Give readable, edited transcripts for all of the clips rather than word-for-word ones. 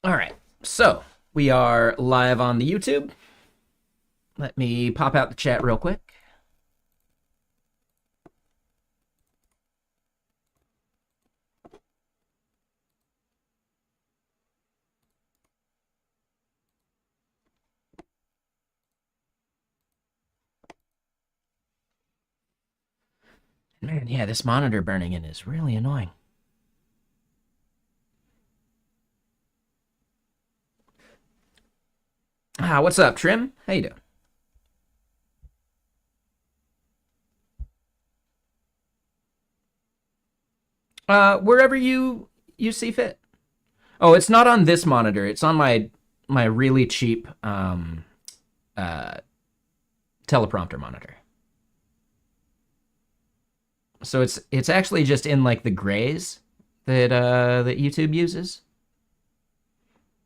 All right, so we are live on the YouTube. Let me pop out the chat real quick. Man, yeah, this monitor burning in is really annoying. What's up, Trim? How you doing? Wherever you see fit. Oh, it's not on this monitor. It's on my really cheap uh, teleprompter monitor. So it's actually just in like the grays that YouTube uses,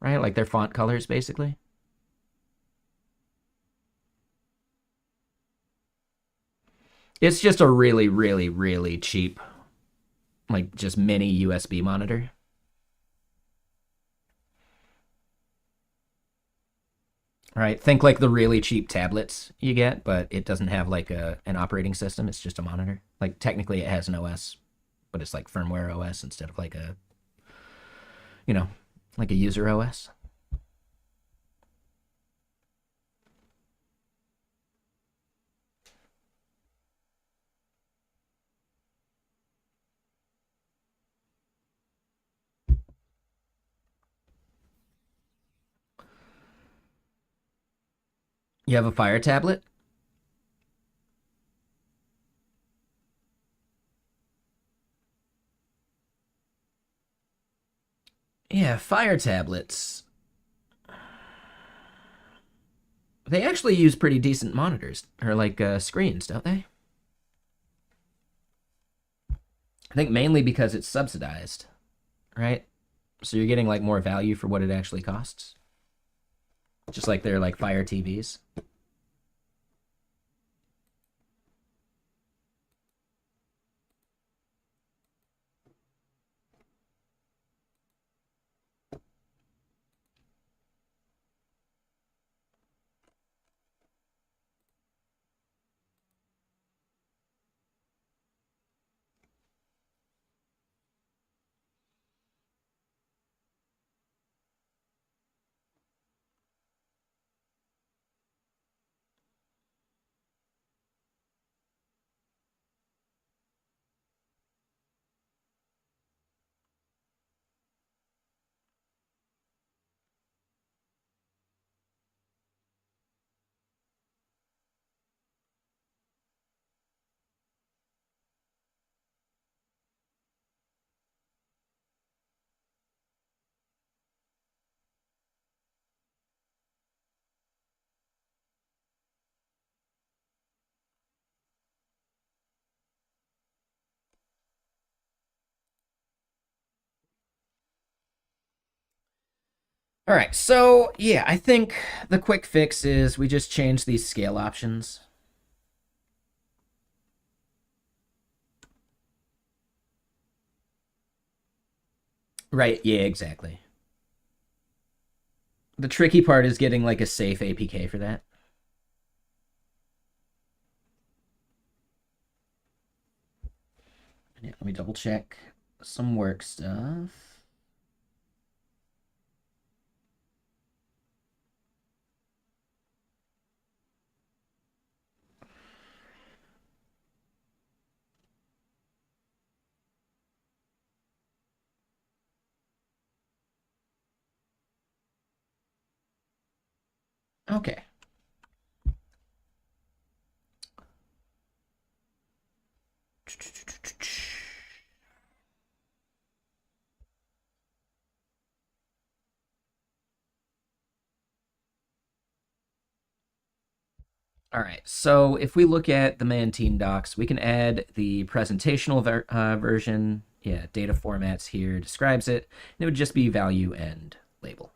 right? Like their font colors, basically. It's just a really, really, really cheap, like just mini USB monitor. Right? Think like the really cheap tablets you get, but it doesn't have like an operating system. It's just a monitor. Like technically it has an OS, but it's like firmware OS instead of like a, you know, like a user OS. You have a Fire tablet? Yeah, Fire tablets. They actually use pretty decent monitors or like screens, don't they? I think mainly because it's subsidized, right? So you're getting like more value for what it actually costs. Just like they're like Fire TVs. All right, so yeah, I think the quick fix is we just change these scale options. Right, yeah, exactly. The tricky part is getting like a safe APK for that. Yeah, let me double check some work stuff. Okay. All right, so if we look at the Mantine docs, we can add the presentational version. Yeah, data formats here describes it. And it would just be value and label.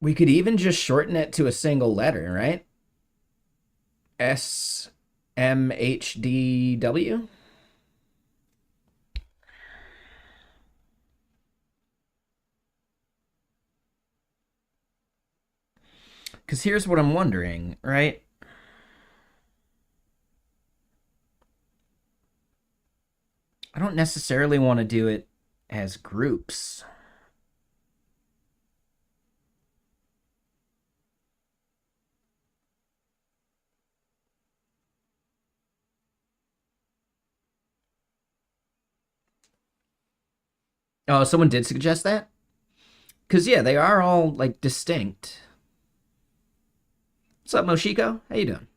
We could even just shorten it to a single letter, right? SMHDW. Because here's what I'm wondering, right? I don't necessarily want to do it as groups. Oh, someone did suggest that? Because, yeah, they are all, like, distinct. What's up, Moshiko? How you doing?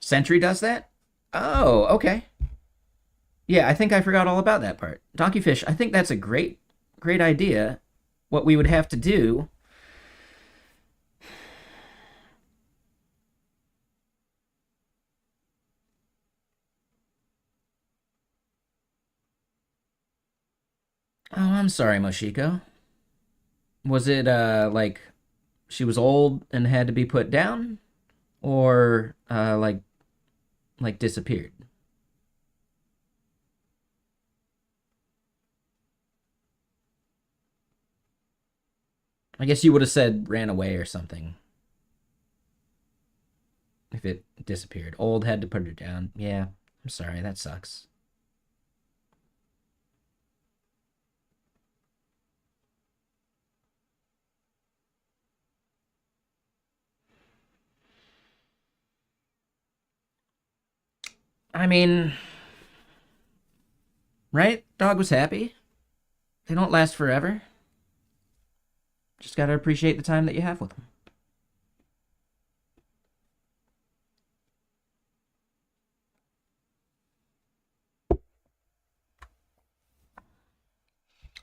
Sentry does that? Oh, okay. Yeah, I think I forgot all about that part. Donkeyfish, I think that's a great idea. What we would have to do. Oh, I'm sorry, Moshiko. Was it, like, she was old and had to be put down? Or, like disappeared? I guess you would have said ran away or something if it disappeared. Old had to put her down. Yeah, I'm sorry. That sucks. I mean, right? Dog was happy. They don't last forever. Just gotta appreciate the time that you have with them.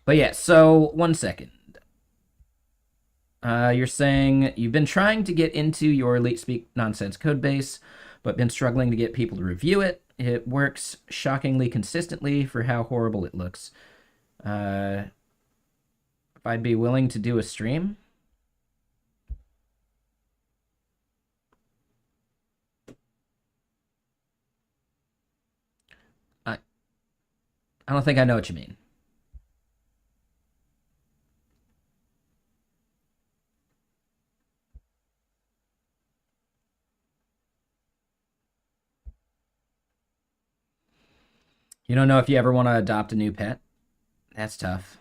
But yeah, so 1 second. You're saying you've been trying to get into your Elite Speak Nonsense code base, but been struggling to get people to review it. It works shockingly consistently for how horrible it looks. Uh, if I'd be willing to do a stream, I I don't think I know what you mean. You don't know if you ever want to adopt a new pet? That's tough.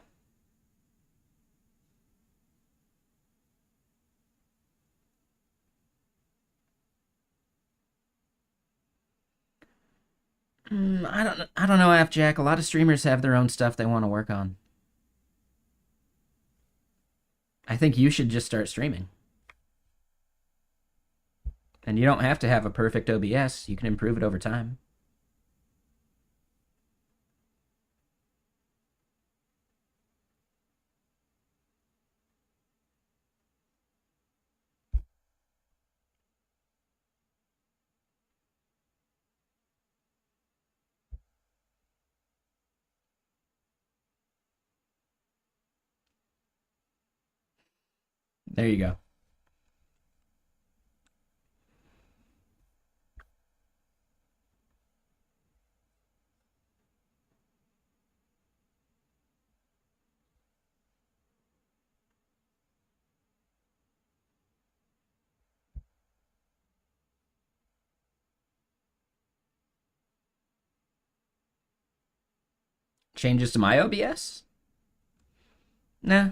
I don't know, Jack. A lot of streamers have their own stuff they want to work on. I think you should just start streaming. And you don't have to have a perfect OBS. You can improve it over time. There you go. Changes to my OBS? Nah.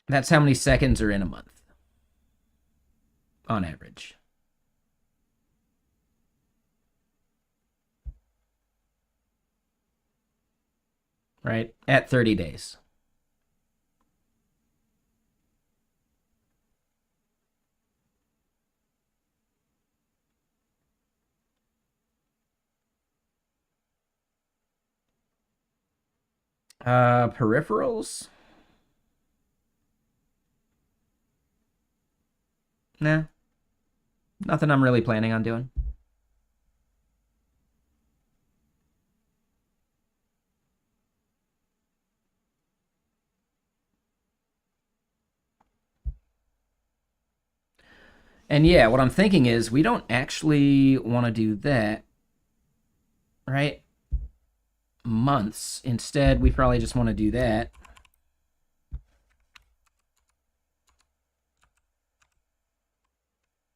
That's how many seconds are in a month. on average. Right? At 30 days. Peripherals? Nah, nothing I'm really planning on doing. And yeah, what I'm thinking is we don't actually want to do that, right? Months. Instead, we probably just want to do that.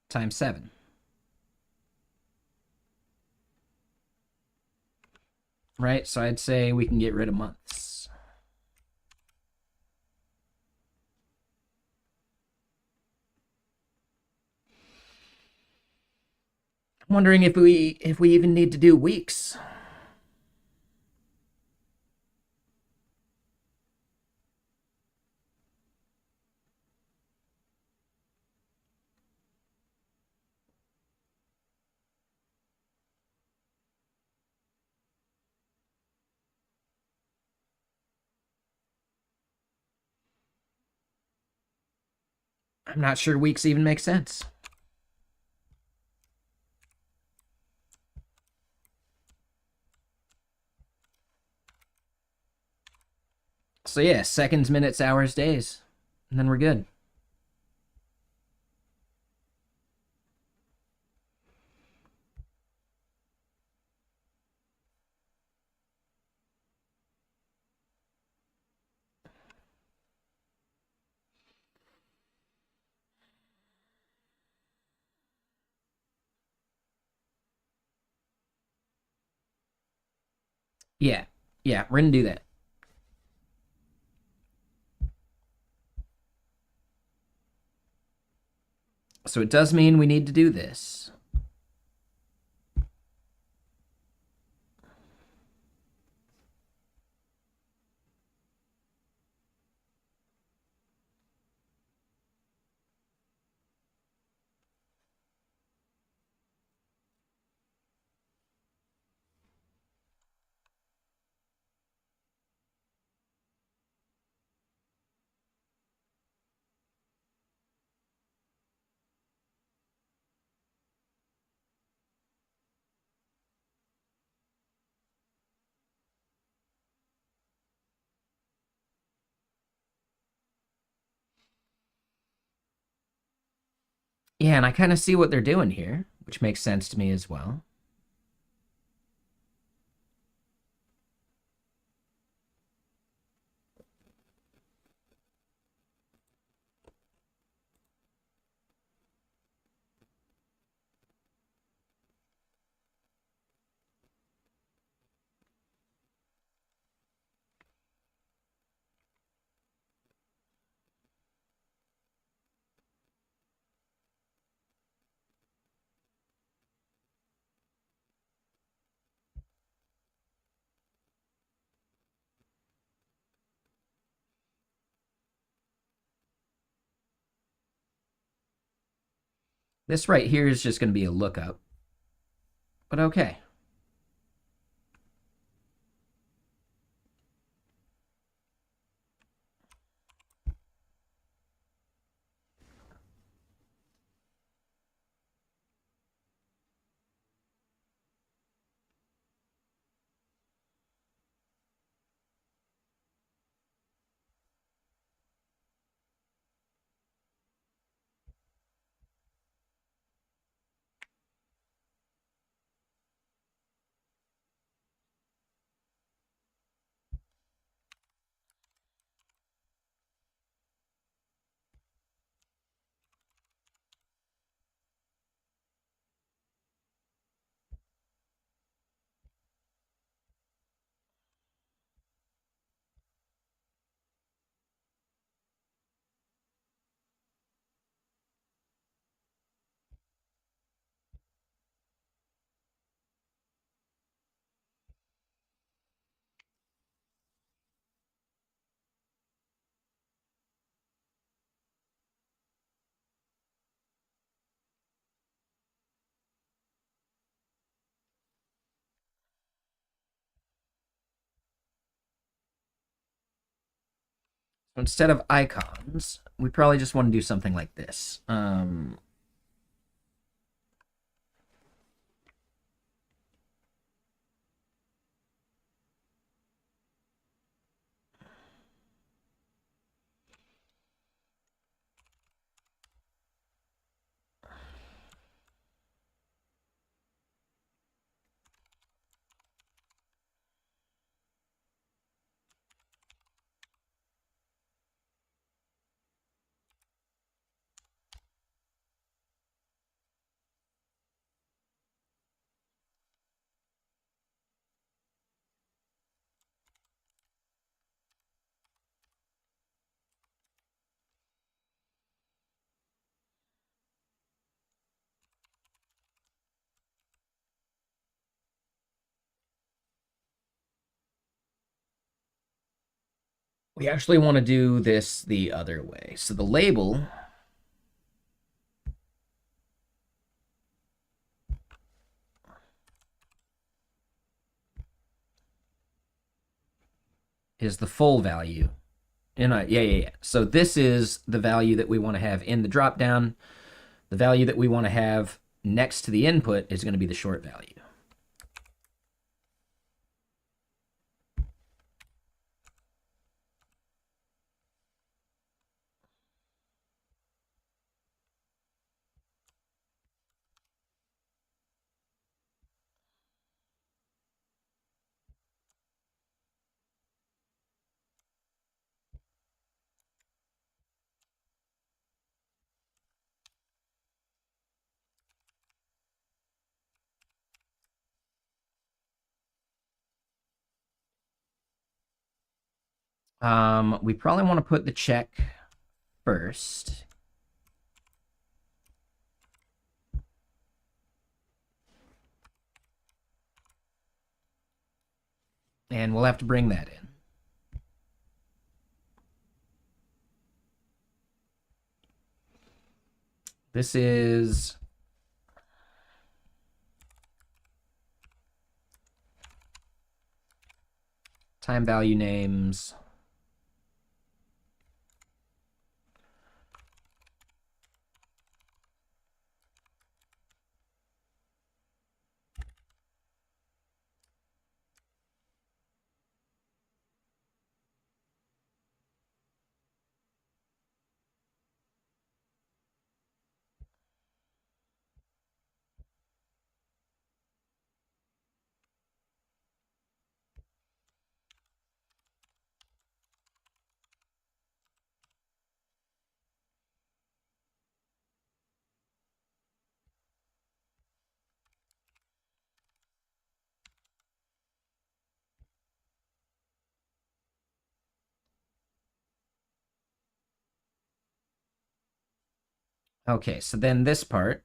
Times 7. Right? So I'd say we can get rid of months. I'm wondering if we even need to do weeks. I'm not sure weeks even make sense. So yeah, seconds, minutes, hours, days. And then we're good. Yeah. Yeah, we're going to do that. So it does mean we need to do this. Yeah, and I kind of see what they're doing here, which makes sense to me as well. This right here is just going to be a lookup. But okay. So instead of icons, we probably just want to do something like this. We actually want to do this the other way. So the label is the full value. Yeah. So this is the value that we want to have in the dropdown. The value that we want to have next to the input is going to be the short value. We probably want to put the check first. And we'll have to bring that in. This is time value names. Okay, so then this part.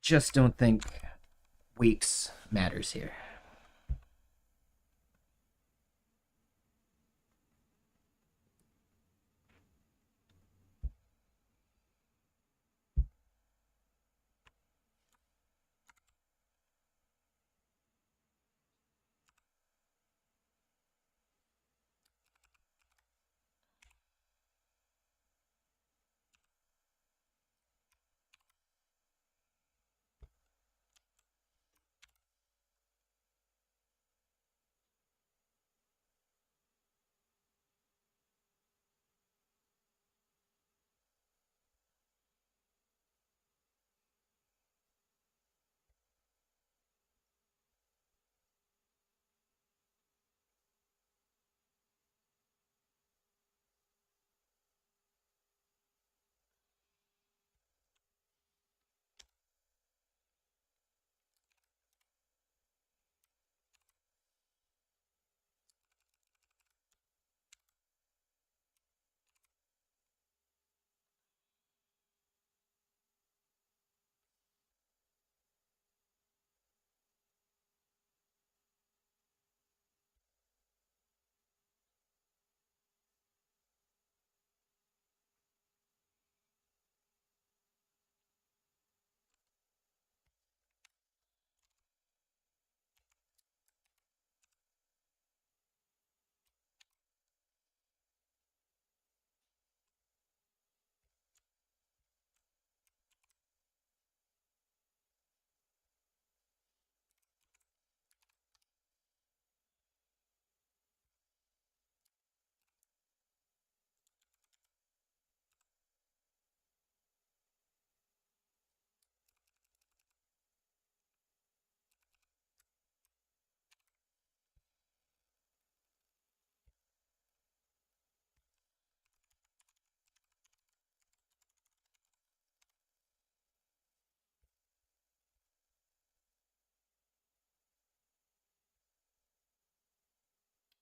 Just don't think weeks matters here.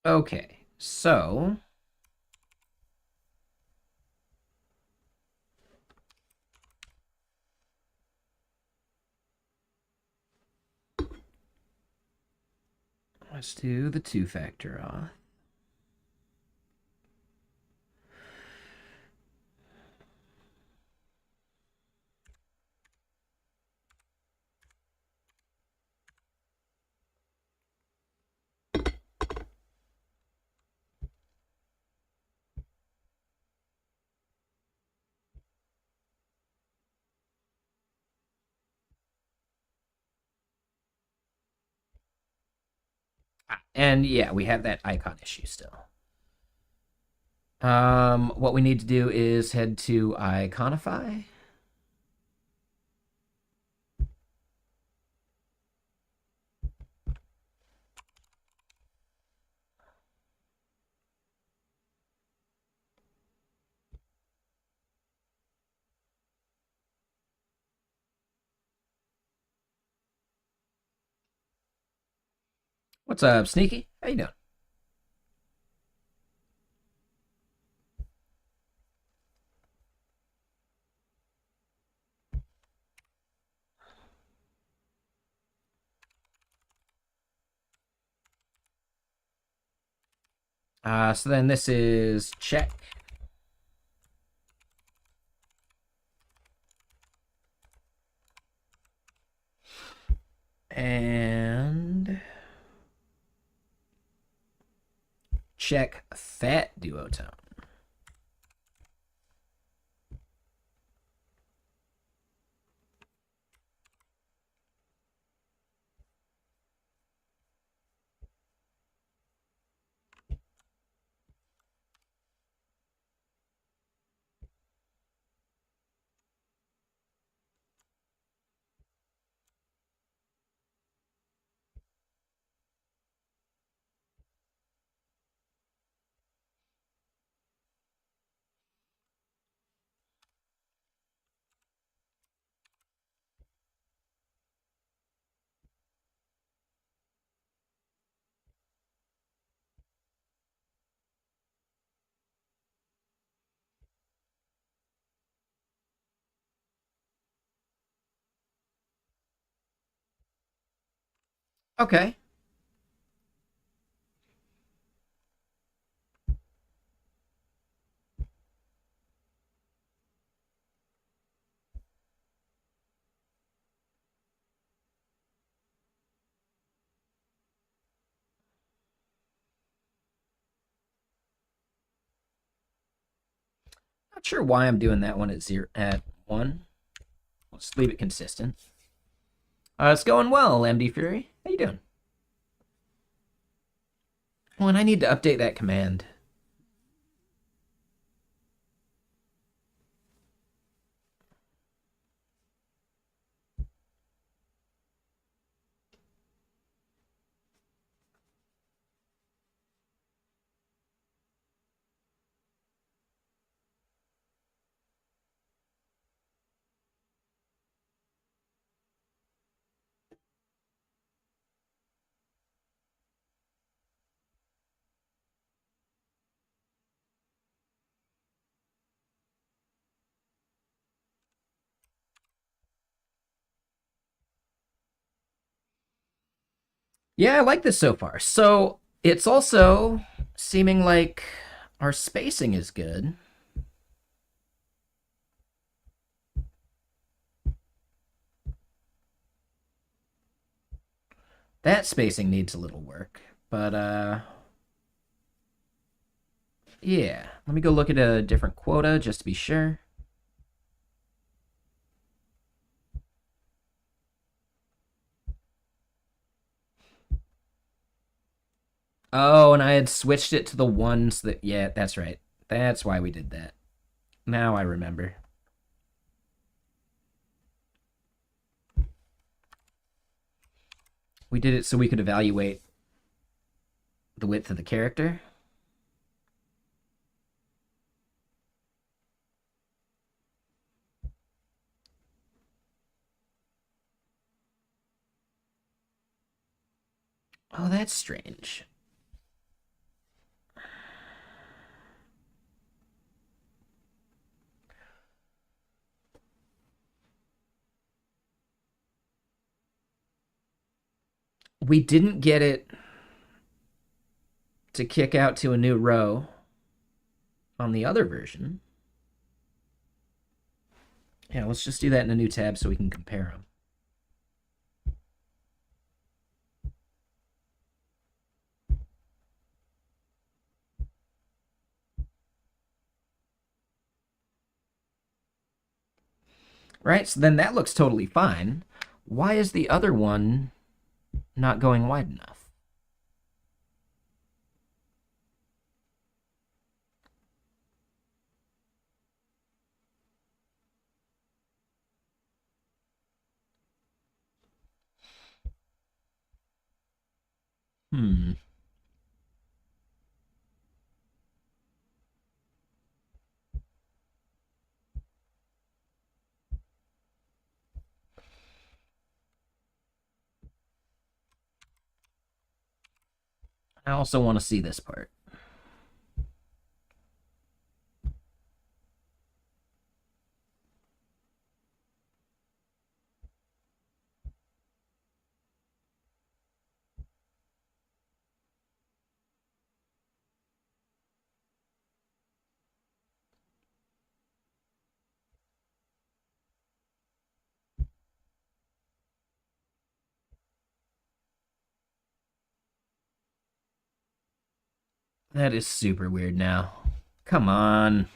Okay, so let's do the two-factor auth. And yeah, we have that icon issue still. What we need to do is head to Iconify. What's up, Sneaky? How you doing? So then this is check. And check fat duotone. Okay. Not sure why I'm doing that one at 1. Let's leave it consistent. It's going well, MD Fury. How you doing? Well, and I need to update that command. Yeah, I like this so far. So it's also seeming like our spacing is good. That spacing needs a little work, but yeah. Let me go look at a different quota just to be sure. Oh, and I had switched it to the ones that, yeah, that's right. That's why we did that. Now I remember. We did it so we could evaluate the width of the character. Oh, that's strange. we didn't get it to kick out to a new row on the other version. Yeah, let's just do that in a new tab so we can compare them. Right, so then that looks totally fine. Why is the other one not going wide enough? Hmm. I also want to see this part. That is super weird now. Come on.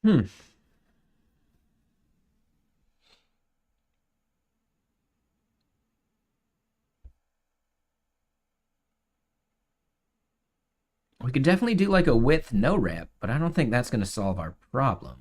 Hmm. We could definitely do like a width no wrap, but I don't think that's going to solve our problem.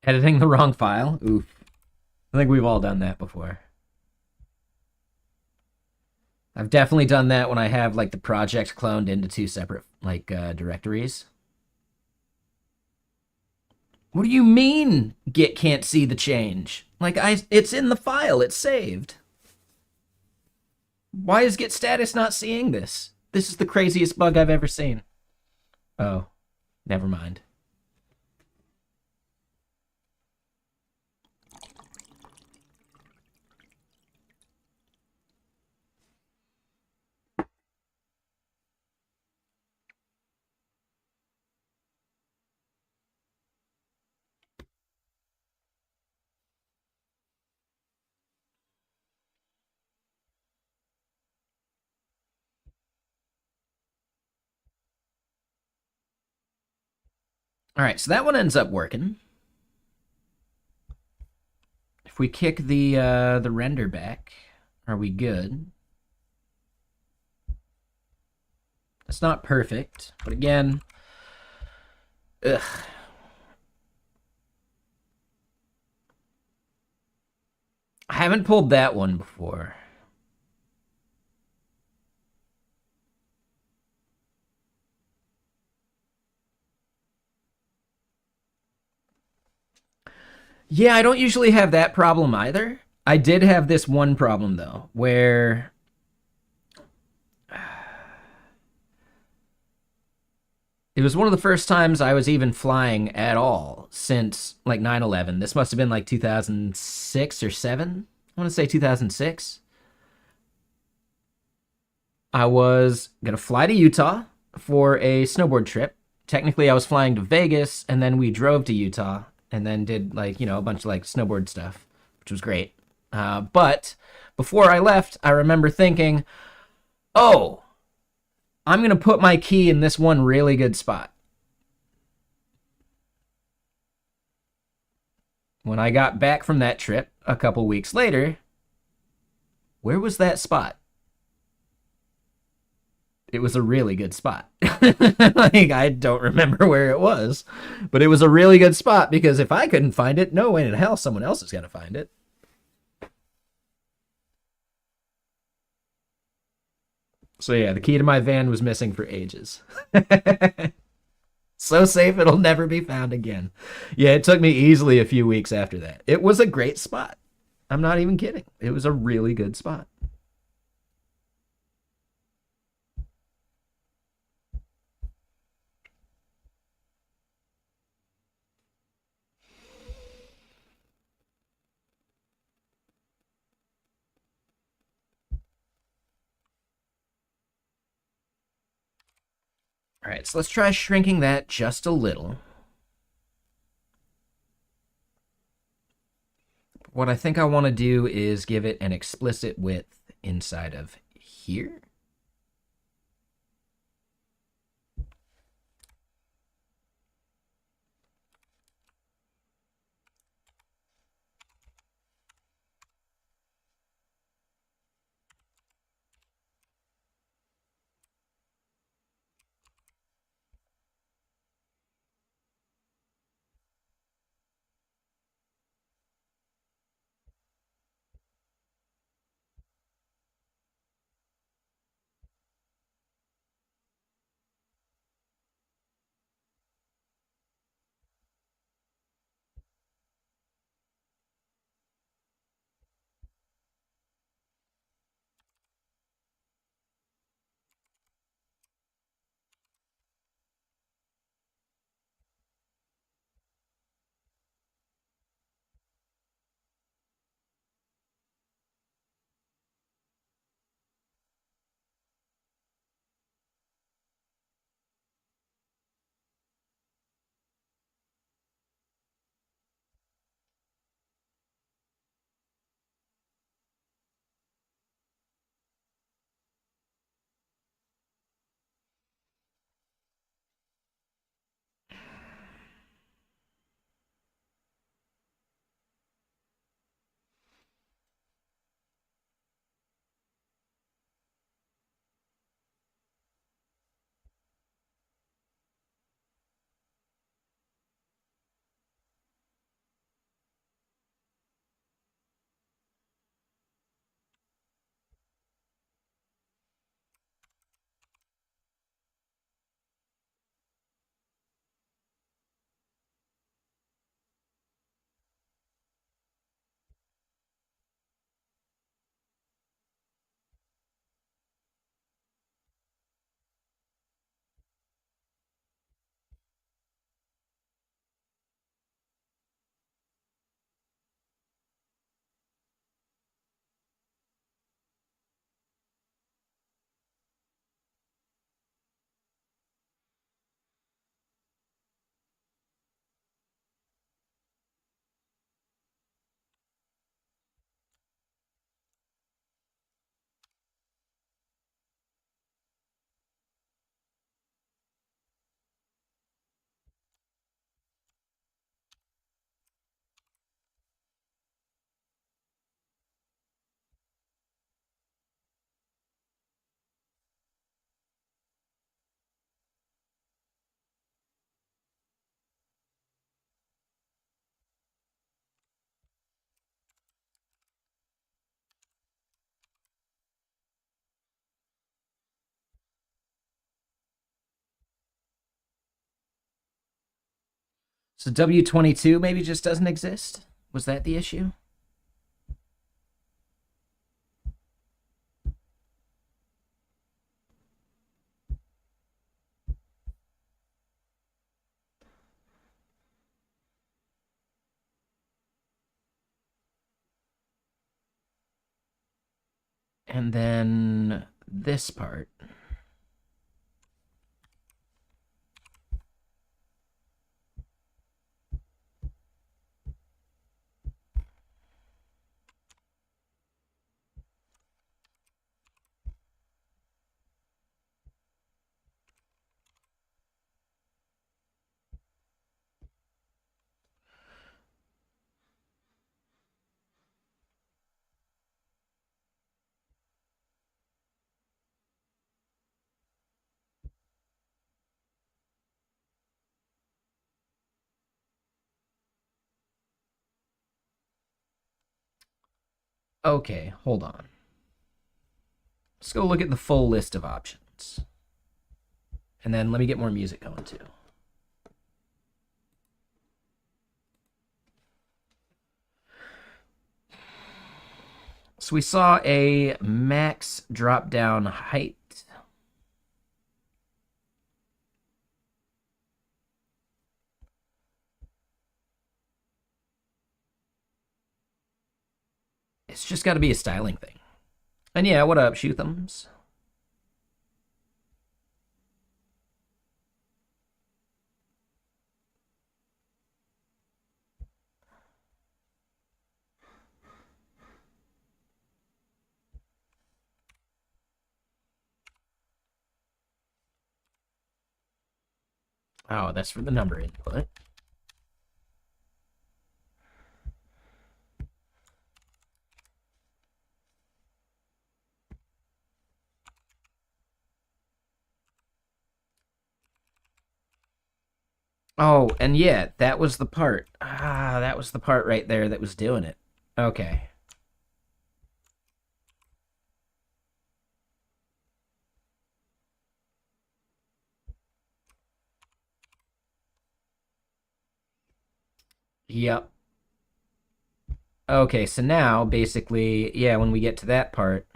Editing the wrong file? Oof. I think we've all done that before. I've definitely done that when I have like the project cloned into two separate like directories. What do you mean Git can't see the change? Like it's in the file, it's saved. Why is Git status not seeing this? This is the craziest bug I've ever seen. Oh, never mind. All right, so that one ends up working. If we kick the render back, are we good? It's not perfect, but again, ugh. I haven't pulled that one before. Yeah, I don't usually have that problem either. I did have this one problem though, where it was one of the first times I was even flying at all since like 9/11. This must have been like 2006 or 7. I want to say 2006. I was going to fly to Utah for a snowboard trip technically I was flying to Vegas and then we drove to Utah and then did like, a bunch of like snowboard stuff, which was great. But before I left, I remember thinking, oh, I'm going to put my key in this one really good spot. When I got back from that trip a couple weeks later, where was that spot? It was a really good spot. Like, I don't remember where it was, but it was a really good spot because if I couldn't find it, no way in hell someone else is going to find it. So yeah, the key to my van was missing for ages. So safe it'll never be found again. Yeah, it took me easily a few weeks after that. It was a great spot. I'm not even kidding. It was a really good spot. All right, so let's try shrinking that just a little. What I think I want to do is give it an explicit width inside of here. So W22 maybe just doesn't exist? Was that the issue? And then this part. Okay, hold on. Let's go look at the full list of options. And then let me get more music going too. So we saw a max drop down height. It's just got to be a styling thing. And yeah, what up, shoot thumbs? Oh, that's for the number input. Oh, and yeah, that was the part. Ah, that was the part right there that was doing it. Okay. Yep. Okay, so now basically, yeah, when we get to that part,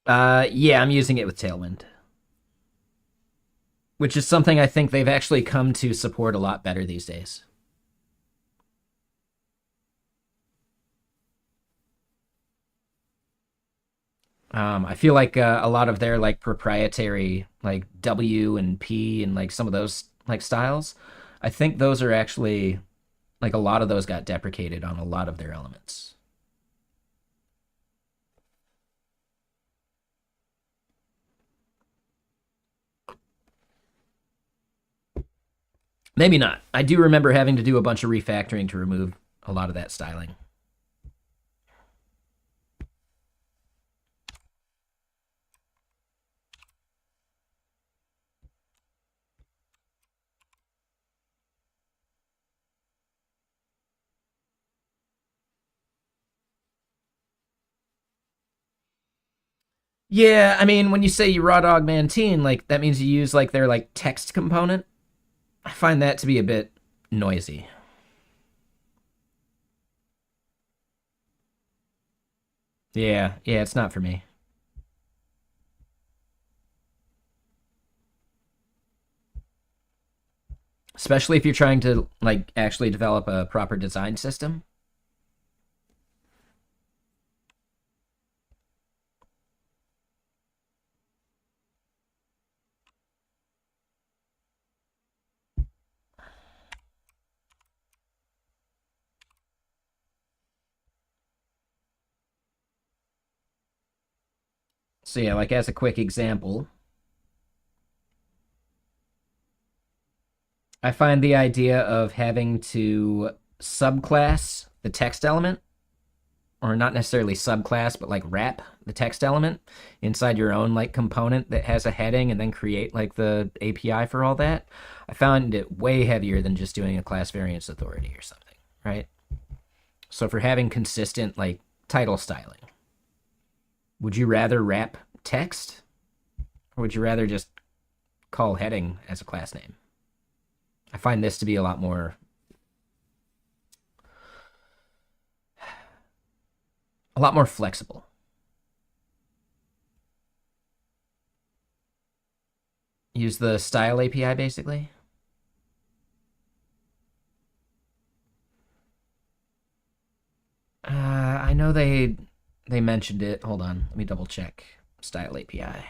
yeah, I'm using it with Tailwind, which is something I think they've actually come to support a lot better these days. I feel like a lot of their like proprietary like W and P and like some of those like styles, I think those are actually like a lot of those got deprecated on a lot of their elements. Maybe not. I do remember having to do a bunch of refactoring to remove a lot of that styling. Yeah, I mean, when you say you raw dog Mantine, like that means you use like their like text component. I find that to be a bit noisy. Yeah, yeah, it's not for me. Especially if you're trying to like actually develop a proper design system. So yeah, like as a quick example, I find the idea of having to subclass the text element, or not necessarily subclass, but like wrap the text element inside your own like component that has a heading and then create like the API for all that. I found it way heavier than just doing a class variance authority or something, right? So for having consistent like title styling, would you rather wrap text or would you rather just call heading as a class name? I find this to be a lot more flexible. Use the style API basically. I know they mentioned it. Hold on, let me double check. Style API.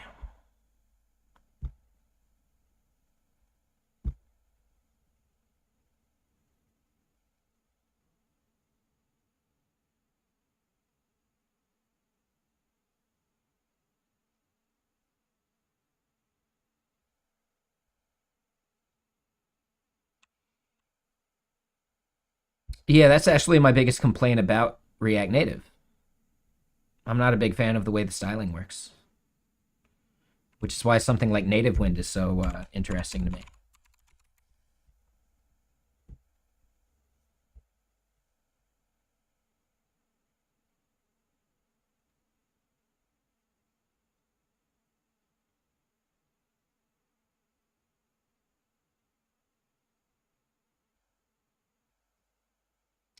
Yeah, that's actually my biggest complaint about React Native. I'm not a big fan of the way the styling works, which is why something like Native Wind is so interesting to me.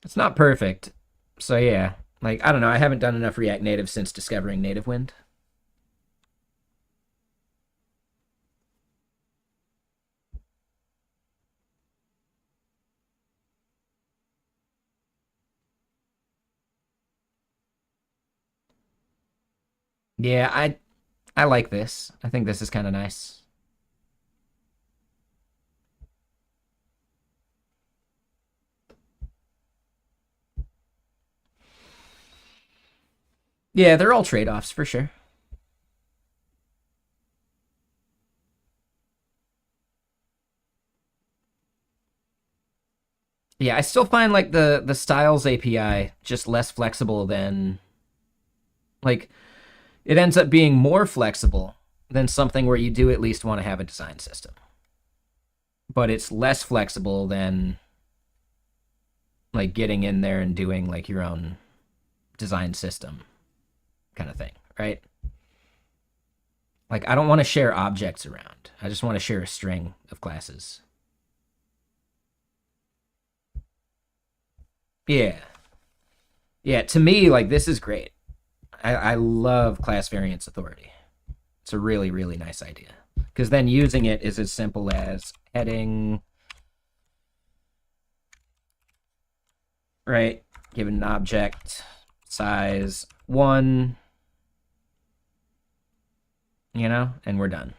It's not perfect. So yeah, like I don't know, I haven't done enough React Native since discovering Native Wind. Yeah, I like this. I think this is kind of nice. Yeah, they're all trade-offs for sure. Yeah, I still find like the styles API just less flexible than like it ends up being more flexible than something where you do at least want to have a design system. But it's less flexible than like getting in there and doing like your own design system kind of thing, right? Like I don't want to share objects around. I just want to share a string of classes. Yeah. Yeah, to me like this is great. I love class variance authority. It's a really, really nice idea. Because then using it is as simple as heading, right? Given an object, size 1, and we're done.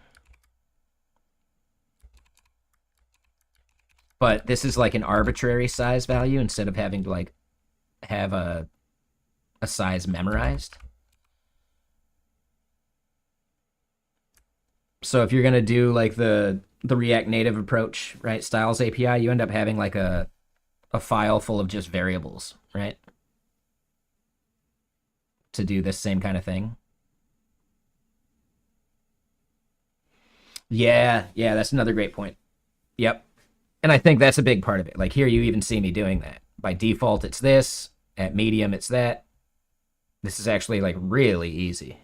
But this is like an arbitrary size value instead of having to like have a size memorized. So if you're gonna do like the React Native approach, right? Styles API, you end up having like a file full of just variables, right? To do this same kind of thing. Yeah, yeah, that's another great point. Yep. And I think that's a big part of it. Like here you even see me doing that. By default it's this, at medium it's that. This is actually like really easy.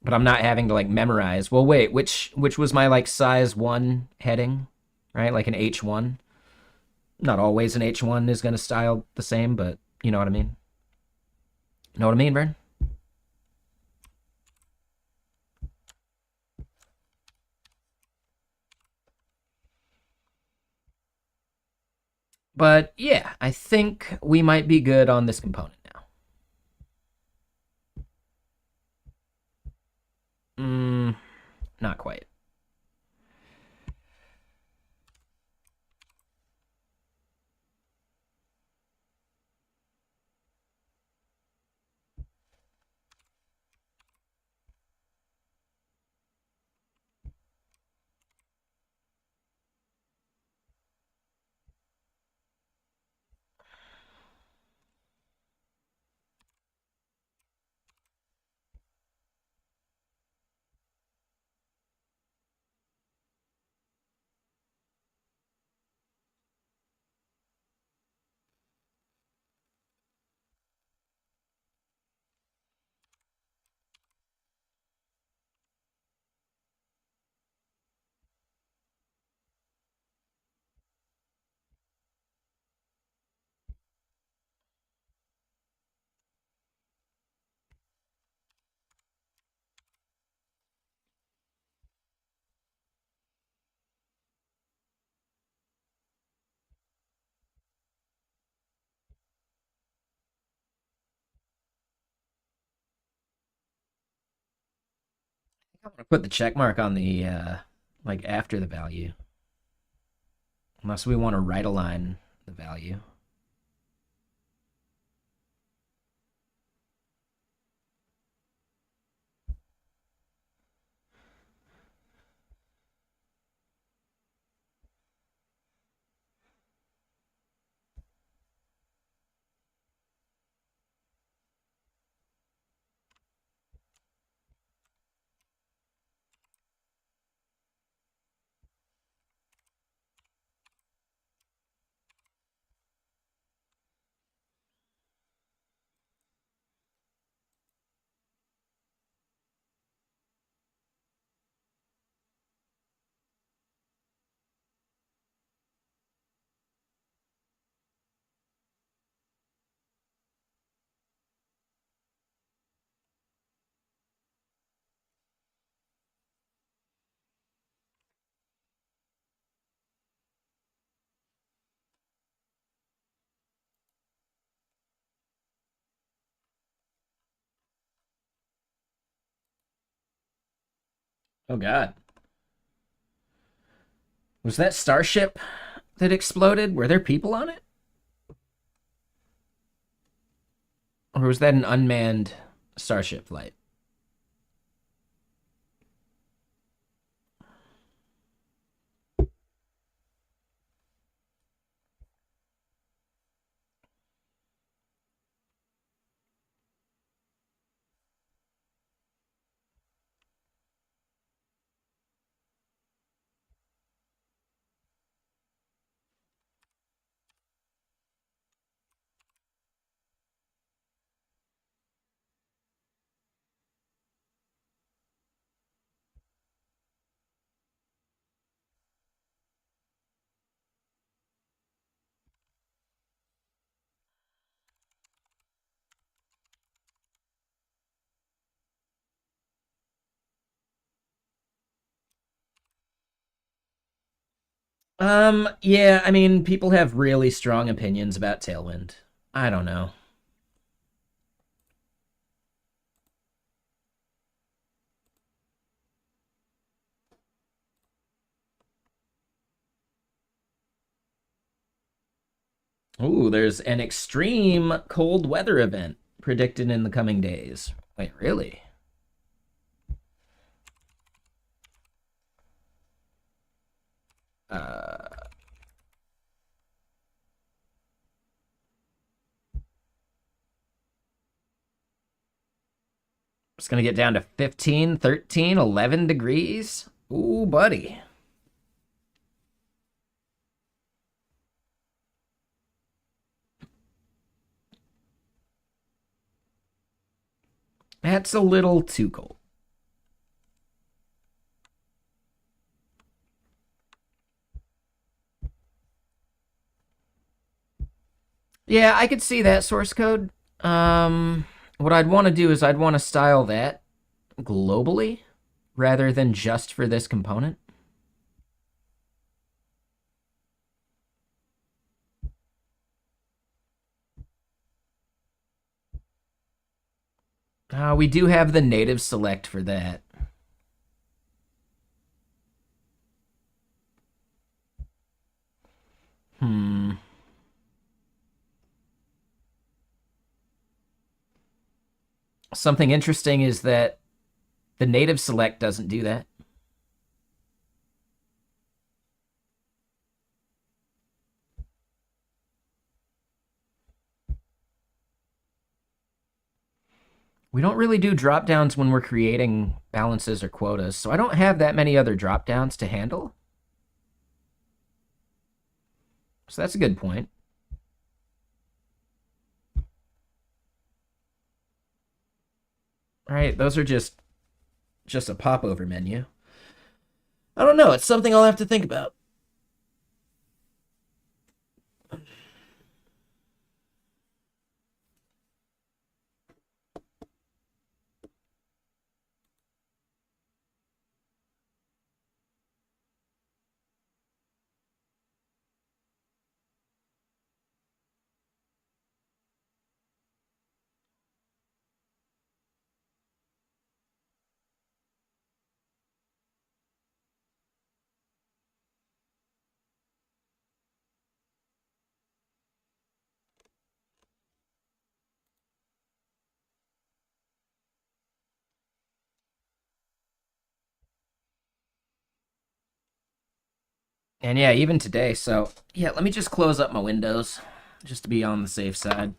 But I'm not having to like memorize. Well, wait, which was my like size 1 heading, right? Like an H1. Not always an H1 is going to style the same, but you know what I mean? Know what I mean, Vern? But yeah, I think we might be good on this component now. Mm, not quite. I'm gonna put the check mark on the like after the value, unless we want to right align the value. Oh God. Was that starship that exploded? Were there people on it? Or was that an unmanned starship flight? Yeah, I mean, people have really strong opinions about Tailwind. I don't know. Ooh, there's an extreme cold weather event predicted in the coming days. Wait, really? Uh, it's gonna get down to 15, 13, 11 degrees. Ooh, buddy. That's a little too cold. Yeah, I could see that source code. What I'd want to do is I'd want to style that globally rather than just for this component. We do have the native select for that. Hmm. Something interesting is that the native select doesn't do that. We don't really do drop downs when we're creating balances or quotas, so I don't have that many other drop downs to handle. So that's a good point. All right, those are just a popover menu. I don't know. It's something I'll have to think about. And yeah, even today. So yeah, let me just close up my windows just to be on the safe side.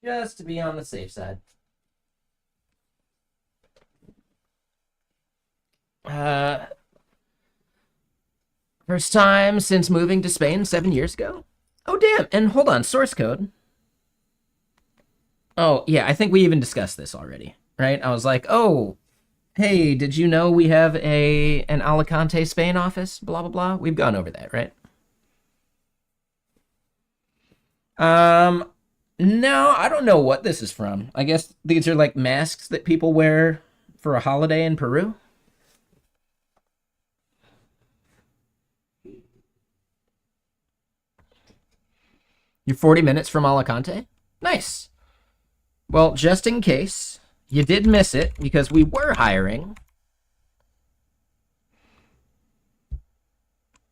just to be on the safe side. Uh, First time since moving to Spain 7 years ago. Oh, damn. And hold on, source code. Oh, yeah, I think we even discussed this already, right? I was like, oh, hey, did you know we have an Alicante, Spain office? Blah, blah, blah. We've gone over that, right? Um, no, I don't know what this is from. I guess these are like masks that people wear for a holiday in Peru. You're 40 minutes from Alicante? Nice. Well, just in case you did miss it, because we were hiring.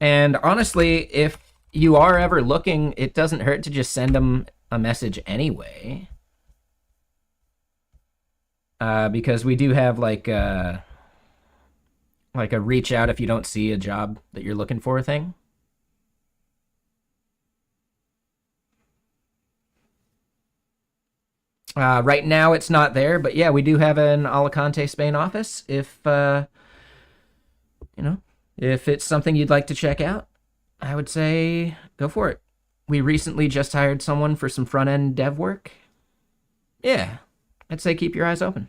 And honestly, if you are ever looking, it doesn't hurt to just send them a message anyway. Because we do have like a reach out if you don't see a job that you're looking for thing. Right now it's not there, but yeah, we do have an Alicante, Spain office. If you know, if it's something you'd like to check out, I would say go for it. We recently just hired someone for some front end dev work. Yeah, I'd say keep your eyes open.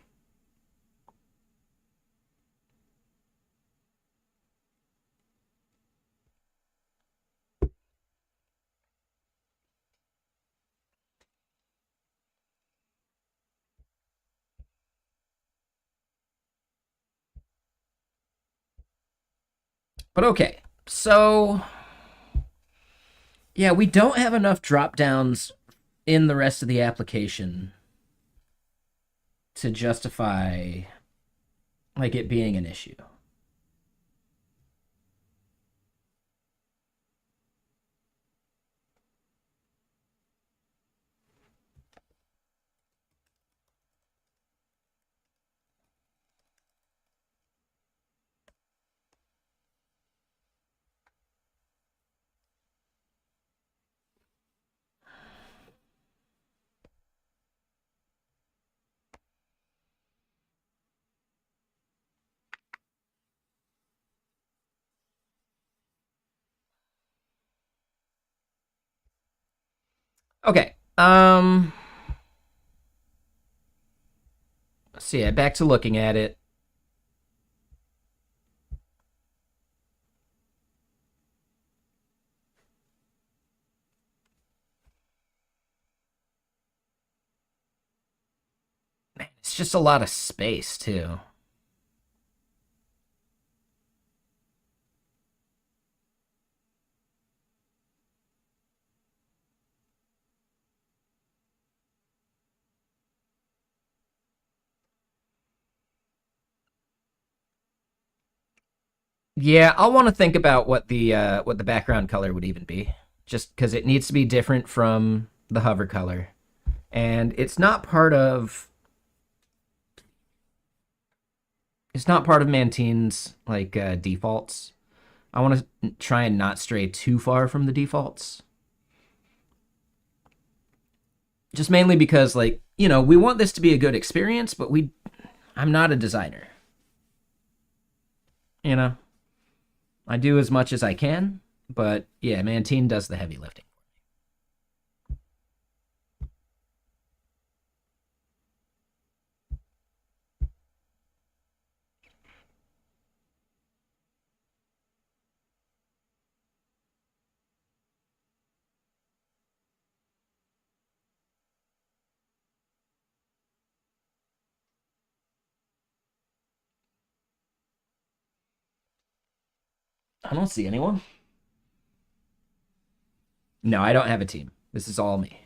But okay, so yeah, we don't have enough drop downs in the rest of the application to justify like it being an issue. Okay. So yeah, back to looking at it. Man, it's just a lot of space too. Yeah, I'll want to think about what the background color would even be, just because it needs to be different from the hover color, and it's not part of Mantine's like defaults. I want to try and not stray too far from the defaults, just mainly because like we want this to be a good experience, but I'm not a designer. You know, I do as much as I can, but yeah, Mantine does the heavy lifting. I don't see anyone. No, I don't have a team. This is all me.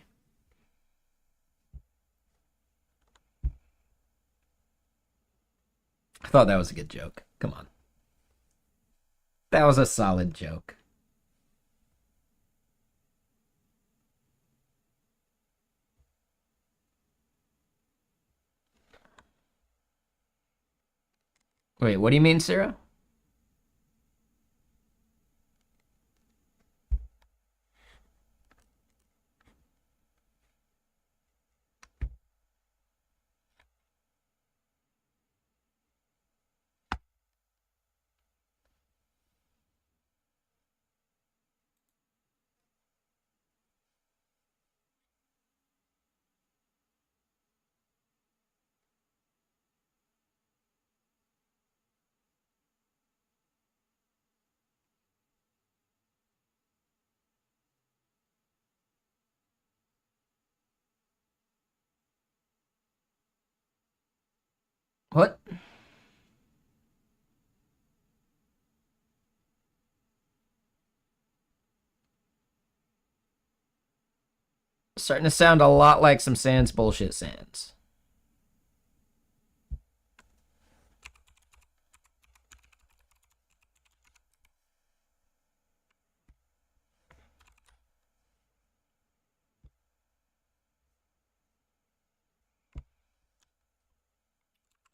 I thought that was a good joke. Come on. That was a solid joke. Wait, what do you mean, Sarah? What? Starting to sound a lot like some Sans bullshit Sans.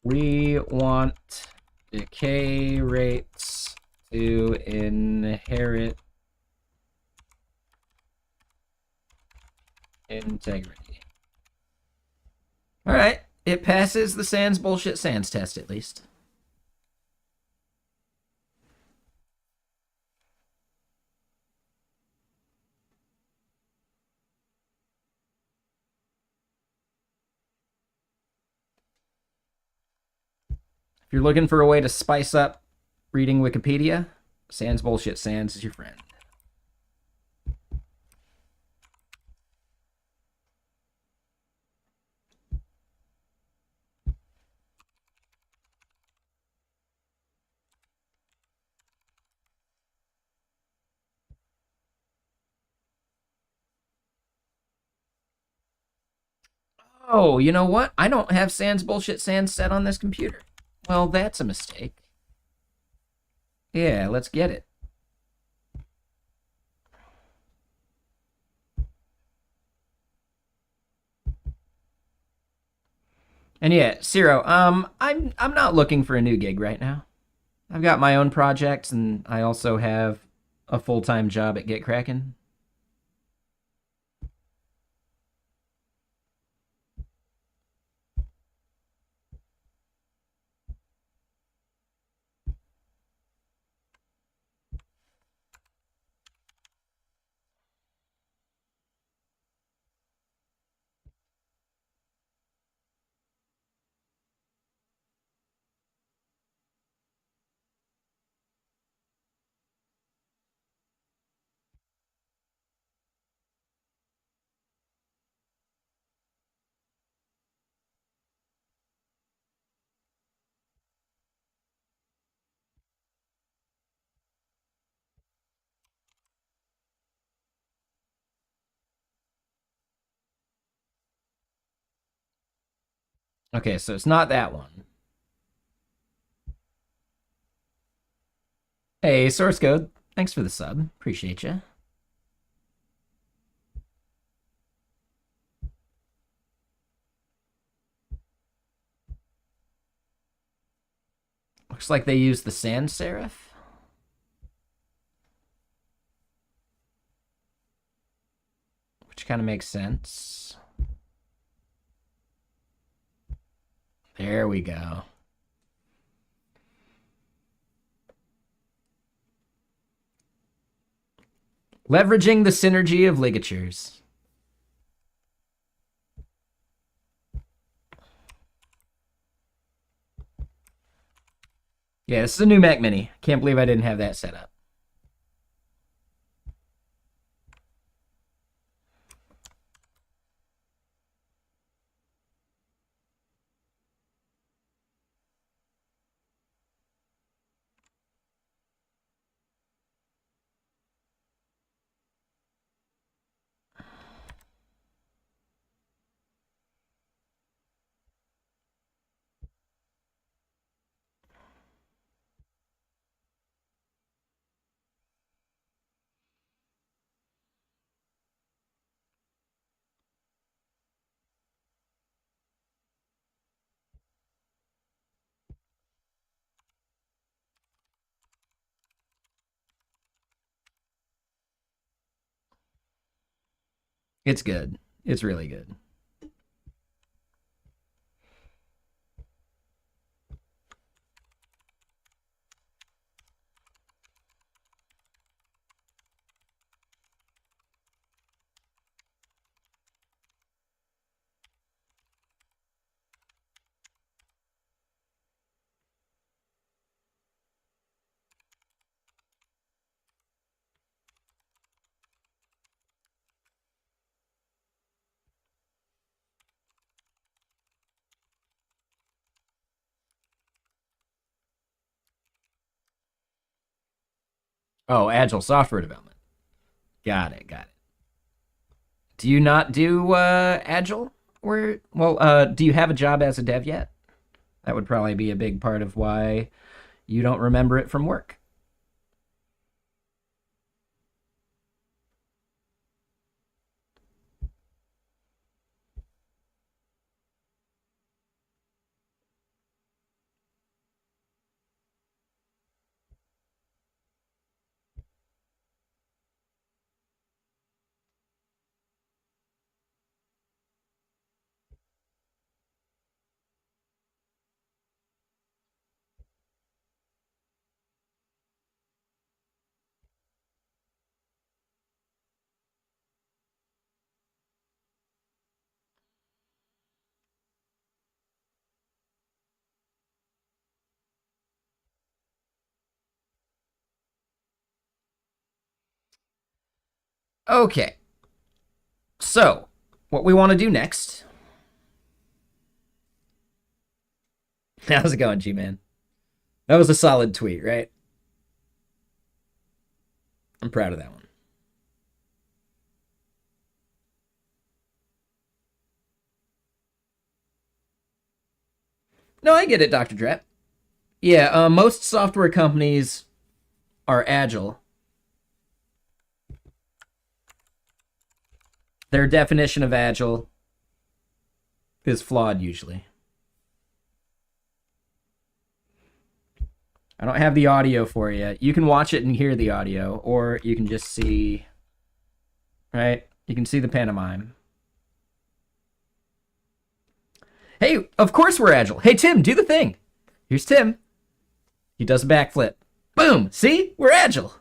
We want decay rates to inherit integrity. All right. It passes the Sans bullshit Sans test at least. If you're looking for a way to spice up reading Wikipedia, Sans bullshit Sans is your friend. Oh, you know what? I don't have Sans bullshit Sans set on this computer. Well, that's a mistake. Yeah, let's get it. And yeah, Ciro, I'm not looking for a new gig right now. I've got my own projects, and I also have a full-time job at Get Kraken. Okay, so it's not that one. Hey, source code. Thanks for the sub. Appreciate you. Looks like they use the sans serif. Which kind of makes sense. There we go. Leveraging the synergy of ligatures. Yeah, this is a new Mac Mini. Can't believe I didn't have that set up. It's good. It's really good. Oh, agile software development. Got it. Got it. Do you not do agile? Or well, do you have a job as a dev yet? That would probably be a big part of why you don't remember it from work. Okay, so what we want to do next. How's it going, G Man? That was a solid tweet, right? I'm proud of that one. No, I get it, Dr. Drep. Yeah, most software companies are agile. Their definition of agile is flawed usually. I don't have the audio for you. You can watch it and hear the audio, or you can just see, right? You can see the pantomime. Hey, of course we're agile. Hey, Tim, do the thing. Here's Tim. He does a backflip. Boom. See? We're agile.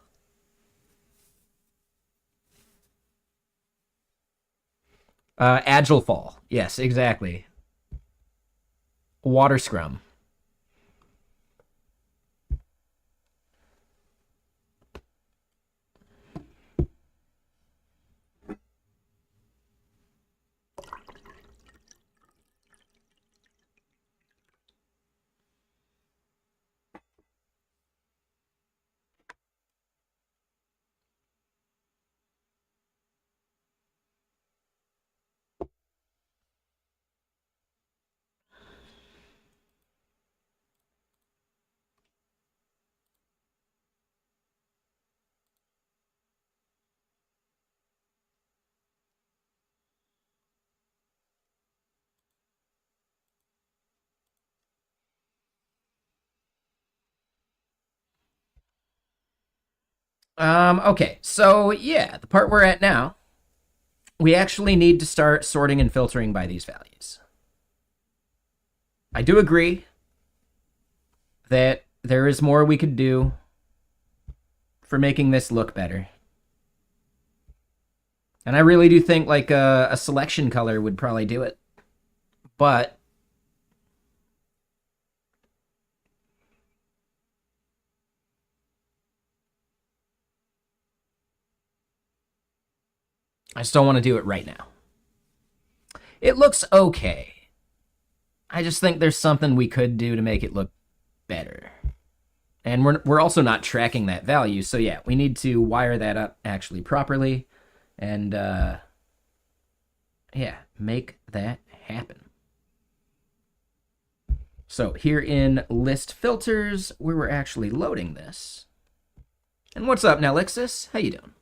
Agile fall. Yes, exactly. Water scrum. Okay, so yeah, the part we're at now, we actually need to start sorting and filtering by these values. I do agree that there is more we could do for making this look better. And I really do think like a selection color would probably do it. But I just don't want to do it right now. It looks okay. I just think there's something we could do to make it look better. And we're also not tracking that value. So yeah, we need to wire that up actually properly and yeah, make that happen. So here in list filters, where we're actually loading this. And what's up, Nelixis? How you doing?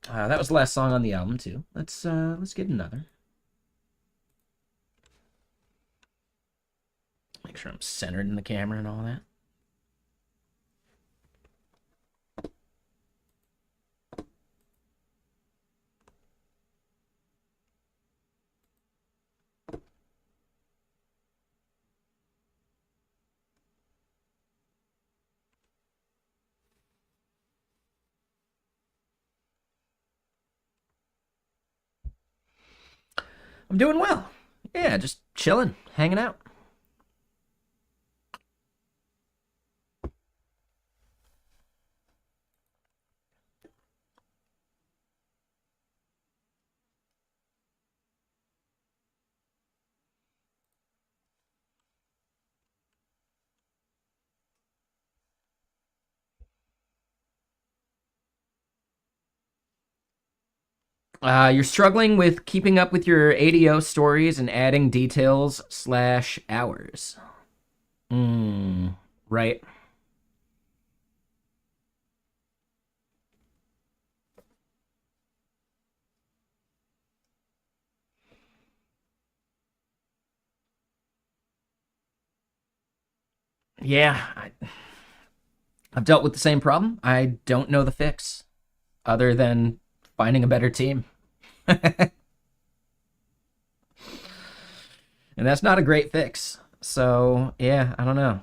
That was the last song on the album too. Let's get another. Make sure I'm centered in the camera and all that. I'm doing well. Yeah, just chilling, hanging out. You're struggling with keeping up with your ADO stories and adding details slash hours. Right. Yeah, I've dealt with the same problem. I don't know the fix other than finding a better team. And that's not a great fix. So, yeah, I don't know.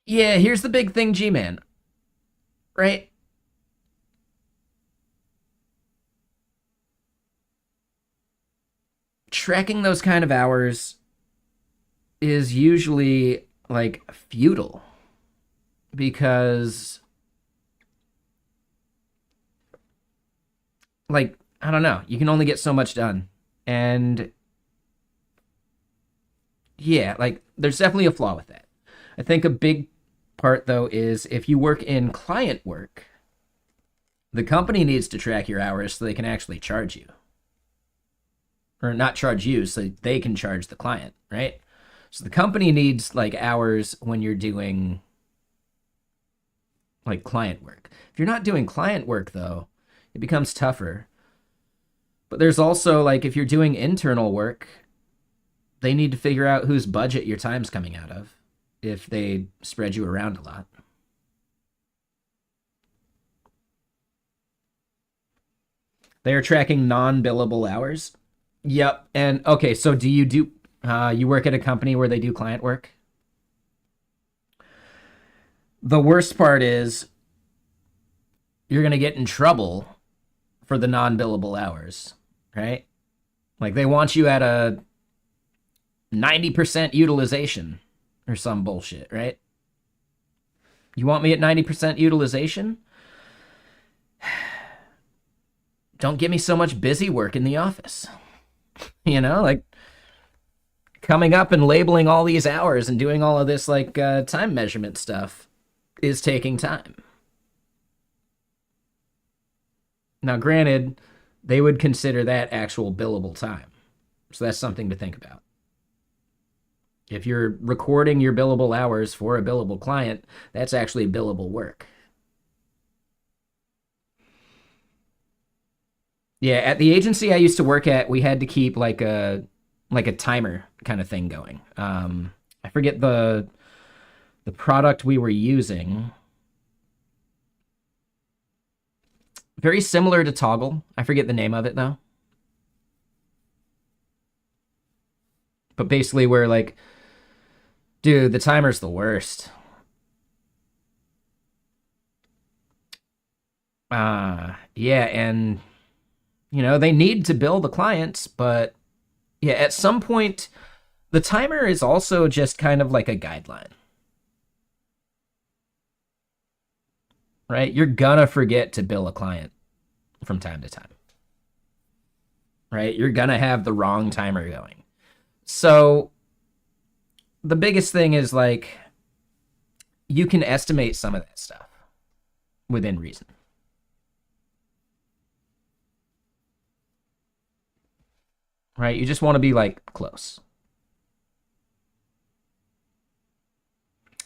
Yeah, here's the big thing, G Man, right? Tracking those kind of hours is usually like futile because, like, I don't know, you can only get so much done. And yeah, like, there's definitely a flaw with that. I think a big part, though, is if you work in client work, the company needs to track your hours so they can actually charge you. Or not charge you, so they can charge the client, right? So the company needs like hours when you're doing like client work. If you're not doing client work though, it becomes tougher. But there's also like if you're doing internal work, they need to figure out whose budget your time's coming out of if they spread you around a lot. They are tracking non-billable hours. Yep. And okay, so you work at a company where they do client work? The worst part is you're going to get in trouble for the non-billable hours, right? Like they want you at a 90% utilization or some bullshit, right? You want me at 90% utilization? Don't give me so much busy work in the office. Like coming up and labeling all these hours and doing all of this like time measurement stuff is taking time. Now, granted, they would consider that actual billable time. So that's something to think about. If you're recording your billable hours for a billable client, that's actually billable work. Yeah, at the agency I used to work at, we had to keep like a timer kind of thing going. I forget the product we were using. Very similar to Toggle. I forget the name of it though. But basically, we're like, dude, the timer's the worst. Yeah, and they need to bill the clients, but yeah, at some point, the timer is also just kind of like a guideline, right? You're gonna forget to bill a client from time to time, right? You're gonna have the wrong timer going. So the biggest thing is like you can estimate some of that stuff within reason. Right? You just want to be like close.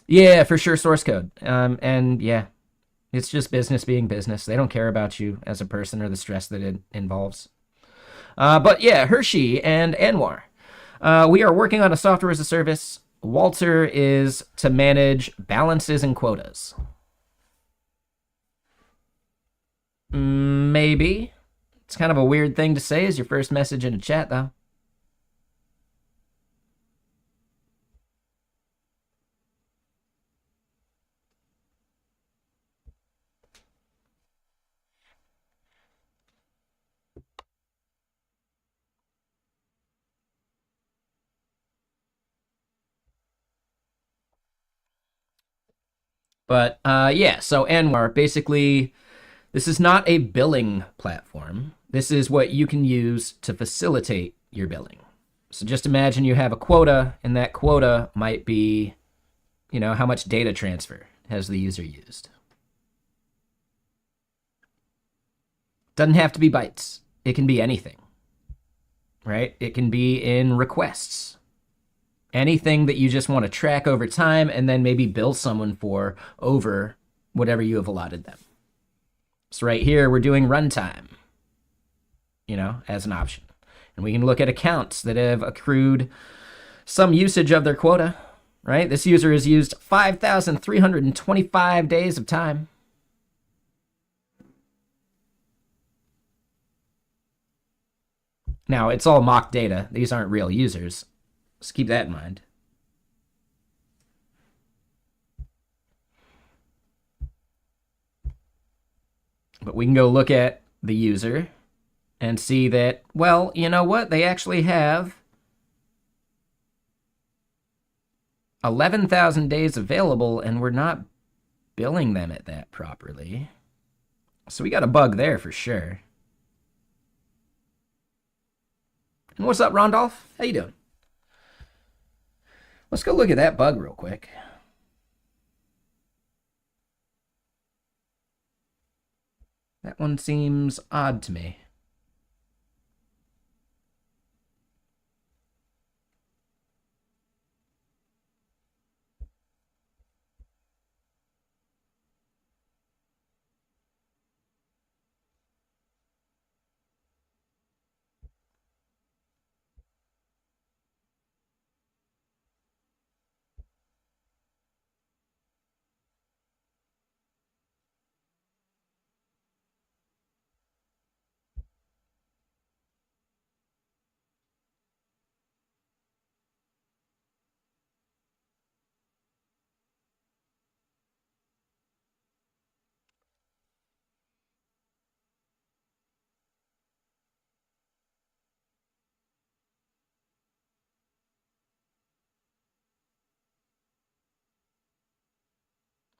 Yeah, for sure, source code. And yeah, it's just business being business. They don't care about you as a person or the stress that it involves. But yeah, Hershey and Anwar. We are working on a software as a service. Waltr is to manage balances and quotas. Maybe. It's kind of a weird thing to say as your first message in a chat, though. But yeah, so Anwar, basically, this is not a billing platform. This is what you can use to facilitate your billing. So just imagine you have a quota, and that quota might be, how much data transfer has the user used. Doesn't have to be bytes. It can be anything, right? It can be in requests. Anything that you just want to track over time and then maybe bill someone for over whatever you have allotted them. So right here, we're doing runtime, as an option. And we can look at accounts that have accrued some usage of their quota, right? This user has used 5,325 days of time. Now, it's all mock data. These aren't real users. So keep that in mind. But we can go look at the user and see that, well, you know what? They actually have 11,000 days available, and we're not billing them at that properly. So we got a bug there for sure. And what's up, Rondolph? How you doing? Let's go look at that bug real quick. That one seems odd to me.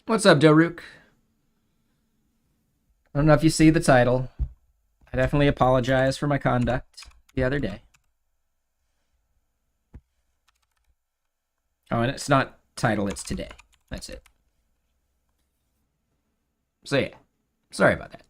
What's up, Doruk? I don't know if you see the title. I definitely apologize for my conduct the other day. Oh, and it's not title, it's today. That's it. So yeah, sorry about that.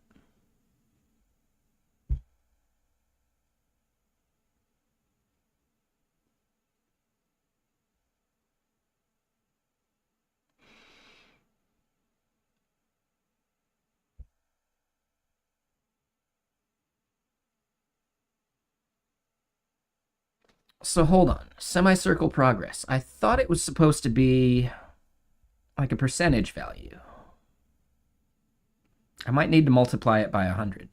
So hold on. Semicircle progress. I thought it was supposed to be like a percentage value. I might need to multiply it by 100.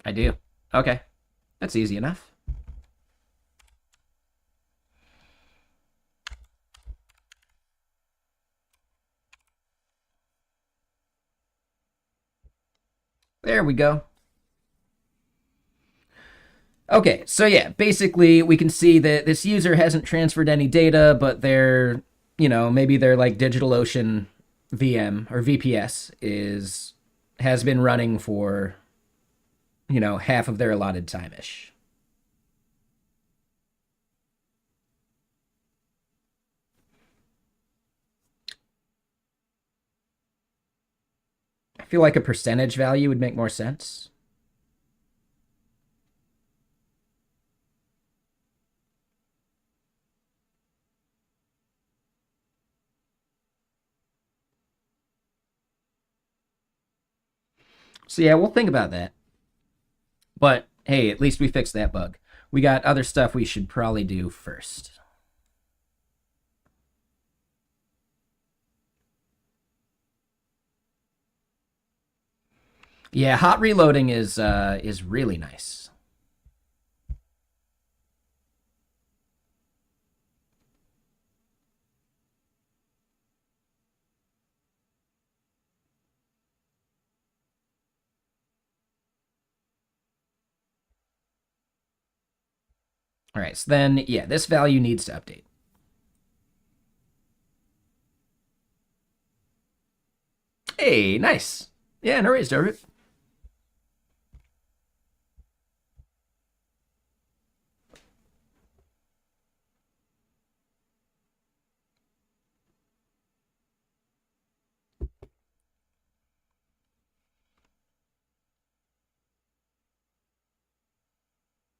I do. Okay. That's easy enough. There we go. Okay, so yeah, basically we can see that this user hasn't transferred any data, but their, maybe their like DigitalOcean VM or VPS has been running for, half of their allotted time-ish. I feel like a percentage value would make more sense. So yeah, we'll think about that. But hey, at least we fixed that bug. We got other stuff we should probably do first. Yeah, hot reloading is really nice. All right, so then, yeah, this value needs to update. Hey, nice. Yeah, no worries, Derek.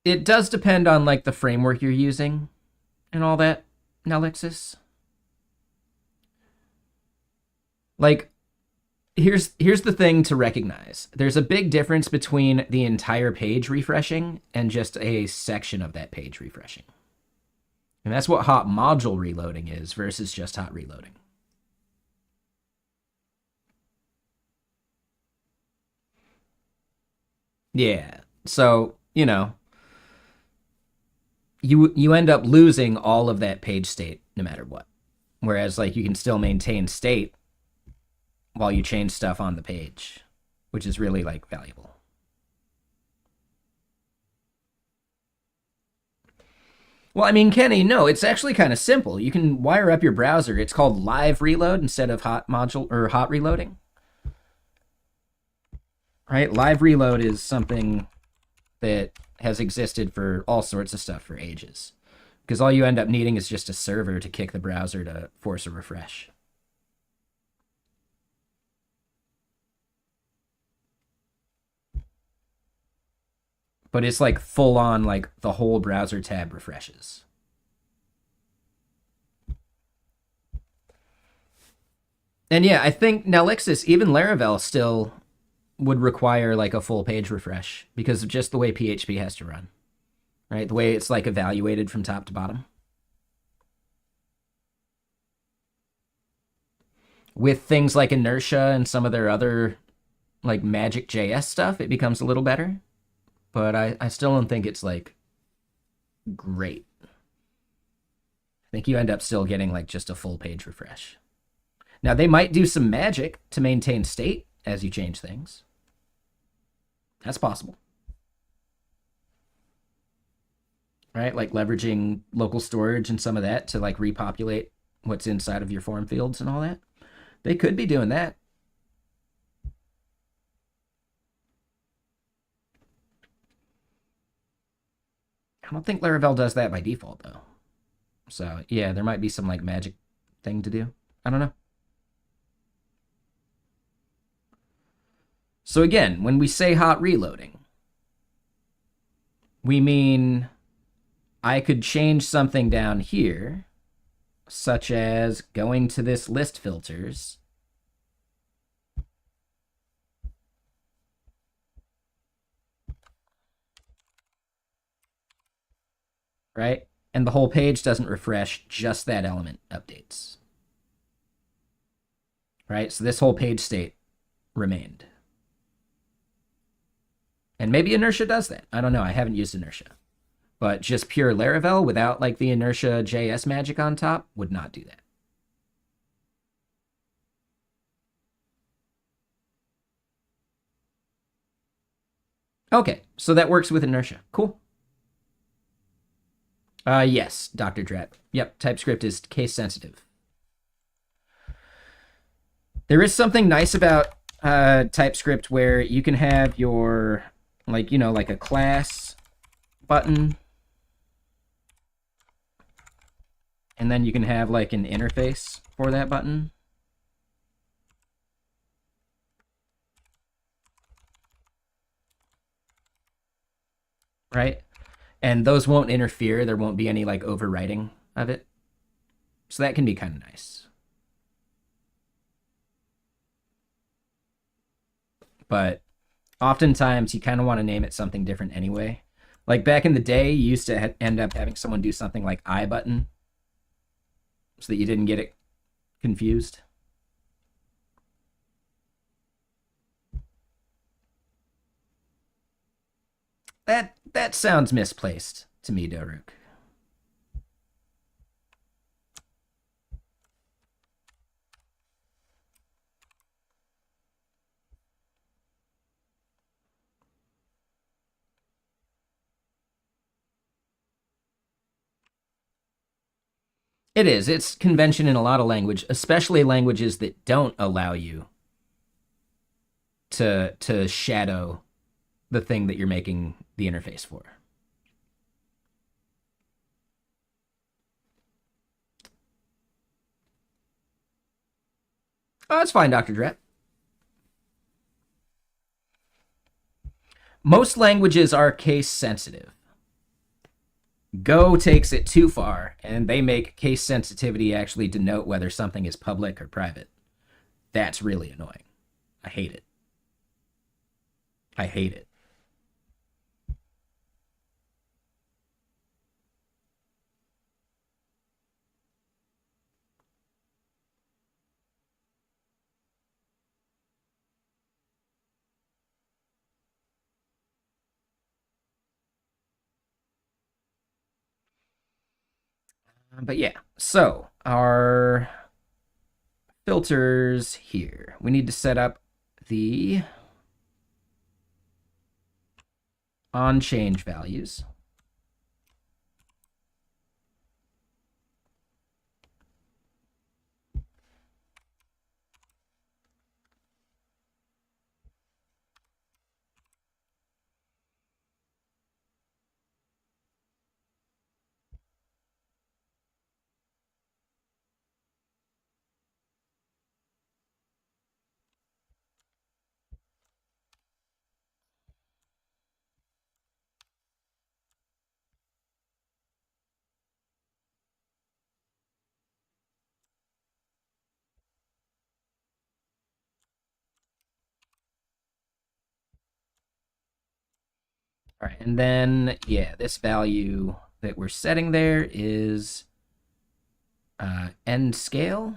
It does depend on like the framework you're using and all that, Nalexis. Like, here's the thing to recognize. There's a big difference between the entire page refreshing and just a section of that page refreshing. And that's what hot module reloading is versus just hot reloading. Yeah. So, you end up losing all of that page state no matter what. Whereas like you can still maintain state while you change stuff on the page, which is really like valuable. Well, I mean, Kenny, no, it's actually kind of simple. You can wire up your browser. It's called live reload instead of hot module or hot reloading. Right? Live reload is something that has existed for all sorts of stuff for ages. Because all you end up needing is just a server to kick the browser to force a refresh. But it's like full on, like the whole browser tab refreshes. And yeah, I think Nelixis, even Laravel, still would require like a full page refresh because of just the way PHP has to run, right? The way it's like evaluated from top to bottom. With things like inertia and some of their other like magic JS stuff, it becomes a little better. But I still don't think it's like great. I think you end up still getting like just a full page refresh. Now they might do some magic to maintain state as you change things. That's possible. Right? Like leveraging local storage and some of that to like repopulate what's inside of your form fields and all that. They could be doing that. I don't think Laravel does that by default though. So yeah, there might be some like magic thing to do. I don't know. So again, when we say hot reloading, we mean I could change something down here, such as going to this list filters. Right? And the whole page doesn't refresh, just that element updates. Right? So this whole page state remained. And maybe inertia does that. I don't know. I haven't used inertia. But just pure Laravel without like the inertia JS magic on top would not do that. Okay, so that works with inertia. Cool. Yes, Dr. Dret. Yep, TypeScript is case sensitive. There is something nice about TypeScript where you can have your, like, like a class button. And then you can have like an interface for that button. Right? And those won't interfere. There won't be any like overwriting of it. So that can be kind of nice. But oftentimes you kind of want to name it something different anyway. Like back in the day, you used to end up having someone do something like I button so that you didn't get it confused. That sounds misplaced to me, Doruk. It is. It's convention in a lot of language, especially languages that don't allow you to shadow the thing that you're making the interface for. Oh, that's fine, Dr. Dret. Most languages are case sensitive. Go takes it too far, and they make case sensitivity actually denote whether something is public or private. That's really annoying. I hate it. I hate it. But yeah, so our filters here. We need to set up the on change values. All right, and then, yeah, this value that we're setting there is end scale.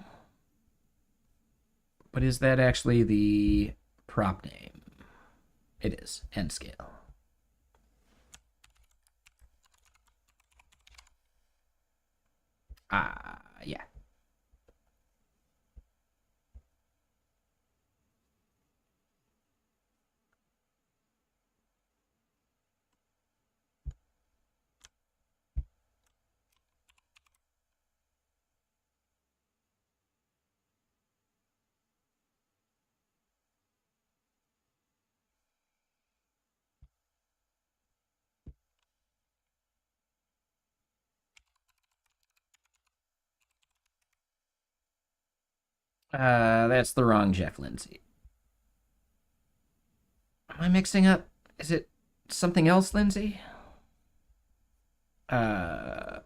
But is that actually the prop name? It is, end scale. Yeah. That's the wrong Jeff Lindsay. Am I mixing up? Is it something else, Lindsay? Uh,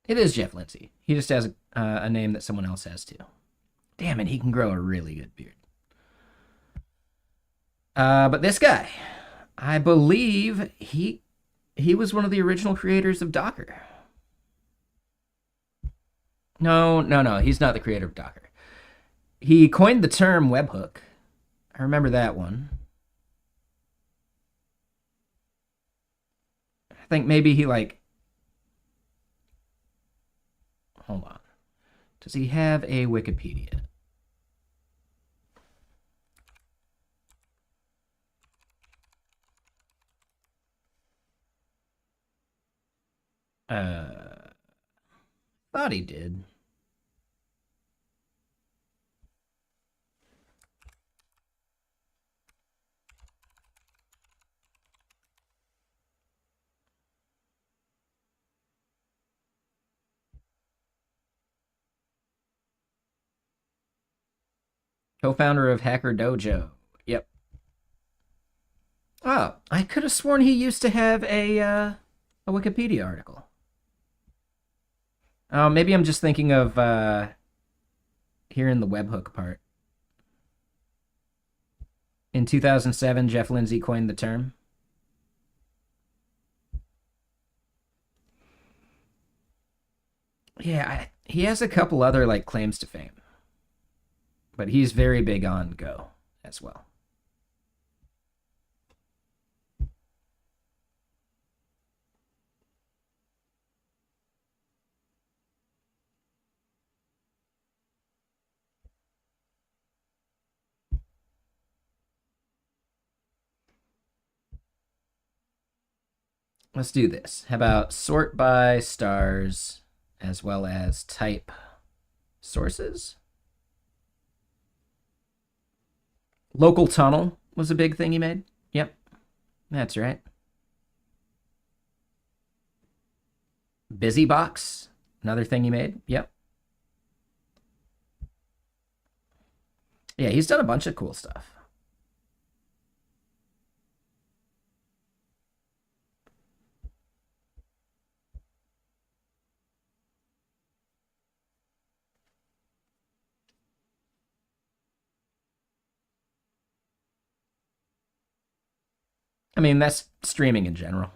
it is Jeff Lindsay. He just has a name that someone else has too. Damn it, he can grow a really good beard. But this guy, I believe he was one of the original creators of Docker. No, no, no, he's not the creator of Docker. He coined the term webhook. I remember that one. I think maybe he like. Hold on. Does he have a Wikipedia? Thought he did. Co-founder of Hacker Dojo. Yep. Oh, I could have sworn he used to have a Wikipedia article. Oh, maybe I'm just thinking of here in the webhook part. In 2007, Jeff Lindsay coined the term. Yeah, he has a couple other like claims to fame, but he's very big on Go as well. Let's do this. How about sort by stars as well as type sources? Local tunnel was a big thing he made. Yep, that's right. Busy box, another thing he made. Yep. Yeah, he's done a bunch of cool stuff. I mean, that's streaming in general.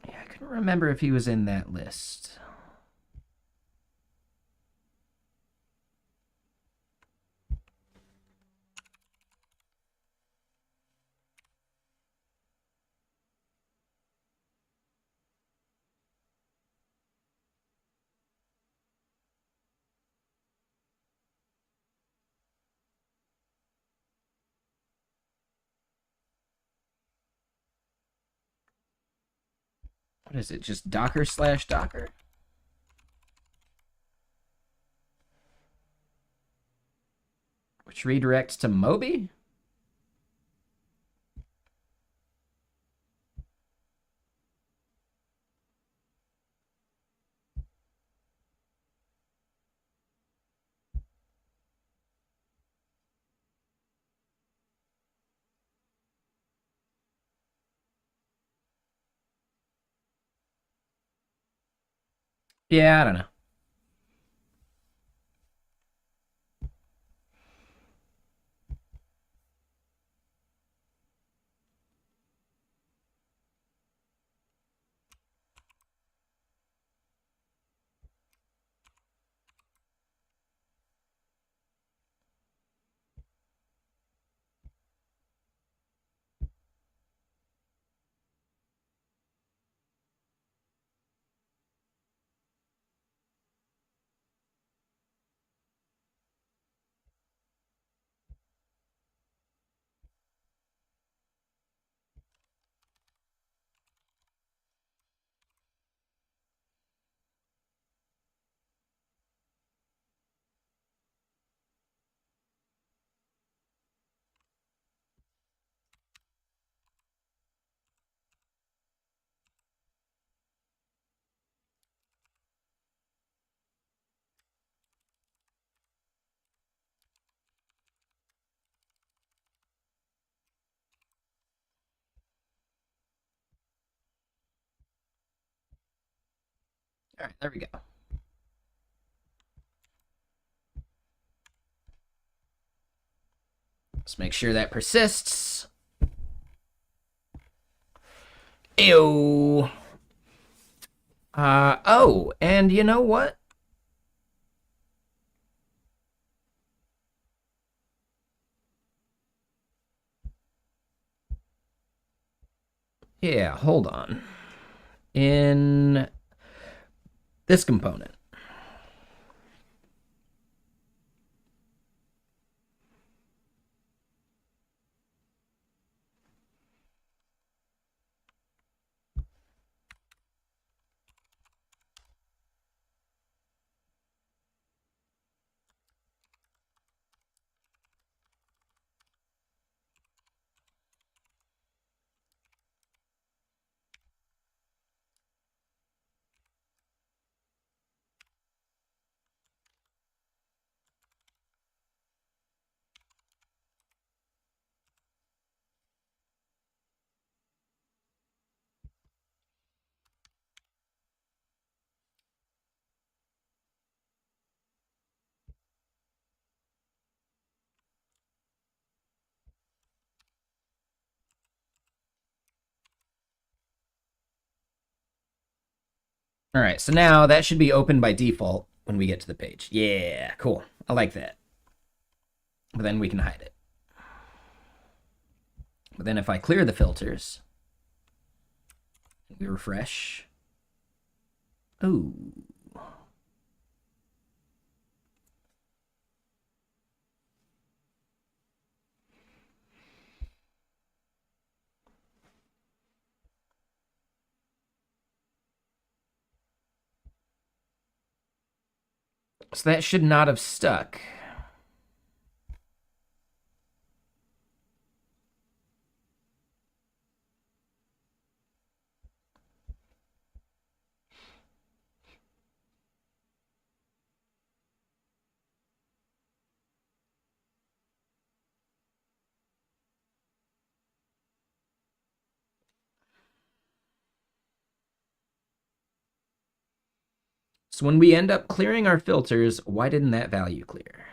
Yeah, I couldn't remember if he was in that list. What is it? Just Docker slash Docker? Which redirects to Moby? Yeah, I don't know. All right, there we go. Let's make sure that persists. Ew. Oh, and you know what? Yeah, hold on. In this component. All right, so now that should be open by default when we get to the page. Yeah, cool. I like that. But then we can hide it. But then if I clear the filters, we refresh. Ooh. So that should not have stuck. So when we end up clearing our filters, why didn't that value clear?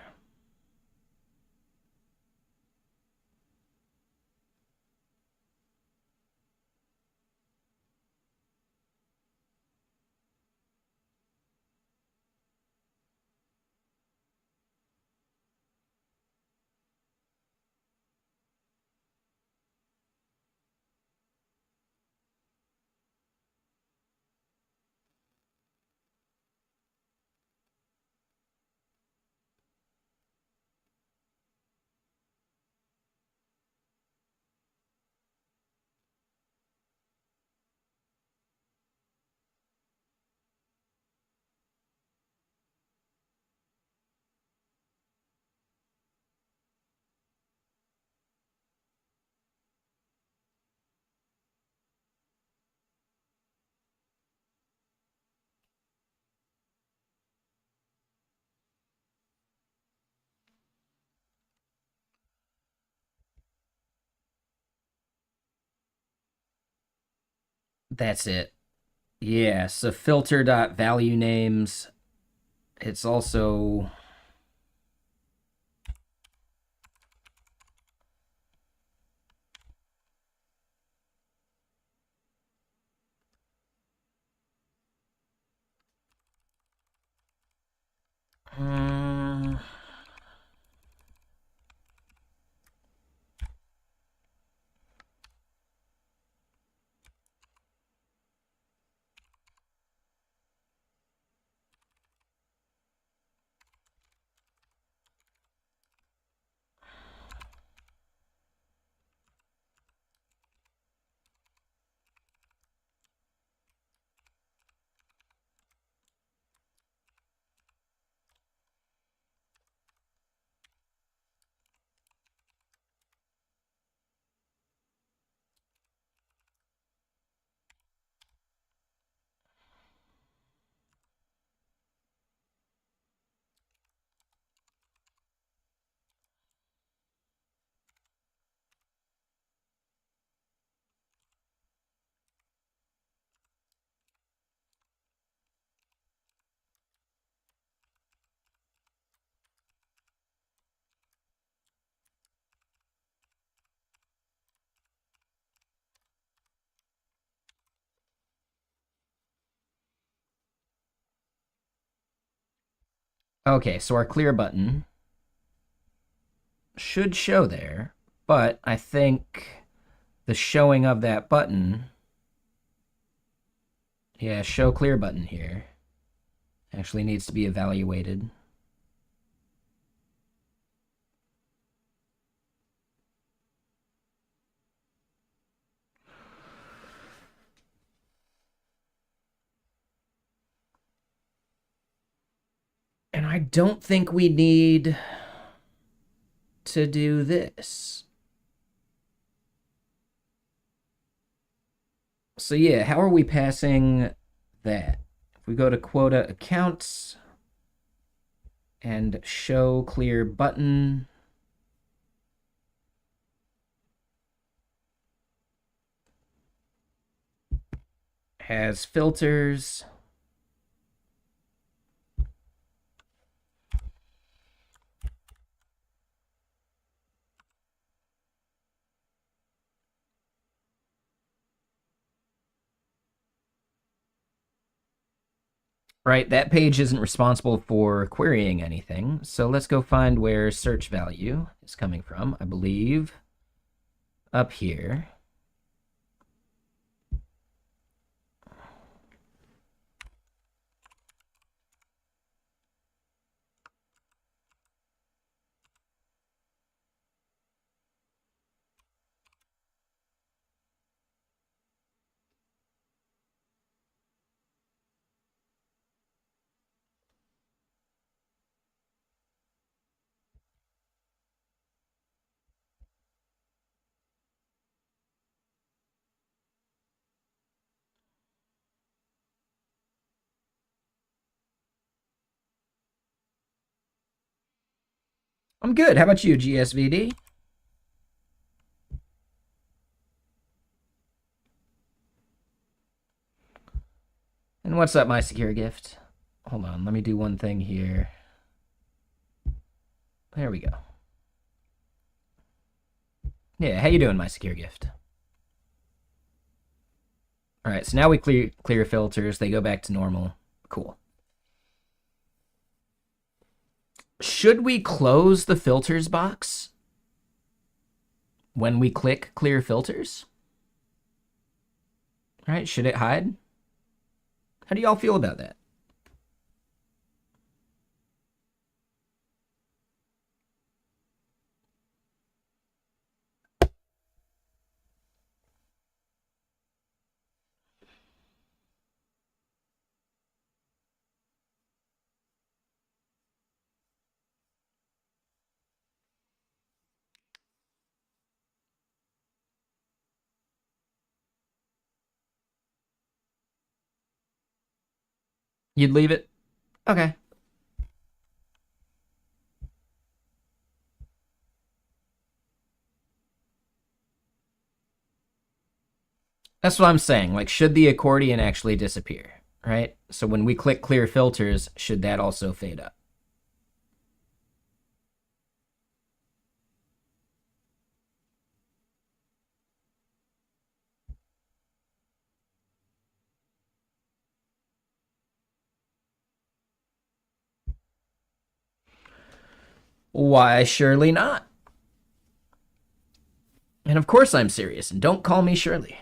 That's it. Yeah, so filter.value names. It's also um, okay, so our clear button should show there, but I think the showing of that button, yeah, show clear button here, actually needs to be evaluated. And I don't think we need to do this. So yeah, how are we passing that? If we go to quota accounts and show clear button, has filters. Right, that page isn't responsible for querying anything. So let's go find where search value is coming from. I believe up here. I'm good. How about you, GSVD? And what's up, my secure gift? Hold on, let me do one thing here. There we go. Yeah, how you doing, my secure gift? All right, so now we clear filters. They go back to normal. Cool. Should we close the filters box when we click clear filters? All right, should it hide? How do y'all feel about that? You'd leave it? Okay. That's what I'm saying. Like, should the accordion actually disappear, right? So when we click clear filters, should that also fade up? Why, surely not. And of course I'm serious, and don't call me Shirley.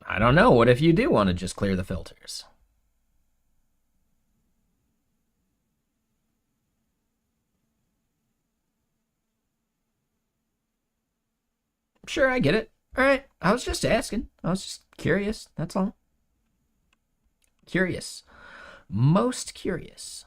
I don't know. What if you do want to just clear the filters? Sure, I get it. All right. I was just asking. I was just curious. That's all. Curious. Most curious.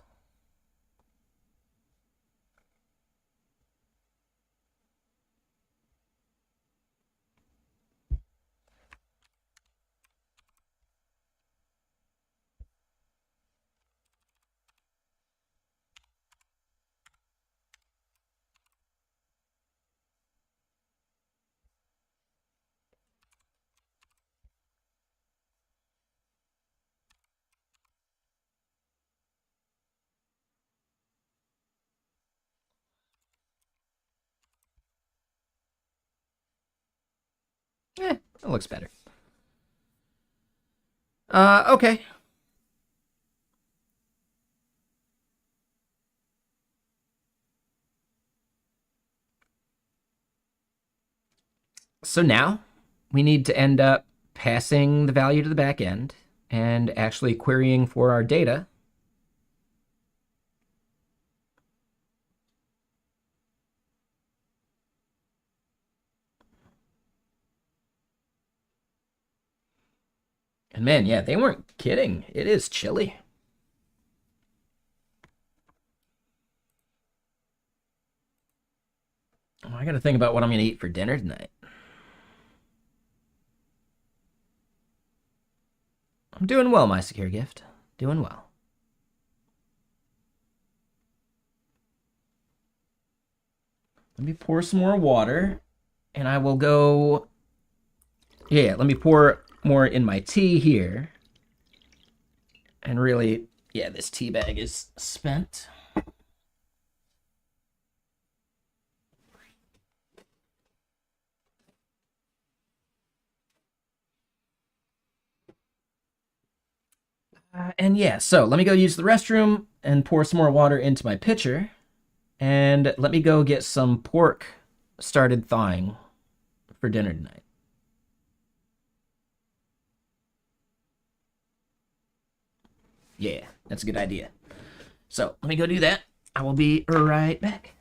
It looks better. Okay. So now we need to end up passing the value to the back end and actually querying for our data. And man, yeah, they weren't kidding. It is chilly. Oh, I got to think about what I'm going to eat for dinner tonight. I'm doing well, my secure gift. Doing well. Let me pour some more water, and I will go Yeah, let me pour more in my tea here. And really, yeah, this tea bag is spent. And yeah, so let me go use the restroom and pour some more water into my pitcher. And let me go get some pork started thawing for dinner tonight. Yeah, that's a good idea. So let me go do that. I will be right back.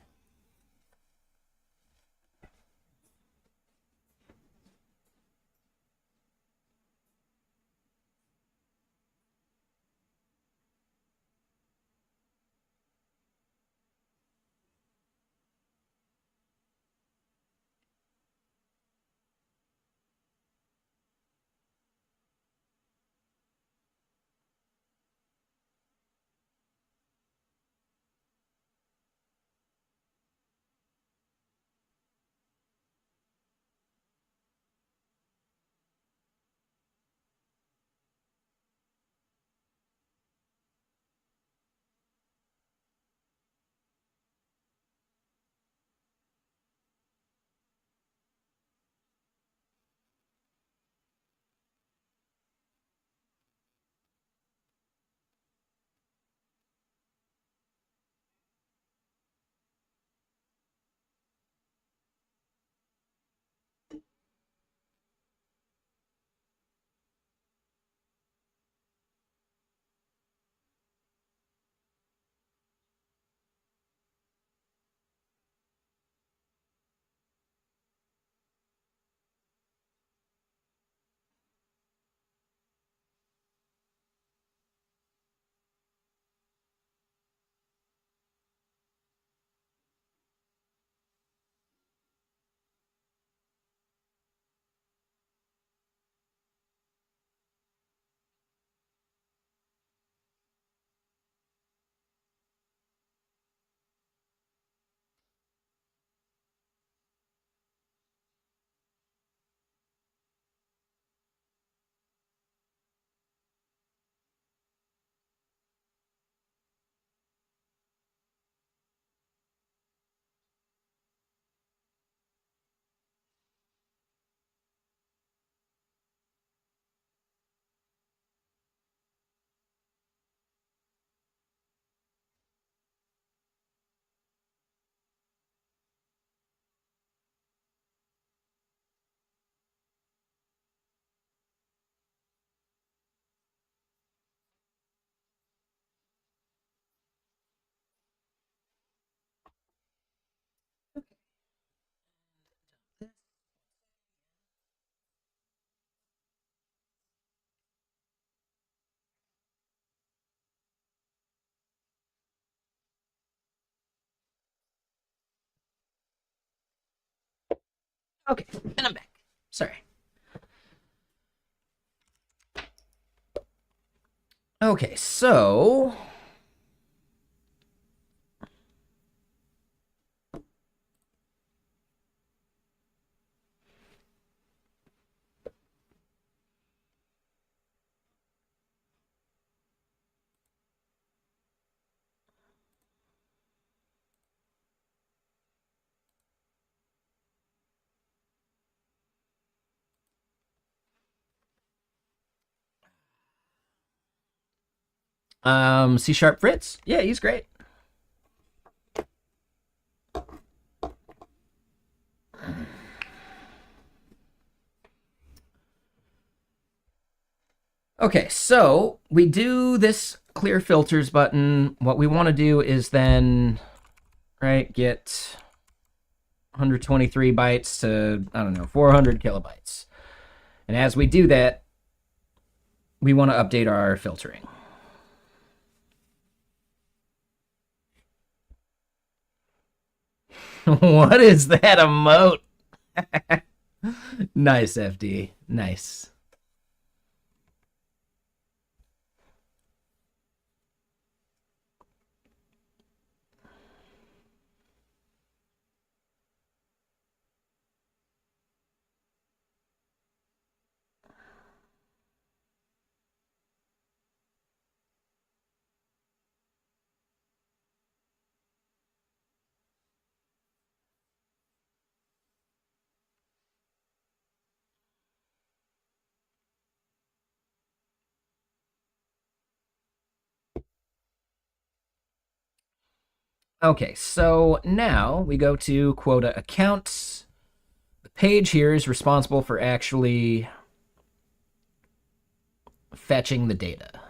Okay, and I'm back. Sorry. Okay, so C Sharp Fritz. Yeah, he's great. Okay, so we do this clear filters button. What we want to do is then, right, get 123 bytes to, I don't know, 400 kilobytes. And as we do that, we want to update our filtering. What is that emote? Nice, FD. Nice. Okay, so now we go to Quota accounts. The page here is responsible for actually fetching the data.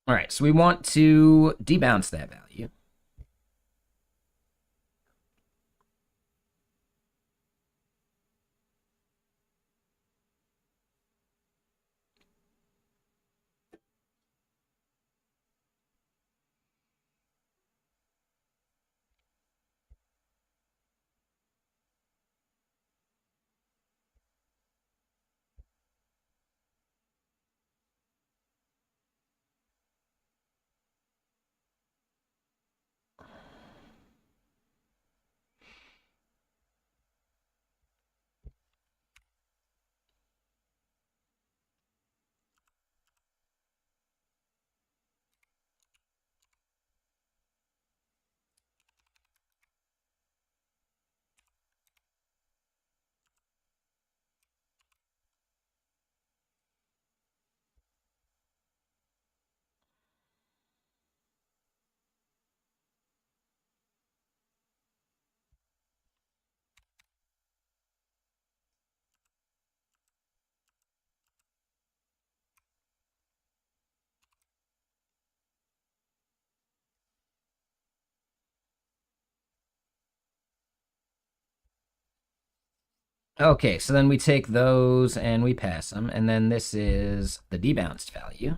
All right, so we want to debounce that value. Okay, so then we take those and we pass them, and then this is the debounced value.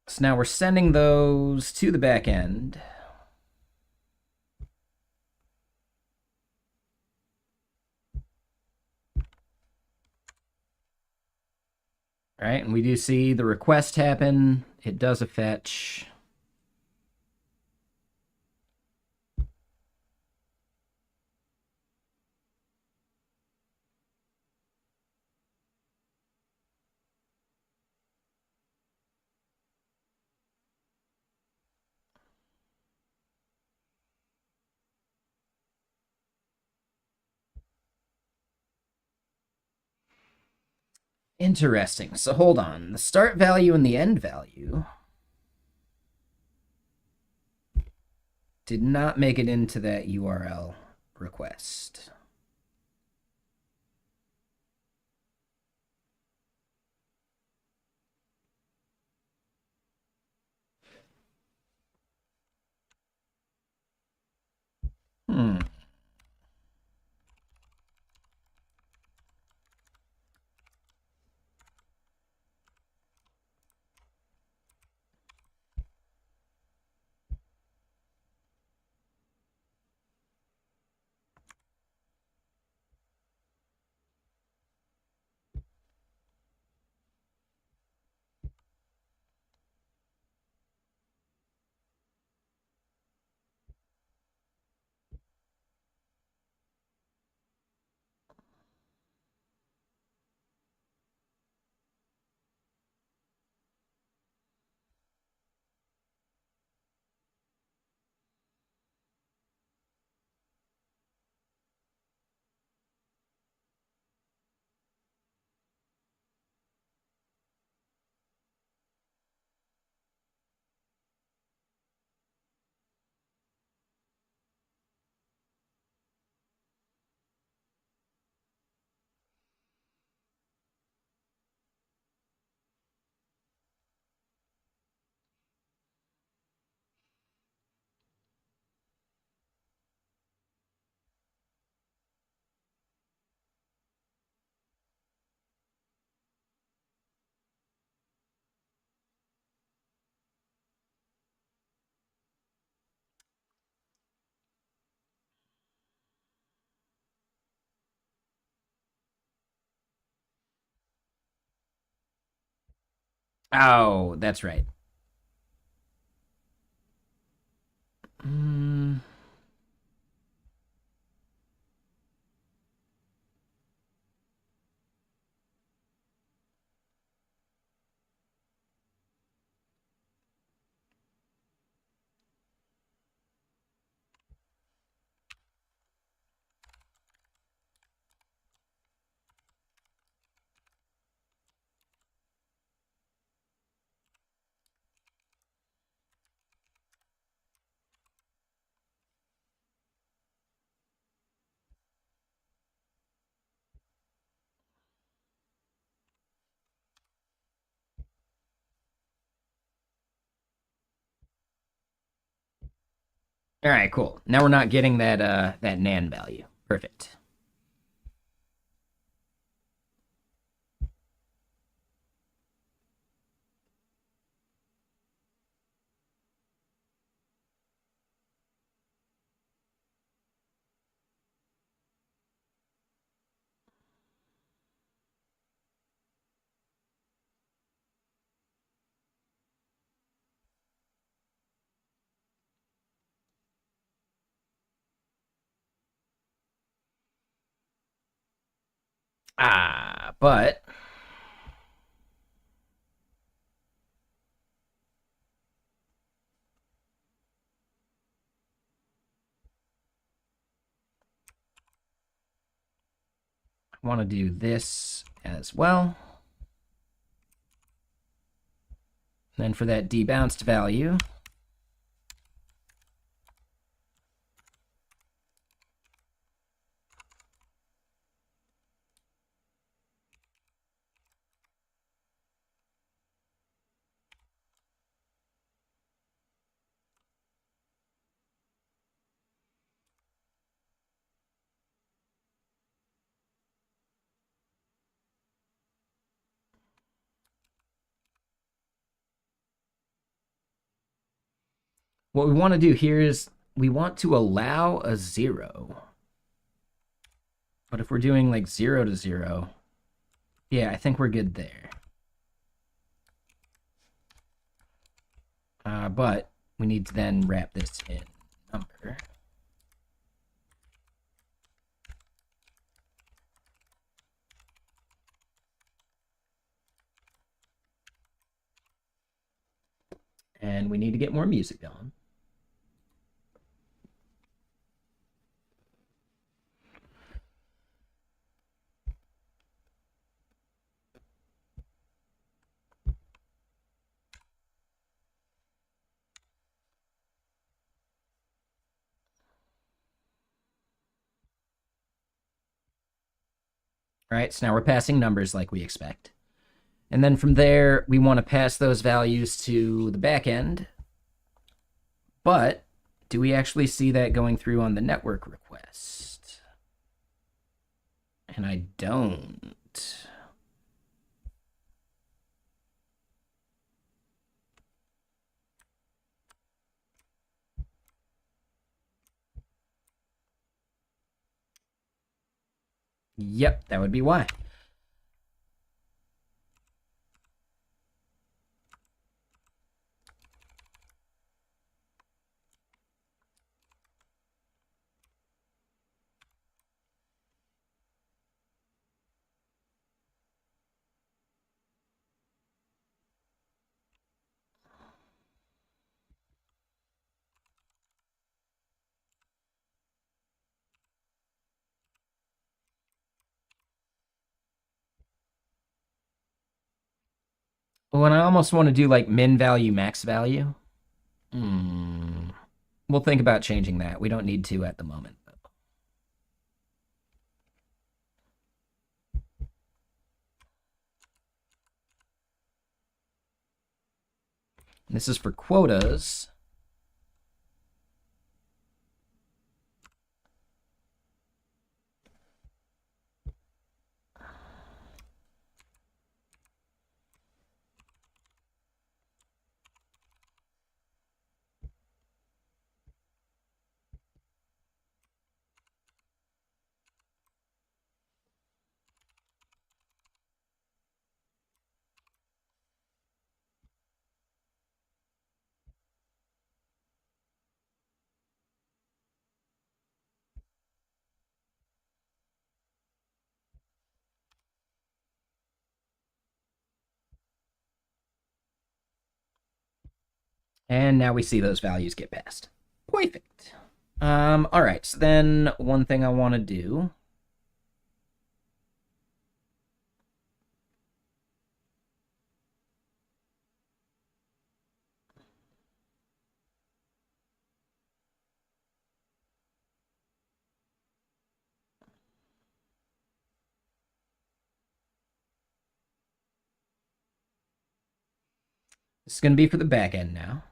So now we're sending those to the back end. All right, and we do see the request happen. It does a fetch. Interesting. So hold on. The start value and the end value did not make it into that URL request. Hmm. Oh, that's right. Mm, all right, cool. Now we're not getting that NaN value. Perfect. But I want to do this as well. Then for that debounced value, what we want to do here is we want to allow a 0. But if we're doing like 0 to 0, yeah, I think we're good there. But we need to then wrap this in number. And we need to get more music going. All right, so now we're passing numbers like we expect. And then from there, we want to pass those values to the back end. But do we actually see that going through on the network request? And I don't. Yep, that would be why. Well, and I almost want to do like min value, max value. Hmm. We'll think about changing that. We don't need to at the moment, though. This is for quotas. And now we see those values get passed. Perfect. All right, so then one thing I want to do is going to be for the back end now.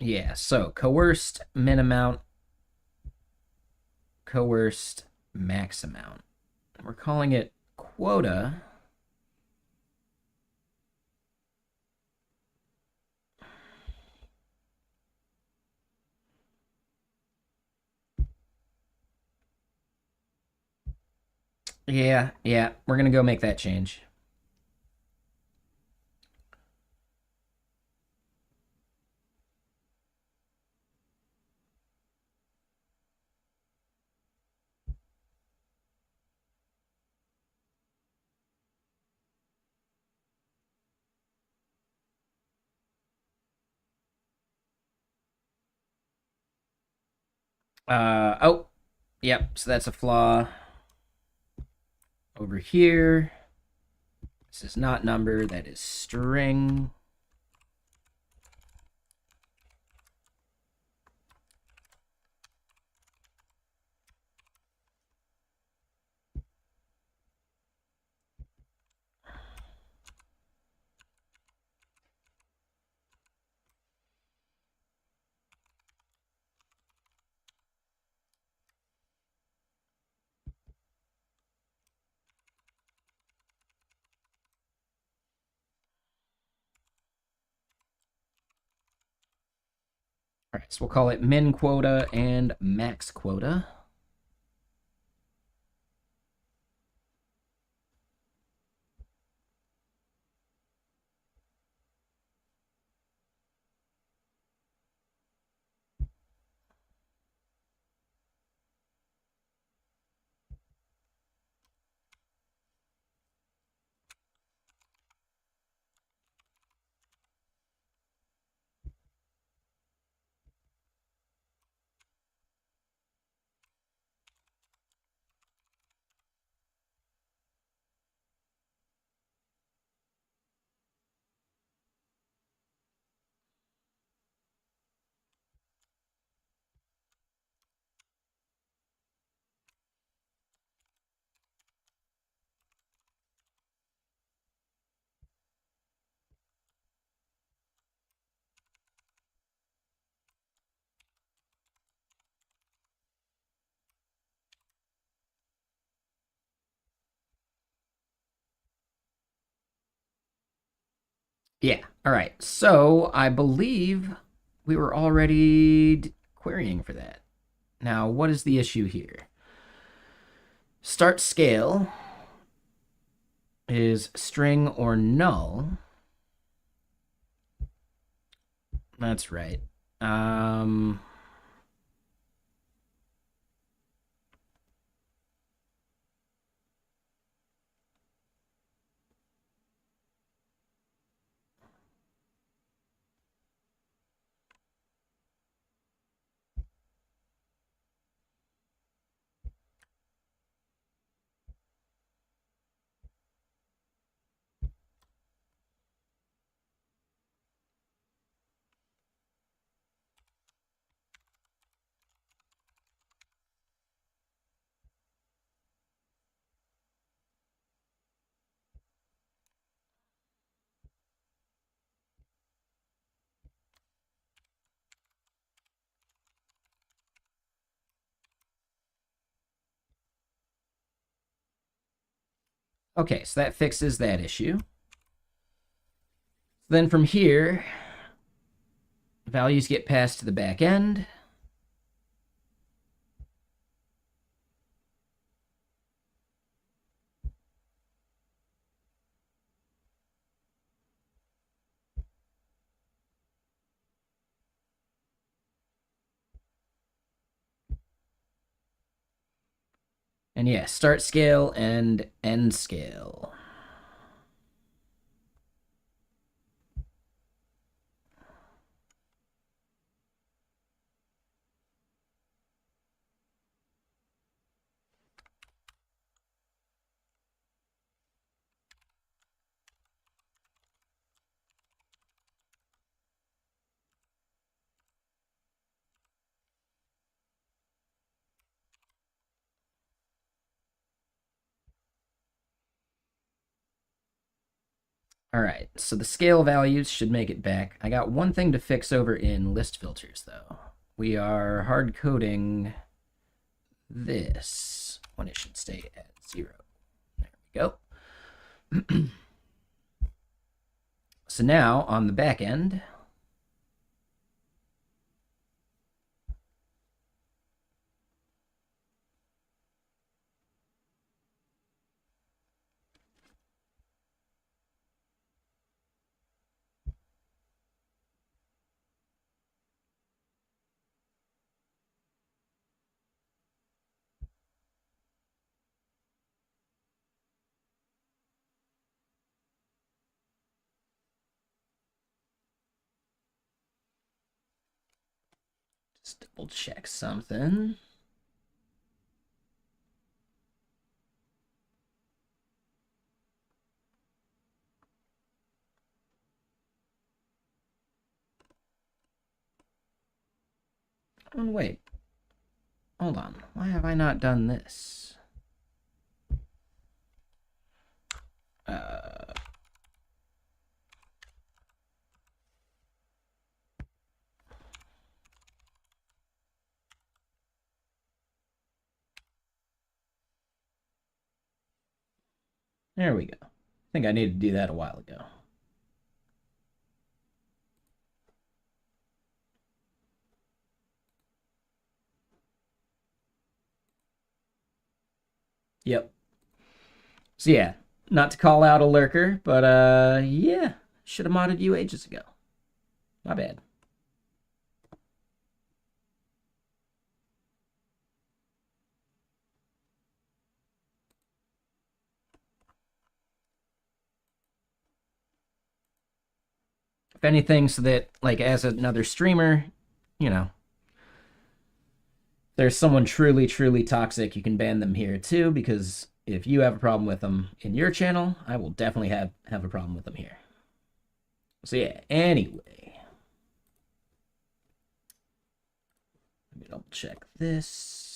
Yeah, so coerced min amount, coerced max amount. We're calling it quota. Yeah, we're going to go make that change. Oh, yep, so that's a flaw over here. This is not number, that is string. All right, so we'll call it min quota and max quota. Yeah, all right. So I believe we were already querying for that. Now, what is the issue here? Start scale is string or null. That's right. Okay, so that fixes that issue. Then from here, values get passed to the back end. And yeah, start scale and end scale. All right, so the scale values should make it back. I got one thing to fix over in list filters, though. We are hard coding this when it should stay at 0. There we go. So now on the back end, just double check something. Oh, wait. Hold on. Why have I not done this? There we go. I think I needed to do that a while ago. Yep. So yeah, not to call out a lurker, but yeah, should have modded you ages ago. My bad. If anything, so that like as another streamer, you know, there's someone truly, truly toxic, you can ban them here too, because if you have a problem with them in your channel, I will definitely have a problem with them here. So yeah, anyway. Let me double check this.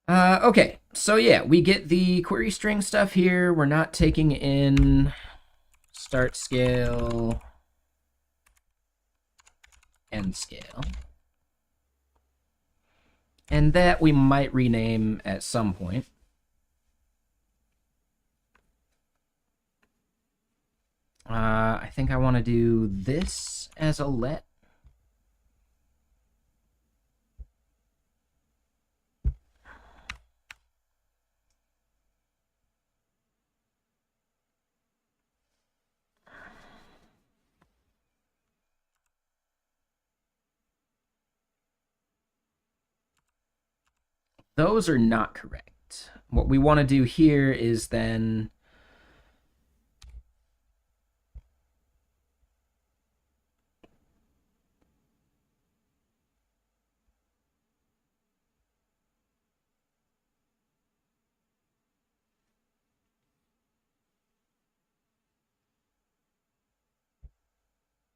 Okay, so yeah, we get the query string stuff here. We're not taking in start scale, end scale. And that we might rename at some point. I think I want to do this as a let. Those are not correct. What we want to do here is then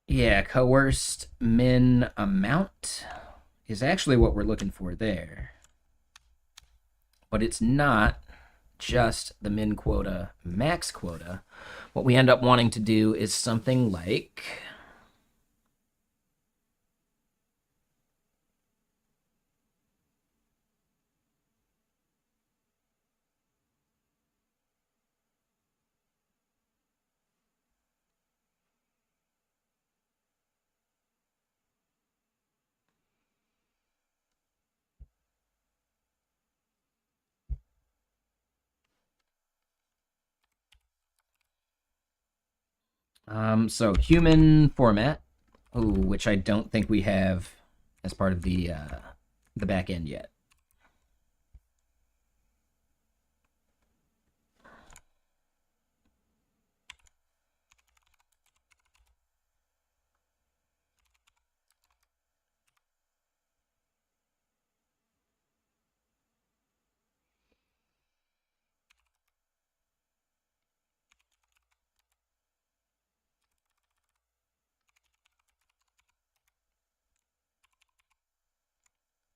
yeah, coerced min amount is actually what we're looking for there. But it's not just the min quota, max quota. What we end up wanting to do is something like so human format, which I don't think we have as part of the back end yet.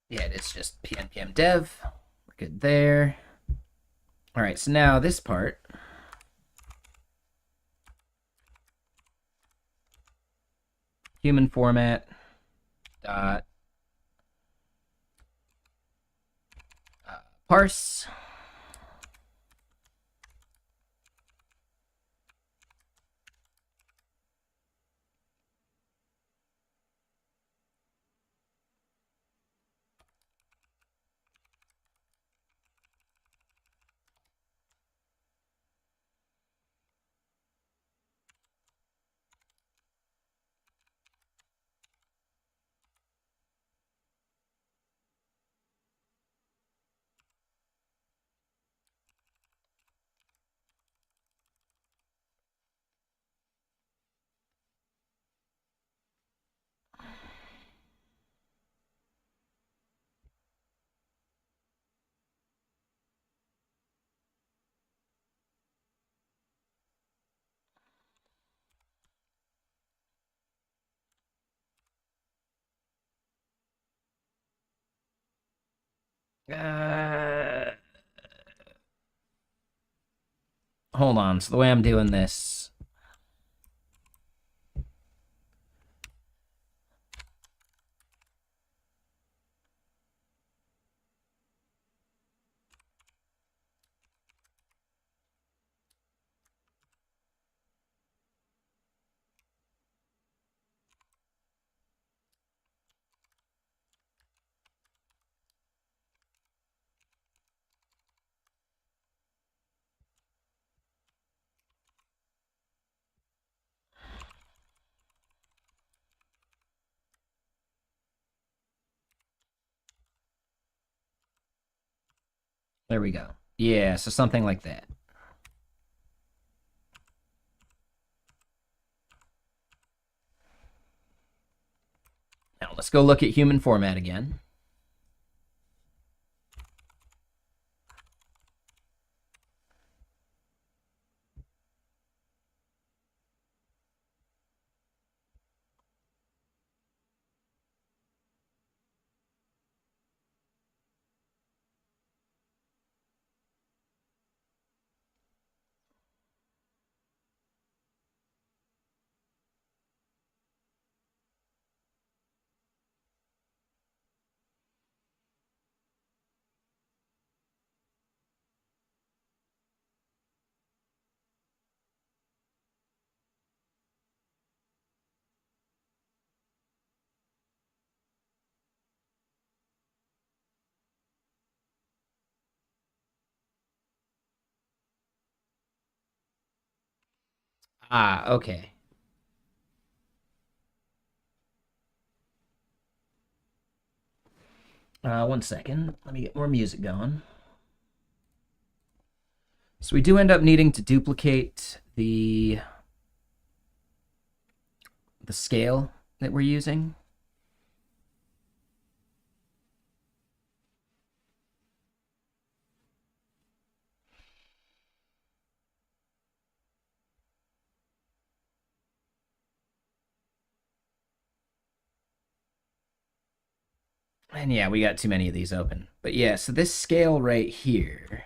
Yeah, it's just pnpm dev. We're good there. All right, so now this part. Human format dot parse. Hold on. So the way I'm doing this, there we go. Yeah, so something like that. Now let's go look at human format again. Ah, okay. One second. Let me get more music going. So we do end up needing to duplicate the scale that we're using. And yeah, we got too many of these open. But yeah, so this scale right here.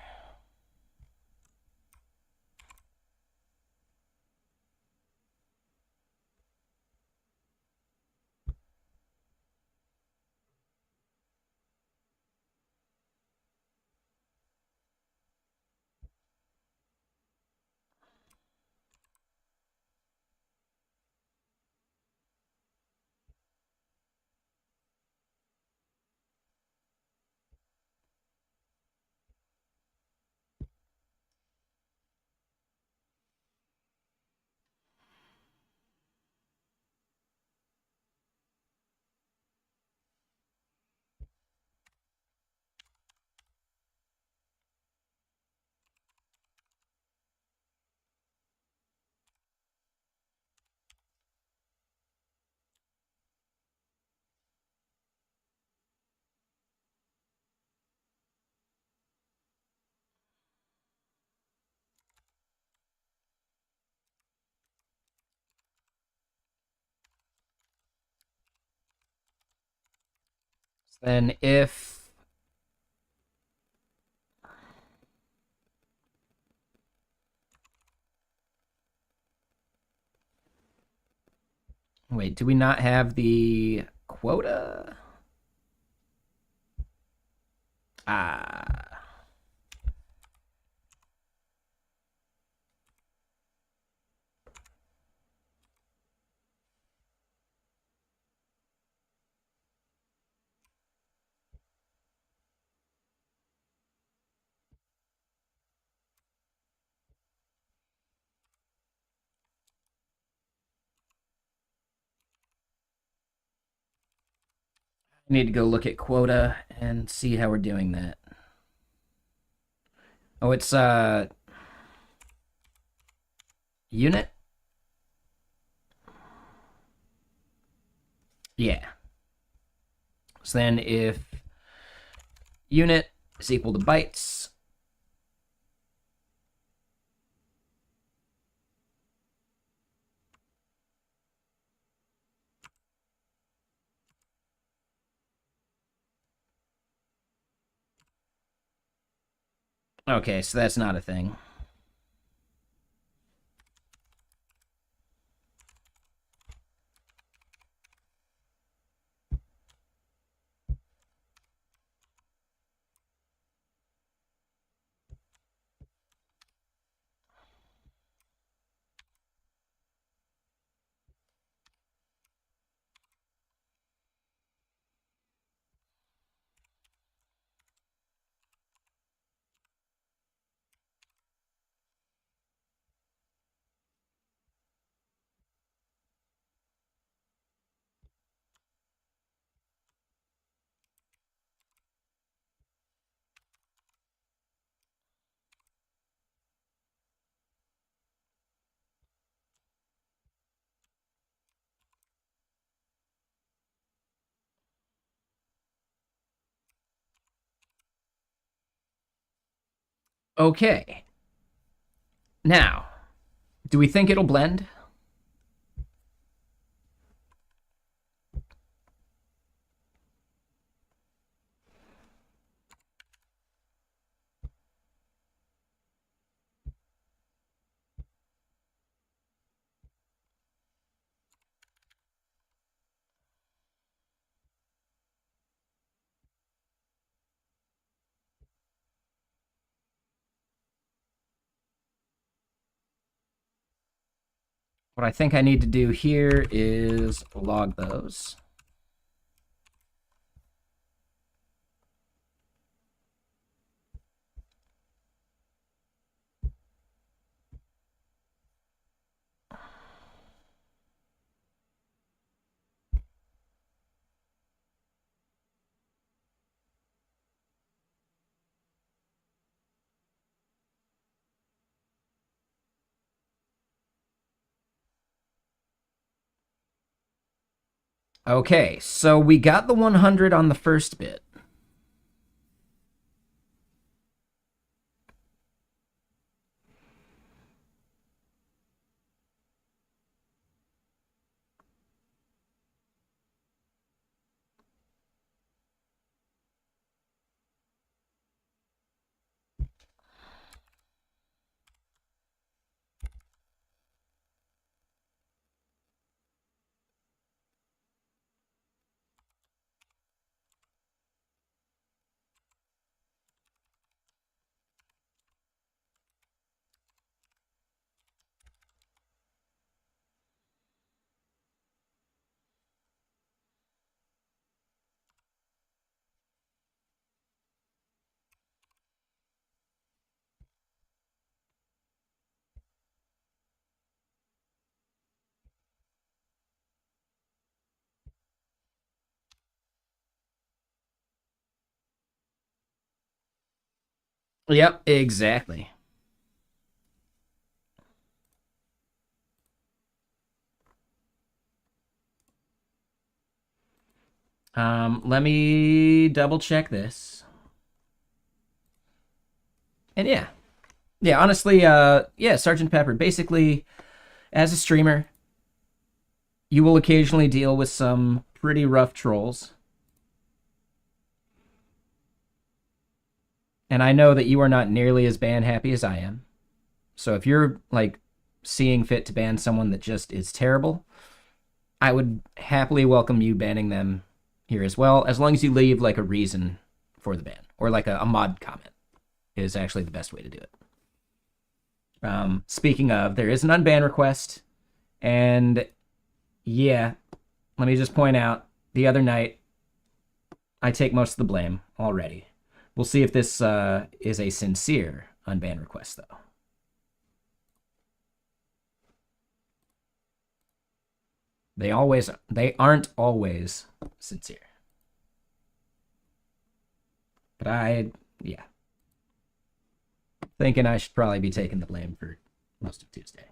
Then if wait, do we not have the quota? Ah. I need to go look at quota and see how we're doing that. Oh, it's unit? Yeah. So then if unit is equal to bytes, okay, so that's not a thing. Okay. Now, do we think it'll blend? What I think I need to do here is log those. Okay, so we got the 100 on the first bit. Yep, exactly. Let me double check this. And yeah. Yeah, honestly, yeah, Sergeant Pepper. Basically, as a streamer, you will occasionally deal with some pretty rough trolls. And I know that you are not nearly as ban happy as I am. So if you're like seeing fit to ban someone that just is terrible, I would happily welcome you banning them here as well, as long as you leave like a reason for the ban or like a mod comment is actually the best way to do it. Speaking of, there is an unban request, and yeah, let me just point out the other night I take most of the blame already. We'll see if this is a sincere unban request though. They aren't always sincere. But yeah, thinking I should probably be taking the blame for most of Tuesday.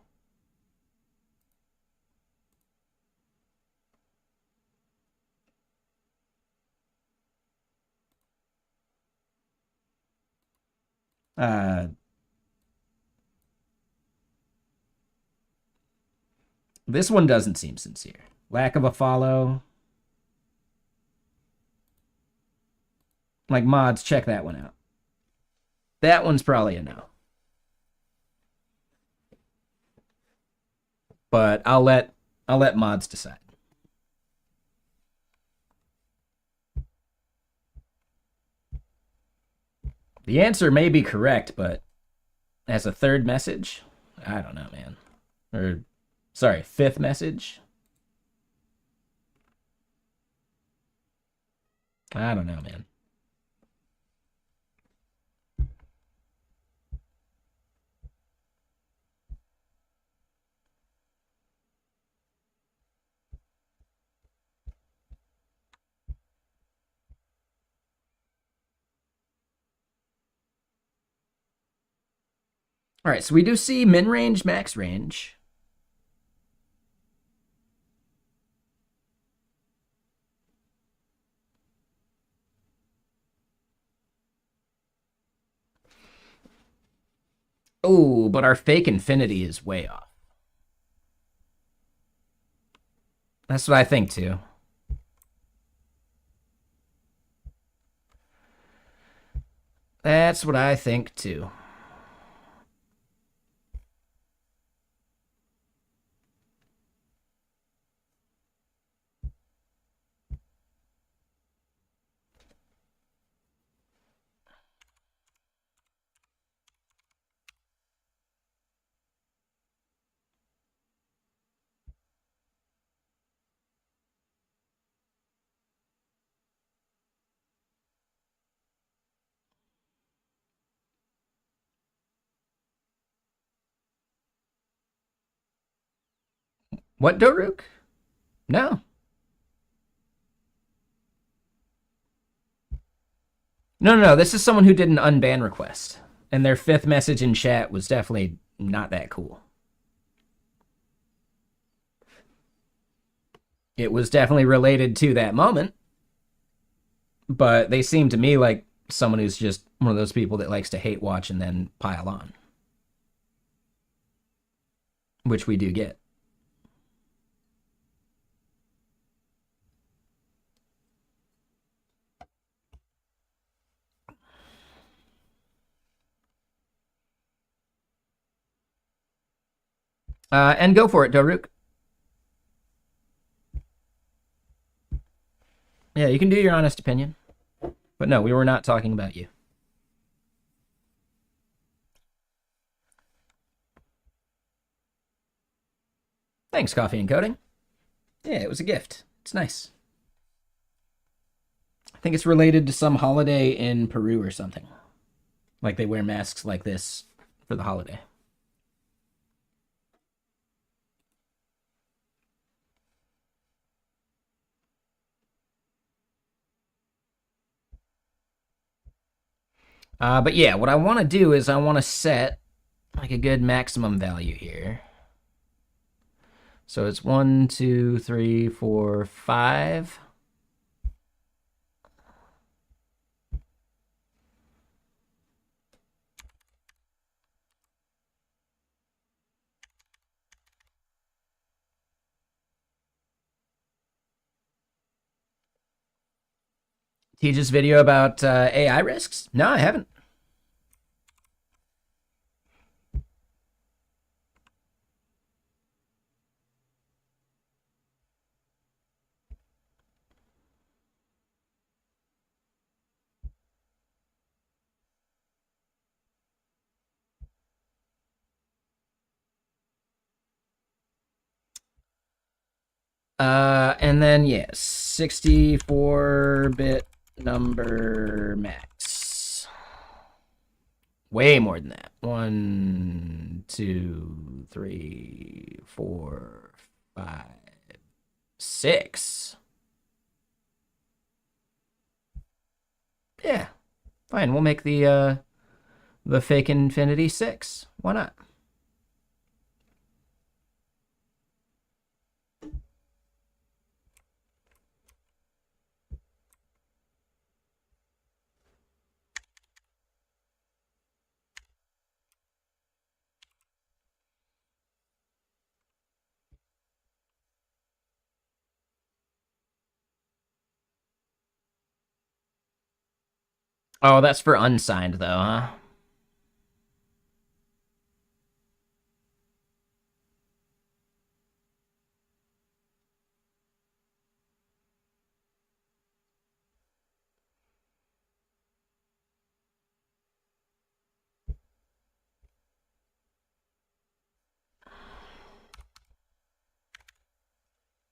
Uh, this one doesn't seem sincere. Lack of a follow. Like mods, check that one out. That one's probably a no. But I'll let mods decide. The answer may be correct, but as a third message, I don't know, man. Or sorry, fifth message. I don't know, man. All right, so we do see min range, max range. Oh, but our fake infinity is way off. That's what I think too. That's what I think too. What, Doruk? No. No, no, no. This is someone who did an unban request. And their fifth message in chat was definitely not that cool. It was definitely related to that moment, but they seem to me like someone who's just one of those people that likes to hate watch and then pile on, which we do get. And go for it, Doruk. Yeah, you can do your honest opinion. But no, we were not talking about you. Thanks, Coffee and Coding. Yeah, it was a gift. It's nice. I think it's related to some holiday in Peru or something. Like they wear masks like this for the holiday. But yeah, what I want to do is I want to set like a good maximum value here. So it's 1, 2, 3, 4, 5. Tejas video about AI risks? No, I haven't. And then yes, 64-bit number max. Way more than that. 1, 2, 3, 4, 5, 6. Yeah, fine. We'll make the fake infinity 6. Why not? Oh, that's for unsigned though, huh?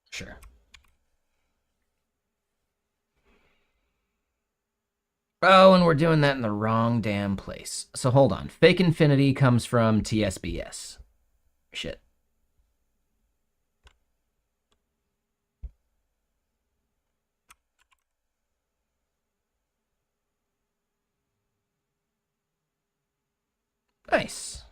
Sure. Oh, and we're doing that in the wrong damn place. So hold on. Fake infinity comes from TSBS. Shit. Nice.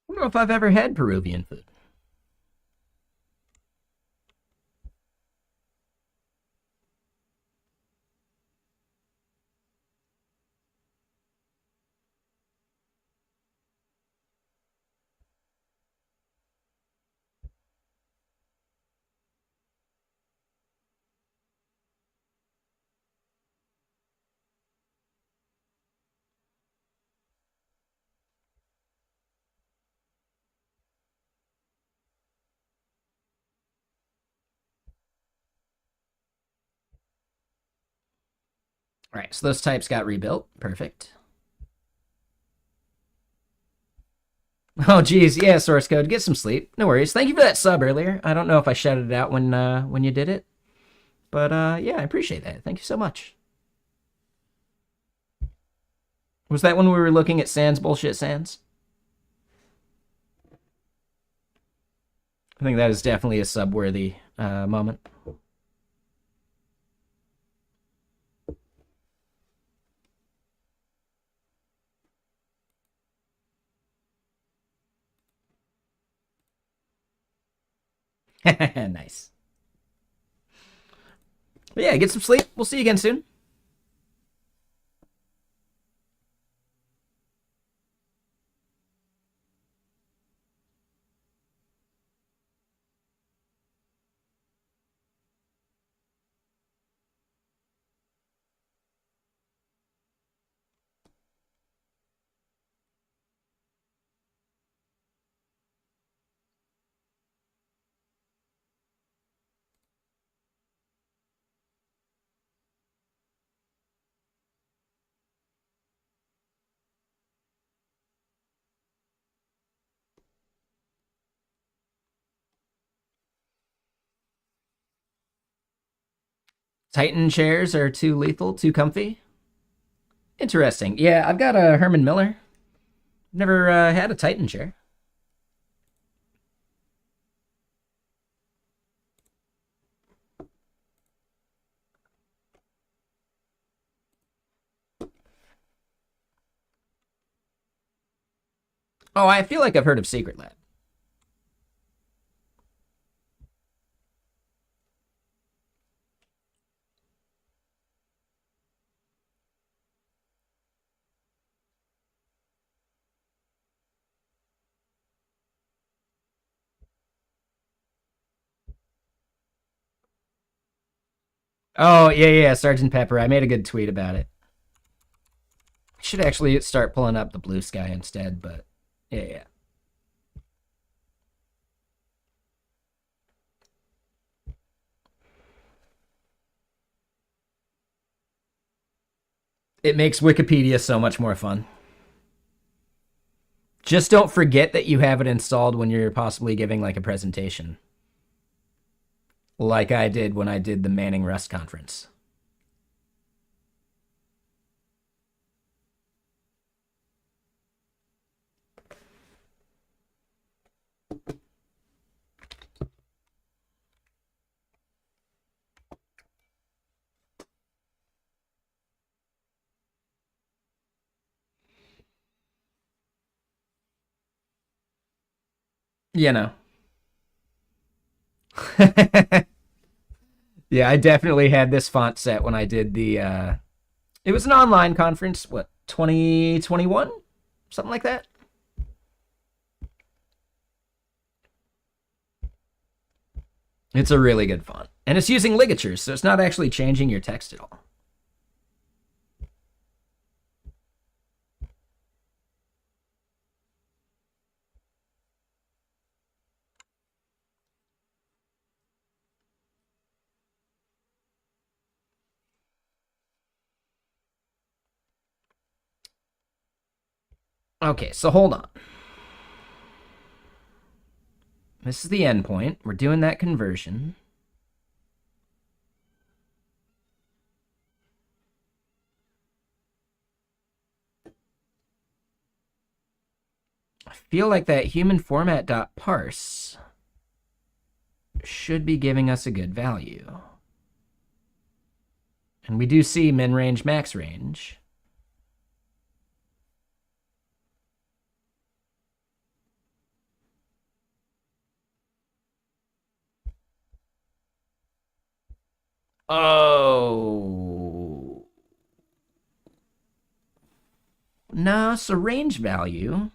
I don't know if I've ever had Peruvian food. All right, so those types got rebuilt. Perfect. Oh, geez, yeah, source code. Get some sleep. No worries. Thank you for that sub earlier. I don't know if I shouted it out when you did it, but yeah, I appreciate that. Thank you so much. Was that when we were looking at Sans bullshit Sans? I think that is definitely a sub-worthy moment. Nice. But yeah, get some sleep. We'll see you again soon. Titan chairs are too lethal, too comfy. Interesting. Yeah, I've got a Herman Miller. Never had a Titan chair. Oh, I feel like I've heard of Secret Lab. Oh, yeah, yeah, Sergeant Pepper. I made a good tweet about it. I should actually start pulling up the Blue Sky instead, but yeah, yeah. It makes Wikipedia so much more fun. Just don't forget that you have it installed when you're possibly giving like a presentation. Like I did when I did the Manning Rust conference. You know. Yeah, I definitely had this font set when I did the it was an online conference, what, 2021? Something like that. It's a really good font. And it's using ligatures, so it's not actually changing your text at all. Okay, so hold on. This is the endpoint. We're doing that conversion. I feel like that human format.parse should be giving us a good value. And we do see min range, max range. Oh. Nah, so range value.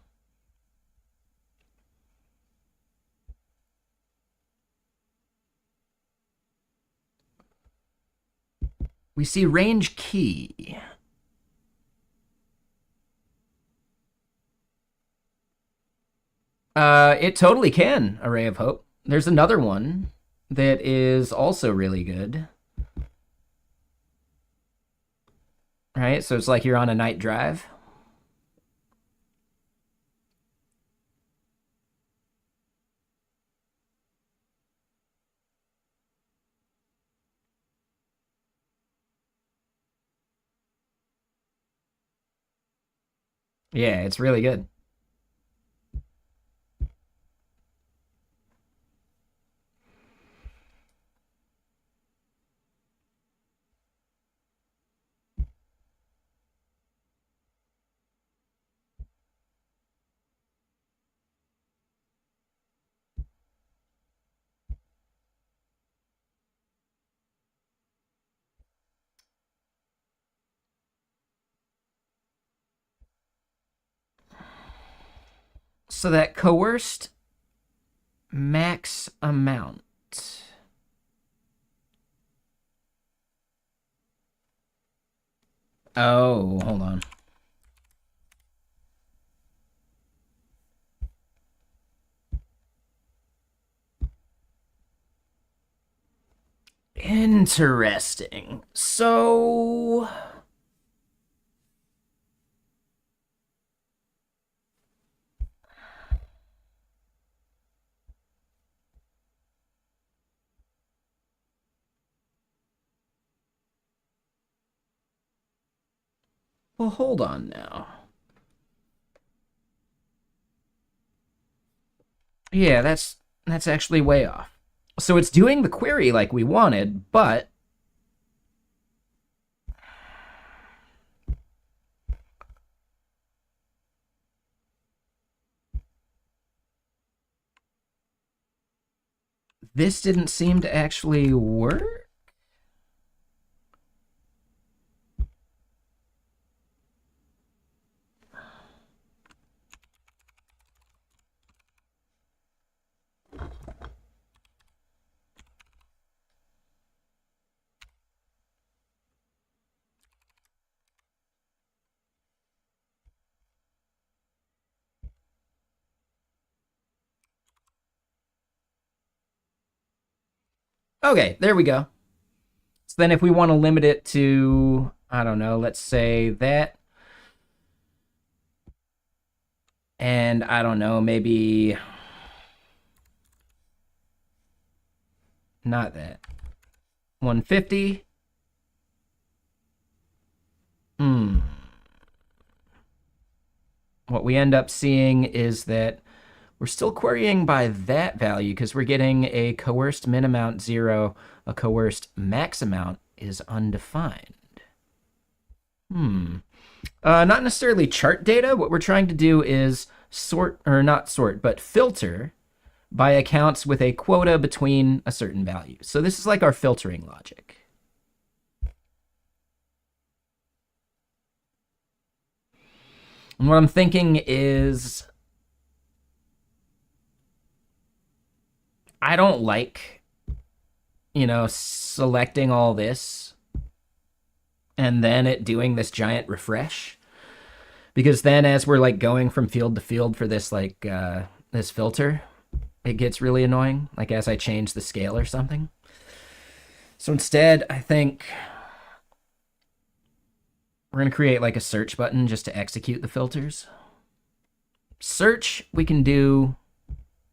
We see range key. It totally can, Array of Hope. There's another one that is also really good. Right? So it's like you're on a night drive. Yeah, it's really good. So that coerced max amount. Oh, hold on. Interesting. So Well, hold on now. Yeah, that's actually way off. So it's doing the query like we wanted, but this didn't seem to actually work. Okay, there we go. So then if we want to limit it to, I don't know, let's say that. And I don't know, maybe not that. 150. What we end up seeing is that we're still querying by that value because we're getting a coerced min amount 0, a coerced max amount is undefined. Not necessarily chart data. What we're trying to do is sort, or not sort, but filter by accounts with a quota between a certain value. So this is like our filtering logic. And what I'm thinking is, I don't like, selecting all this and then it doing this giant refresh. Because then as we're like going from field to field for this this filter, it gets really annoying, like as I change the scale or something. So instead, I think we're going to create like a search button just to execute the filters. Search we can do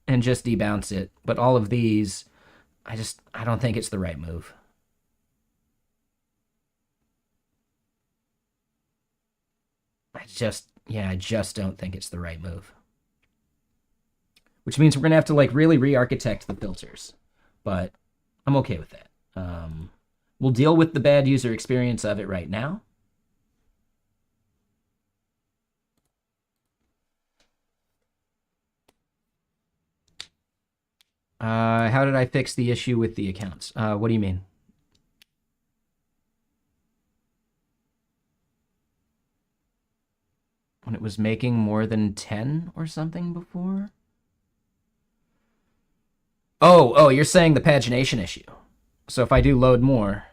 and just debounce it, but all of these, I don't think it's the right move. I just don't think it's the right move. Which means we're going to have to like really re-architect the filters, but I'm okay with that. We'll deal with the bad user experience of it right now. How did I fix the issue with the accounts? What do you mean? When it was making more than 10 or something before? Oh, you're saying the pagination issue. So if I do load more,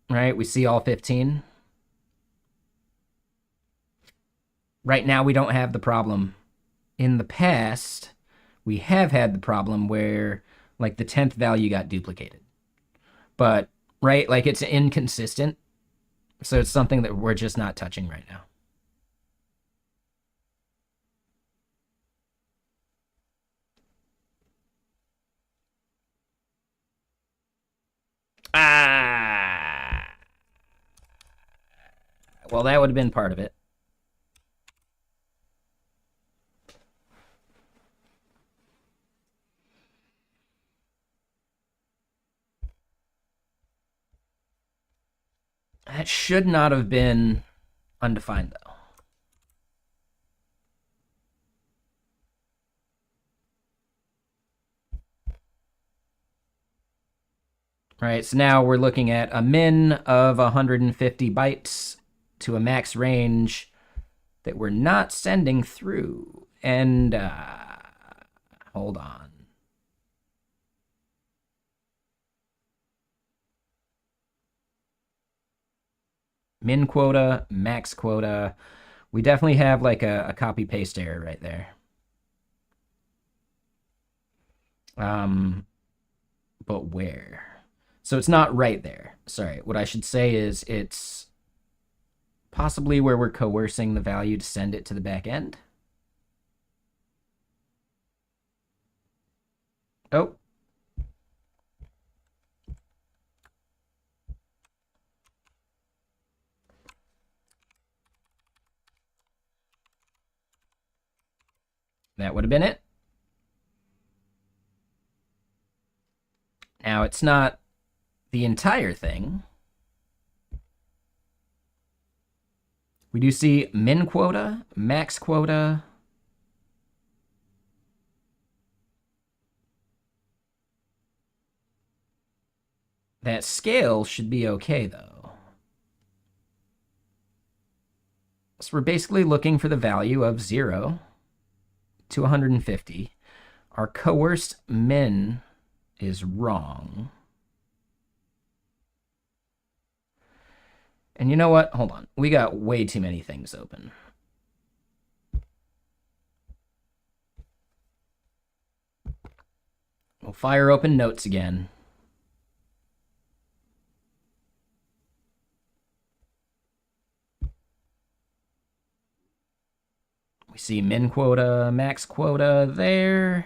right, we see all 15. Right now, we don't have the problem. In the past, we have had the problem where like the 10th value got duplicated. But, right, like it's inconsistent. So it's something that we're just not touching right now. Well, that would have been part of it. That should not have been undefined, though. Right, so now we're looking at a min of 150 bytes to a max range that we're not sending through. And, hold on. Min quota, max quota. We definitely have like a copy paste error right there. But where? So it's not right there. Sorry, what I should say is it's possibly where we're coercing the value to send it to the back end. Oh. That would have been it. Now, it's not the entire thing. We do see min quota, max quota. That scale should be okay, though. So we're basically looking for the value of 0 to 150. Our coerced min is wrong. And you know what? Hold on. We got way too many things open. We'll fire open notes again. We see min quota, max quota there.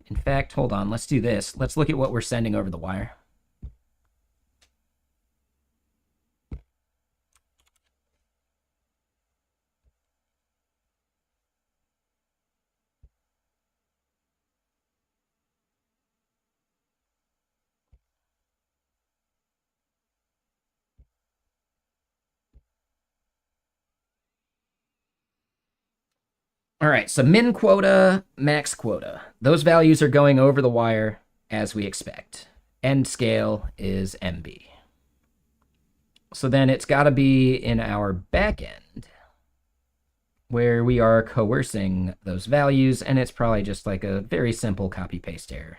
In fact, hold on. Let's do this. Let's look at what we're sending over the wire. All right, so min quota, max quota. Those values are going over the wire as we expect. End scale is MB. So then it's got to be in our back end where we are coercing those values, and it's probably just like a very simple copy-paste error.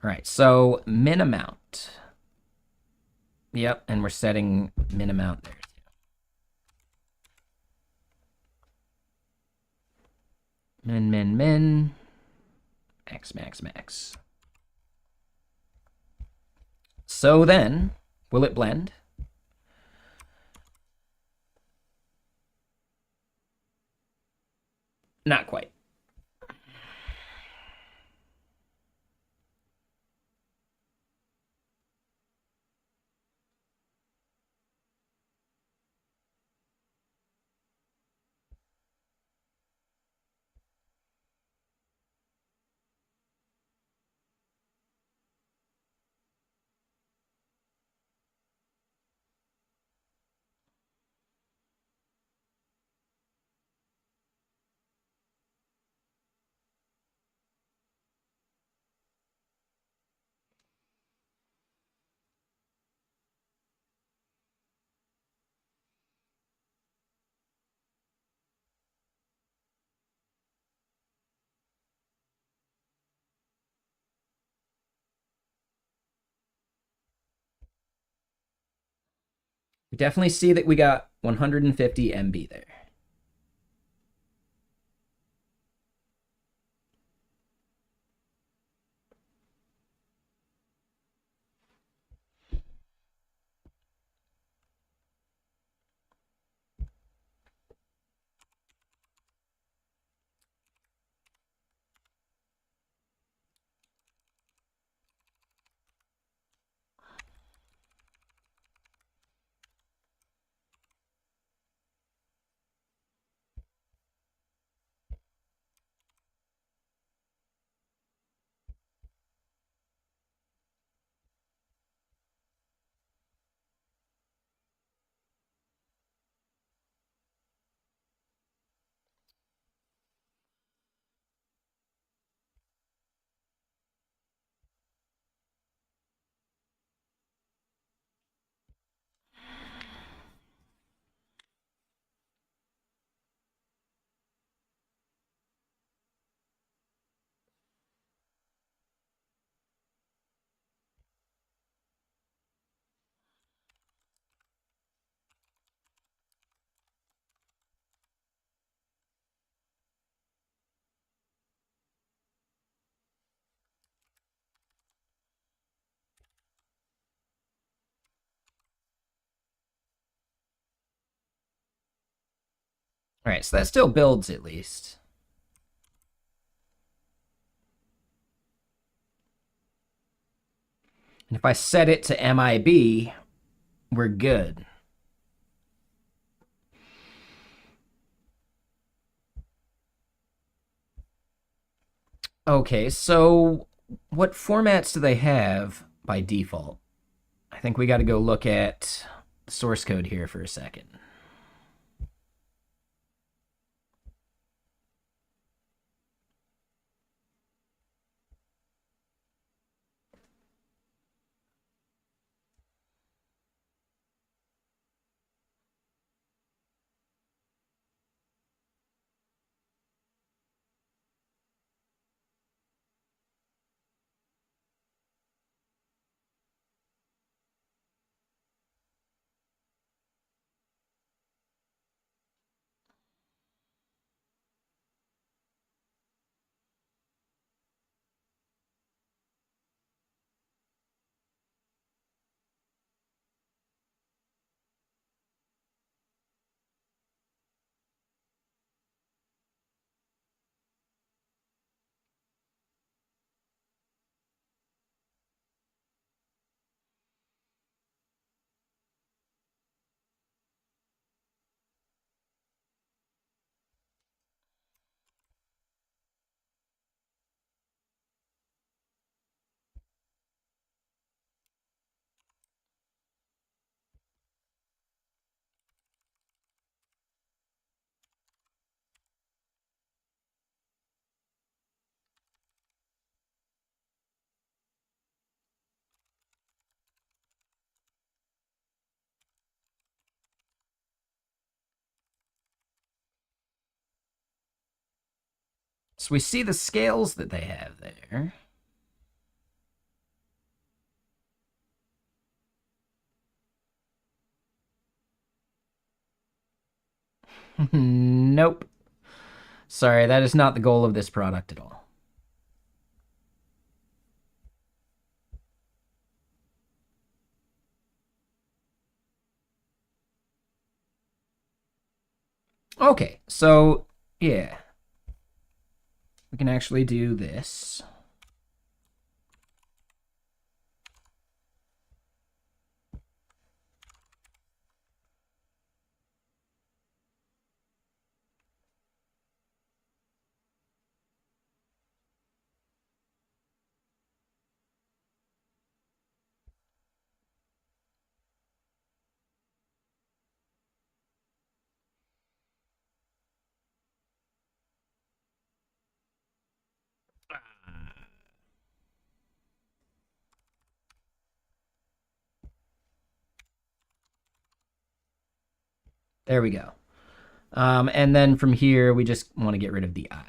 All right, so min amount. Yep, and we're setting min amount there. Min, max. So then, will it blend? Not quite. We definitely see that we got 150 MB there. All right, so that still builds at least. And if I set it to MIB, we're good. Okay, so what formats do they have by default? I think we got to go look at the source code here for a second. So we see the scales that they have there. Nope. Sorry, that is not the goal of this product at all. Okay, so yeah, we can actually do this. There we go. And then from here, we just want to get rid of the I.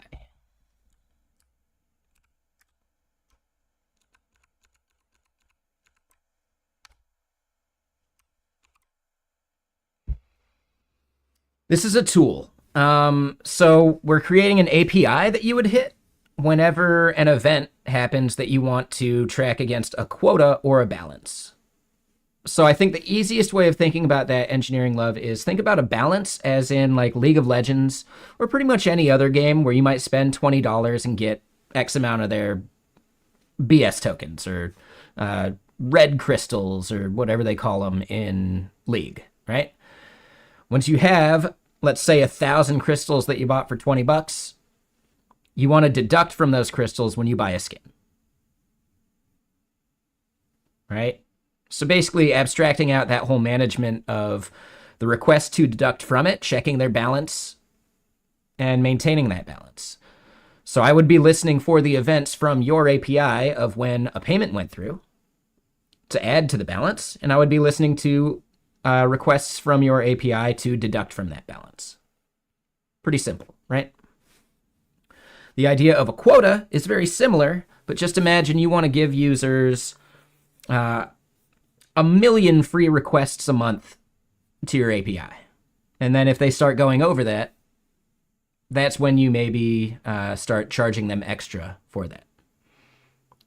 This is a tool. So we're creating an API that you would hit whenever an event happens that you want to track against a quota or a balance. So I think the easiest way of thinking about that, engineering love, is think about a balance as in like League of Legends or pretty much any other game where you might spend $20 and get X amount of their BS tokens or red crystals or whatever they call them in League, right? Once you have, let's say, 1,000 crystals that you bought for $20, you want to deduct from those crystals when you buy a skin, right? So basically abstracting out that whole management of the request to deduct from it, checking their balance, and maintaining that balance. So I would be listening for the events from your API of when a payment went through to add to the balance, and I would be listening to requests from your API to deduct from that balance. Pretty simple, right? The idea of a quota is very similar, but just imagine you want to give users 1,000,000 free requests a month to your API. And then if they start going over that, that's when you maybe start charging them extra for that.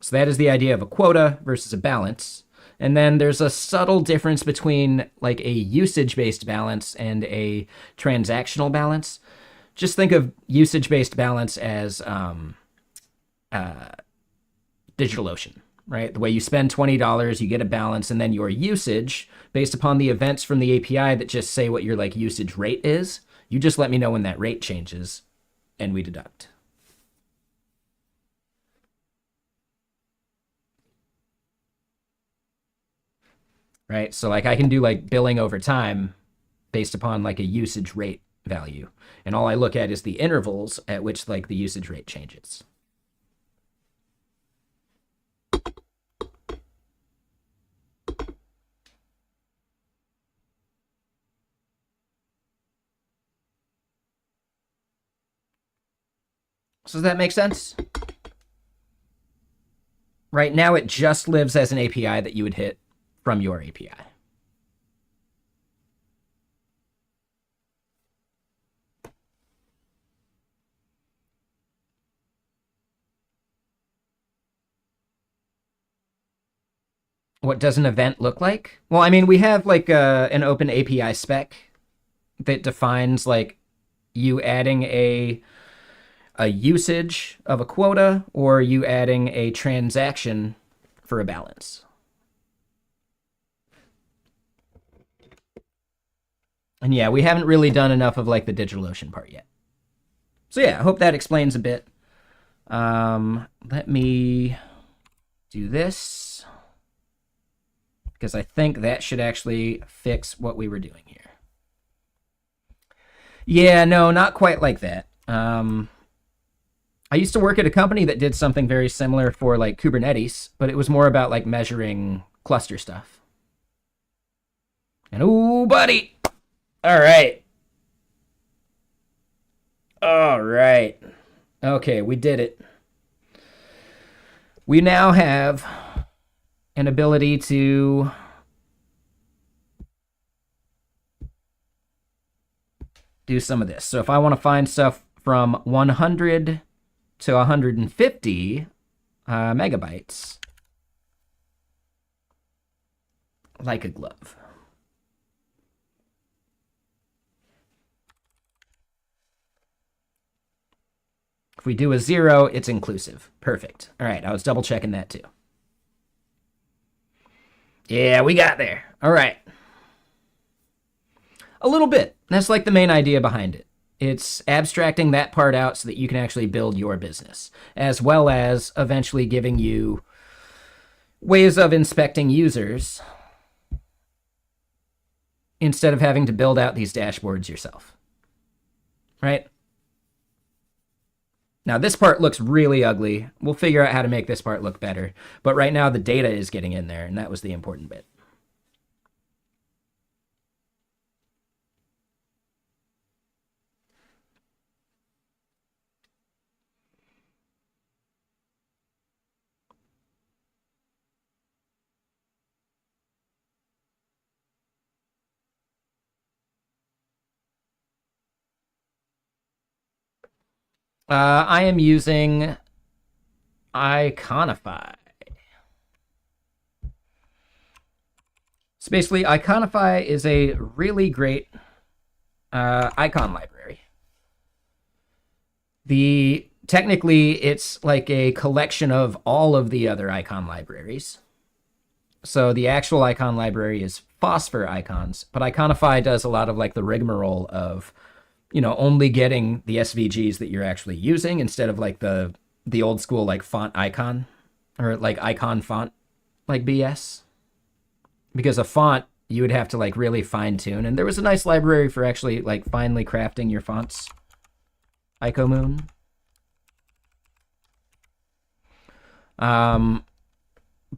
So that is the idea of a quota versus a balance. And then there's a subtle difference between like a usage-based balance and a transactional balance. Just think of usage-based balance as DigitalOcean, right? The way you spend $20, you get a balance, and then your usage, based upon the events from the API that just say what your like usage rate is, you just let me know when that rate changes, and we deduct. Right? So like I can do like billing over time based upon like a usage rate value. And all I look at is the intervals at which like the usage rate changes. So does that make sense? Right now it just lives as an API that you would hit from your API. What does an event look like? Well, I mean, we have like an open API spec that defines like you adding a usage of a quota or you adding a transaction for a balance. And yeah, we haven't really done enough of like the DigitalOcean part yet. So yeah, I hope that explains a bit. Let me do this because I think that should actually fix what we were doing here. Yeah, no, not quite like that. I used to work at a company that did something very similar for like Kubernetes, but it was more about like measuring cluster stuff. And ooh, buddy. All right. All right. Okay, we did it. We now have an ability to do some of this. So if I want to find stuff from 100 to 150 megabytes, like a glove. If we do a 0, it's inclusive. Perfect. All right, I was double checking that too. Yeah, we got there. All right. A little bit. That's like the main idea behind it. It's abstracting that part out so that you can actually build your business, as well as eventually giving you ways of inspecting users instead of having to build out these dashboards yourself. Right? Now, this part looks really ugly. We'll figure out how to make this part look better. But right now, the data is getting in there, and that was the important bit. I am using Iconify. So basically, Iconify is a really great icon library. Technically, it's like a collection of all of the other icon libraries. So the actual icon library is Phosphor icons, but Iconify does a lot of like the rigmarole of, you know, only getting the SVGs that you're actually using instead of like the old school like font icon or like icon font like BS. Because a font you would have to like really fine tune, and there was a nice library for actually like finely crafting your fonts. Icomoon.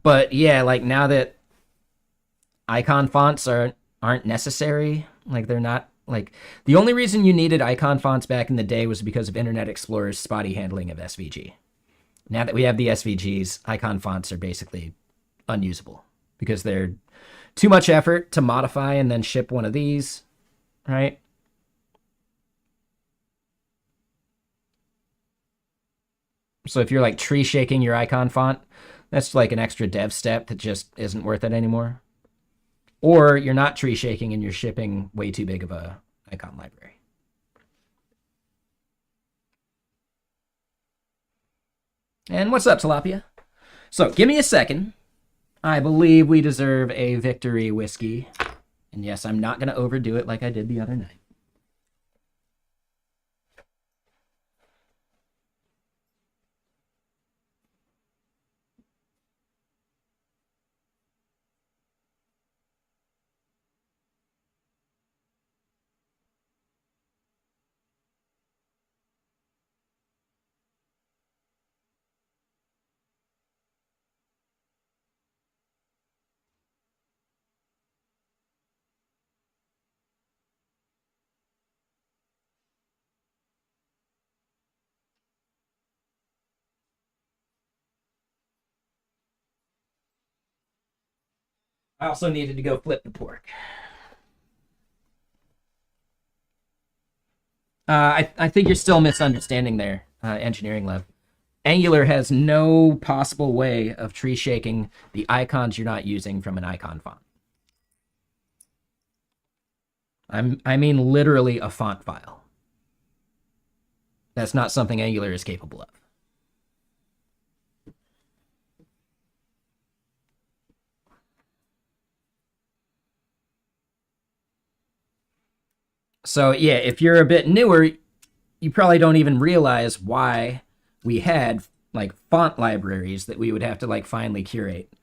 But yeah, like now that icon fonts aren't necessary, like they're not like the only reason you needed icon fonts back in the day was because of Internet Explorer's spotty handling of SVG. Now that we have the SVGs, icon fonts are basically unusable because they're too much effort to modify and then ship one of these, right? So if you're like tree shaking your icon font, That's like an extra dev step that just isn't worth it anymore. Or you're not tree shaking and you're shipping way too big of a icon library. And what's up, Tilapia? So give me a second. I believe we deserve a victory whiskey. And yes, I'm not going to overdo it like I did the other night. I also needed to go flip the pork. I think you're still misunderstanding there, Engineering Lab. Angular has no possible way of tree shaking the icons you're not using from an icon font. I mean literally a font file. That's not something Angular is capable of. So yeah, if you're a bit newer, you probably don't even realize why we had like font libraries that we would have to like finally curate.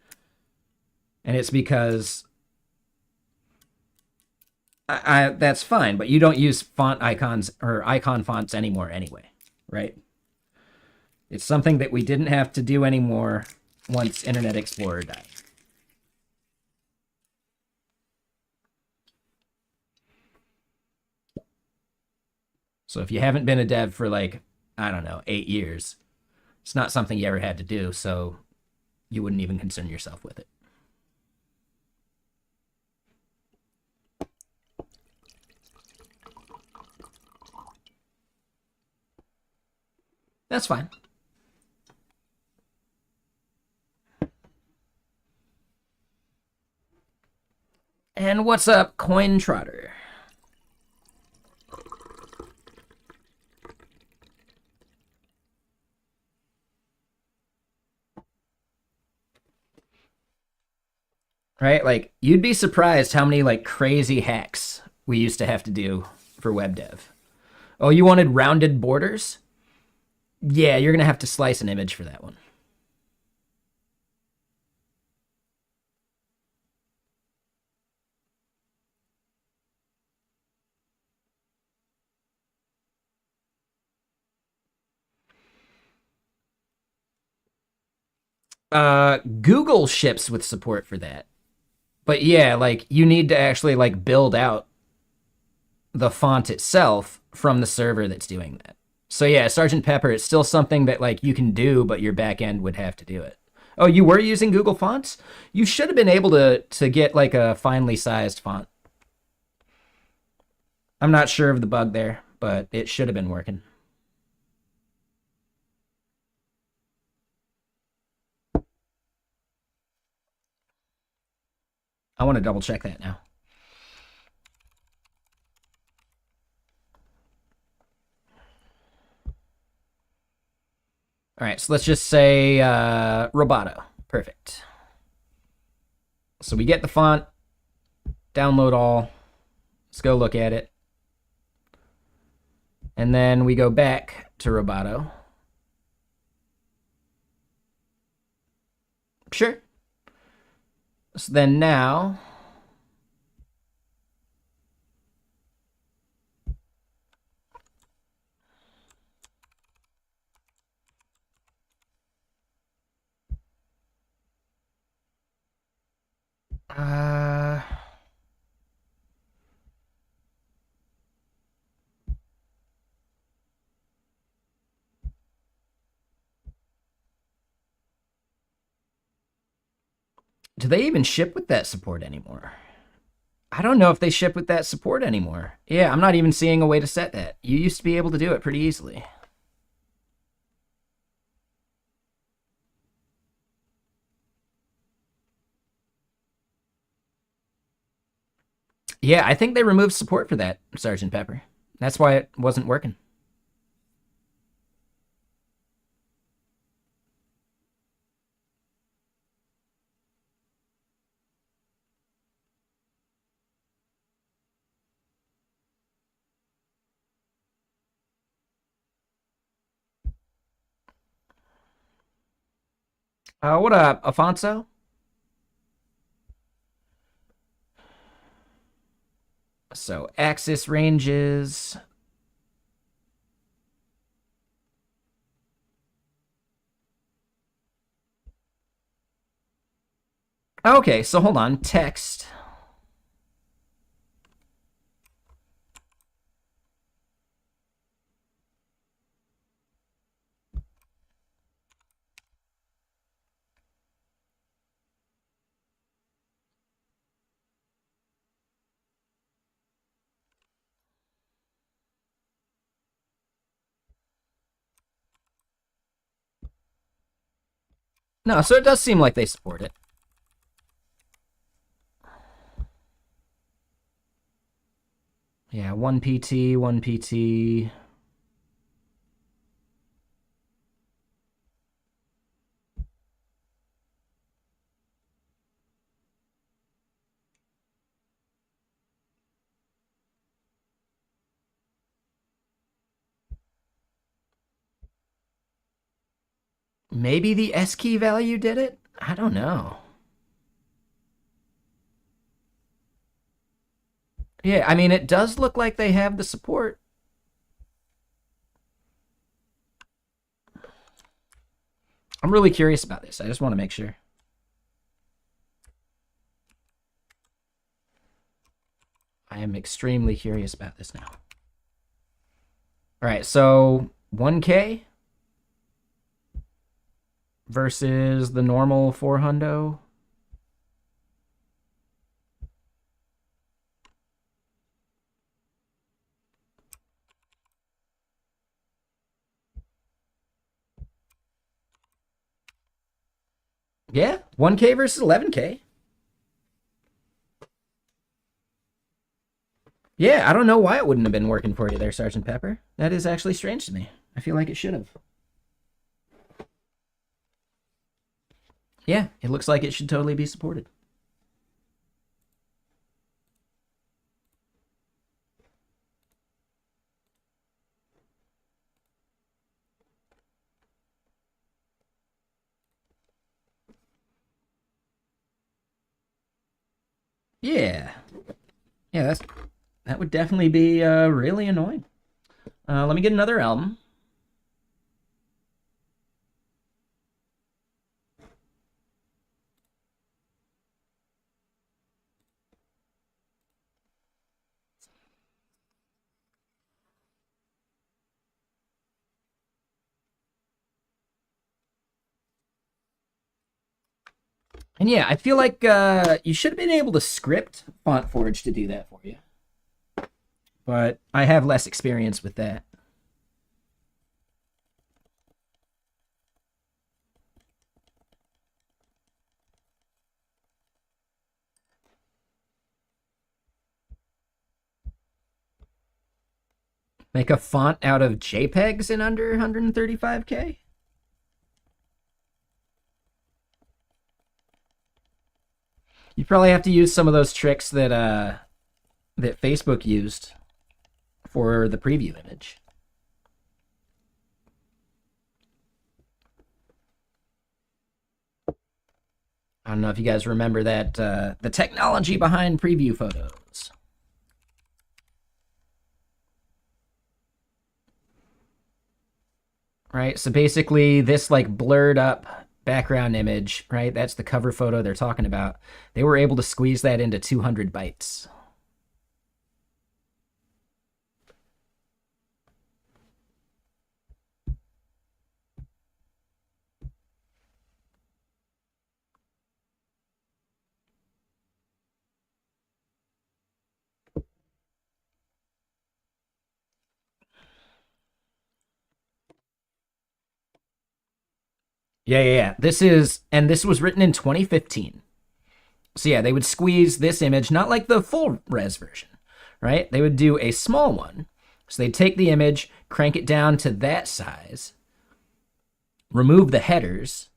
And it's because that's fine, but you don't use font icons or icon fonts anymore anyway, right? It's something that we didn't have to do anymore once Internet Explorer died. So if you haven't been a dev for like, I don't know, 8 years, it's not something you ever had to do, so you wouldn't even concern yourself with it. That's fine. And what's up, Coin Trotter? Right? Like, you'd be surprised how many, like, crazy hacks we used to have to do for web dev. Oh, you wanted rounded borders? Yeah, you're going to have to slice an image for that one. Google ships with support for that. But yeah, like, you need to actually, like, build out the font itself from the server that's doing that. So yeah, Sergeant Pepper, it's still something that like you can do, but your backend would have to do it. Oh, you were using Google Fonts? You should have been able to get like a finely sized font. I'm not sure of the bug there, but it should have been working. I want to double check that now. All right, so let's just say Roboto. Perfect. So we get the font, download all. Let's go look at it. And then we go back to Roboto. Sure. So then now, do they even ship with that support anymore? I don't know if they ship with that support anymore. Yeah, I'm not even seeing a way to set that. You used to be able to do it pretty easily. Yeah, I think they removed support for that, Sergeant Pepper. That's why it wasn't working. What up, Afonso? So axis ranges. Okay, so hold on. Text. No, so it does seem like they support it. Yeah, 1 PT, 1 PT. Maybe the S key value did it? I don't know. Yeah, I mean, it does look like they have the support. I'm really curious about this. I just want to make sure. I am extremely curious about this now. All right, so 1K versus the normal 400. Yeah, 1K versus 11K. Yeah, I don't know why it wouldn't have been working for you there, Sergeant Pepper. That is actually strange to me. I feel like it should have. Yeah, it looks like it should totally be supported. Yeah. Yeah, that would definitely be really annoying. Let me get another album. And yeah, I feel like you should have been able to script FontForge to do that for you. But I have less experience with that. Make a font out of JPEGs in under 135K? You probably have to use some of those tricks that Facebook used for the preview image. I don't know if you guys remember that the technology behind preview photos. Right, so basically this like blurred up background image, right? That's the cover photo they're talking about. They were able to squeeze that into 200 bytes. Yeah. This was written in 2015. So yeah, they would squeeze this image, not like the full res version, right? They would do a small one. So they'd take the image, crank it down to that size, remove the headers,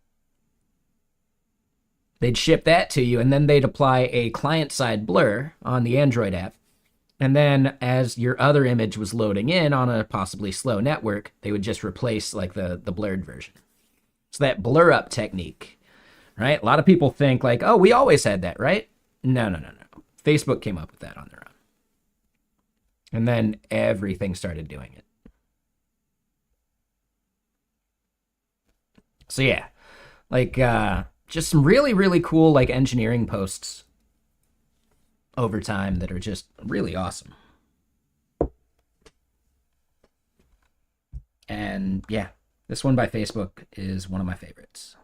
they'd ship that to you, and then they'd apply a client-side blur on the Android app. And then as your other image was loading in on a possibly slow network, they would just replace like the blurred version. So that blur up technique, right? A lot of people think like, oh, we always had that, right? No. Facebook came up with that on their own. And then everything started doing it. So yeah, like just some really, really cool like engineering posts over time that are just really awesome. And yeah, this one by Facebook is one of my favorites.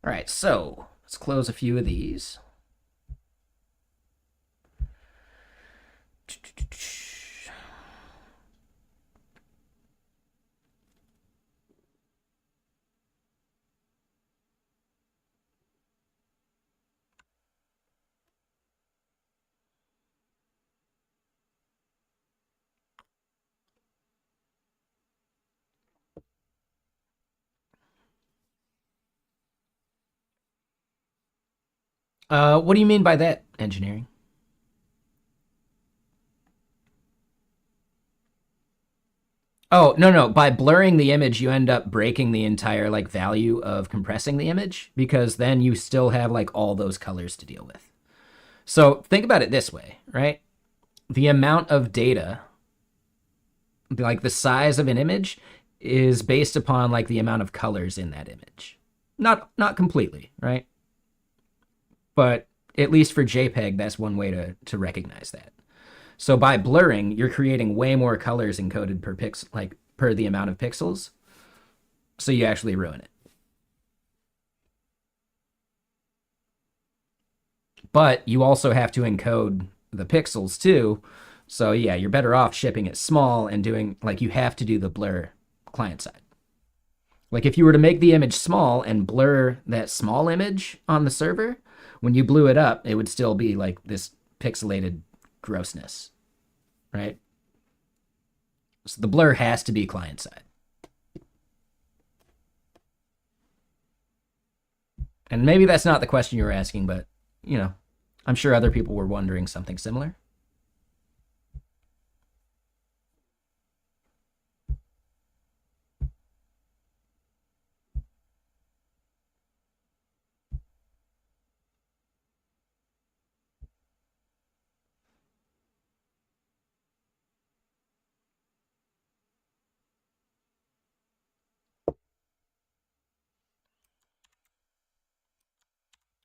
All right, so let's close a few of these. What do you mean by that, engineering? Oh, no. By blurring the image, you end up breaking the entire like value of compressing the image because then you still have like all those colors to deal with. So think about it this way, right? The amount of data, like the size of an image, is based upon like the amount of colors in that image. Not completely, right? But at least for JPEG, that's one way to recognize that. So by blurring, you're creating way more colors encoded per pixel, like per the amount of pixels. So you actually ruin it. But you also have to encode the pixels too. So yeah, you're better off shipping it small and doing like you have to do the blur client side. Like if you were to make the image small and blur that small image on the server, when you blew it up, it would still be like this pixelated grossness, right? So the blur has to be client side. And maybe that's not the question you were asking, but you know, I'm sure other people were wondering something similar.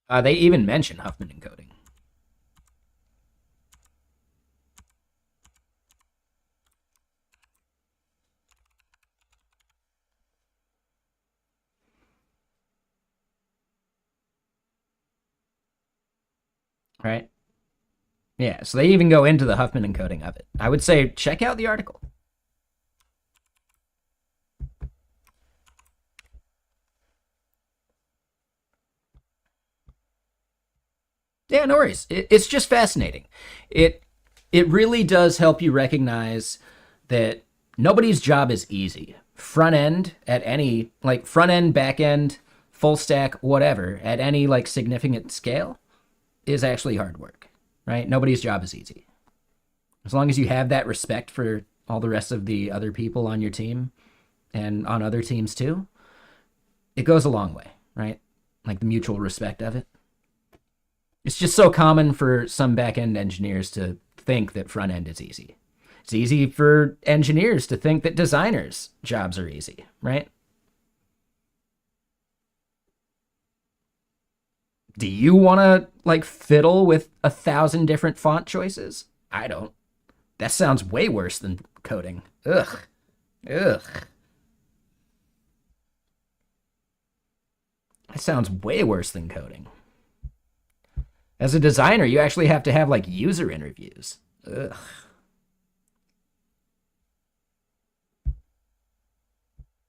They even mention Huffman encoding. Right? Yeah, so they even go into the Huffman encoding of it. I would say check out the article. Yeah, no worries. It's just fascinating. It really does help you recognize that nobody's job is easy. Front end at any like front end, back end, full stack, whatever, at any like significant scale is actually hard work, right? Nobody's job is easy. As long as you have that respect for all the rest of the other people on your team and on other teams too, it goes a long way, right? Like the mutual respect of it. It's just so common for some back end engineers to think that front end is easy. It's easy for engineers to think that designers' jobs are easy, right? Do you want to like fiddle with 1,000 different font choices? I don't. That sounds way worse than coding. Ugh. Ugh. That sounds way worse than coding. As a designer, you actually have to have like user interviews. Ugh.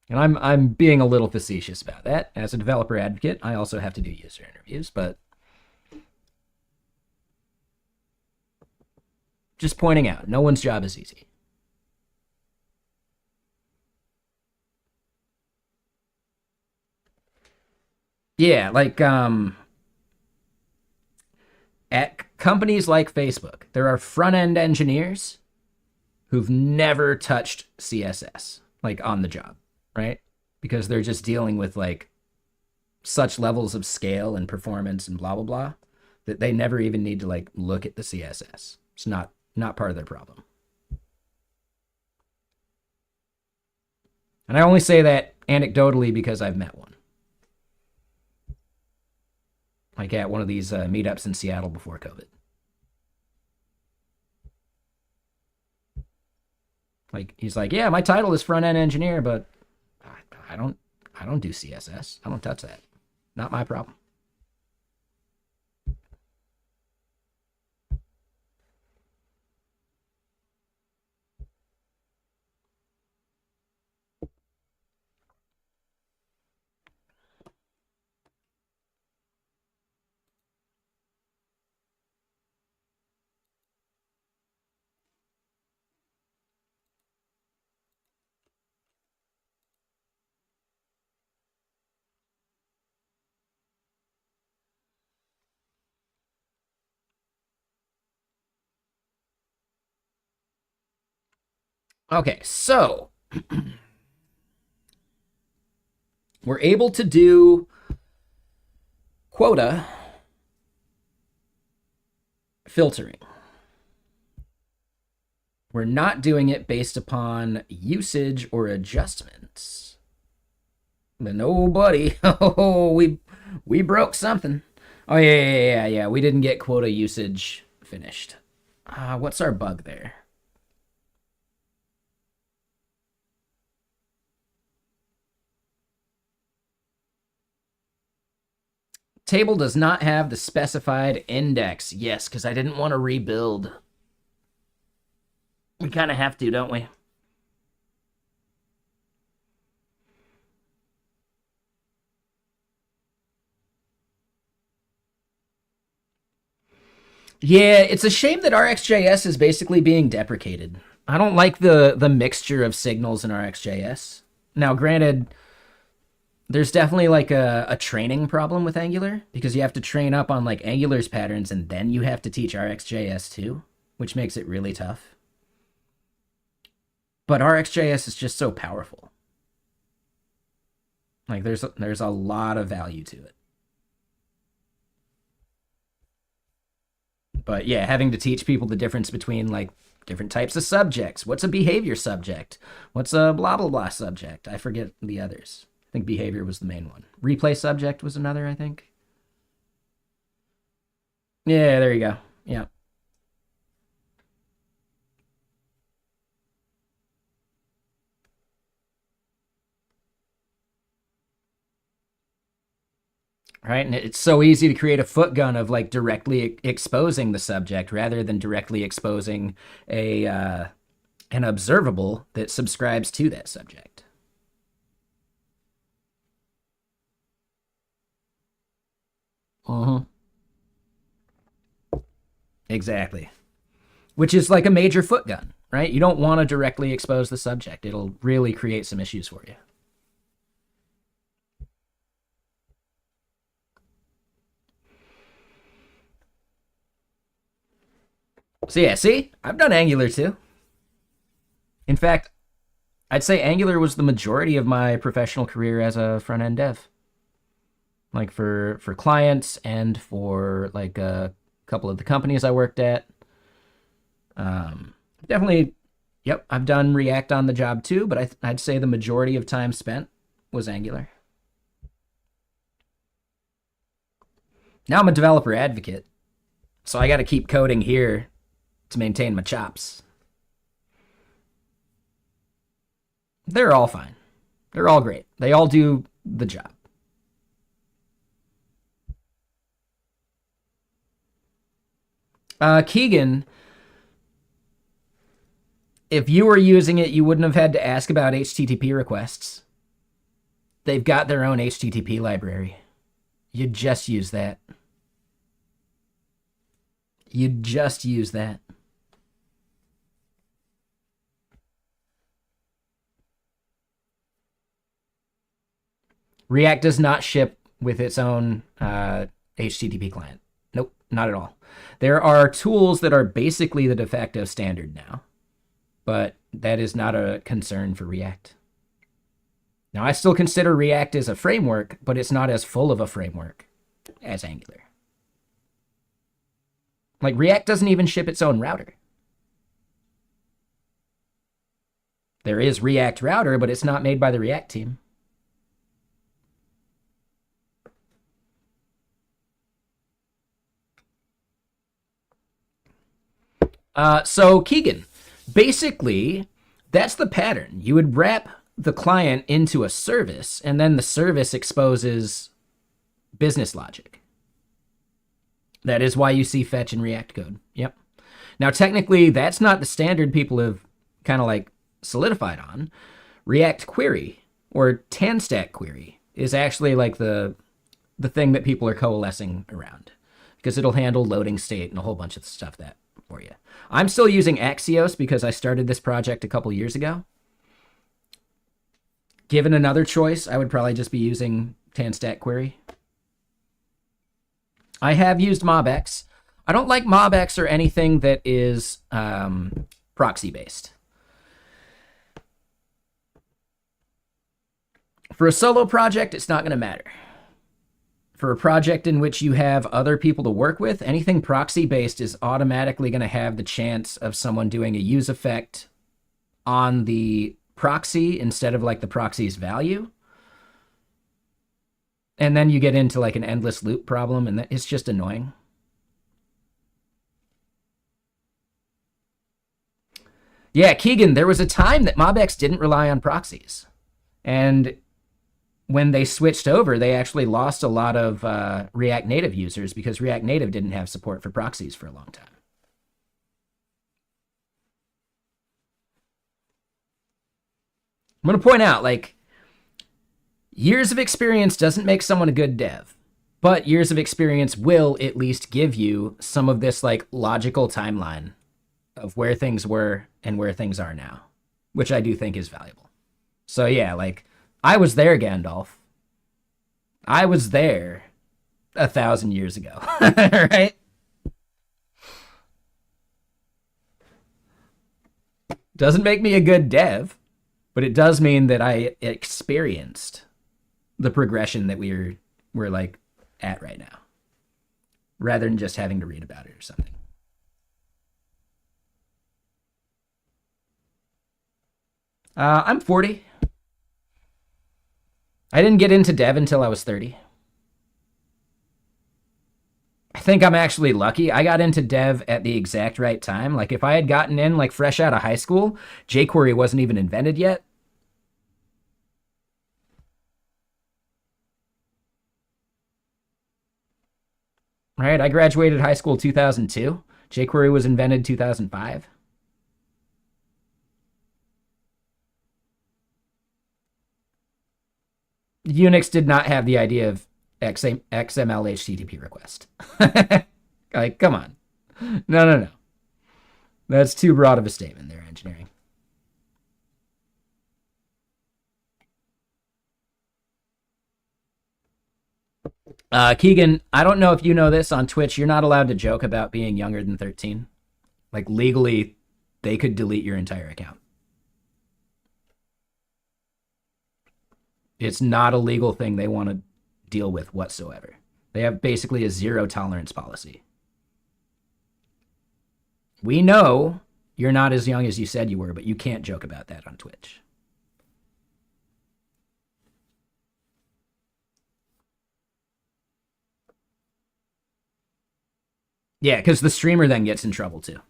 And I'm being a little facetious about that. As a developer advocate, I also have to do user interviews, but just pointing out, no one's job is easy. Yeah, like at companies like Facebook, there are front-end engineers who've never touched CSS like on the job, right? Because they're just dealing with like such levels of scale and performance and blah blah blah that they never even need to like look at the CSS. It's not part of their problem. And I only say that anecdotally because I've met one. Like at one of these meetups in Seattle before COVID. Like he's like, yeah, my title is front end engineer, but I don't I don't do CSS. I don't touch that. Not my problem. Okay, so we're able to do quota filtering. We're not doing it based upon usage or adjustments. But no, buddy. Oh, we broke something. Oh yeah. We didn't get quota usage finished. What's our bug there? Table does not have the specified index. Yes, because I didn't want to rebuild. We kind of have to, don't we? Yeah, it's a shame that RxJS is basically being deprecated. I don't like the mixture of signals in RxJS. Now, granted, there's definitely like a training problem with Angular because you have to train up on like Angular's patterns and then you have to teach RxJS too, which makes it really tough. But RxJS is just so powerful. Like there's a lot of value to it. But yeah, having to teach people the difference between like different types of subjects. What's a behavior subject? What's a blah blah blah subject? I forget the others. I think behavior was the main one. Replay subject was another, I think. Yeah, there you go. Yeah. Right, and it's so easy to create a foot gun of like directly exposing the subject rather than directly exposing a an observable that subscribes to that subject. Uh-huh. Exactly. Which is like a major foot gun, right? You don't want to directly expose the subject. It'll really create some issues for you. So yeah, see, I've done Angular too. In fact, I'd say Angular was the majority of my professional career as a front end dev. Like for clients and for like a couple of the companies I worked at. Definitely, yep, I've done React on the job too, but I'd say the majority of time spent was Angular. Now I'm a developer advocate, so I got to keep coding here to maintain my chops. They're all fine. They're all great. They all do the job. Keegan, if you were using it, you wouldn't have had to ask about HTTP requests. They've got their own HTTP library. You just use that. You just use that. React does not ship with its own HTTP client. Nope, not at all. There are tools that are basically the de facto standard now, but that is not a concern for React. Now, I still consider React as a framework, but it's not as full of a framework as Angular. Like, React doesn't even ship its own router. There is React Router, but it's not made by the React team. So Keegan, basically, that's the pattern. You would wrap the client into a service, and then the service exposes business logic. That is why you see fetch in React code. Yep. Now, technically, that's not the standard people have kind of like solidified on. React query or TanStack query is actually like the thing that people are coalescing around because it'll handle loading state and a whole bunch of stuff that for you. I'm still using Axios because I started this project a couple years ago. Given another choice, I would probably just be using TanStack query. I have used MobX. I don't like MobX or anything that is proxy-based. For a solo project, it's not going to matter. For a project in which you have other people to work with, anything proxy-based is automatically going to have the chance of someone doing a use effect on the proxy instead of like the proxy's value. And then you get into like an endless loop problem, and it's just annoying. Yeah, Keegan, there was a time that MobX didn't rely on proxies. And when they switched over, they actually lost a lot of React Native users because React Native didn't have support for proxies for a long time. I'm going to point out, like, years of experience doesn't make someone a good dev, but years of experience will at least give you some of this, like, logical timeline of where things were and where things are now, which I do think is valuable. So, yeah, like, I was there, Gandalf. I was there 1,000 years ago, right? Doesn't make me a good dev, but it does mean that I experienced the progression that we're like at right now, rather than just having to read about it or something. I'm 40. I didn't get into dev until I was 30. I think I'm actually lucky. I got into dev at the exact right time. Like if I had gotten in like fresh out of high school, jQuery wasn't even invented yet. Right? I graduated high school 2002. jQuery was invented 2005. Unix did not have the idea of XML HTTP request. Like, come on. No. That's too broad of a statement there, engineering. Keegan, I don't know if you know this on Twitch. You're not allowed to joke about being younger than 13. Like, legally, they could delete your entire account. It's not a legal thing they want to deal with whatsoever. They have basically a zero tolerance policy. We know you're not as young as you said you were, but you can't joke about that on Twitch. Yeah, because the streamer then gets in trouble too.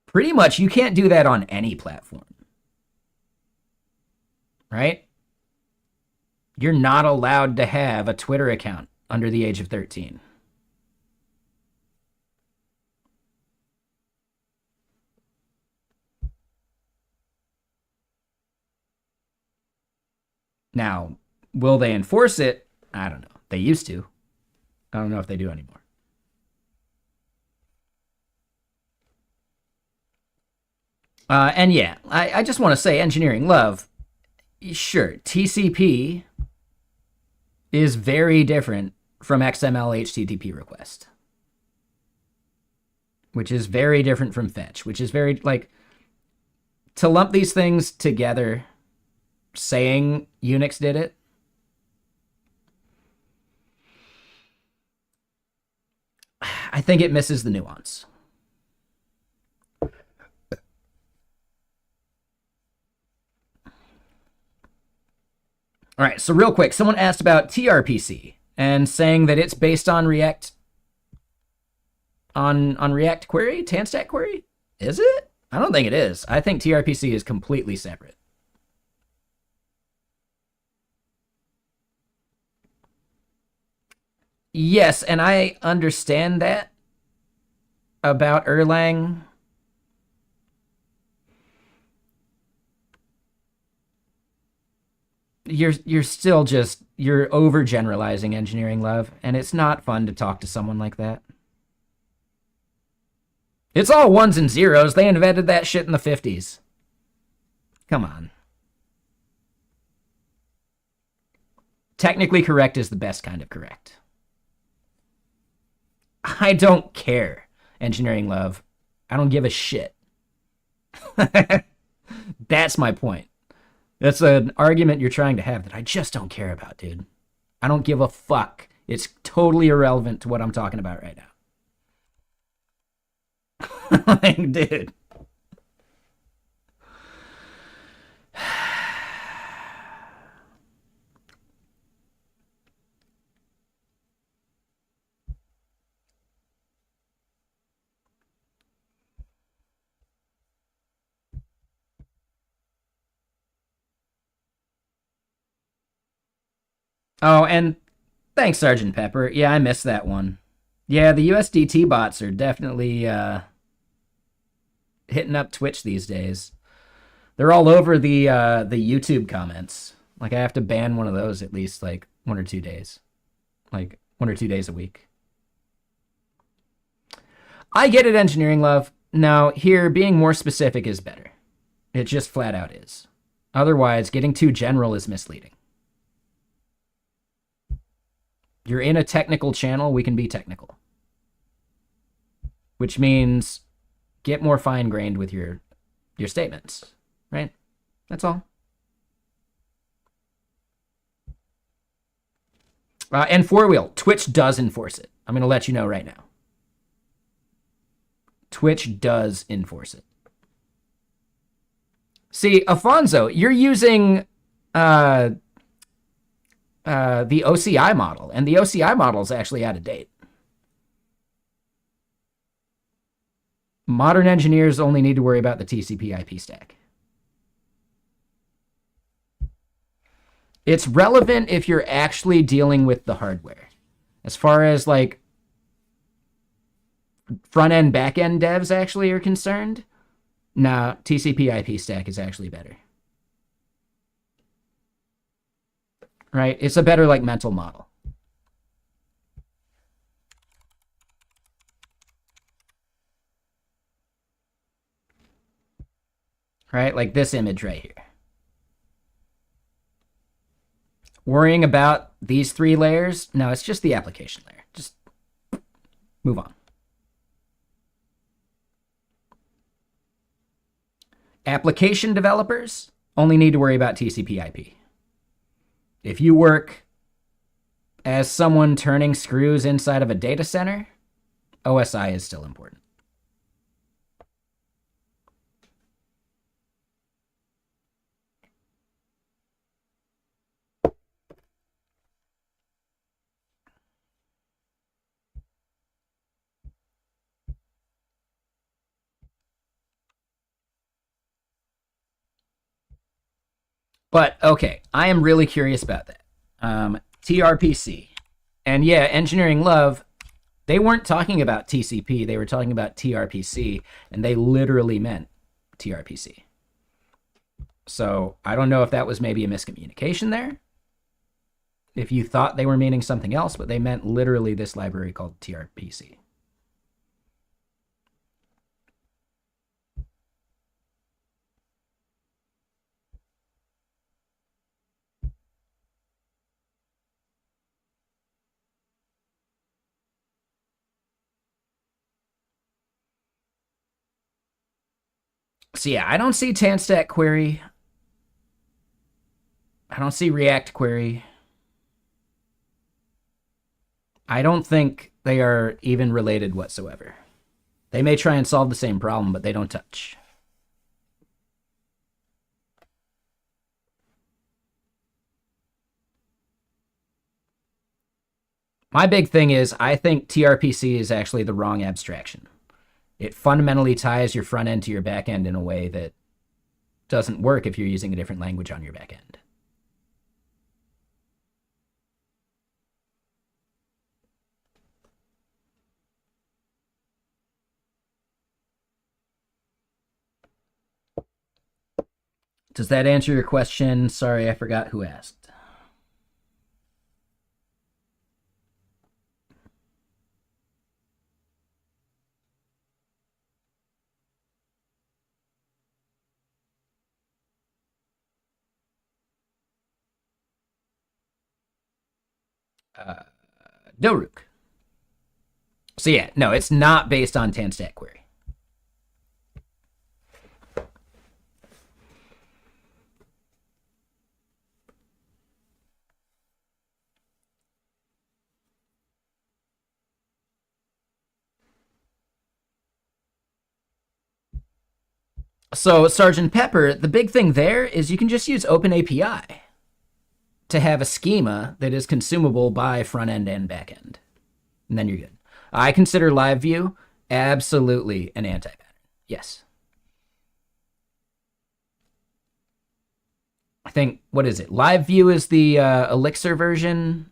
Pretty much, you can't do that on any platform. Right? You're not allowed to have a Twitter account under the age of 13. Now, will they enforce it? I don't know. They used to. I don't know if they do anymore. And yeah, I just want to say engineering love. Sure, TCP is very different from XML HTTP request, which is very different from fetch, which is very like to lump these things together saying Unix did it. I think it misses the nuance. All right, so real quick, someone asked about TRPC and saying that it's based on React on React query, Tanstack query. Is it? I don't think it is. I think TRPC is completely separate. Yes, and I understand that about Erlang. You're still just you're overgeneralizing engineering love, and it's not fun to talk to someone like that. It's all ones and zeros. They invented that shit in the 50s. Come on. Technically correct is the best kind of correct. I don't care, engineering love. I don't give a shit. That's my point. That's an argument you're trying to have that I just don't care about, dude. I don't give a fuck. It's totally irrelevant to what I'm talking about right now. Like, dude. Oh, and thanks, Sergeant Pepper. Yeah, I missed that one. Yeah, the USDT bots are definitely hitting up Twitch these days. They're all over the YouTube comments. Like I have to ban one of those at least like 1 or 2 days. Like 1 or 2 days a week. I get it, engineering love. Now, here, being more specific is better. It just flat out is. Otherwise, getting too general is misleading. You're in a technical channel, we can be technical. Which means get more fine-grained with your statements, right? That's all. And 4Wheel, Twitch does enforce it. I'm going to let you know right now. Twitch does enforce it. See, Afonso, you're using the OCI model, and the OCI model is actually out of date. Modern engineers only need to worry about the TCP IP stack. It's relevant if you're actually dealing with the hardware. As far as like front-end, back-end devs actually are concerned, nah, TCP IP stack is actually better. Right? It's a better like mental model. Right? Like this image right here. Worrying about these 3 layers? No, it's just the application layer. Just move on. Application developers only need to worry about TCP IP. If you work as someone turning screws inside of a data center, OSI is still important. But okay, I am really curious about that. TRPC. And yeah, Engineering Love, they weren't talking about TCP, they were talking about TRPC, and they literally meant TRPC. So I don't know if that was maybe a miscommunication there, if you thought they were meaning something else, but they meant literally this library called TRPC. So yeah, I don't see TanStack query. I don't see React query. I don't think they are even related whatsoever. They may try and solve the same problem, but they don't touch. My big thing is I think TRPC is actually the wrong abstraction. It fundamentally ties your front end to your back end in a way that doesn't work if you're using a different language on your back end. Does that answer your question? Sorry, I forgot who asked. Doruk. So yeah, no, it's not based on TanStack query. So Sergeant Pepper, the big thing there is you can just use OpenAPI to have a schema that is consumable by front end and back end. And then you're good. I consider live view absolutely an anti-pattern. Yes. I think, what is it? Live view is the Elixir version.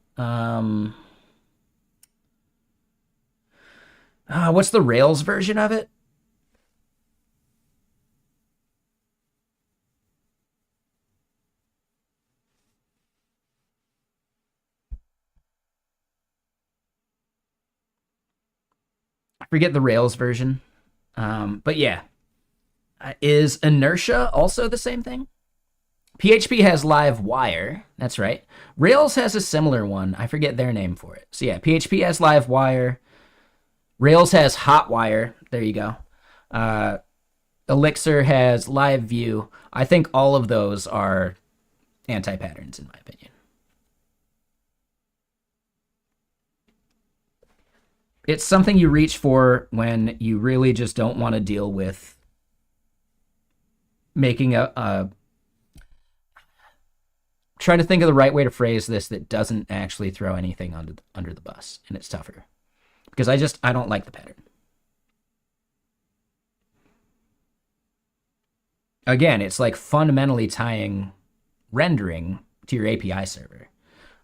What's the Rails version of it? I forget the Rails version. But yeah. Is inertia also the same thing? PHP has live wire. That's right. Rails has a similar one. I forget their name for it. So yeah, PHP has live wire. Rails has hot wire. There you go. Elixir has live view. I think all of those are anti-patterns in my opinion. It's something you reach for when you really just don't want to deal with making a trying to think of the right way to phrase this that doesn't actually throw anything under the bus, and it's tougher because I don't like the pattern. Again, it's like fundamentally tying rendering to your API server.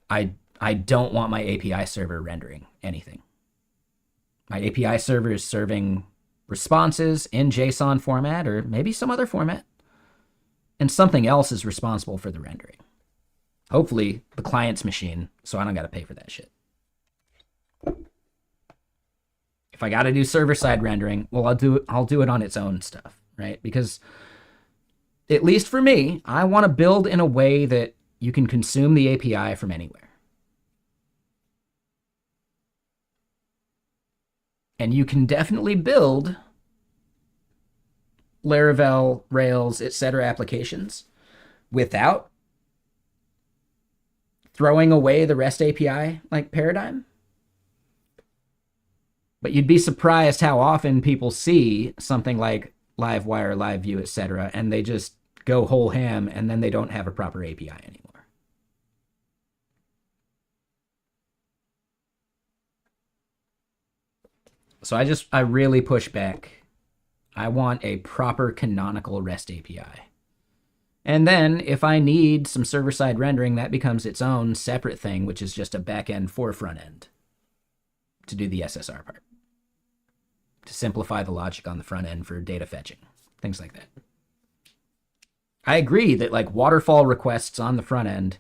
I don't want my API server rendering anything. My API server is serving responses in JSON format or maybe some other format, and something else is responsible for the rendering. Hopefully the client's machine, so I don't got to pay for that shit. If I got to do server-side rendering, well, I'll do it on its own stuff, right? Because at least for me, I want to build in a way that you can consume the API from anywhere. And you can definitely build Laravel, Rails, etc. applications without throwing away the REST API like paradigm. But you'd be surprised how often people see something like Livewire, LiveView, etc., and they just go whole ham, and then they don't have a proper API anymore. So I really push back. I want a proper canonical REST API. And then if I need some server-side rendering, that becomes its own separate thing, which is just a back-end for front-end to do the SSR part, to simplify the logic on the front end for data fetching, things like that. I agree that like waterfall requests on the front end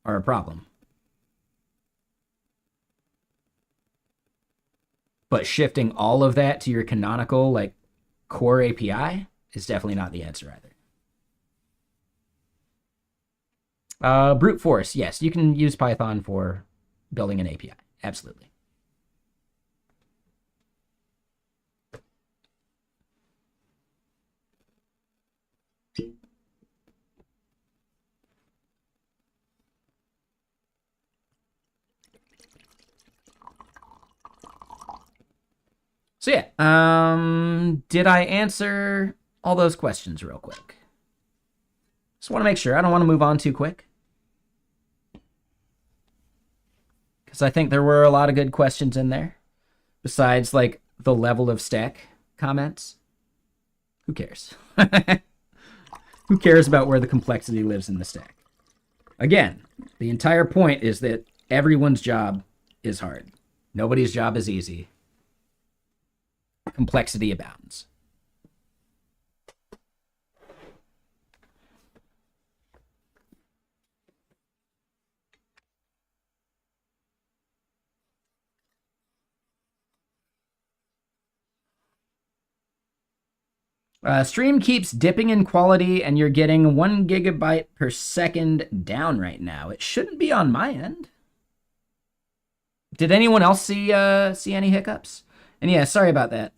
are a problem. But shifting all of that to your canonical like core API is definitely not the answer either. Brute force, yes, you can use Python for building an API, absolutely. So yeah, did I answer all those questions real quick? Just want to make sure. I don't want to move on too quick, because I think there were a lot of good questions in there. Besides, like, the level of stack comments. Who cares? Who cares about where the complexity lives in the stack? Again, the entire point is that everyone's job is hard. Nobody's job is easy. Complexity abounds. Stream keeps dipping in quality and you're getting 1 gigabyte per second down right now. It shouldn't be on my end. Did anyone else see any hiccups? And yeah, sorry about that.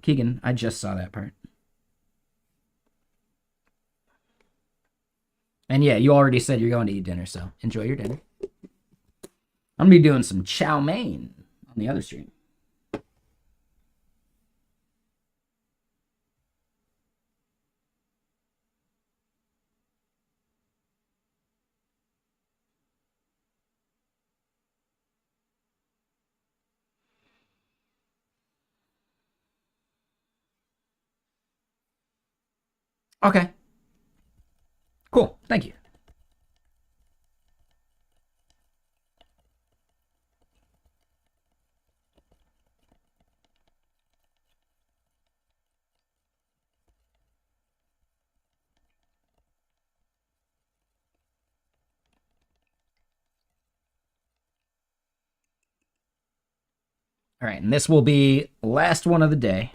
Keegan, I just saw that part. And yeah, you already said you're going to eat dinner, so enjoy your dinner. I'm going to be doing some chow mein on the other stream. Okay. Cool. Thank you. All right, and this will be last one of the day.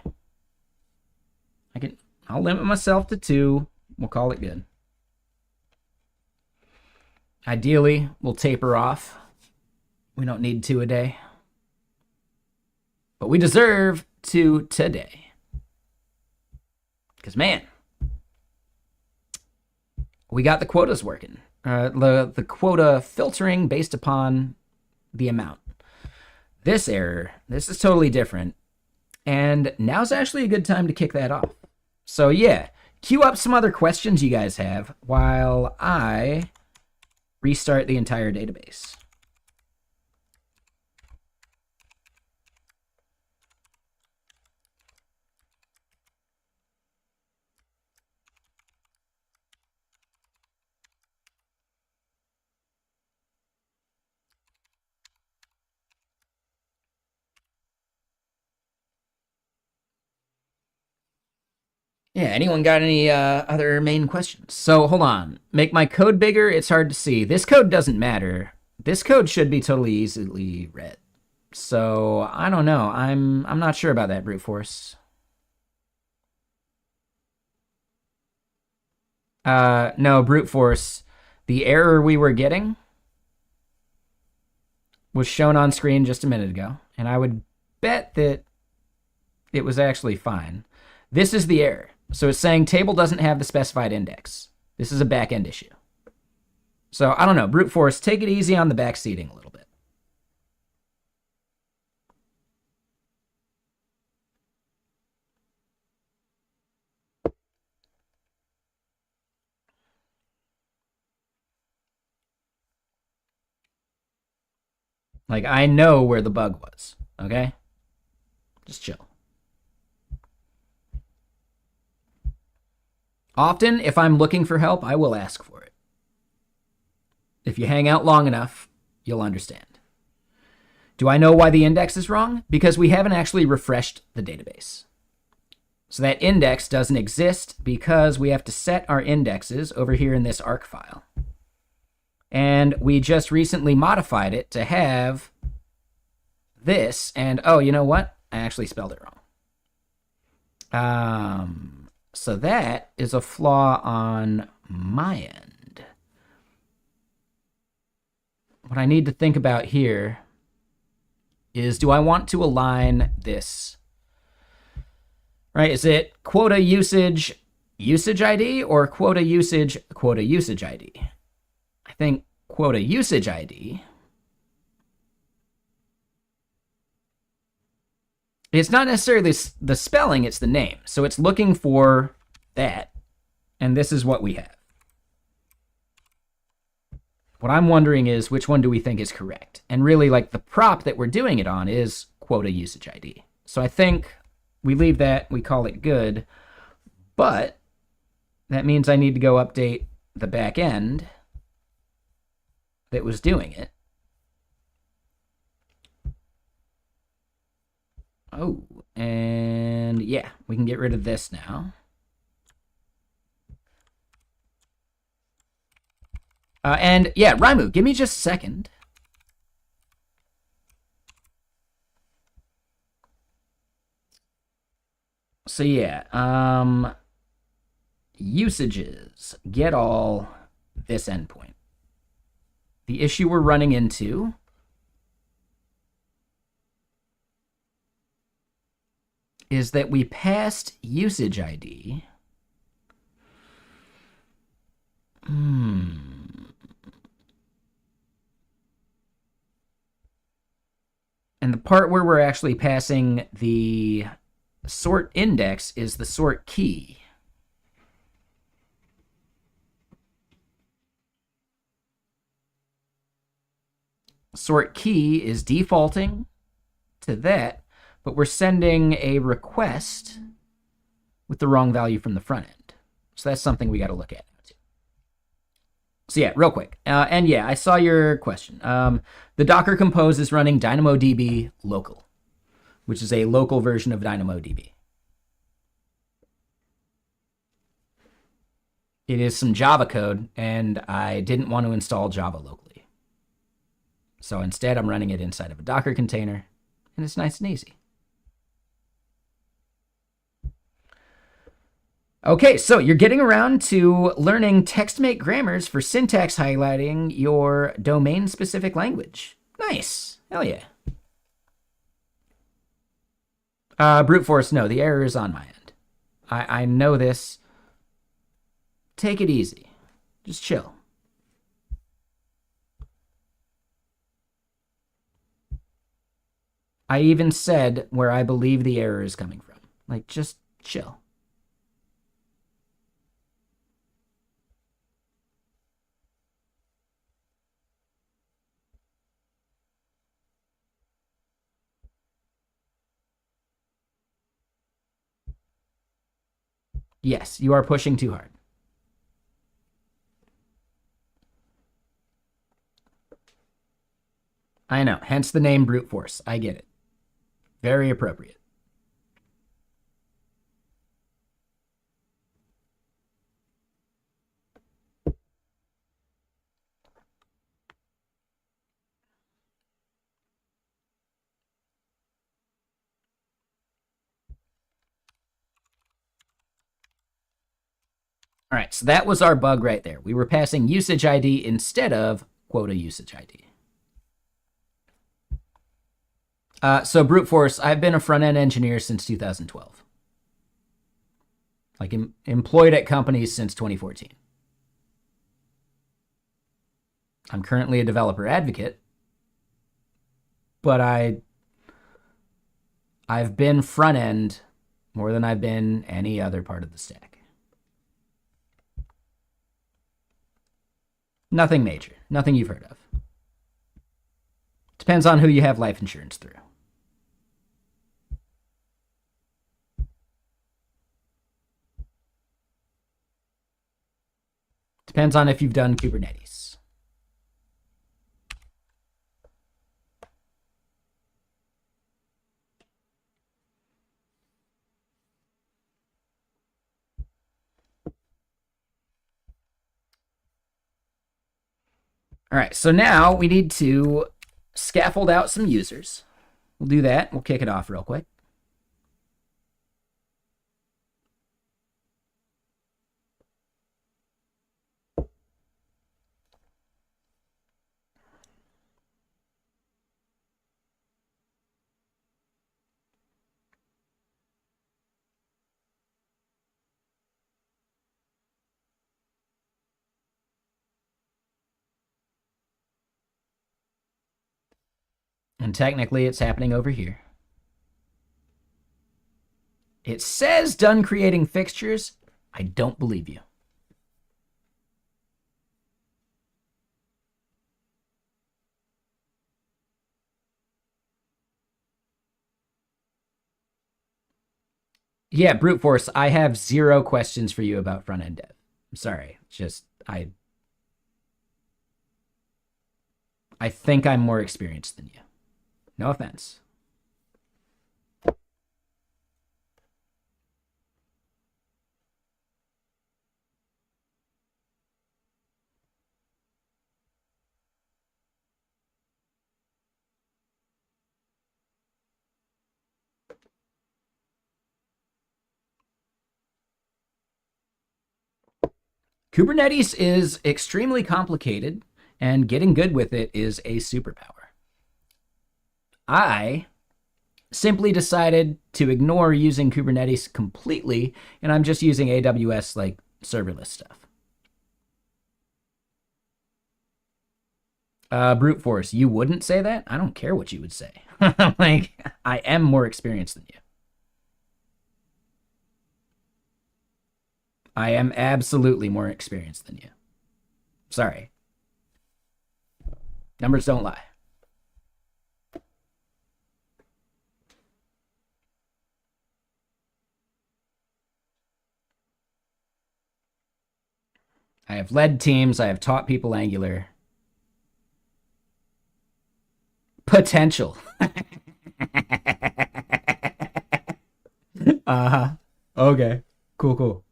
I'll limit myself to 2. We'll call it good. Ideally, we'll taper off. We don't need 2 a day. But we deserve 2 today. Because, man, we got the quotas working. The quota filtering based upon the amount. This error, this is totally different. And now's actually a good time to kick that off. So yeah, queue up some other questions you guys have while I restart the entire database. Yeah, anyone got any other main questions? So hold on. Make my code bigger. It's hard to see. This code doesn't matter. This code should be totally easily read. So I don't know. I'm not sure about that, brute force. No, brute force. The error we were getting was shown on screen just a minute ago, and I would bet that it was actually fine. This is the error. So it's saying table doesn't have the specified index. This is a back-end issue. So I don't know, brute force, take it easy on the backseating a little bit. Like, I know where the bug was, okay? Just chill. Often, if I'm looking for help, I will ask for it. If you hang out long enough, you'll understand. Do I know why the index is wrong? Because we haven't actually refreshed the database. So that index doesn't exist because we have to set our indexes over here in this ARC file. And we just recently modified it to have this. And oh, you know what? I actually spelled it wrong. So that is a flaw on my end. What I need to think about here is, do I want to align this? Right? Is it quota usage ID or quota usage ID? I think quota usage ID. It's not necessarily the spelling, it's the name. So it's looking for that, and this is what we have. What I'm wondering is, which one do we think is correct? And really, like, the prop that we're doing it on is quota usage ID. So I think we leave that, we call it good, but that means I need to go update the back end that was doing it. Oh, and yeah, we can get rid of this now. And yeah, Raimu, give me just a second. So yeah, usages, get all this endpoint. The issue we're running into is that we passed usage ID. And the part where we're actually passing the sort index is the sort key. Sort key is defaulting to that, but we're sending a request with the wrong value from the front end. So that's something we got to look at. So yeah, real quick. And yeah, I saw your question. The Docker Compose is running DynamoDB local, which is a local version of DynamoDB. It is some Java code, and I didn't want to install Java locally. So instead, I'm running it inside of a Docker container, and it's nice and easy. Okay, so you're getting around to learning text-make grammars for syntax highlighting your domain-specific language. Nice. Hell yeah. Brute force, no, the error is on my end. I know this. Take it easy. Just chill. I even said where I believe the error is coming from. Like, just chill. Yes, you are pushing too hard. I know, hence the name brute force. I get it. Very appropriate. All right, so that was our bug right there. We were passing usage ID instead of quota usage ID. So brute force, I've been a front-end engineer since 2012. Like employed at companies since 2014. I'm currently a developer advocate, but I've been front-end more than I've been any other part of the stack. Nothing major. Nothing you've heard of. Depends on who you have life insurance through. Depends on if you've done Kubernetes. All right, so now we need to scaffold out some users. We'll do that. We'll kick it off real quick. And technically, it's happening over here. It says done creating fixtures. I don't believe you. Yeah, brute force. I have 0 questions for you about front end dev. I'm sorry. Just I think I'm more experienced than you. No offense. Kubernetes is extremely complicated, and getting good with it is a superpower. I simply decided to ignore using Kubernetes completely, and I'm just using AWS like serverless stuff. Brute force, you wouldn't say that? I don't care what you would say. Like, I am more experienced than you. I am absolutely more experienced than you. Sorry. Numbers don't lie. I have led teams. I have taught people Angular. Potential. Uh-huh. Okay. Cool.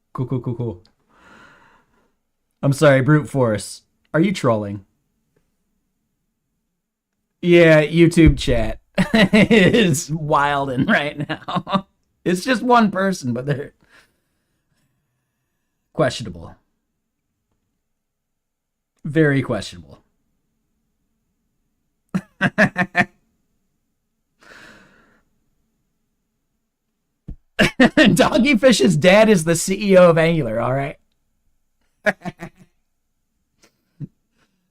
I'm sorry, brute force. Are you trolling? Yeah, YouTube chat is wilding right now. It's just one person, but they're questionable. Very questionable. Doggyfish's dad is the CEO of Angular, all right?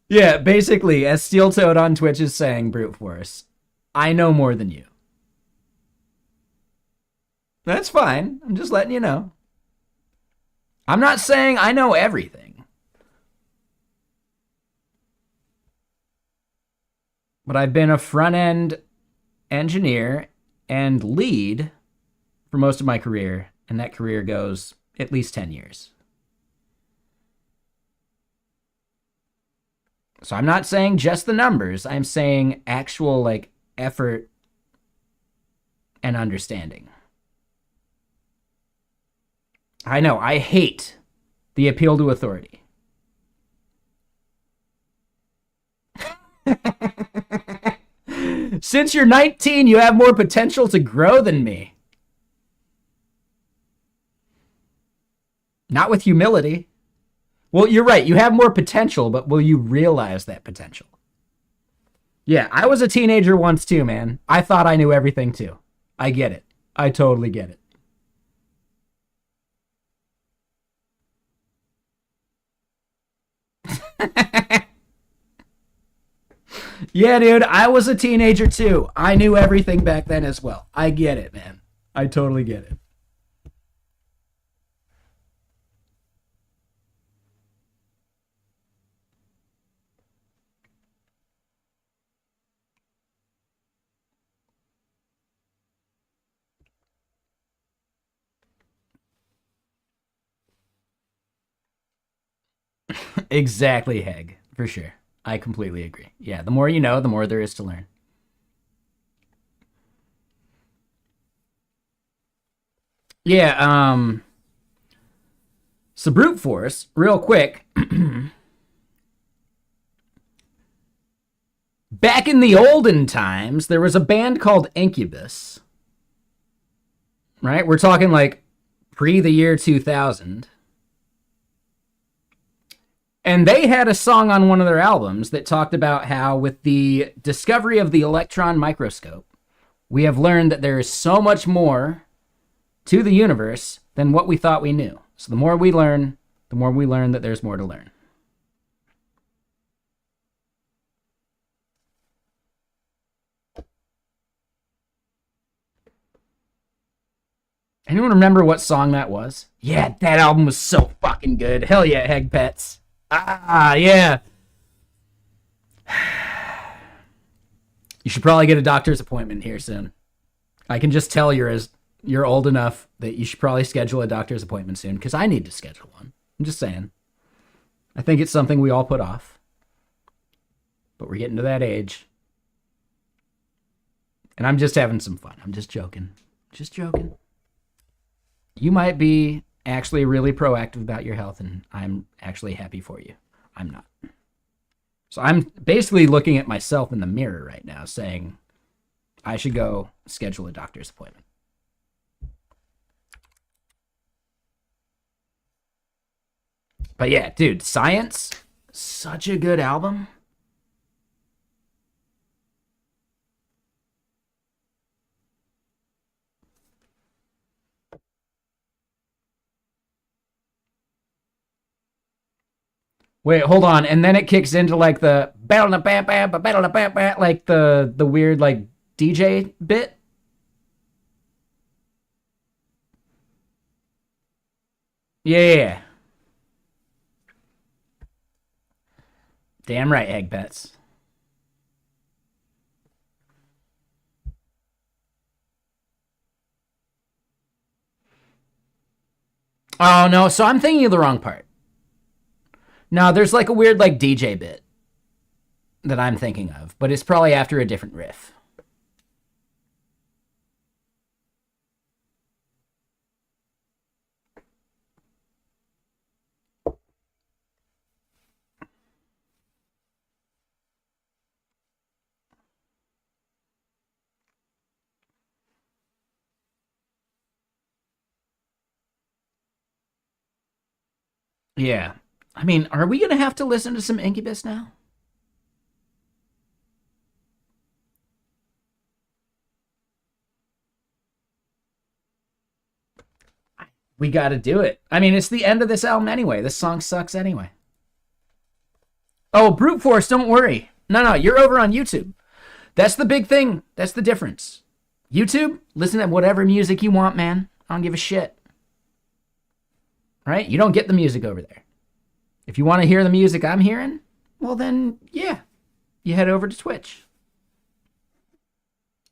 Yeah, basically, as Steel Toad on Twitch is saying, brute force, I know more than you. That's fine. I'm just letting you know. I'm not saying I know everything. But I've been a front-end engineer and lead for most of my career, and that career goes at least 10 years. So I'm not saying just the numbers. I'm saying actual like effort and understanding. I know, I hate the appeal to authority. Since you're 19, you have more potential to grow than me. Not with humility. Well, you're right. You have more potential, but will you realize that potential? Yeah, I was a teenager once too, man. I thought I knew everything too. I get it. I totally get it. Yeah, dude, I was a teenager too. I knew everything back then as well. I get it, man. I totally get it. Exactly, Heg. For sure. I completely agree. Yeah, the more you know, the more there is to learn. Yeah, so brute force, real quick. Back in the olden times, there was a band called Incubus. Right? We're talking like pre the year 2000. And they had a song on one of their albums that talked about how, with the discovery of the electron microscope, we have learned that there is so much more to the universe than what we thought we knew. So the more we learn that there's more to learn. Anyone remember what song that was? Yeah, that album was so fucking good. Hell yeah, Heg Pets. Ah, yeah. You should probably get a doctor's appointment here soon. I can just tell you're old enough that you should probably schedule a doctor's appointment soon, because I need to schedule one. I'm just saying. I think it's something we all put off. But we're getting to that age. And I'm just having some fun. I'm just joking. Just joking. You might be actually really proactive about your health, and I'm actually happy for you. I'm not. So I'm basically looking at myself in the mirror right now saying I should go schedule a doctor's appointment. But yeah, dude, Science, such a good album. Wait, hold on, and then it kicks into like the like the weird like DJ bit. Yeah. Damn right, Egg Pets. Oh no, so I'm thinking of the wrong part. No, there's like a weird like DJ bit that I'm thinking of, but it's probably after a different riff. Yeah. I mean, are we going to have to listen to some Incubus now? We got to do it. I mean, it's the end of this album anyway. This song sucks anyway. Oh, Brute Force, don't worry. No, you're over on YouTube. That's the big thing. That's the difference. YouTube, listen to whatever music you want, man. I don't give a shit. Right? You don't get the music over there. If you want to hear the music I'm hearing, well then, yeah. You head over to Twitch.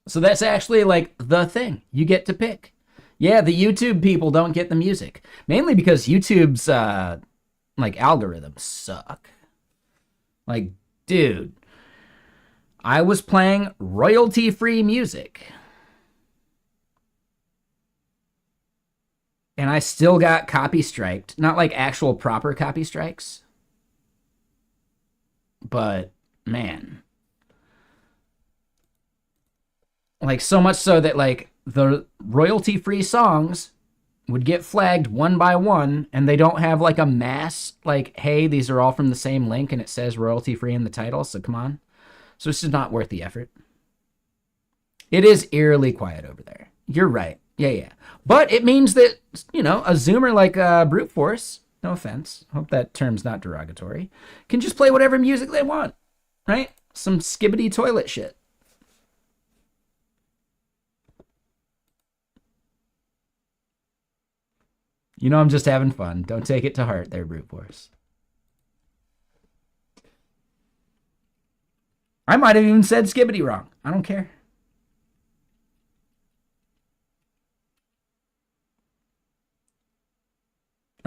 So that's actually like the thing. You get to pick. Yeah, the YouTube people don't get the music. Mainly because YouTube's like algorithms suck. Like, dude, I was playing royalty-free music. And I still got copy striked. Not like actual proper copy strikes. But, man. Like, so much so that, like, the royalty-free songs would get flagged one by one, and they don't have, like, a mass, like, hey, these are all from the same link, and it says royalty-free in the title, so come on. So it's just not worth the effort. It is eerily quiet over there. You're right. Yeah. But it means that, you know, a Zoomer like Brute Force, no offense, hope that term's not derogatory, can just play whatever music they want, right? Some skibbity toilet shit. You know I'm just having fun. Don't take it to heart there, Brute Force. I might have even said skibbity wrong. I don't care.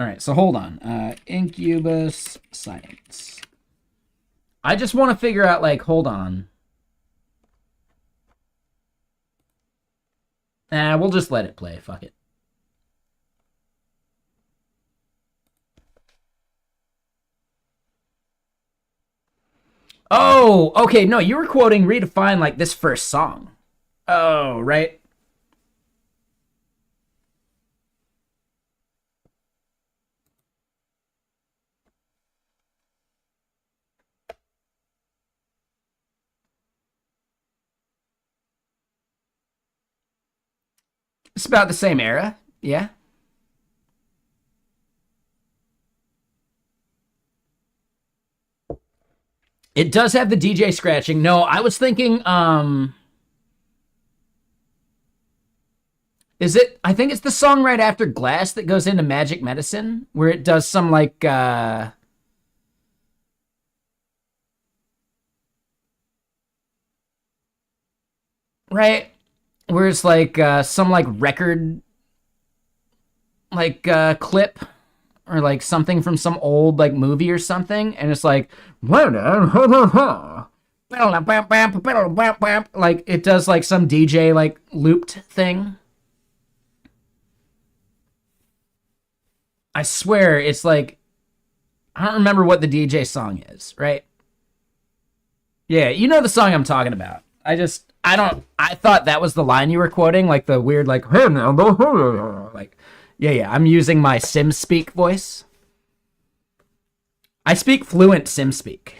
All right, so hold on. Incubus science. I just want to figure out, like, hold on. We'll just let it play. Fuck it. Oh, okay. No, you were quoting Redefine, like, this first song. Oh, right. It's about the same era. Yeah. It does have the DJ scratching. No, I was thinking, is it, I think it's the song right after Glass that goes into Magic Medicine, where it does some, like, right? Where it's like, some, like, record, like, clip, or, like, something from some old, like, movie or something, and it's like, like, it does, like, some DJ, like, looped thing. I swear it's like, I don't remember what the DJ song is, right? Yeah, you know the song I'm talking about. I thought that was the line you were quoting, like the weird, like, like, yeah, I'm using my SimSpeak voice. I speak fluent SimSpeak.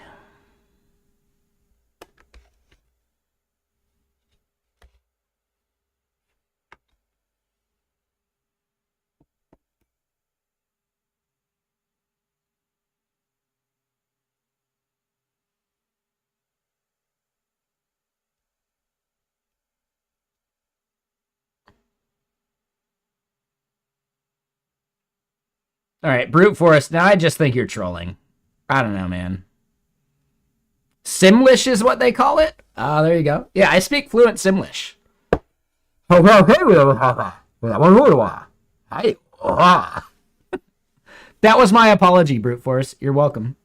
All right, brute force. Now I just think you're trolling. I don't know, man. Simlish is what they call it. Ah, there you go. Yeah, I speak fluent Simlish. That was my apology, brute force. You're welcome.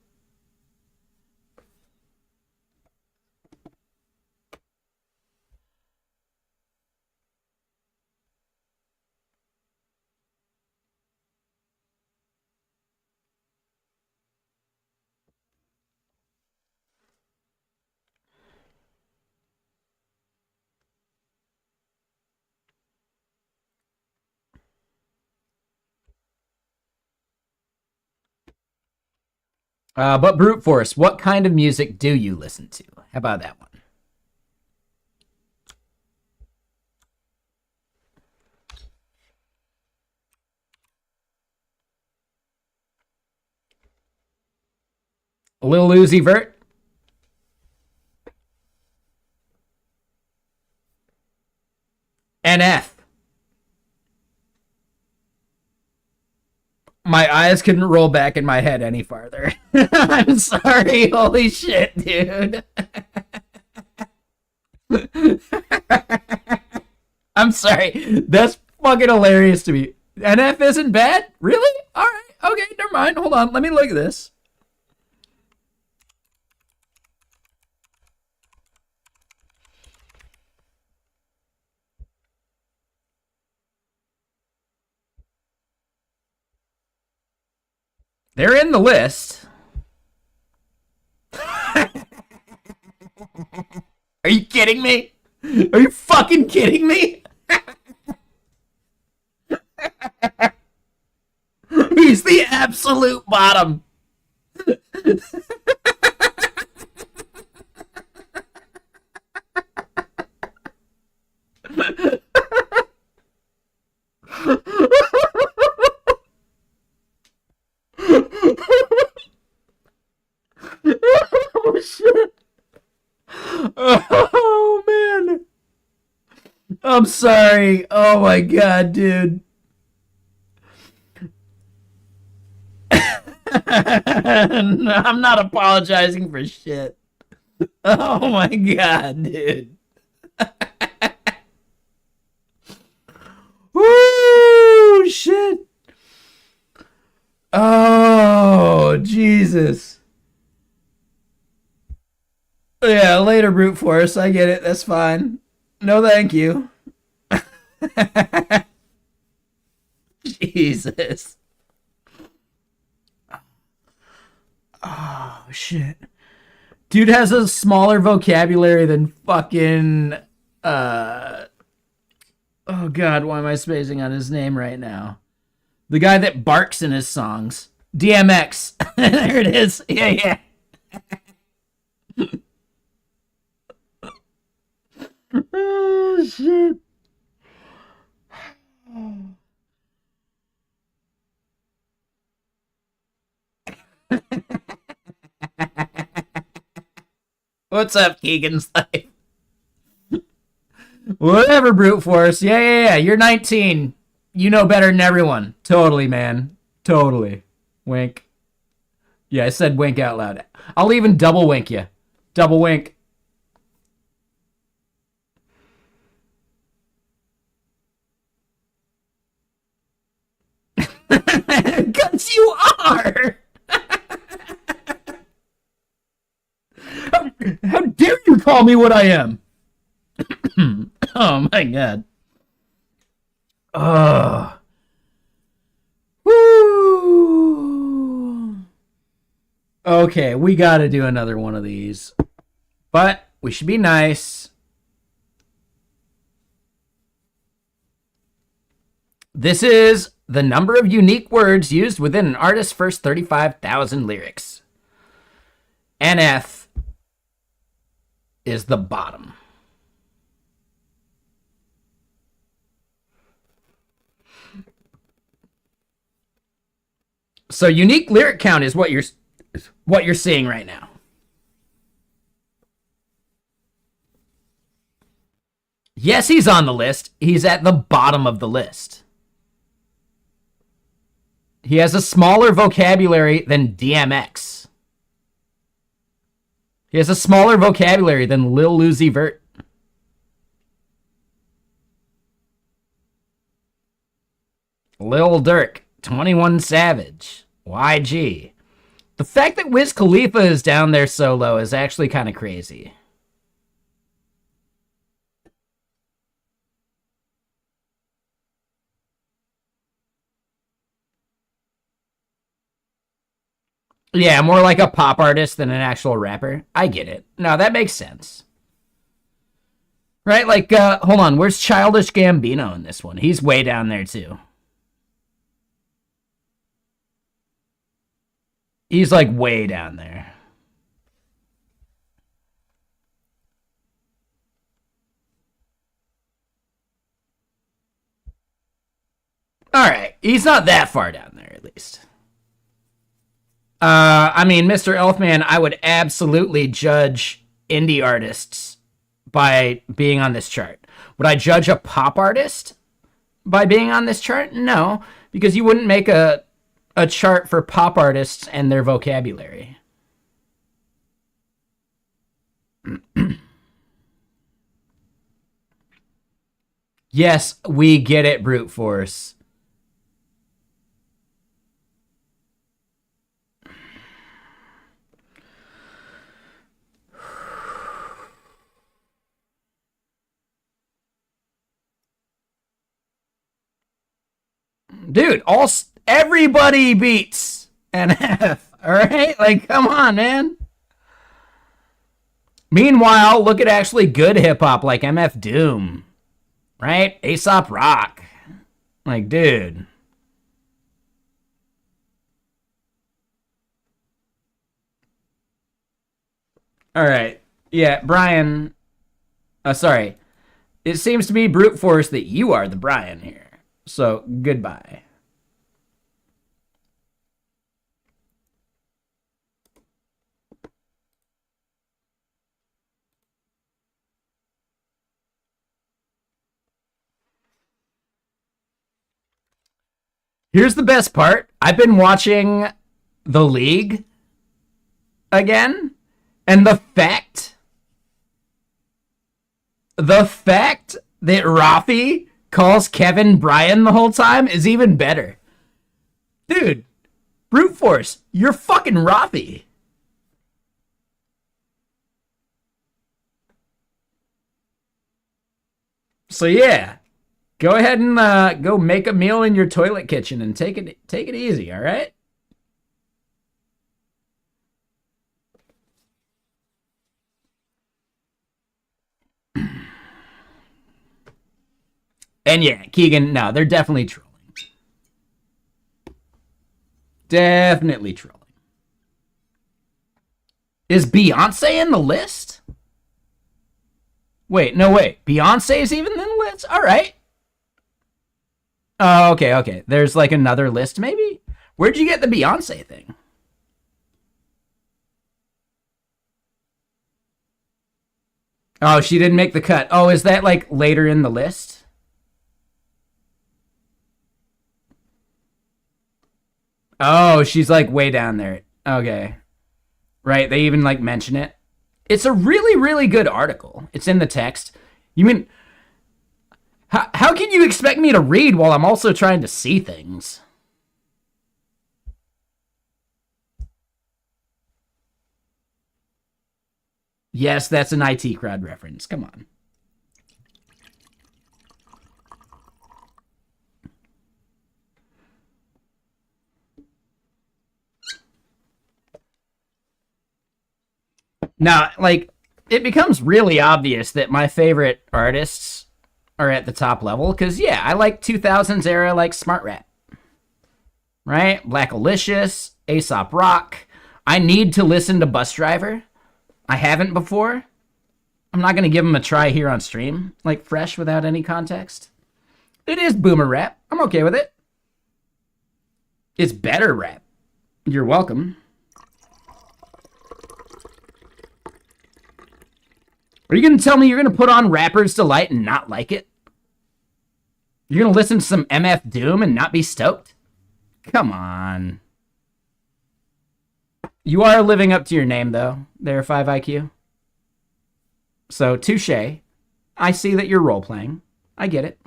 But brute force, what kind of music do you listen to? How about that one? Lil Uzi Vert? NF. My eyes couldn't roll back in my head any farther. I'm sorry. Holy shit, dude. I'm sorry. That's fucking hilarious to me. NF isn't bad? Really? All right. Okay, never mind. Hold on. Let me look at this. They're in the list. Are you kidding me? Are you fucking kidding me? He's the absolute bottom. Oh shit. Oh man. I'm sorry. Oh my god, dude. I'm not apologizing for shit. Oh my god, dude. Woo shit. Jesus. Yeah, later, brute force. I get it. That's fine. No, thank you. Jesus. Oh, shit. Dude has a smaller vocabulary than fucking. Oh, God, why am I spacing on his name right now? The guy that barks in his songs. DMX. There it is. Yeah, yeah. Oh, shit. What's up, Keegan's life? Whatever, brute force. Yeah. You're 19. You know better than everyone. Totally, man. Totally. Wink. Yeah, I said wink out loud. I'll even double wink you. Double wink. Because you are. How dare you call me what I am? Oh my god. Woo. Okay, we gotta do another one of these. But we should be nice. This is the number of unique words used within an artist's first 35,000 lyrics. NF is the bottom. So unique lyric count is what you're seeing right now. Yes, he's on the list. He's at the bottom of the list. He has a smaller vocabulary than DMX. He has a smaller vocabulary than Lil Uzi Vert. Lil Durk, 21 Savage, YG. The fact that Wiz Khalifa is down there so low is actually kind of crazy. Yeah, more like a pop artist than an actual rapper. I get it. No, that makes sense. Right? Like, hold on. Where's Childish Gambino in this one? He's way down there, too. He's, like, way down there. All right. He's not that far down there, at least. I mean, Mr. Elfman, I would absolutely judge indie artists by being on this chart. Would I judge a pop artist by being on this chart? No, because you wouldn't make a chart for pop artists and their vocabulary. Yes, we get it, brute force. Dude, everybody beats NF. All right, like, come on, man. Meanwhile, look at actually good hip hop like MF Doom, right? Aesop Rock, like, dude. All right, yeah, Brian. Sorry. It seems to be brute force that you are the Brian here. So, goodbye. Here's the best part. I've been watching The League again, and the fact that Rafi calls Kevin Brian the whole time is even better. Dude, Brute force, you're fucking Rafi. So yeah, go ahead and go make a meal in your toilet kitchen and take it easy, all right? And yeah, Keegan, no, they're definitely trolling. Definitely trolling. Is Beyonce in the list? Wait, no, wait. Beyonce's even in the list? All right. Oh, okay, okay. There's like another list, maybe? Where'd you get the Beyonce thing? Oh, she didn't make the cut. Oh, is that like later in the list? Oh, she's like way down there. Okay. Right, they even like mention it. It's a really, really good article. It's in the text. You mean, how can you expect me to read while I'm also trying to see things? Yes, that's an IT crowd reference. Come on. Now, like, it becomes really obvious that my favorite artists are at the top level because, yeah, I like 2000s era, like smart rap, right? Blackalicious, Aesop Rock. I need to listen to Bus Driver. I haven't before. I'm not going to give him a try here on stream, like fresh without any context. It is boomer rap. I'm okay with it. It's better rap. You're welcome. Are you going to tell me you're going to put on Rapper's Delight and not like it? You're going to listen to some MF Doom and not be stoked? Come on. You are living up to your name, though, there, 5IQ. So, touche. I see that you're role playing. I get it.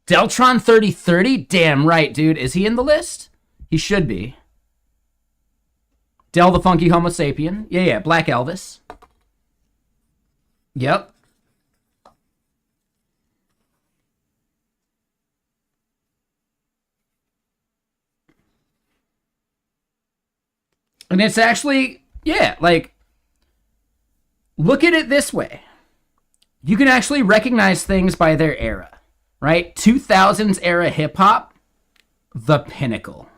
Deltron 3030? Damn right, dude. Is he in the list? He should be. Del the Funky Homo Sapien. Yeah, yeah. Black Elvis. Yep. And it's actually, yeah, like, look at it this way. You can actually recognize things by their era, right? 2000s era hip hop, the pinnacle.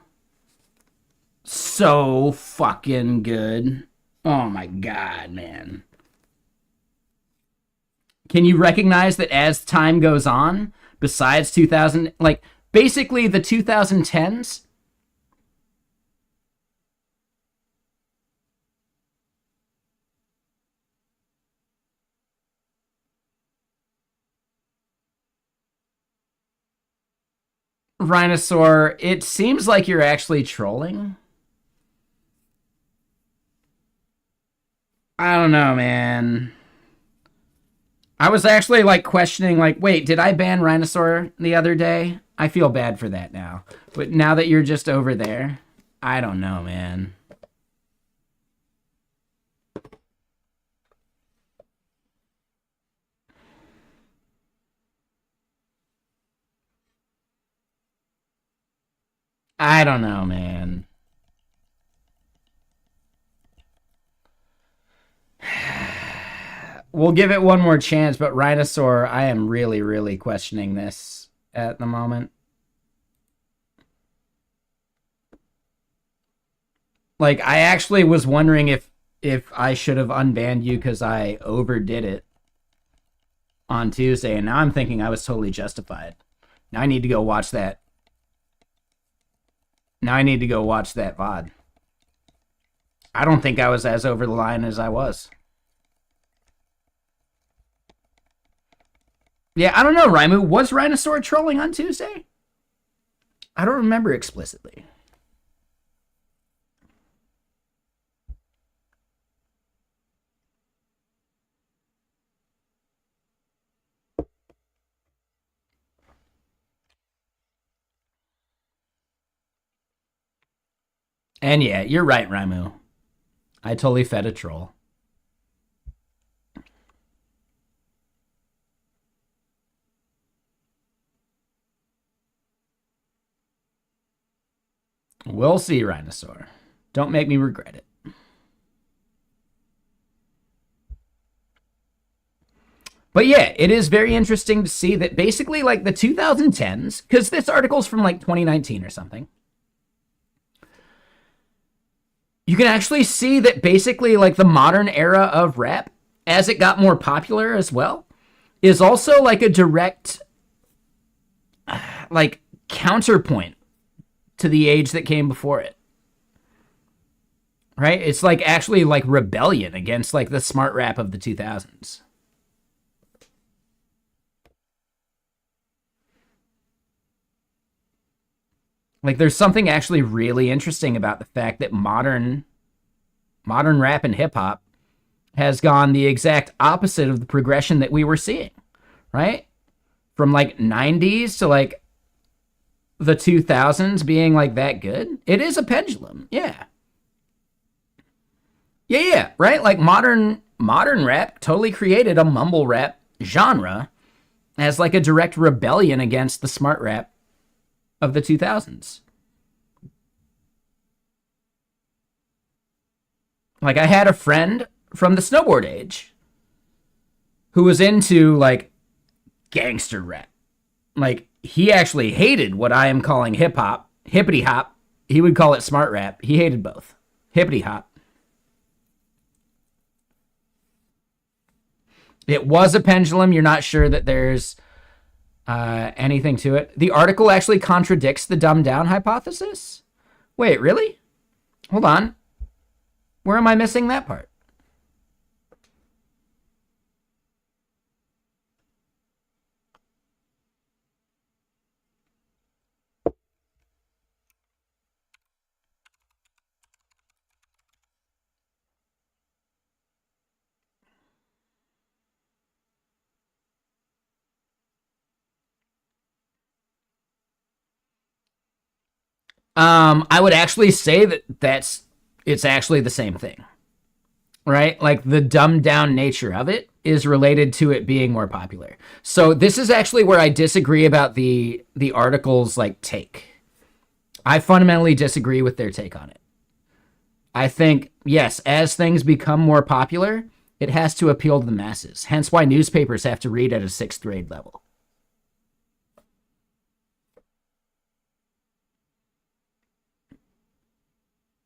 So fucking good. Oh my god, man. Can you recognize that as time goes on, besides 2000, like, basically the 2010s? Rhinosaur, it seems like you're actually trolling. I don't know, man. I was actually like questioning, like, wait, did I ban Rhinosaur the other day? I feel bad for that now. But now that you're just over there, I don't know, man. I don't know, man. We'll give it one more chance, but Rhinosaur, I am really, really questioning this at the moment. Like, I actually was wondering if I should have unbanned you because I overdid it on Tuesday, and now I'm thinking I was totally justified. Now I need to go watch that. Now I need to go watch that VOD. I don't think I was as over the line as I was. Yeah, I don't know, Raimu. Was Rhinosaur trolling on Tuesday? I don't remember explicitly. And yeah, you're right, Raimu. I totally fed a troll. We'll see, Rhinosaur. Don't make me regret it. But yeah, it is very interesting to see that basically like the 2010s, because this article's from like 2019 or something, you can actually see that basically like the modern era of rap, as it got more popular as well, is also like a direct like counterpoint to the age that came before it. Right? It's like actually like rebellion against like the smart rap of the 2000s. Like there's something actually really interesting about the fact that modern rap and hip hop has gone the exact opposite of the progression that we were seeing, right? From like 90s to like the 2000s being like that good. It is a pendulum. Yeah. Yeah, right? Like modern rap totally created a mumble rap genre as like a direct rebellion against the smart rap of the 2000s. Like I had a friend from the snowboard age who was into like gangster rap. Like he actually hated what I am calling hip hop, hippity hop. He would call it smart rap. He hated both. Hippity hop. It was a pendulum. You're not sure that there's anything to it. The article actually contradicts the dumbed down hypothesis. Wait, really? Hold on. Where am I missing that part? I would actually say that it's actually the same thing, right? Like the dumbed down nature of it is related to it being more popular. So this is actually where I disagree about the article's like take. I fundamentally disagree with their take on it. I think yes, as things become more popular, it has to appeal to the masses. Hence why newspapers have to read at a 6th grade level.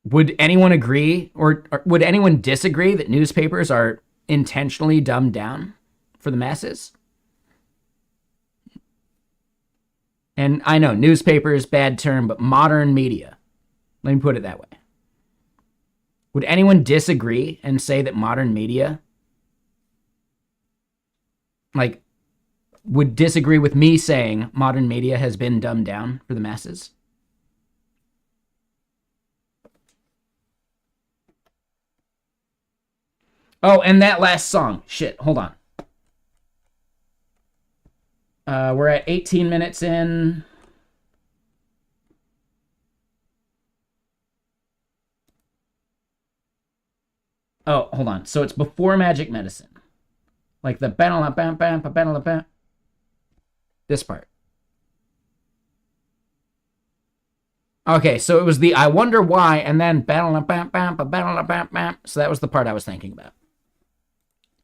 Would anyone agree or would anyone disagree that newspapers are intentionally dumbed down for the masses? And I know newspapers, bad term, but modern media. Let me put it that way. Would anyone disagree and say that modern media, like, would disagree with me saying modern media has been dumbed down for the masses? Oh, and that last song. Shit, hold on. We're at 18 minutes in. Oh, hold on. So it's before Magic Medicine. Like the bam bam bam bam bam. This part. Okay, so it was the I wonder why and then bam bam bam bam bam bam. So that was the part I was thinking about.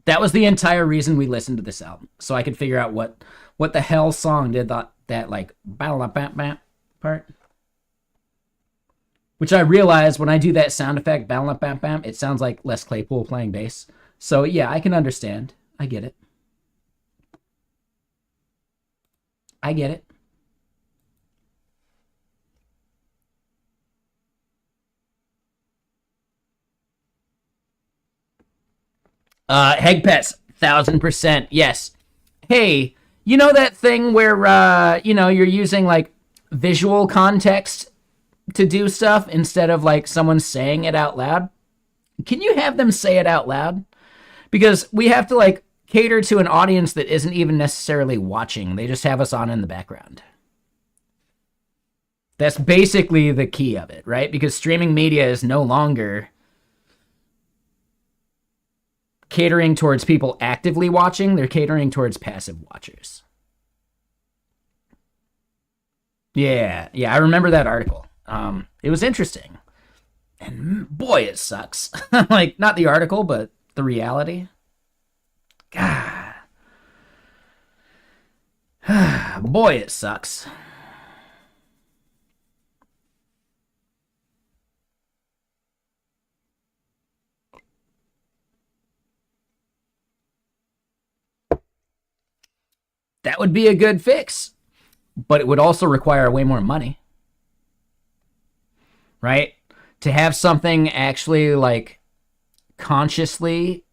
That was the entire reason we listened to this album, so I could figure out what the hell song did that like bam bam bam part. Which I realized when I do that sound effect, bam bam bam, it sounds like Les Claypool playing bass. So yeah, I can understand. I get it. I get it. Hegpets, 1000%. Yes. Hey, you know that thing where you're using like visual context to do stuff instead of like someone saying it out loud? Can you have them say it out loud? Because we have to like cater to an audience that isn't even necessarily watching. They just have us on in the background. That's basically the key of it, right? Because streaming media is no longer catering towards people actively watching. They're catering towards passive watchers. Yeah, I remember that article. It was interesting. And boy, it sucks. Like, not the article, but the reality. God. Boy, it sucks. That would be a good fix, but it would also require way more money, right? To have something actually like consciously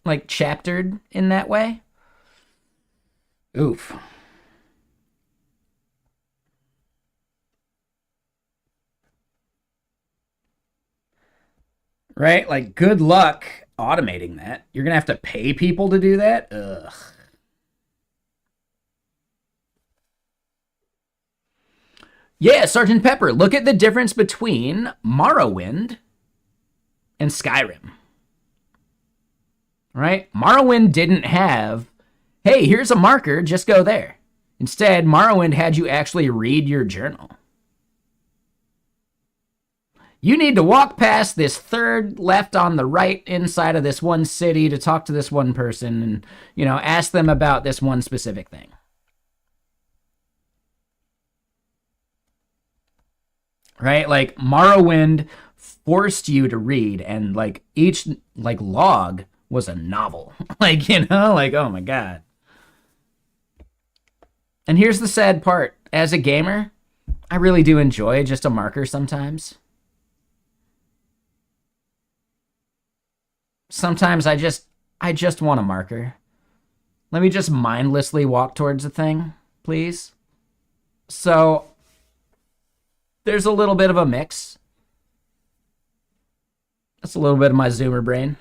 like chaptered in that way. Oof. Right? Like, good luck automating that. You're going to have to pay people to do that? Ugh. Yeah, Sergeant Pepper. Look at the difference between Morrowind and Skyrim. Right? Morrowind didn't have, hey, here's a marker, just go there. Instead, Morrowind had you actually read your journal. You need to walk past this third left on the right inside of this one city to talk to this one person and, ask them about this one specific thing. Right? Like, Morrowind forced you to read, and like each like log was a novel. Like, oh my God. And here's the sad part. As a gamer, I really do enjoy just a marker sometimes. Sometimes I just want a marker. Let me just mindlessly walk towards a thing, please. So there's a little bit of a mix. That's a little bit of my Zoomer brain.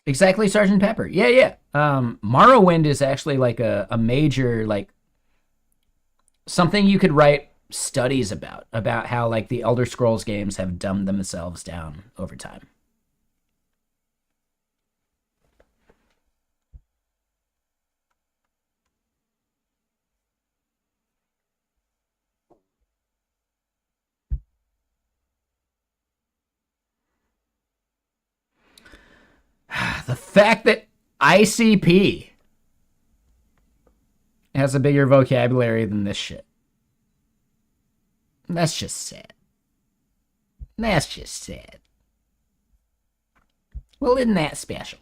Exactly, Sergeant Pepper. Yeah. Morrowind is actually like a major, like, something you could write studies about how like the Elder Scrolls games have dumbed themselves down over time. The fact that ICP has a bigger vocabulary than this shit. That's just sad. That's just sad. Well, isn't that special?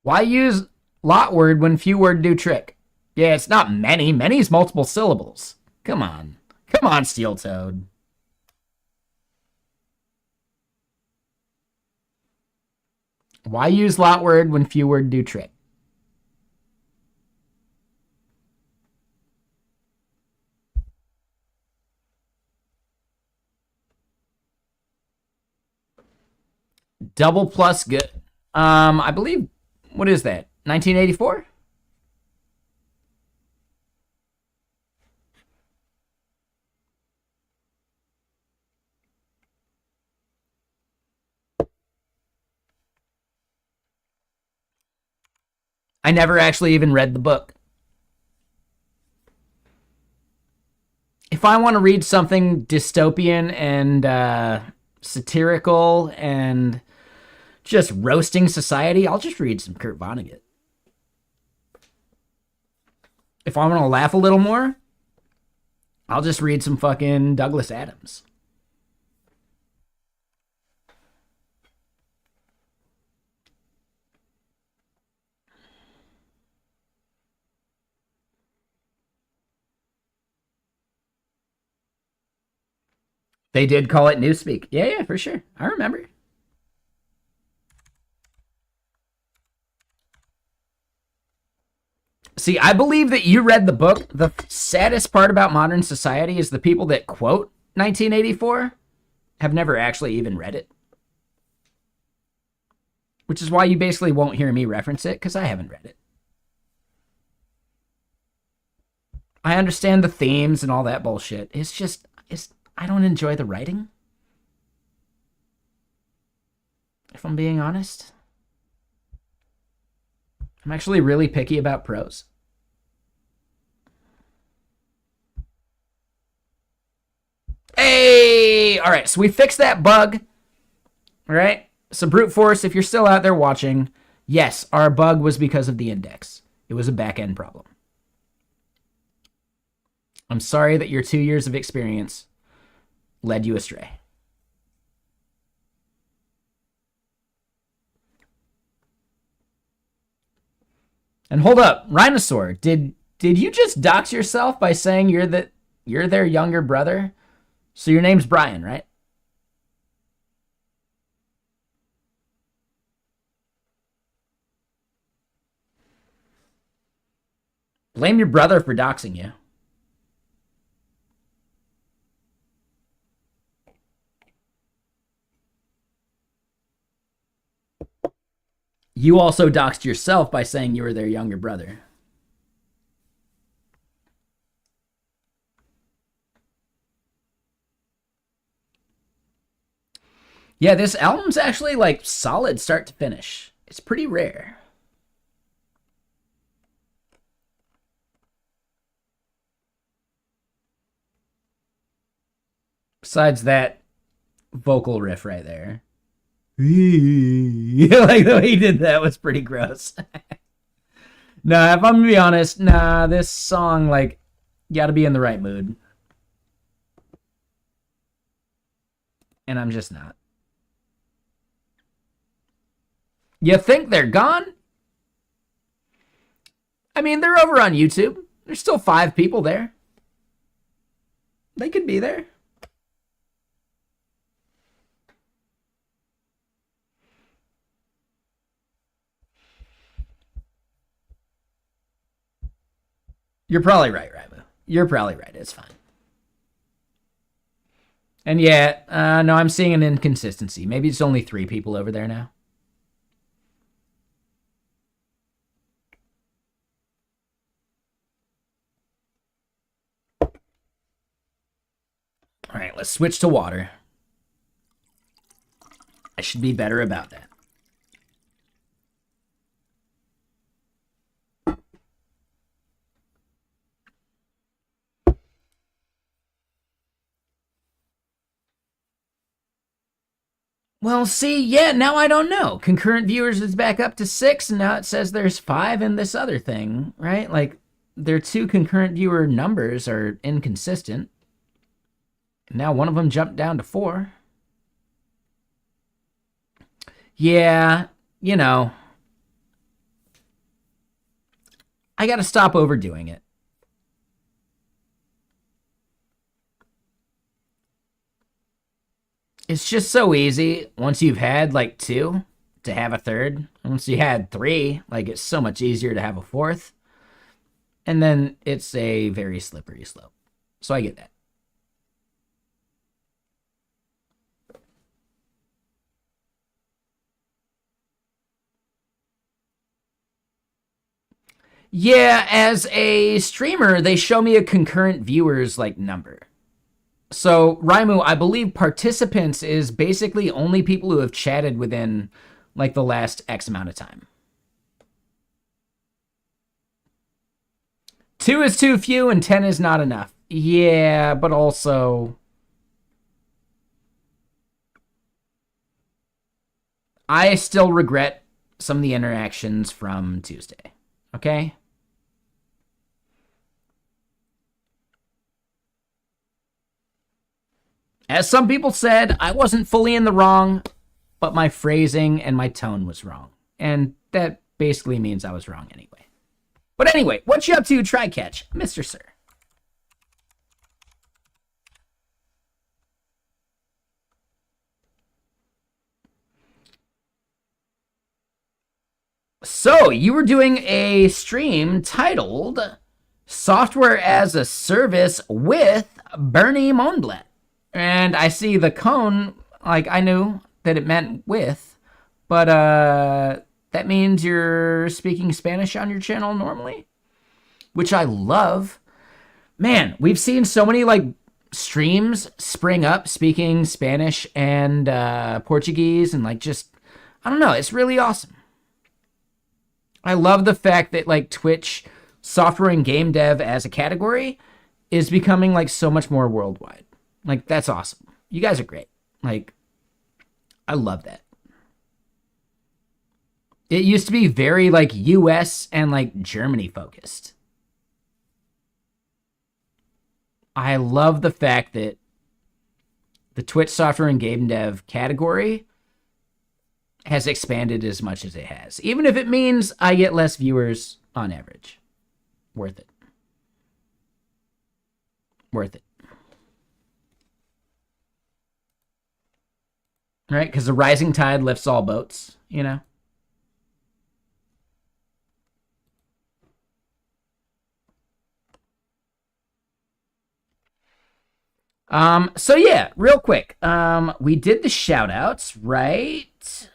Why use lot word when few word do trick? Yeah, it's not many. Many's multiple syllables. Come on. Come on, Steel Toad. Why use lot word when few word do trick? Double plus good. I believe, what is that? 1984? I never actually even read the book. If I want to read something dystopian and satirical and just roasting society, I'll just read some Kurt Vonnegut. If I want to laugh a little more, I'll just read some fucking Douglas Adams. They did call it Newspeak. Yeah, for sure. I remember. See, I believe that you read the book. The saddest part about modern society is the people that quote 1984 have never actually even read it. Which is why you basically won't hear me reference it, because I haven't read it. I understand the themes and all that bullshit. It's just, I don't enjoy the writing. If I'm being honest. I'm actually really picky about prose. Hey! All right, so we fixed that bug. All right? So brute force, if you're still out there watching, yes, our bug was because of the index. It was a back-end problem. I'm sorry that your 2 years of experience led you astray. And hold up, Rhinosaur, did you just dox yourself by saying you're their younger brother? So your name's Brian, right? Blame your brother for doxing you. You also doxed yourself by saying you were their younger brother. Yeah, this album's actually like solid start to finish. It's pretty rare. Besides that vocal riff right there. Like the way he did that was pretty gross. Nah, if I'm gonna be honest, this song, like, you gotta be in the right mood. And I'm just not. You think they're gone? I mean, they're over on YouTube. There's still 5 people there. They could be there. You're probably right, Raimu. You're probably right. It's fine. And yeah, no, I'm seeing an inconsistency. Maybe it's only 3 people over there now. All right, let's switch to water. I should be better about that. Well, see, yeah, now I don't know. Concurrent viewers is back up to 6, and now it says there's 5 in this other thing, right? Like, their 2 concurrent viewer numbers are inconsistent. Now one of them jumped down to 4. Yeah, you know. I gotta stop overdoing it. It's just so easy once you've had like 2 to have a third. Once you had 3, like, it's so much easier to have a 4th. And then it's a very slippery slope. So I get that. Yeah, as a streamer, they show me a concurrent viewers like number. So, Raimu, I believe participants is basically only people who have chatted within like the last X amount of time. 2 is too few and 10 is not enough. Yeah, but also I still regret some of the interactions from Tuesday. Okay? As some people said, I wasn't fully in the wrong, but my phrasing and my tone was wrong. And that basically means I was wrong anyway. But anyway, what you up to, Try-Catch, Mr. Sir? So you were doing a stream titled Software as a Service with Bernie Monblet. And I see the cone, like I knew that it meant with, but that means you're speaking Spanish on your channel normally, which I love. Man, we've seen so many like streams spring up speaking Spanish and Portuguese and like just, I don't know, it's really awesome. I love the fact that like Twitch software and game dev as a category is becoming like so much more worldwide. Like that's awesome. You guys are great. Like I love that. It used to be very like US and like Germany focused. I love the fact that the Twitch software and game dev category has expanded as much as it has. Even if it means I get less viewers on average. Worth it. Worth it. Right? Because the rising tide lifts all boats, you know? So yeah, real quick. We did the shout outs, right?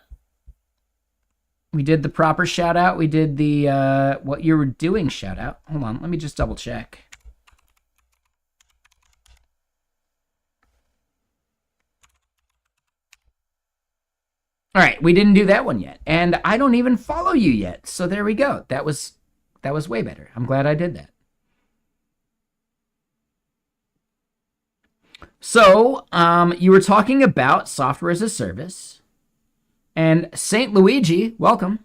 We did the proper shout out. We did the what you were doing shout out. Hold on, let me just double check. All right, we didn't do that one yet. And I don't even follow you yet. So there we go. That was way better. I'm glad I did that. So, you were talking about software as a service. And St. Luigi, welcome.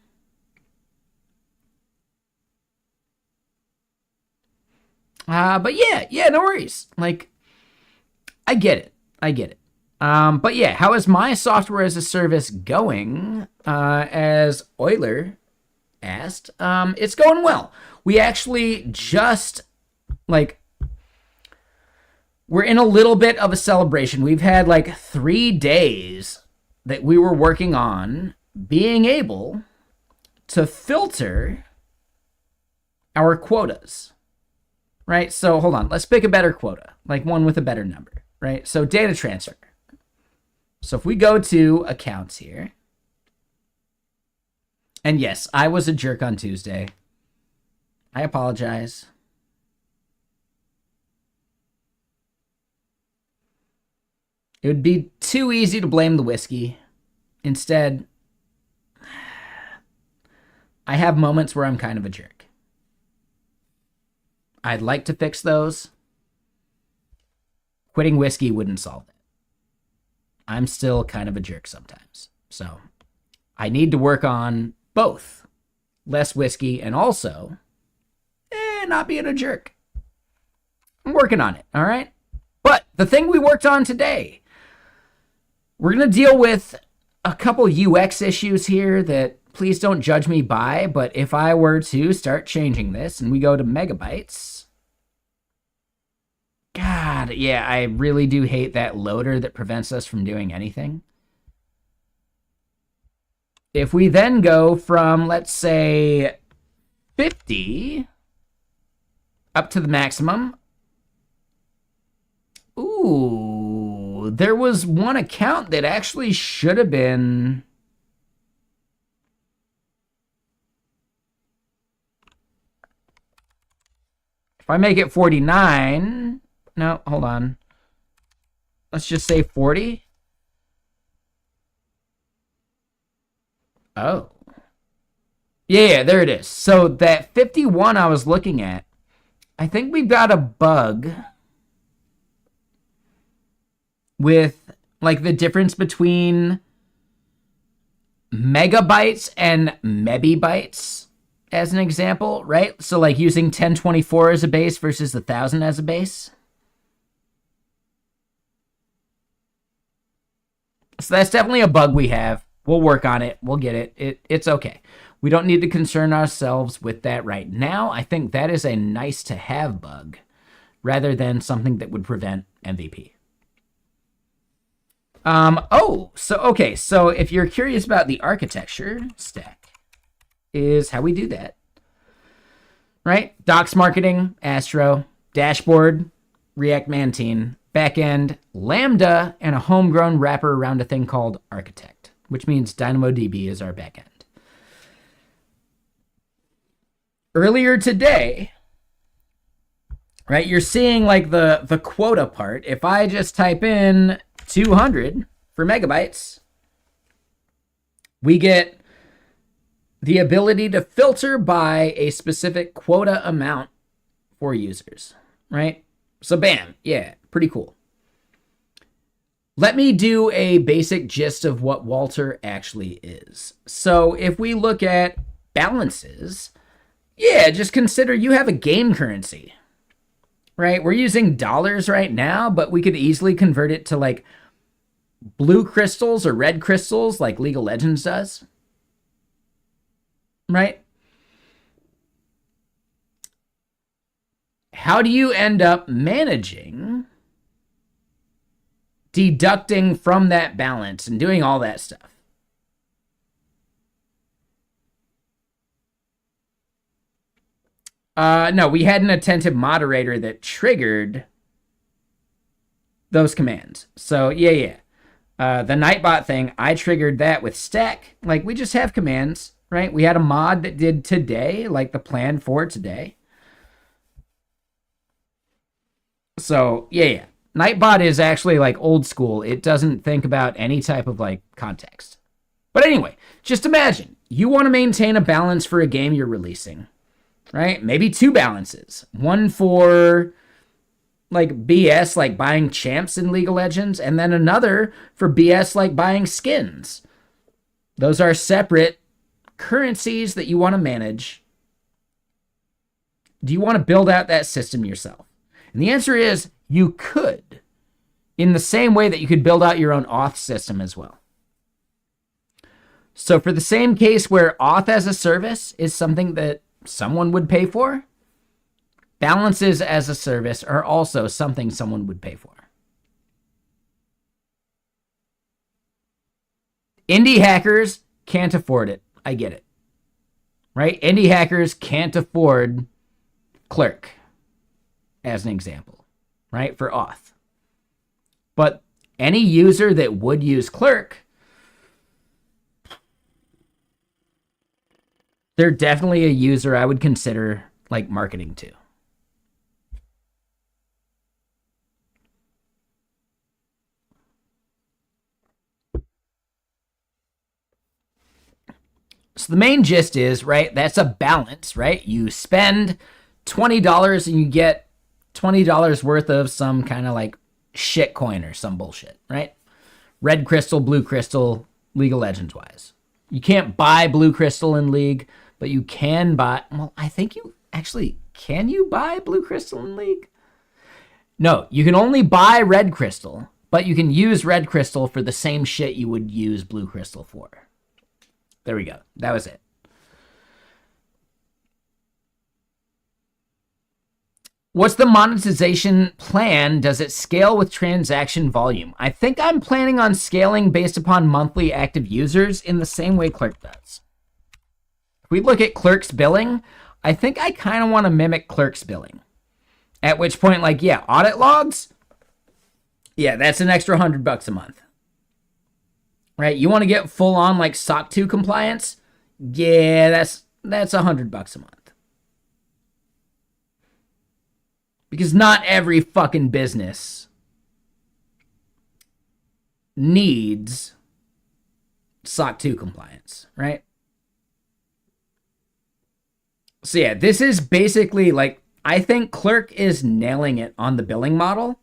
But yeah, no worries. Like, I get it. But yeah, how is my software as a service going? As Euler asked, it's going well. We actually just, like, we're in a little bit of a celebration. We've had like 3 days that we were working on being able to filter our quotas, right? So hold on, let's pick a better quota, like one with a better number, right? So data transfer. So if we go to accounts here, and yes, I was a jerk on Tuesday. I apologize. It would be too easy to blame the whiskey. Instead, I have moments where I'm kind of a jerk. I'd like to fix those. Quitting whiskey wouldn't solve it. I'm still kind of a jerk sometimes. So I need to work on both. Less whiskey and also not being a jerk. I'm working on it, all right? But the thing we worked on today, we're going to deal with a couple UX issues here that please don't judge me by, but if I were to start changing this and we go to megabytes, God, yeah, I really do hate that loader that prevents us from doing anything. If we then go from, let's say, 50 up to the maximum, ooh, there was one account that actually should have been... If I make it 49... No, hold on. Let's just say 40. Oh. Yeah, there it is. So that 51 I was looking at, I think we've got a bug with like the difference between megabytes and mebibytes as an example, right? So like using 1024 as a base versus 1000 as a base. So that's definitely a bug we have. We'll work on it. We'll get it. It's okay. We don't need to concern ourselves with that right now. I think that is a nice to have bug rather than something that would prevent MVP. So if you're curious about the architecture stack, is how we do that. Right? Docs marketing, Astro, dashboard, React Mantine, backend, Lambda, and a homegrown wrapper around a thing called Architect, which means DynamoDB is our backend. Earlier today, right, you're seeing like the quota part. If I just type in 200 for megabytes, we get the ability to filter by a specific quota amount for users, right? So bam, yeah, pretty cool. Let me do a basic gist of what Waltr actually is. So if we look at balances, yeah, just consider you have a game currency, right? We're using dollars right now, but we could easily convert it to like blue crystals or red crystals like League of Legends does, right? How do you end up managing deducting from that balance and doing all that stuff? No, we had an attentive moderator that triggered those commands. So yeah. The Nightbot thing, I triggered that with stack. Like, we just have commands, right? We had a mod that did today, like the plan for today. So yeah. Nightbot is actually like old school. It doesn't think about any type of like context. But anyway, just imagine you want to maintain a balance for a game you're releasing, right? Maybe two balances. One for like BS, like buying champs in League of Legends, and then another for BS, like buying skins. Those are separate currencies that you want to manage. Do you want to build out that system yourself? And the answer is you could, in the same way that you could build out your own auth system as well. So for the same case where auth as a service is something that someone would pay for, balances as a service are also something someone would pay for. Indie hackers can't afford it. I get it. Right? Indie hackers can't afford Clerk, as an example, right? For auth. But any user that would use Clerk, they're definitely a user I would consider like marketing to. So the main gist is, right, that's a balance, right? You spend $20 and you get $20 worth of some kind of like shit coin or some bullshit, right? Red crystal, blue crystal, League of Legends wise. You can't buy blue crystal in League, but you can buy, well, I think you actually, can you buy blue crystal in League? No, you can only buy red crystal, but you can use red crystal for the same shit you would use blue crystal for. There we go. That was it. What's the monetization plan? Does it scale with transaction volume? I think I'm planning on scaling based upon monthly active users in the same way Clerk does. If we look at Clerk's billing, I think I kind of want to mimic Clerk's billing. At which point, like, yeah, audit logs, yeah, that's an extra $100 a month. Right? You want to get full on like SOC 2 compliance? Yeah, that's $100 a month. Because not every fucking business needs SOC 2 compliance, right? So yeah, this is basically like, I think Clerk is nailing it on the billing model.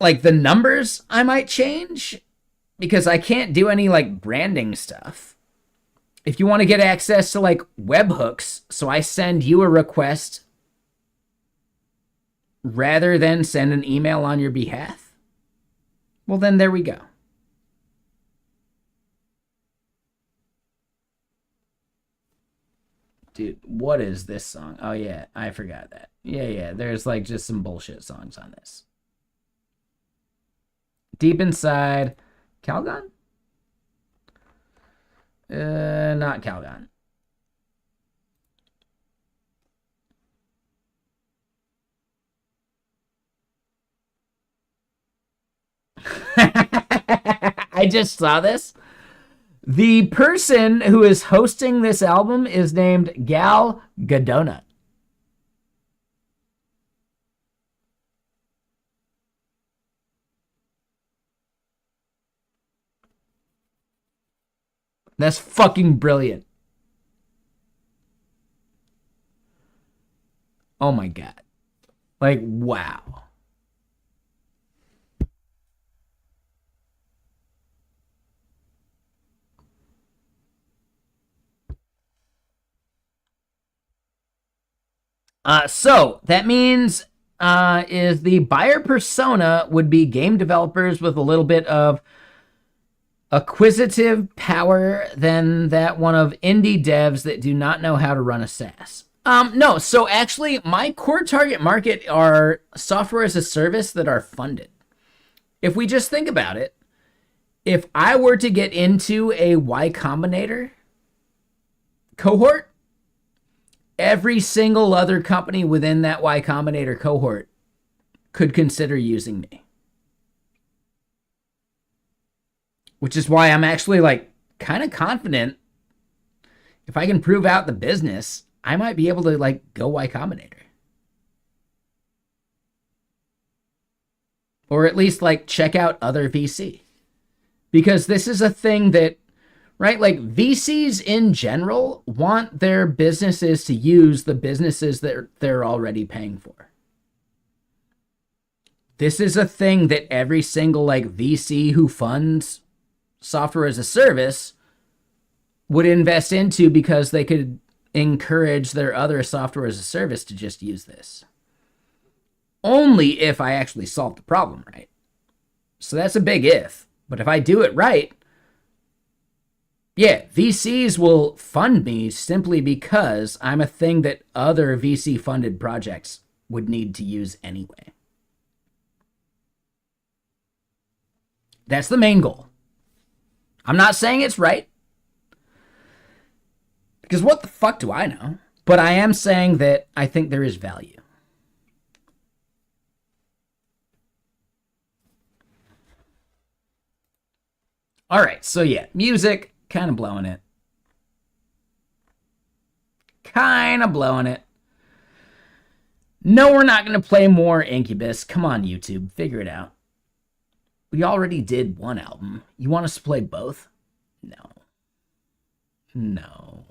Like the numbers I might change because I can't do any like branding stuff. If you want to get access to like webhooks, so I send you a request rather than send an email on your behalf, well then there we go. Dude, what is this song? Oh yeah, I forgot that. Yeah, there's like just some bullshit songs on this. Deep Inside, Calgon? Not Calgon. I just saw this. The person who is hosting this album is named Gal Gadot. That's fucking brilliant. Oh my god. Like, wow. So that means is the buyer persona would be game developers with a little bit of acquisitive power than that one of indie devs that do not know how to run a SaaS. No, so actually my core target market are software as a service that are funded. If we just think about it, if I were to get into a Y Combinator cohort, every single other company within that Y Combinator cohort could consider using me. Which is why I'm actually like kind of confident if I can prove out the business, I might be able to like go Y Combinator. Or at least like check out other VC. Because this is a thing that, right, like VCs in general want their businesses to use the businesses that they're already paying for. This is a thing that every single like VC who funds software as a service would invest into because they could encourage their other software as a service to just use this. Only if I actually solve the problem right. So that's a big if. But if I do it right, yeah, VCs will fund me simply because I'm a thing that other VC-funded projects would need to use anyway. That's the main goal. I'm not saying it's right, because what the fuck do I know? But I am saying that I think there is value. All right, so yeah, music, kind of blowing it. Kind of blowing it. No, we're not going to play more Incubus. Come on, YouTube, figure it out. We already did one album. You want us to play both? No. No.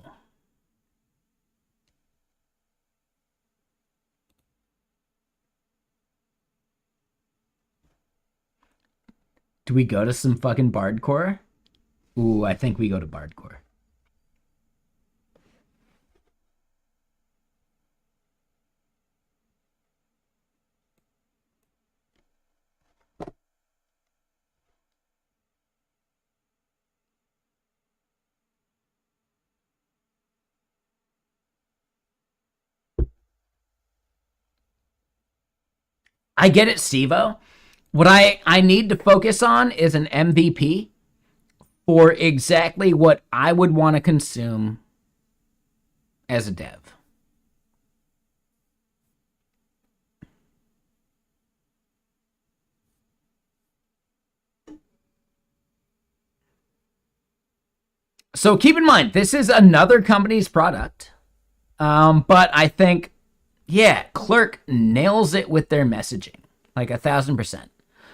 Do we go to some fucking Bardcore? Ooh, I think we go to Bardcore. I get it, Steve-O. What I need to focus on is an MVP for exactly what I would want to consume as a dev. So keep in mind, this is another company's product. But I think, yeah, Clerk nails it with their messaging, like 1,000%.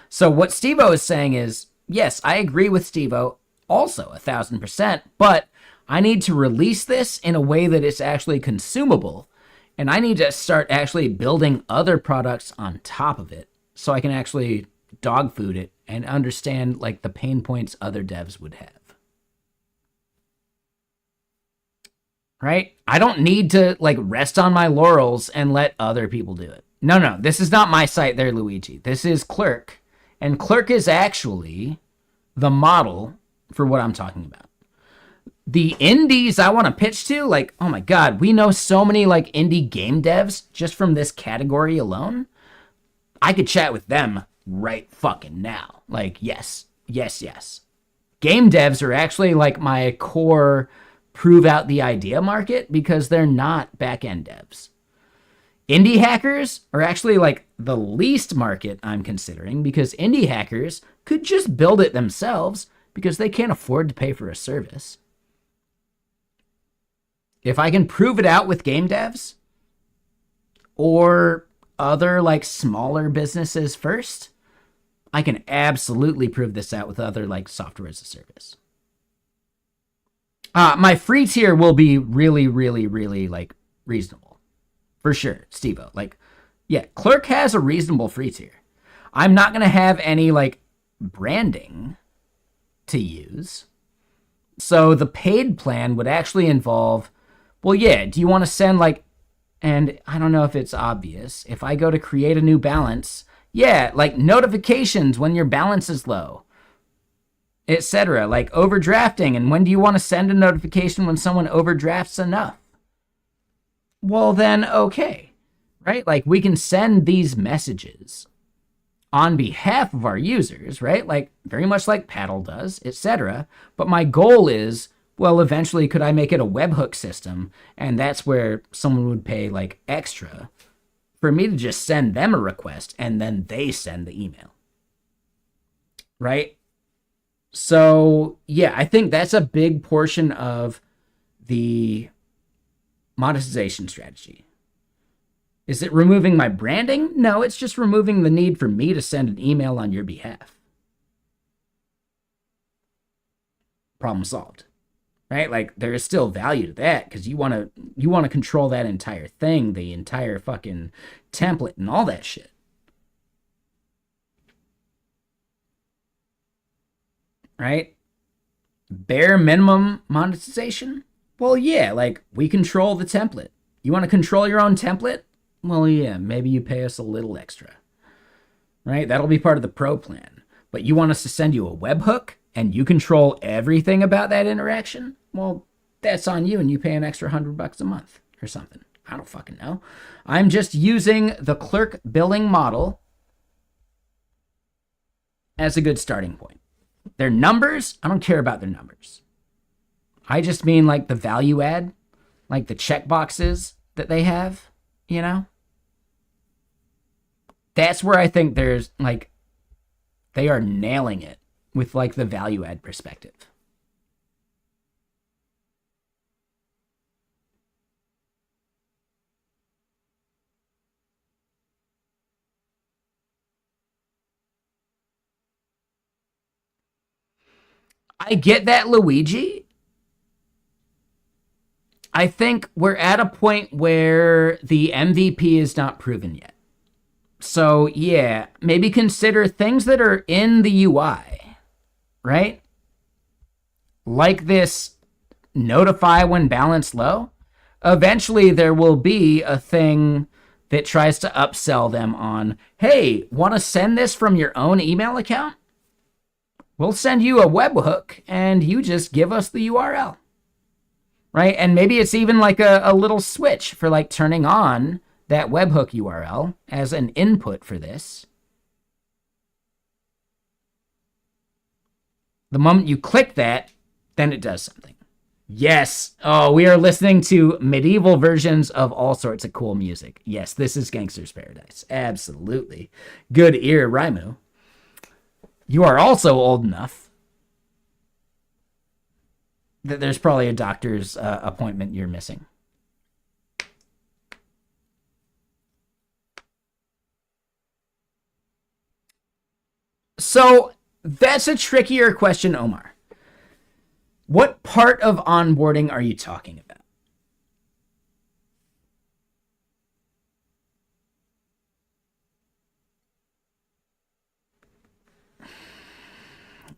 So what Steve-O is saying is, yes, I agree with Steve-O, also 1,000%, but I need to release this in a way that it's actually consumable, and I need to start actually building other products on top of it so I can actually dog food it and understand like the pain points other devs would have. Right? I don't need to like rest on my laurels and let other people do it. No, this is not my site there, Luigi. This is Clerk, and Clerk is actually the model for what I'm talking about. The indies I want to pitch to, like, oh my god, we know so many like indie game devs just from this category alone. I could chat with them right fucking now. Like, yes. Game devs are actually like my core prove out the idea market because they're not back end devs. Indie hackers are actually like the least market I'm considering because indie hackers could just build it themselves because they can't afford to pay for a service. If I can prove it out with game devs or other like smaller businesses first, I can absolutely prove this out with other like software as a service. My free tier will be really, really, really like reasonable. For sure, Steve-O. Like, yeah, Clerk has a reasonable free tier. I'm not going to have any like branding to use. So the paid plan would actually involve, well, yeah, do you want to send like, and I don't know if it's obvious, if I go to create a new balance, yeah, like notifications when your balance is low, etc. Like overdrafting, and when do you want to send a notification when someone overdrafts enough? Well, then, okay, right? Like we can send these messages on behalf of our users, right? Like very much like Paddle does, etc. But my goal is, well, eventually could I make it a webhook system? And that's where someone would pay like extra for me to just send them a request and then they send the email. Right? So, yeah, I think that's a big portion of the monetization strategy. Is it removing my branding? No, it's just removing the need for me to send an email on your behalf. Problem solved. Right? Like there is still value to that because you want to control that entire thing, the entire fucking template and all that shit. Right? Bare minimum monetization? Well, yeah, like we control the template. You want to control your own template? Well, yeah, maybe you pay us a little extra. Right? That'll be part of the pro plan. But you want us to send you a webhook and you control everything about that interaction? Well, that's on you and you pay an extra $100 a month or something. I don't fucking know. I'm just using the clerk billing model as a good starting point. Their numbers, I don't care about their numbers. I just mean like the value add, like the checkboxes that they have, you know? That's where I think there's like, they are nailing it with like the value add perspective. I get that, Luigi. I think we're at a point where the MVP is not proven yet. So, yeah, maybe consider things that are in the UI, right? Like this notify when balance low. Eventually, there will be a thing that tries to upsell them on, hey, want to send this from your own email account? We'll send you a webhook and you just give us the URL. Right? And maybe it's even like a little switch for like turning on that webhook URL as an input for this. The moment you click that, then it does something. Yes. Oh, we are listening to medieval versions of all sorts of cool music. Yes, this is Gangster's Paradise. Absolutely. Good ear, Raimu. You are also old enough that there's probably a doctor's appointment you're missing. So that's a trickier question, Omar. What part of onboarding are you talking about?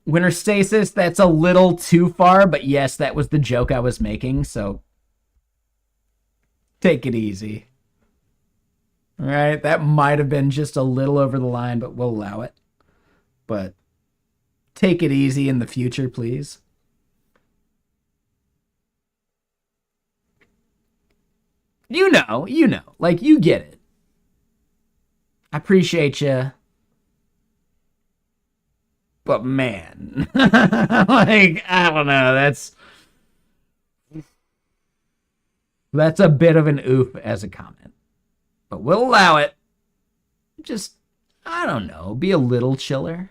Winter stasis, that's a little too far, but yes, that was the joke I was making, so take it easy. All right, that might have been just a little over the line, but we'll allow it. But take it easy in the future, please. You know, like you get it. I appreciate you But man, like, I don't know. That's a bit of an oof as a comment. But we'll allow it. Just, I don't know, be a little chiller.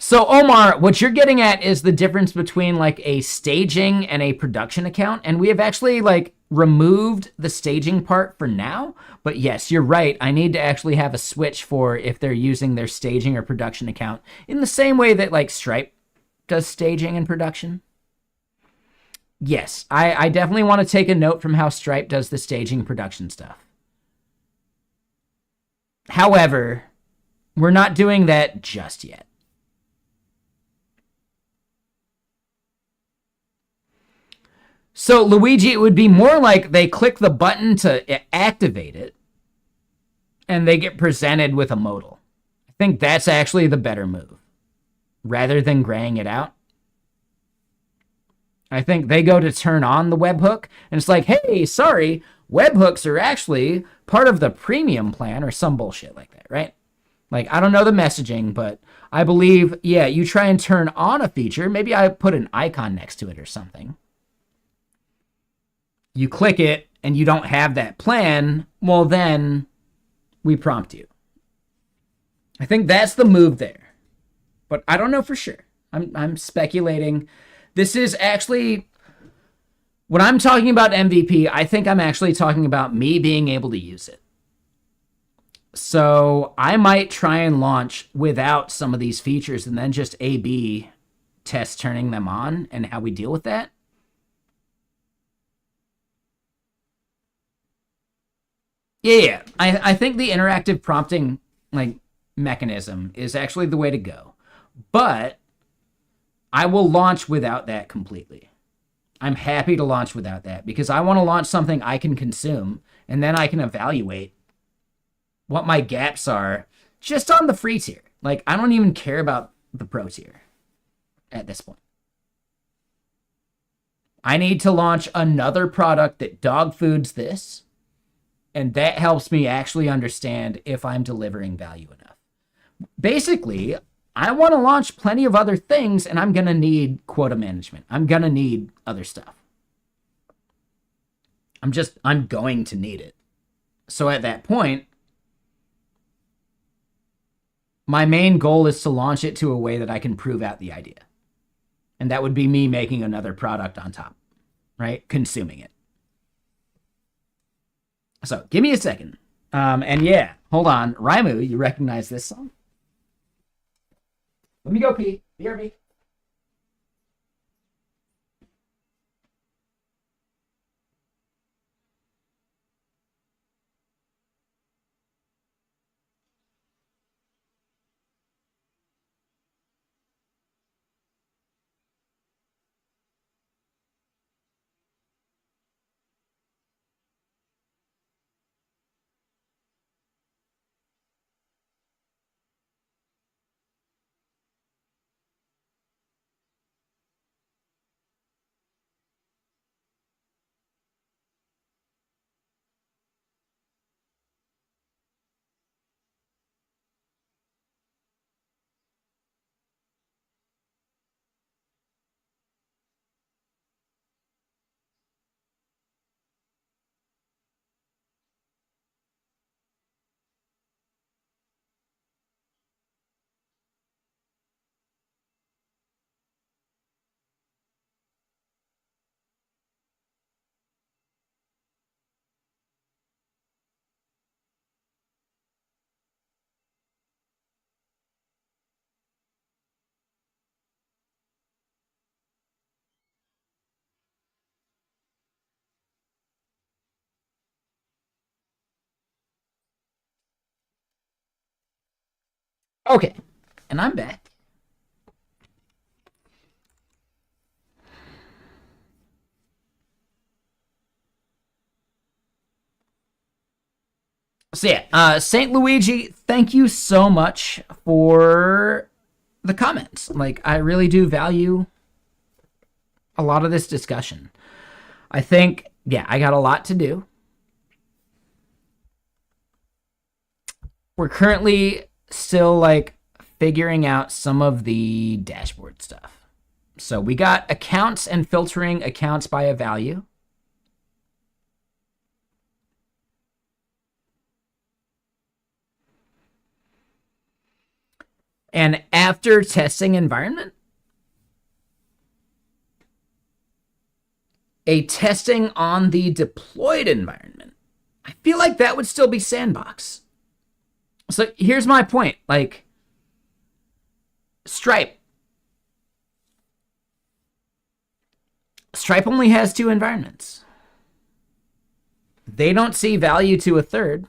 So Omar, what you're getting at is the difference between like a staging and a production account. And we have actually like removed the staging part for now. But yes, you're right. I need to actually have a switch for if they're using their staging or production account in the same way that like Stripe does staging and production. Yes, I definitely want to take a note from how Stripe does the staging production stuff. However, we're not doing that just yet. So Luigi, it would be more like they click the button to activate it and they get presented with a modal. I think that's actually the better move rather than graying it out. I think they go to turn on the webhook and it's like, hey, sorry, webhooks are actually part of the premium plan or some bullshit like that, right? Like, I don't know the messaging, but I believe, yeah, you try and turn on a feature. Maybe I put an icon next to it or something. You click it and you don't have that plan, well, then we prompt you. I think that's the move there. But I don't know for sure. I'm speculating. This is actually, when I'm talking about MVP, I think I'm actually talking about me being able to use it. So I might try and launch without some of these features and then just A/B test turning them on and how we deal with that. Yeah. I think the interactive prompting like mechanism is actually the way to go. But I will launch without that completely. I'm happy to launch without that because I want to launch something I can consume and then I can evaluate what my gaps are just on the free tier. Like, I don't even care about the pro tier at this point. I need to launch another product that dog foods this, and that helps me actually understand if I'm delivering value enough. Basically, I want to launch plenty of other things, and I'm going to need quota management. I'm going to need other stuff. I'm going to need it. So at that point, my main goal is to launch it to a way that I can prove out the idea. And that would be me making another product on top, right? Consuming it. So give me a second. And yeah, hold on. Raimu, you recognize this song? Let me go pee. BRB. Okay. And I'm back. So yeah, St. Luigi, thank you so much for the comments. Like, I really do value a lot of this discussion. I think, yeah, I got a lot to do. we're currently still like figuring out some of the dashboard stuff. So we got accounts and filtering accounts by a value. And after testing environment, a testing on the deployed environment, I feel like that would still be sandbox. So here's my point. Like, Stripe only has 2 environments. They don't see value to a third.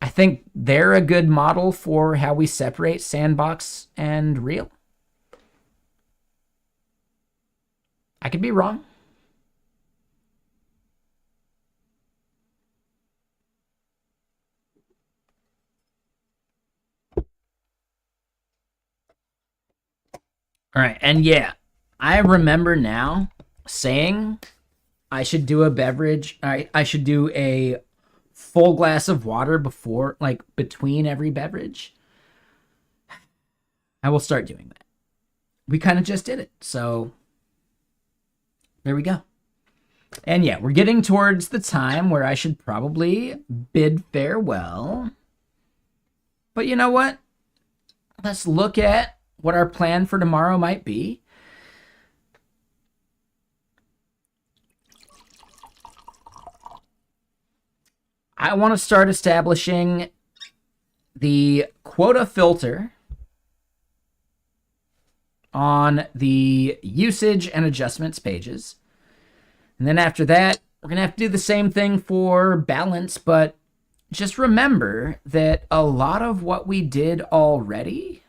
I think they're a good model for how we separate sandbox and real. I could be wrong. All right, and yeah, I remember now saying I should do a beverage. I should do a full glass of water before, like, between every beverage. I will start doing that. We kind of just did it, so there we go. And yeah, we're getting towards the time where I should probably bid farewell. But you know what? Let's look at what our plan for tomorrow might be. I want to start establishing the quota filter on the usage and adjustments pages. And then after that, we're going to have to do the same thing for balance, but just remember that a lot of what we did already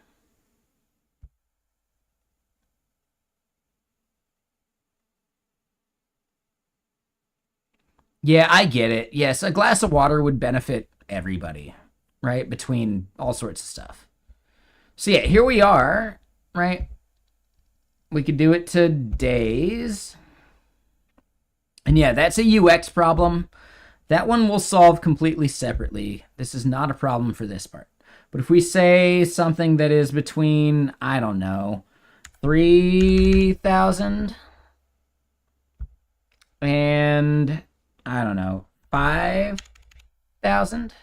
yeah, I get it. Yes, a glass of water would benefit everybody, right? Between all sorts of stuff. So yeah, here we are, right? We could do it to days. And yeah, that's a UX problem. That one we'll solve completely separately. This is not a problem for this part. But if we say something that is between, I don't know, 3,000 and, I don't know, 5,000,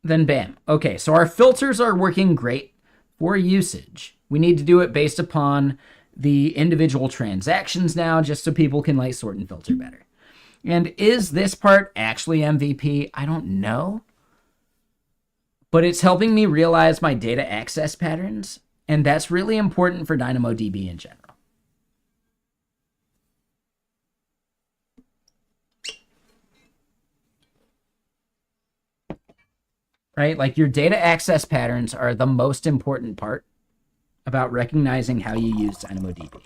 then bam. Okay, so our filters are working great for usage. We need to do it based upon the individual transactions now, just so people can like sort and filter better. And is this part actually MVP? I don't know. But it's helping me realize my data access patterns, and that's really important for DynamoDB in general. Right? Like, your data access patterns are the most important part about recognizing how you use DynamoDB.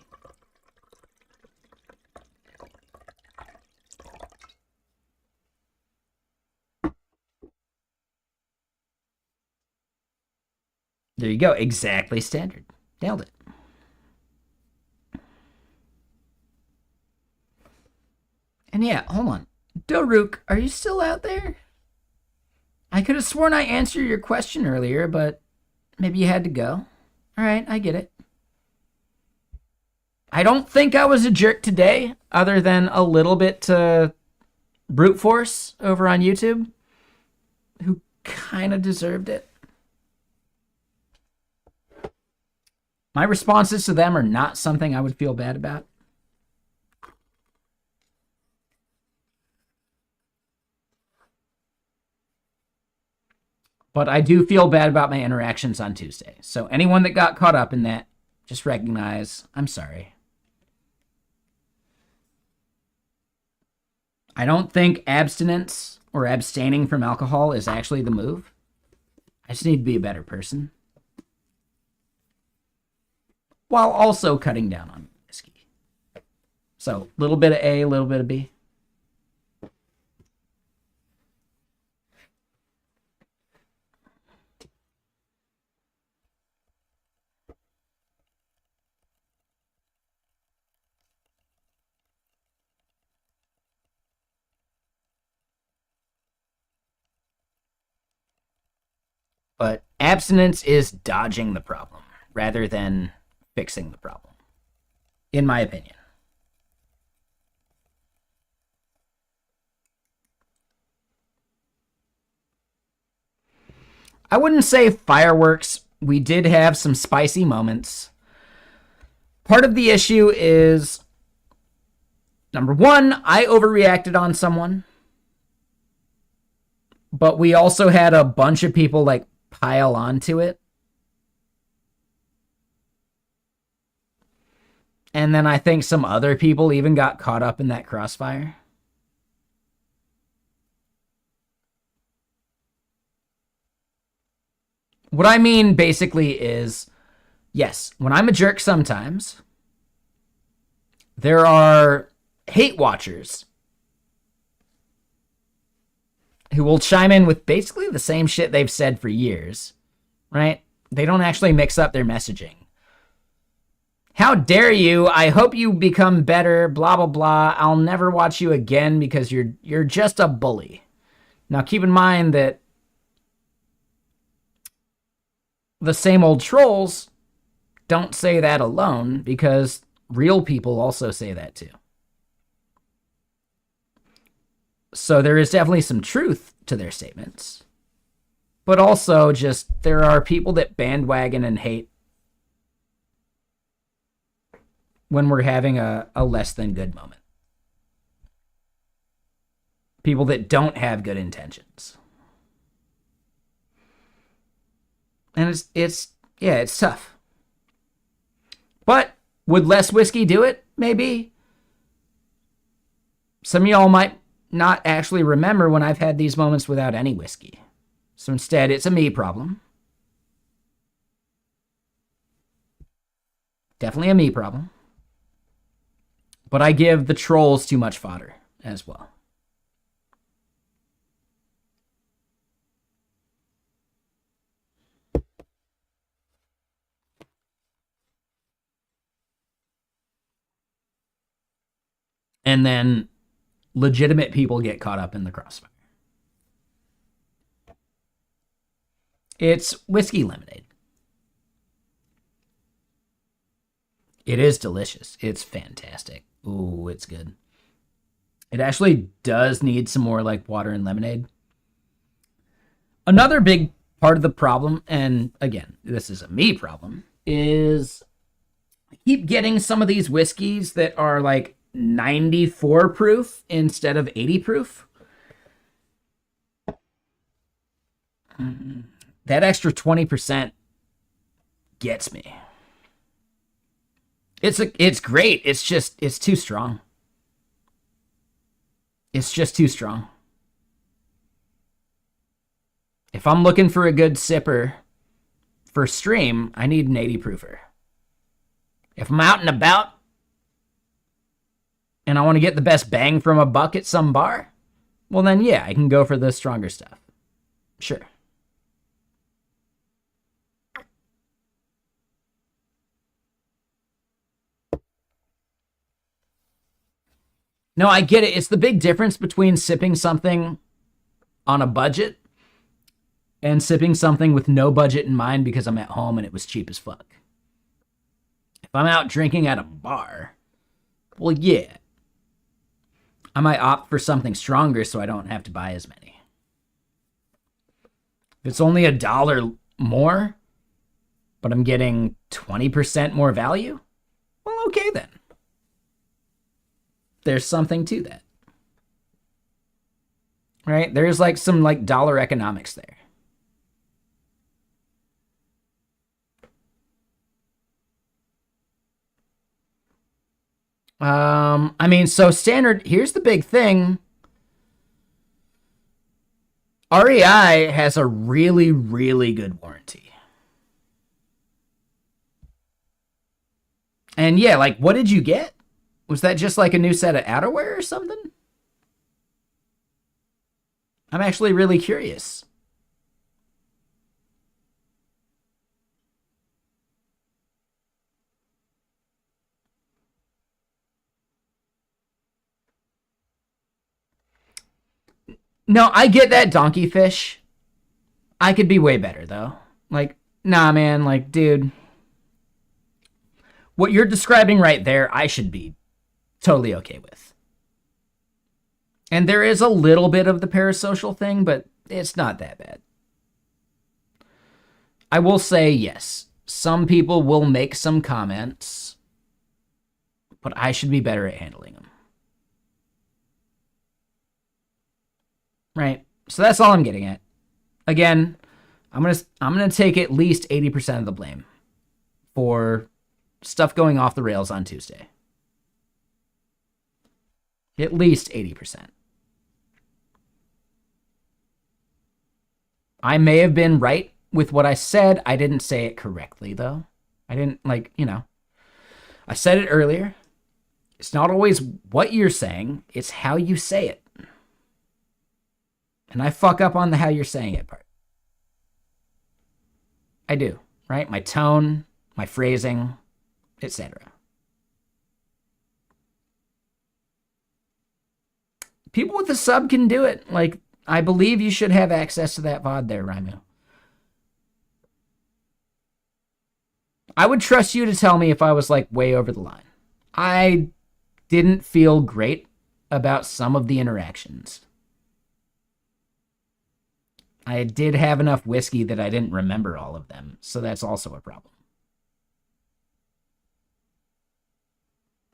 There you go. Exactly standard. Nailed it. And yeah, hold on. Doruk, are you still out there? I could have sworn I answered your question earlier, but maybe you had to go. All right, I get it. I don't think I was a jerk today, other than a little bit to Brute Force over on YouTube, who kind of deserved it. My responses to them are not something I would feel bad about. But I do feel bad about my interactions on Tuesday. So anyone that got caught up in that, just recognize, I'm sorry. I don't think abstinence or abstaining from alcohol is actually the move. I just need to be a better person, while also cutting down on whiskey. So a little bit of A, a little bit of B. But abstinence is dodging the problem rather than fixing the problem, in my opinion. I wouldn't say fireworks. We did have some spicy moments. Part of the issue is, number one, I overreacted on someone. But we also had a bunch of people like pile onto it. And then I think some other people even got caught up in that crossfire. What I mean basically is, yes, when I'm a jerk sometimes, there are hate watchers who will chime in with basically the same shit they've said for years, right? They don't actually mix up their messaging. How dare you? I hope you become better, blah, blah, blah. I'll never watch you again because you're just a bully. Now, keep in mind that the same old trolls don't say that alone, because real people also say that too. So there is definitely some truth to their statements. But also just there are people that bandwagon and hate when we're having a less than good moment. People that don't have good intentions. And it's tough. But would less whiskey do it? Maybe. Some of y'all might not actually remember when I've had these moments without any whiskey. So instead, it's a me problem. Definitely a me problem. But I give the trolls too much fodder as well. And then legitimate people get caught up in the crossfire. It's whiskey lemonade. It is delicious. It's fantastic. Ooh, it's good. It actually does need some more like water and lemonade. Another big part of the problem, and again, this is a me problem, is I keep getting some of these whiskeys that are like 94 proof instead of 80 proof. That extra 20% gets me. It's great. It's too strong. It's just too strong. If I'm looking for a good sipper for stream, I need an 80 proofer. If I'm out and about and I want to get the best bang from a buck at some bar, well then yeah, I can go for the stronger stuff. Sure. No, I get it. It's the big difference between sipping something on a budget and sipping something with no budget in mind because I'm at home and it was cheap as fuck. If I'm out drinking at a bar, well, yeah, I might opt for something stronger so I don't have to buy as many. If it's only $1 more, but I'm getting 20% more value, well, okay then. There's something to that. Right? There's like some like dollar economics there. I mean, so standard, here's the big thing. REI has a really, really good warranty. And yeah, like, what did you get? Was that just like a new set of outerwear or something? I'm actually really curious. No, I get that, Donkey Fish. I could be way better, though. Like, nah, man, like, dude, what you're describing right there, I should be totally okay with. And there is a little bit of the parasocial thing, but it's not that bad. I will say, yes, some people will make some comments, but I should be better at handling them. Right? So that's all I'm getting at. Again, I'm gonna take at least 80% of the blame for stuff going off the rails on Tuesday. At least 80%. I may have been right with what I said. I didn't say it correctly, though. I didn't, I said it earlier. It's not always what you're saying, it's how you say it. And I fuck up on the how you're saying it part. I do, right? My tone, my phrasing, etc. People with a sub can do it. Like, I believe you should have access to that VOD there, Raimu. I would trust you to tell me if I was, like, way over the line. I didn't feel great about some of the interactions. I did have enough whiskey that I didn't remember all of them, so that's also a problem.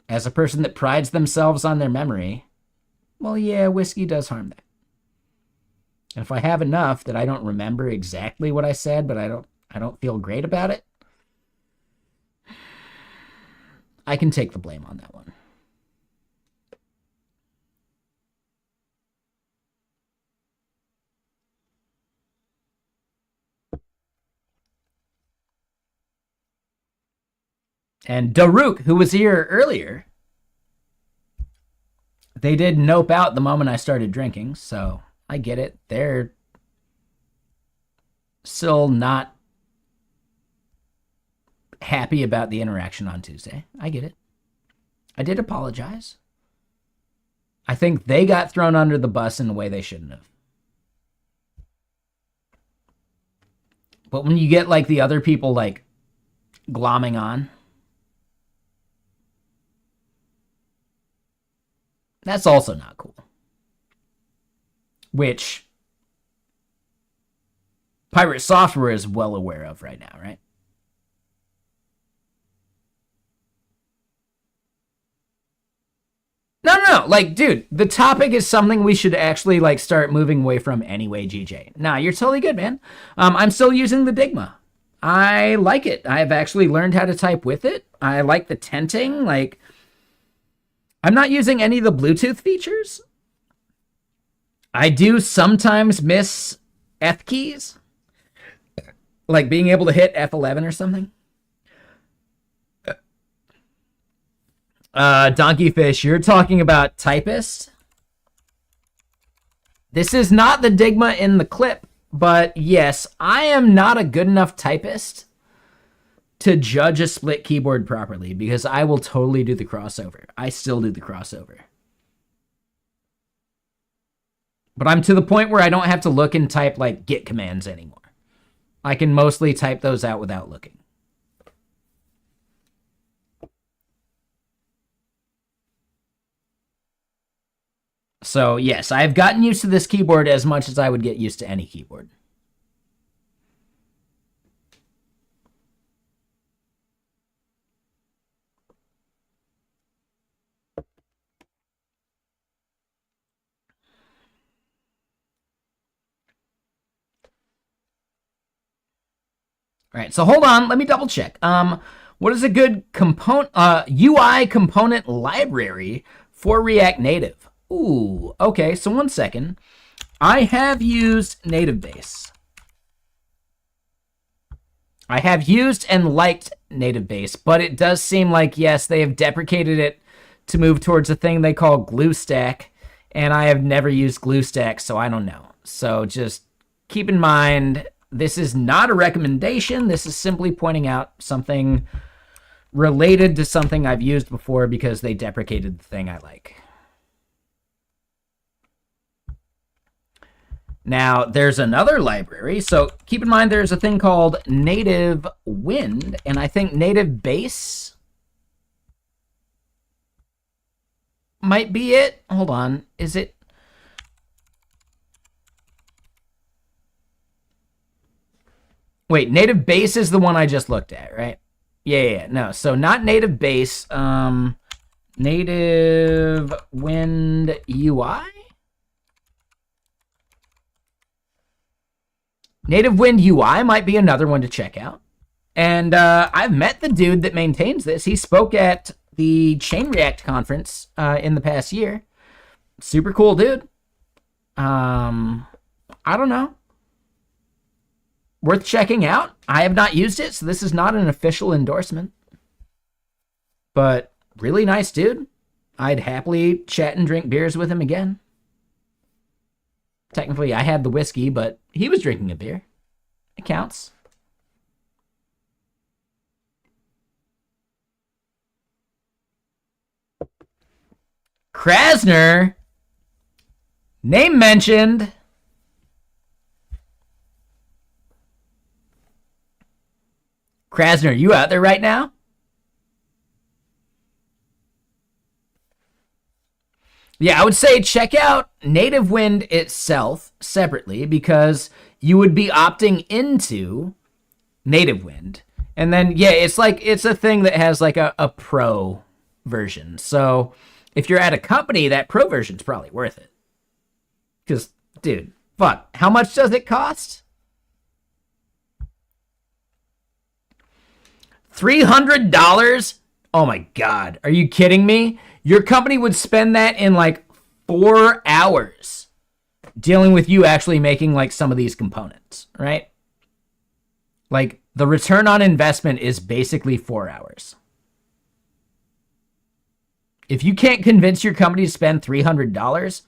As a person that prides themselves on their memory, well, yeah, whiskey does harm that. And if I have enough that I don't remember exactly what I said, but I don't feel great about it, I can take the blame on that one. And Daruk, who was here earlier, they did nope out the moment I started drinking, so I get it. They're still not happy about the interaction on Tuesday. I get it. I did apologize. I think they got thrown under the bus in a way they shouldn't have. But when you get, like, the other people, like, glomming on, that's also not cool. Which Pirate Software is well aware of right now, right? No. Like, dude, the topic is something we should actually, like, start moving away from anyway, GJ. Nah, you're totally good, man. I'm still using the Digma. I like it. I've actually learned how to type with it. I like the tenting. Like, I'm not using any of the Bluetooth features. I do sometimes miss F keys, like being able to hit F11 or something. Donkeyfish, you're talking about typist? This is not the Digma in the clip, but yes, I am not a good enough typist to judge a split keyboard properly, because I will totally do the crossover. I still do the crossover. But I'm to the point where I don't have to look and type, like, git commands anymore. I can mostly type those out without looking. So, yes, I've gotten used to this keyboard as much as I would get used to any keyboard. All right, so hold on. Let me double check. What is a good UI component library for React Native? Ooh, okay, so 1 second. I have used Native Base. I have used and liked Native Base, but it does seem like, yes, they have deprecated it to move towards a thing they call GlueStack, and I have never used GlueStack, so I don't know. So just keep in mind, this is not a recommendation. This is simply pointing out something related to something I've used before because they deprecated the thing I like. Now, there's another library. So keep in mind there's a thing called native wind, and I think native base might be it. Hold on. Is it? Wait, native base is the one I just looked at, right? Yeah. No, so not native base. Native wind UI? Native wind UI might be another one to check out. And I've met the dude that maintains this. He spoke at the Chain React conference in the past year. Super cool dude. I don't know. Worth checking out. I have not used it, so this is not an official endorsement. But really nice dude. I'd happily chat and drink beers with him again. Technically, I had the whiskey, but he was drinking a beer. It counts. Krasner. Name mentioned. Krasner, you out there right now? Yeah, I would say check out Native Wind itself separately because you would be opting into Native Wind. And then, yeah, it's a thing that has like a pro version. So if you're at a company, that pro version's probably worth it. Because, dude, fuck, how much does it cost? $300? Oh my God. Are you kidding me? Your company would spend that in like 4 hours dealing with you actually making like some of these components, right? Like the return on investment is basically 4 hours. If you can't convince your company to spend $300,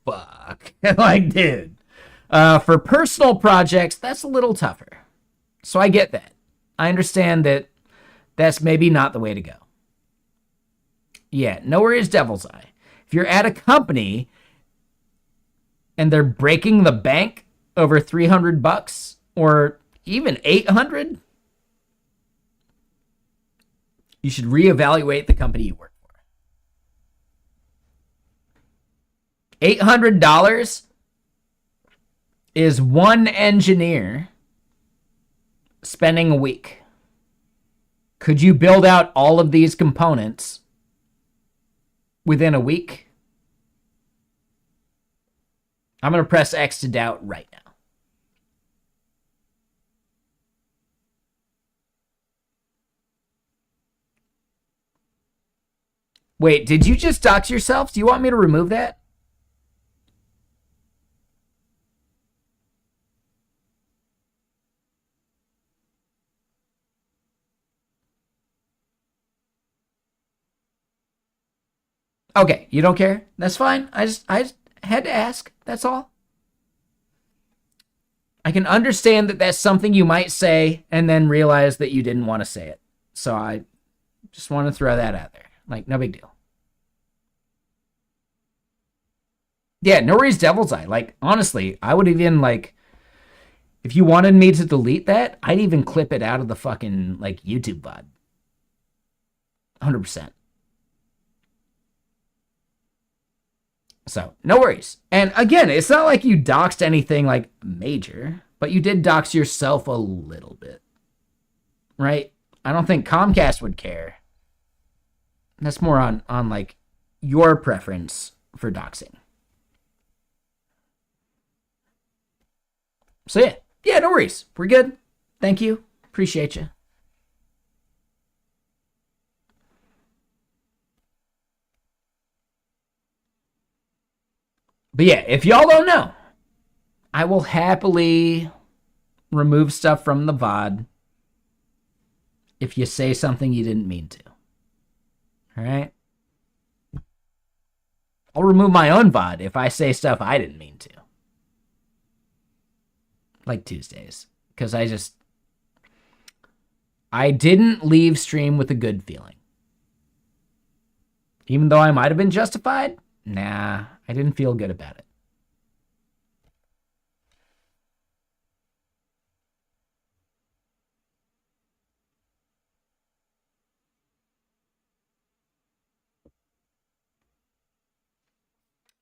fuck. Like, dude. For personal projects, that's a little tougher. So I get that. I understand that that's maybe not the way to go. Yeah, no worries, Devil's Eye. If you're at a company and they're breaking the bank over $300 or even $800, you should reevaluate the company you work for. $800 is one engineer spending a week. Could you build out all of these components within a week? I'm going to press X to doubt right now. Wait, did you just dox yourself? Do you want me to remove that? Okay, you don't care? That's fine. I just had to ask. That's all. I can understand that that's something you might say and then realize that you didn't want to say it. So I just want to throw that out there. Like, no big deal. Yeah, no worries, Devil's Eye. Like, honestly, I would even, like, if you wanted me to delete that, I'd even clip it out of the fucking, like, YouTube VOD. 100%. So, no worries. And again, it's not like you doxed anything like major, but you did dox yourself a little bit. Right? I don't think Comcast would care. That's more on like your preference for doxing. So yeah, no worries. We're good. Thank you. Appreciate you. But yeah, if y'all don't know, I will happily remove stuff from the VOD if you say something you didn't mean to. All right? I'll remove my own VOD if I say stuff I didn't mean to. Like Tuesdays. Because I didn't leave stream with a good feeling. Even though I might have been justified, nah, I didn't feel good about it.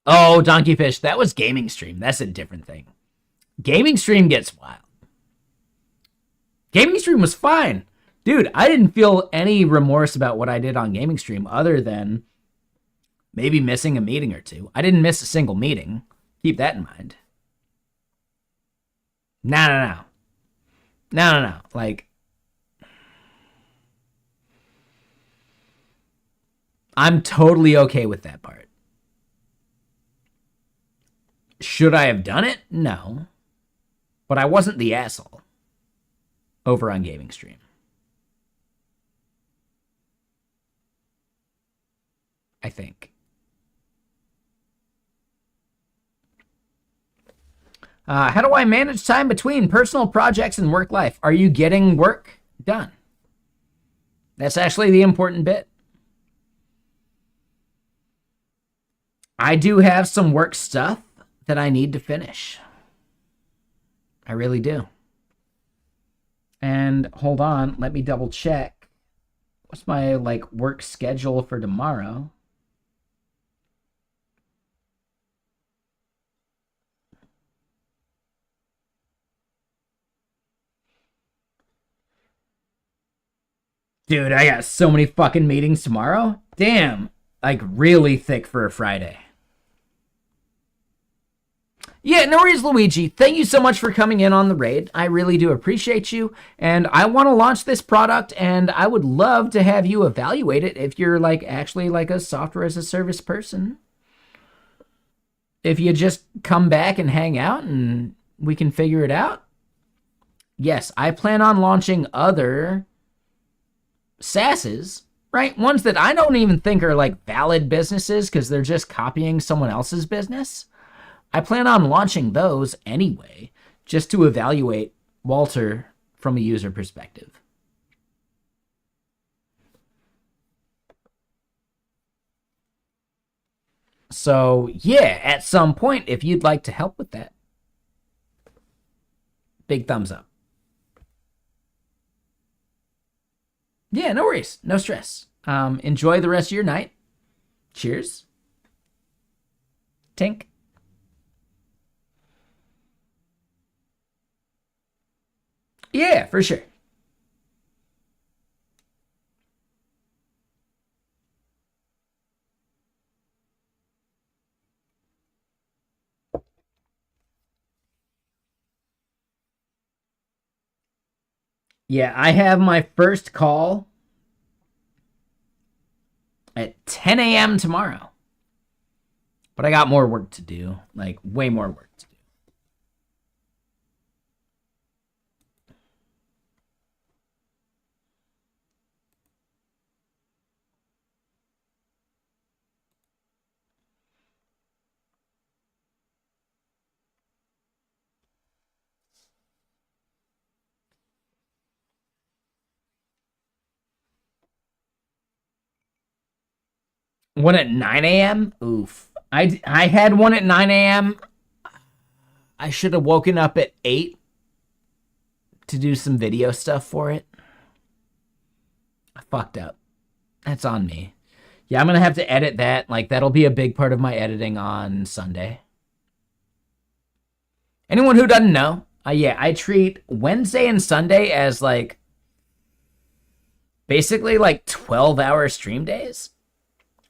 Oh, Donkey Fish, that was gaming stream. That's a different thing. Gaming stream gets wild. Gaming stream was fine. Dude, I didn't feel any remorse about what I did on gaming stream other than maybe missing a meeting or two. I didn't miss a single meeting. Keep that in mind. No. Like, I'm totally okay with that part. Should I have done it? No. But I wasn't the asshole over on gaming stream. I think. How do I manage time between personal projects and work life? Are you getting work done? That's actually the important bit. I do have some work stuff that I need to finish. I really do. And hold on, let me double check. What's my work schedule for tomorrow? Dude, I got so many fucking meetings tomorrow. Damn. Really thick for a Friday. Yeah, no worries, Luigi. Thank you so much for coming in on the raid. I really do appreciate you. And I want to launch this product, and I would love to have you evaluate it if you're actually a software as a service person. If you just come back and hang out and we can figure it out. Yes, I plan on launching other SaaSes, right? Ones that I don't even think are valid businesses because they're just copying someone else's business. I plan on launching those anyway, just to evaluate Waltr from a user perspective. So yeah, at some point, if you'd like to help with that, big thumbs up. Yeah, no worries. No stress. Enjoy the rest of your night. Cheers. Tink. Yeah, for sure. Yeah, I have my first call at 10 a.m. tomorrow. But I got more work to do, way more work to do. One at 9 a.m.? Oof. I had one at 9 a.m. I should have woken up at 8 to do some video stuff for it. I fucked up. That's on me. Yeah, I'm going to have to edit that. That'll be a big part of my editing on Sunday. Anyone who doesn't know, yeah, I treat Wednesday and Sunday as basically 12-hour stream days.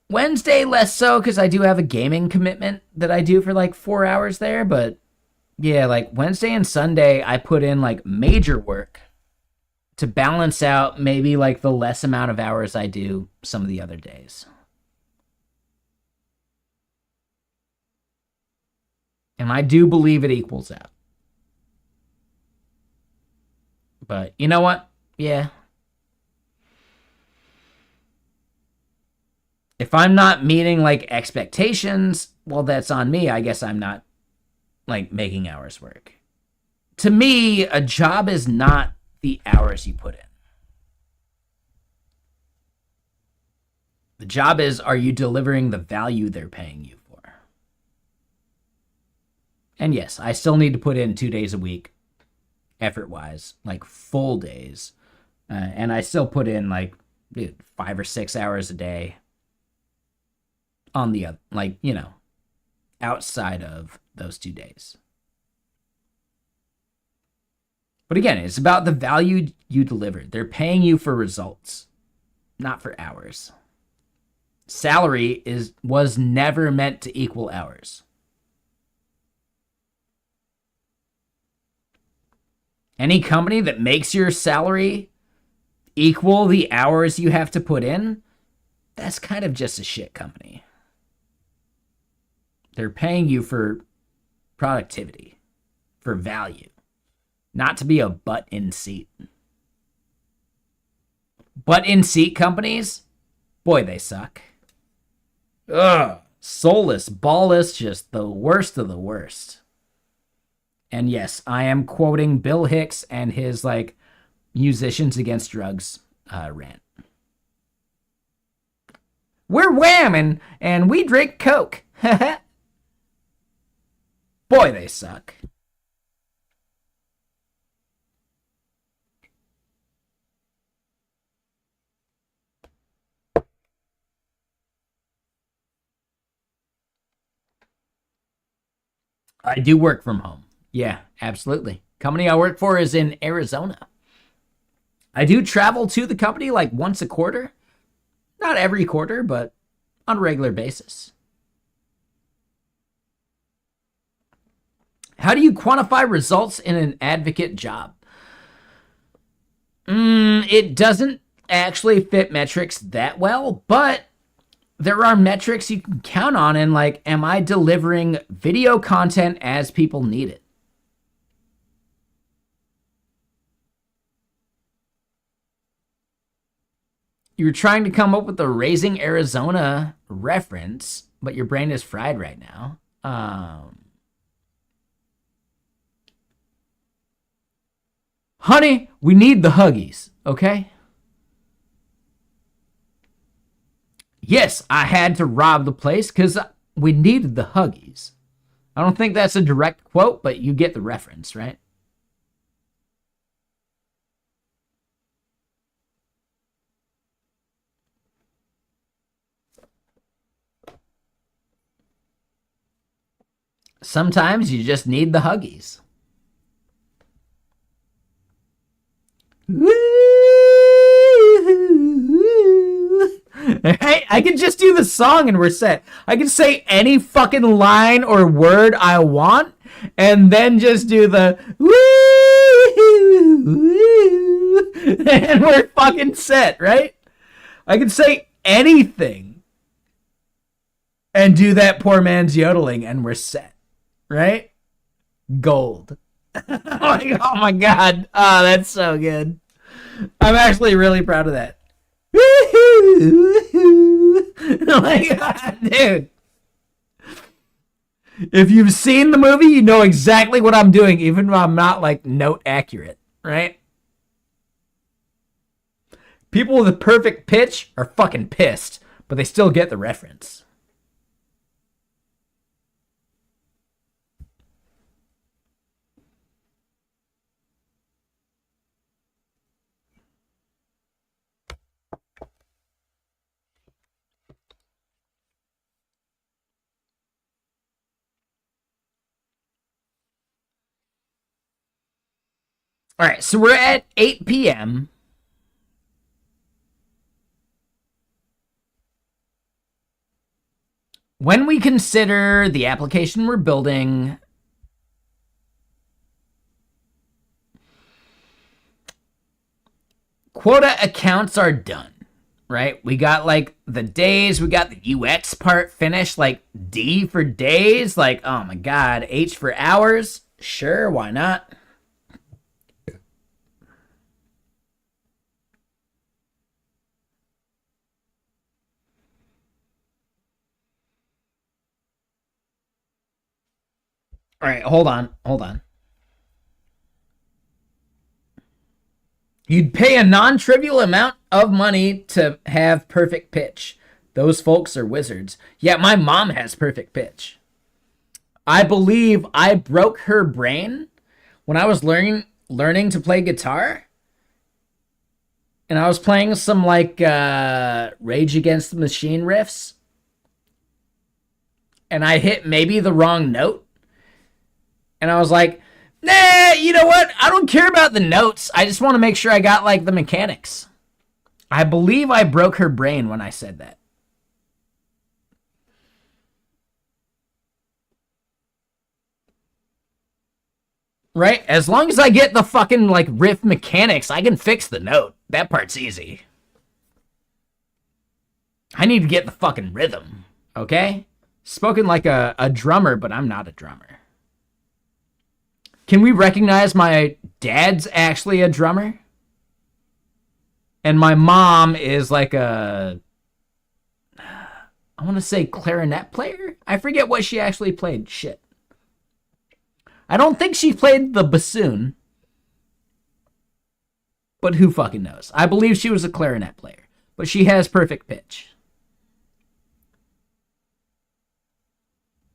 Wednesday less so because I do have a gaming commitment that I do for 4 hours there, but yeah, Wednesday and Sunday I put in major work to balance out maybe the less amount of hours I do some of the other days. And I do believe it equals out. But you know what? Yeah. If I'm not meeting expectations, well, that's on me. I guess I'm not making hours work. To me, a job is not the hours you put in. The job is, are you delivering the value they're paying you for? And yes, I still need to put in 2 days a week, effort-wise, full days. And I still put in 5 or 6 hours a day on the other, outside of those 2 days. But again, it's about the value you deliver. They're paying you for results, not for hours. Salary was never meant to equal hours. Any company that makes your salary equal the hours you have to put in, that's kind of just a shit company. They're paying you for productivity, for value, not to be a butt-in-seat. Butt-in-seat companies, boy, they suck. Ugh, soulless, ballless, just the worst of the worst. And yes, I am quoting Bill Hicks and his, like, Musicians Against Drugs rant. We're whamming, and we drink Coke. Boy, they suck. I do work from home. Yeah, absolutely. Company I work for is in Arizona. I do travel to the company like once a quarter. Not every quarter, but on a regular basis. How do you quantify results in an advocate job? It doesn't actually fit metrics that well, but there are metrics you can count on in, like, am I delivering video content as people need it? You're trying to come up with a Raising Arizona reference, but your brain is fried right now. Honey, we need the Huggies, okay? Yes, I had to rob the place because we needed the Huggies. I don't think that's a direct quote, but you get the reference, right? Sometimes you just need the Huggies. I can just do the song and we're set. I can say any fucking line or word I want and then just do the and we're fucking set, right? I can say anything and do that poor man's yodeling and we're set, right? Gold. Oh my god. Oh, that's so good. I'm actually really proud of that. Oh my god, dude. If you've seen the movie, you know exactly what I'm doing, even though I'm not, like, note accurate, right? People with a perfect pitch are fucking pissed, but they still get the reference. All right, so we're at 8 p.m. When we consider the application we're building, quota accounts are done, right? We got, like, the days, we got the UX part finished, like D for days, like, oh my god, H for hours, sure, why not? All right, hold on. You'd pay a non-trivial amount of money to have perfect pitch. Those folks are wizards. Yeah, my mom has perfect pitch. I believe I broke her brain when I was learning to play guitar. And I was playing some, like, Rage Against the Machine riffs. and I hit maybe the wrong note. And I was like, nah, you know what? I don't care about the notes. I just want to make sure I got like the mechanics. I believe I broke her brain when I said that. Right? As long as I get the fucking like riff mechanics, I can fix the note. That part's easy. I need to get the fucking rhythm. Okay? Spoken like a drummer, but I'm not a drummer. Can we recognize my dad's actually a drummer? And my mom is like I want to say clarinet player? I forget what she actually played. Shit. I don't think she played the bassoon. But who fucking knows? I believe she was a clarinet player. But she has perfect pitch.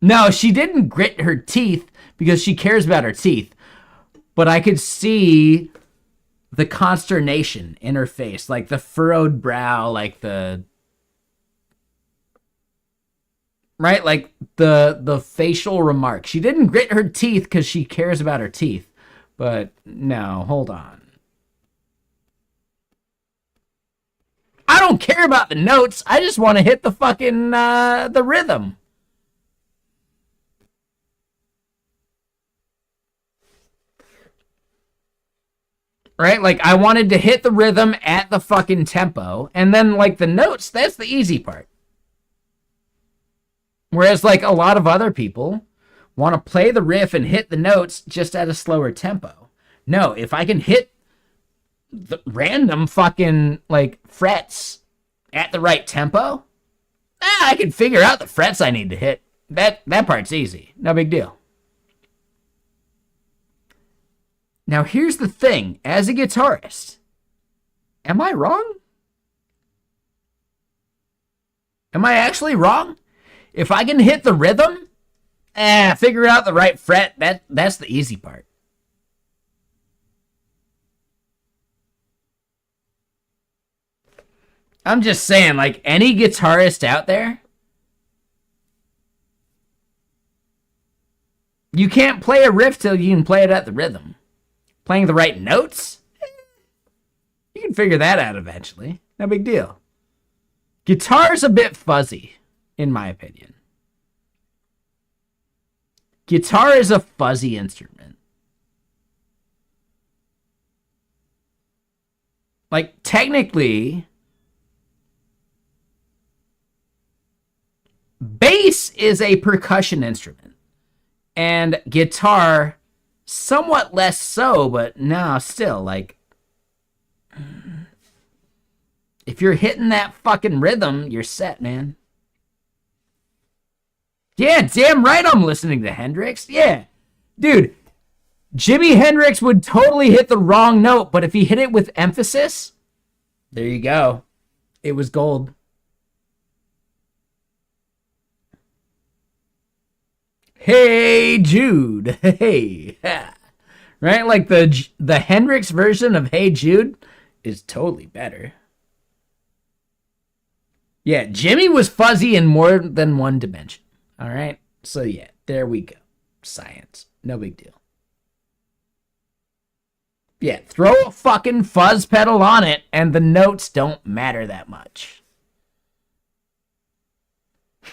No, she didn't grit her teeth because she cares about her teeth. But I could see the consternation in her face. Like the furrowed brow, like the... Right? Like the facial remark. She didn't grit her teeth because she cares about her teeth. But no, hold on. I don't care about the notes. I just want to hit the fucking the rhythm. Right? Like, I wanted to hit the rhythm at the fucking tempo. And then, like, the notes, that's the easy part. Whereas, like, a lot of other people want to play the riff and hit the notes just at a slower tempo. No, if I can hit the random fucking, like, frets at the right tempo, I can figure out the frets I need to hit. That part's easy. No big deal. Now, here's the thing. As a guitarist, am I wrong? Am I actually wrong? If I can hit the rhythm, figure out the right fret, that's the easy part. I'm just saying, like, any guitarist out there, you can't play a riff till you can play it at the rhythm. Playing the right notes? You can figure that out eventually. No big deal. Guitar's a bit fuzzy, in my opinion. Guitar is a fuzzy instrument. Like, technically, bass is a percussion instrument. And guitar, somewhat less so, but no, still, like, if you're hitting that fucking rhythm, you're set, man. Yeah, damn right I'm listening to Hendrix. Yeah. Dude, Jimi Hendrix would totally hit the wrong note, but if he hit it with emphasis, there you go. It was gold. Hey Jude. Hey. Right? Like the Hendrix version of Hey Jude is totally better. Yeah, Jimmy was fuzzy in more than one dimension. All right? So yeah, there we go. Science. No big deal. Yeah, throw a fucking fuzz pedal on it and the notes don't matter that much.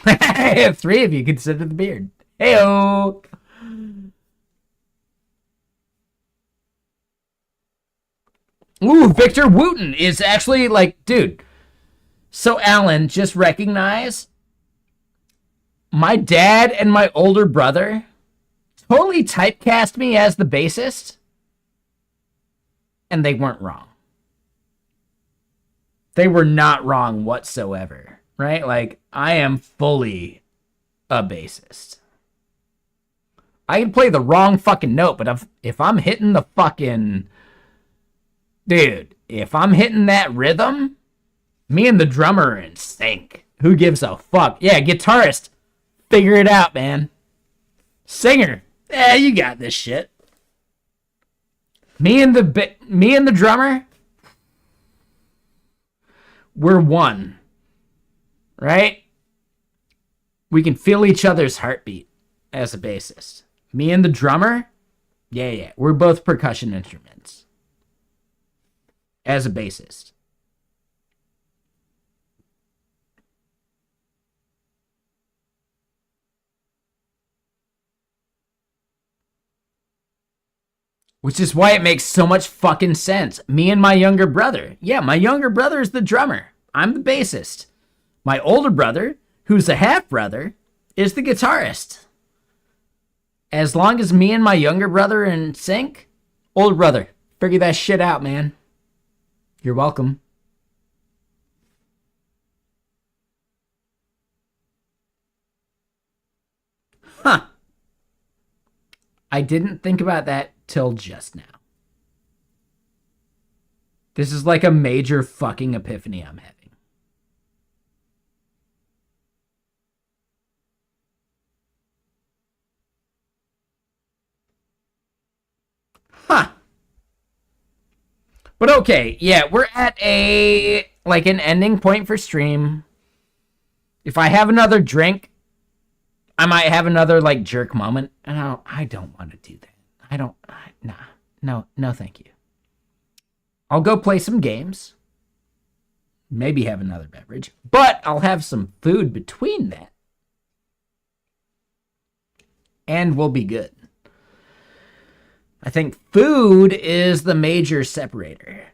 I have 3 of you consider the beard. Heyo. Ooh, Victor Wooten is actually like, dude. So Alan, just recognize my dad and my older brother totally typecast me as the bassist, and they weren't wrong. They were not wrong whatsoever, right? Like, I am fully a bassist. I can play the wrong fucking note, but if I'm hitting the fucking... Dude, if I'm hitting that rhythm, me and the drummer are in sync. Who gives a fuck? Yeah, guitarist, figure it out, man. Singer, you got this shit. Me and the drummer, we're one, right? We can feel each other's heartbeat as a bassist. Me and the drummer, yeah. We're both percussion instruments as a bassist. Which is why it makes so much fucking sense. Me and my younger brother. Yeah, my younger brother is the drummer. I'm the bassist. My older brother, who's a half brother, is the guitarist. As long as me and my younger brother are in sync, older brother, figure that shit out, man. You're welcome. Huh. I didn't think about that till just now. This is like a major fucking epiphany I'm having. Huh. But okay, yeah, we're at a like an ending point for stream. If I have another drink, I might have another like jerk moment. And I don't want to do that. Nah, no, thank you. I'll go play some games. Maybe have another beverage, but I'll have some food between that. And we'll be good. I think food is the major separator.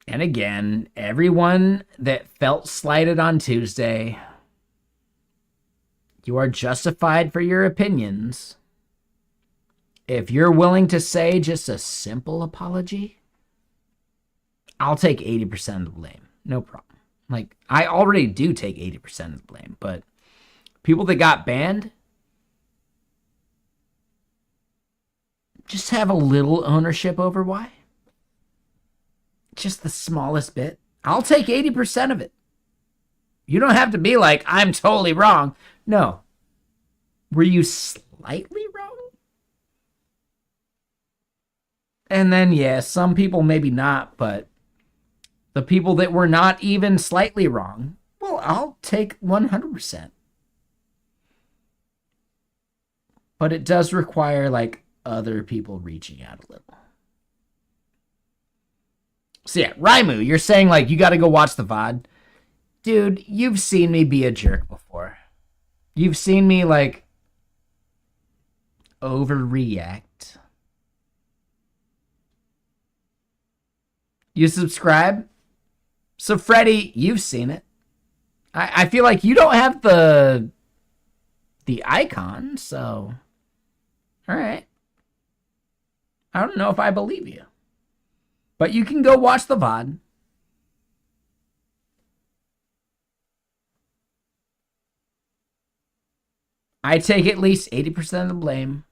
And again, everyone that felt slighted on Tuesday, you are justified for your opinions. If you're willing to say just a simple apology, I'll take 80% of the blame. No problem. Like, I already do take 80% of the blame, but people that got banned, just have a little ownership over why. Just the smallest bit. I'll take 80% of it. You don't have to be like, I'm totally wrong. No. Were you slightly wrong? And then, yeah, some people maybe not, but the people that were not even slightly wrong, well, I'll take 100%. But it does require, like, other people reaching out a little. So yeah, Raimu, you're saying like you got to go watch the VOD. Dude, you've seen me be a jerk before. You've seen me like overreact. You subscribe? So Freddy, you've seen it. I feel like you don't have the icon, so all right. I don't know if I believe you. But you can go watch the VOD. I take at least 80% of the blame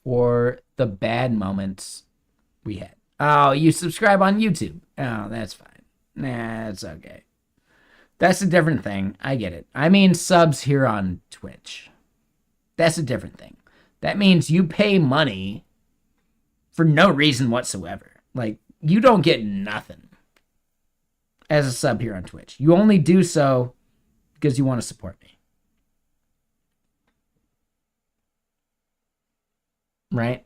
for the bad moments we had. Oh, you subscribe on YouTube. Oh, that's fine. Nah, that's okay. That's a different thing. I get it. I mean subs here on Twitch. That's a different thing. That means you pay money for no reason whatsoever. Like, you don't get nothing as a sub here on Twitch. You only do so because you want to support me. Right?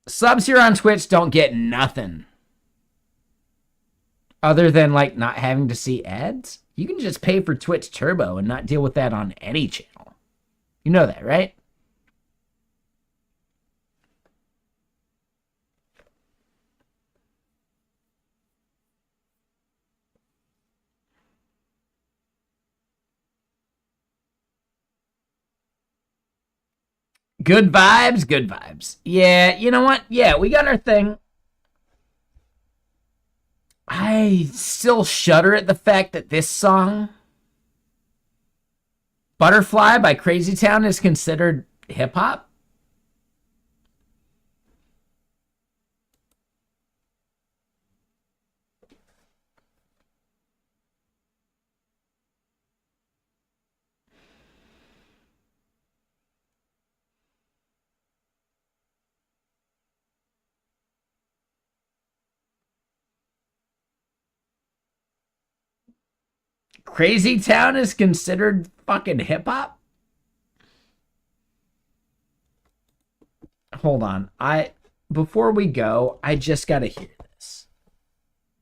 Subs here on Twitch don't get nothing other than like not having to see ads. You can just pay for Twitch Turbo and not deal with that on any channel. You know that, right? Good vibes, good vibes. Yeah, you know what? Yeah, we got our thing. I still shudder at the fact that this song, Butterfly by Crazy Town, is considered hip hop. Crazy Town is considered fucking hip hop? Hold on. Before we go, I just gotta hear this.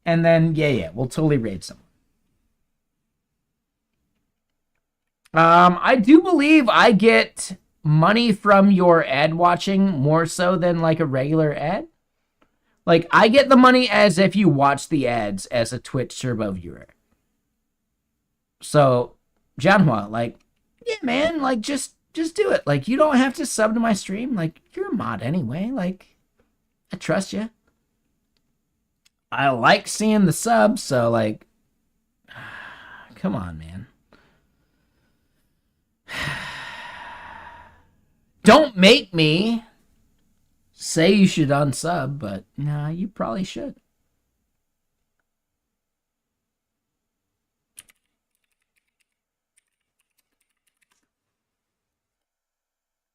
And then yeah, we'll totally raid some. I do believe I get money from your ad watching more so than like a regular ad. Like I get the money as if you watch the ads as a Twitch Turbo viewer. So, Janhua, like, yeah, man, like just do it. Like you don't have to sub to my stream. Like you're a mod anyway. Like I trust you. I like seeing the subs, so like come on, man. Don't make me say you should unsub, but nah, you probably should.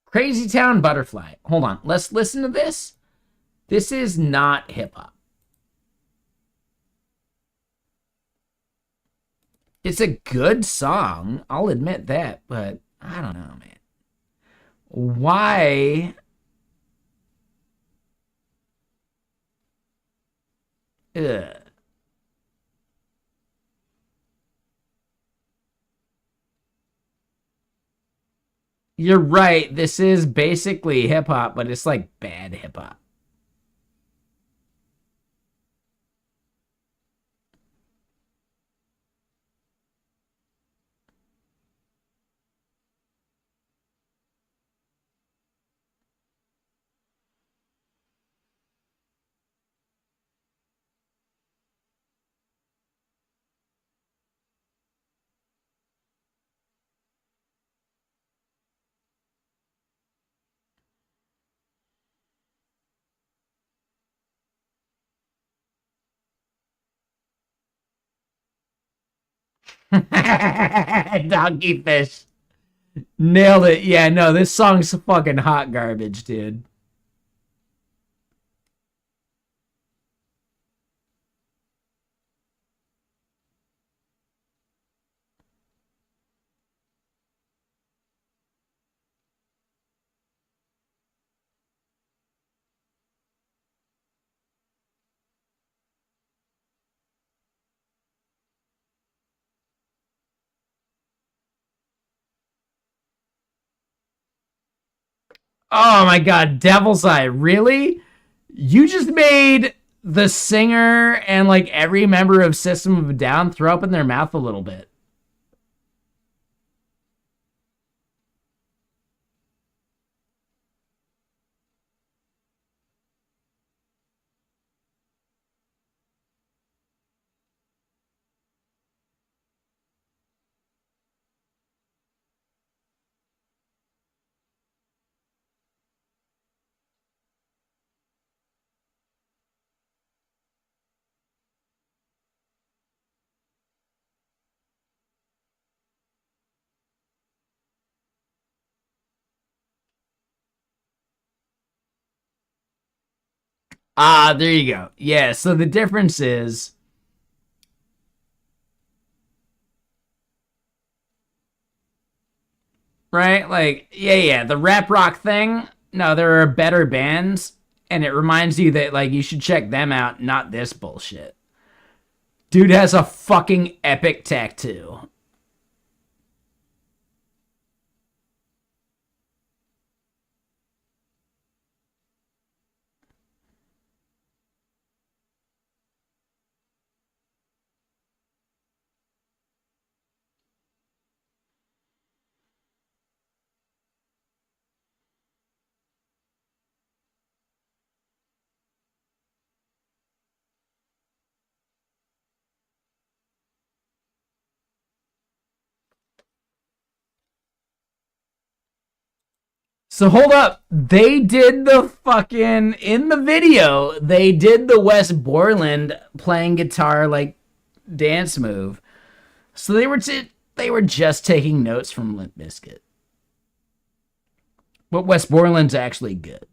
Crazy Town Butterfly. Hold on. Let's listen to this. This is not hip hop. It's a good song. I'll admit that, but I don't know, man. Why? Ugh. You're right. This is basically hip hop, but it's like bad hip hop. Donkey fish. Nailed it. Yeah, no, this song's fucking hot garbage, dude. Oh my god, Devil's Eye. Really? You just made the singer and like every member of System of a Down throw up in their mouth a little bit. Ah, there you go. Yeah, so the difference is right? Like, yeah, the rap rock thing. No, there are better bands, and it reminds you that like you should check them out, not this bullshit. Dude has a fucking epic tattoo. So hold up. They did the fucking in the video, they did the West Borland playing guitar like dance move. So they were just taking notes from Limp Bizkit. But West Borland's actually good.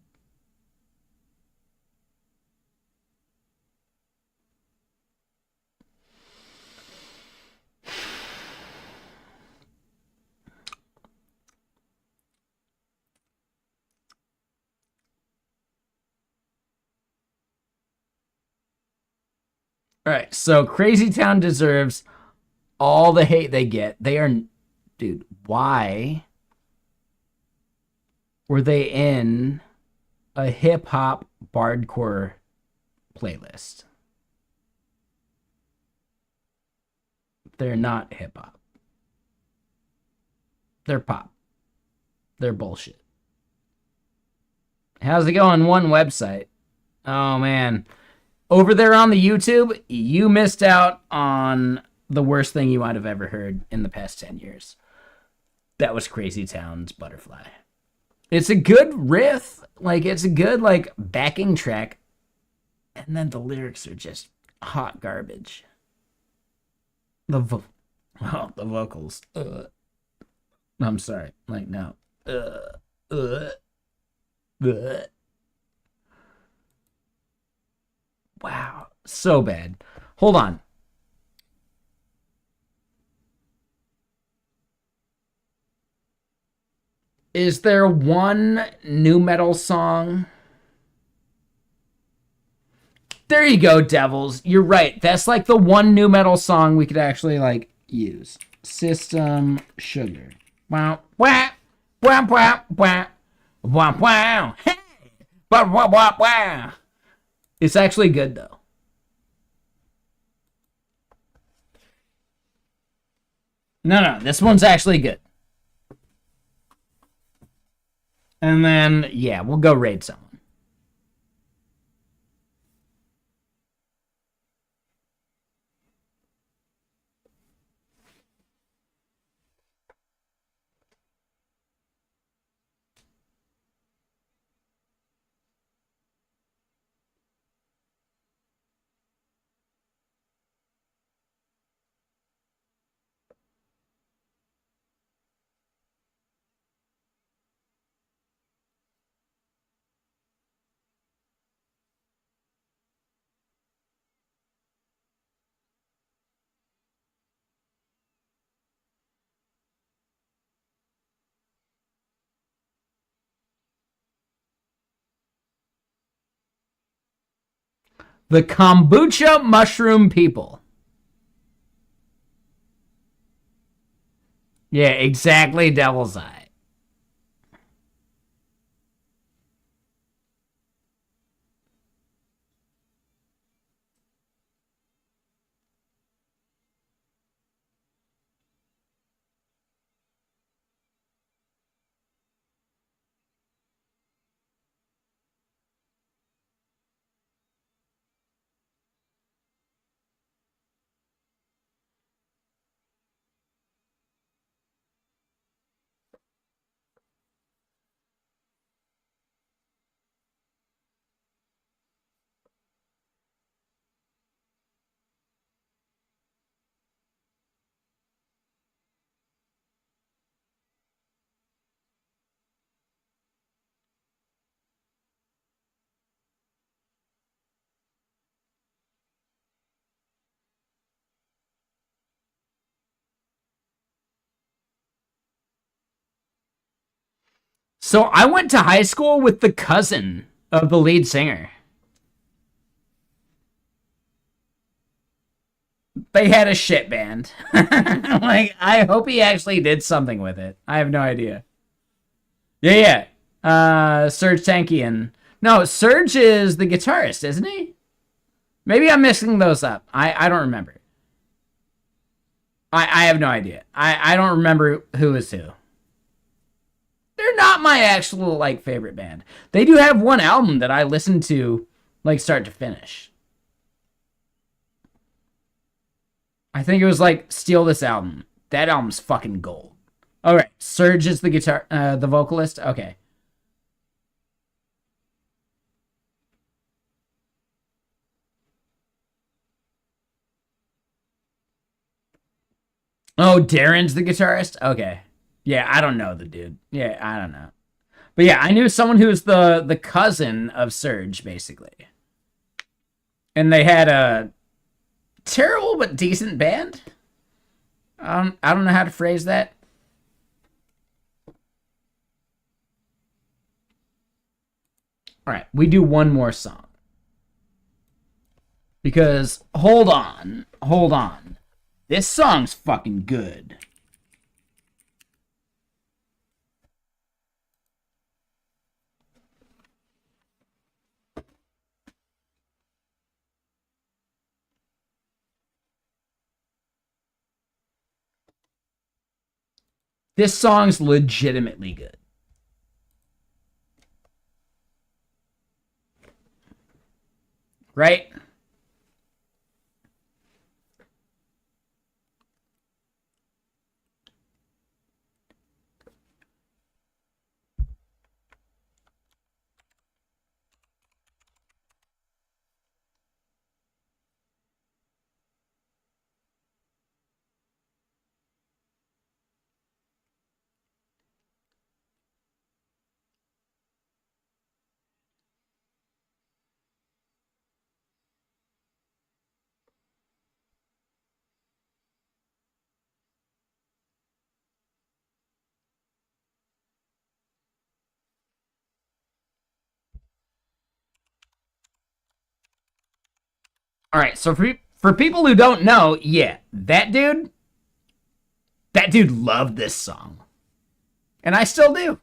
All right, so Crazy Town deserves all the hate they get. They are, dude, why were they in a hip hop bardcore playlist? They're not hip hop. They're pop. They're bullshit. How's it going? One website. Oh, man. Over there on the YouTube, you missed out on the worst thing you might have ever heard in the past 10 years. That was Crazy Town's Butterfly. It's a good riff. Like, it's a good, like, backing track. And then the lyrics are just hot garbage. The vocals. I'm sorry. Like, no. Wow. So bad. Hold on. Is there one new metal song? There you go, Devils. You're right. That's like the one new metal song we could actually like use. System Sugar. Wow. Wow. Wow. Wow. Wow. Wow. Wow. Hey. Wow. Wow. Wow. Wow. It's actually good though. No, this one's actually good. And then, yeah, we'll go raid someone. The kombucha mushroom people. Yeah, exactly, Devil's Eye. So I went to high school with the cousin of the lead singer. They had a shit band. Like, I hope he actually did something with it. I have no idea. Yeah. Serge Tankian. No, Serge is the guitarist, isn't he? Maybe I'm mixing those up. I don't remember. I have no idea. I don't remember who is who. They're not my actual, like, favorite band. They do have one album that I listen to, like, start to finish. I think it was, like, Steal This Album. That album's fucking gold. All right, Serge is the vocalist? Okay. Oh, Darren's the guitarist? Okay. Yeah, I don't know the dude. Yeah, I don't know. But yeah, I knew someone who was the cousin of Serge, basically. And they had a terrible but decent band. I don't know how to phrase that. All right, we do one more song. Because, hold on. This song's fucking good. This song's legitimately good. Right? All right, so for people who don't know, yeah, that dude loved this song. And I still do.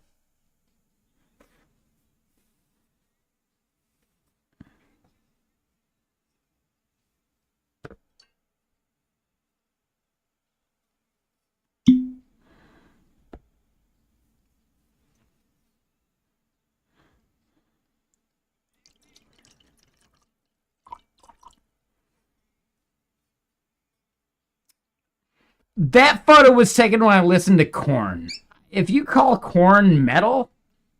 That photo was taken when I listened to Korn. If you call Korn metal,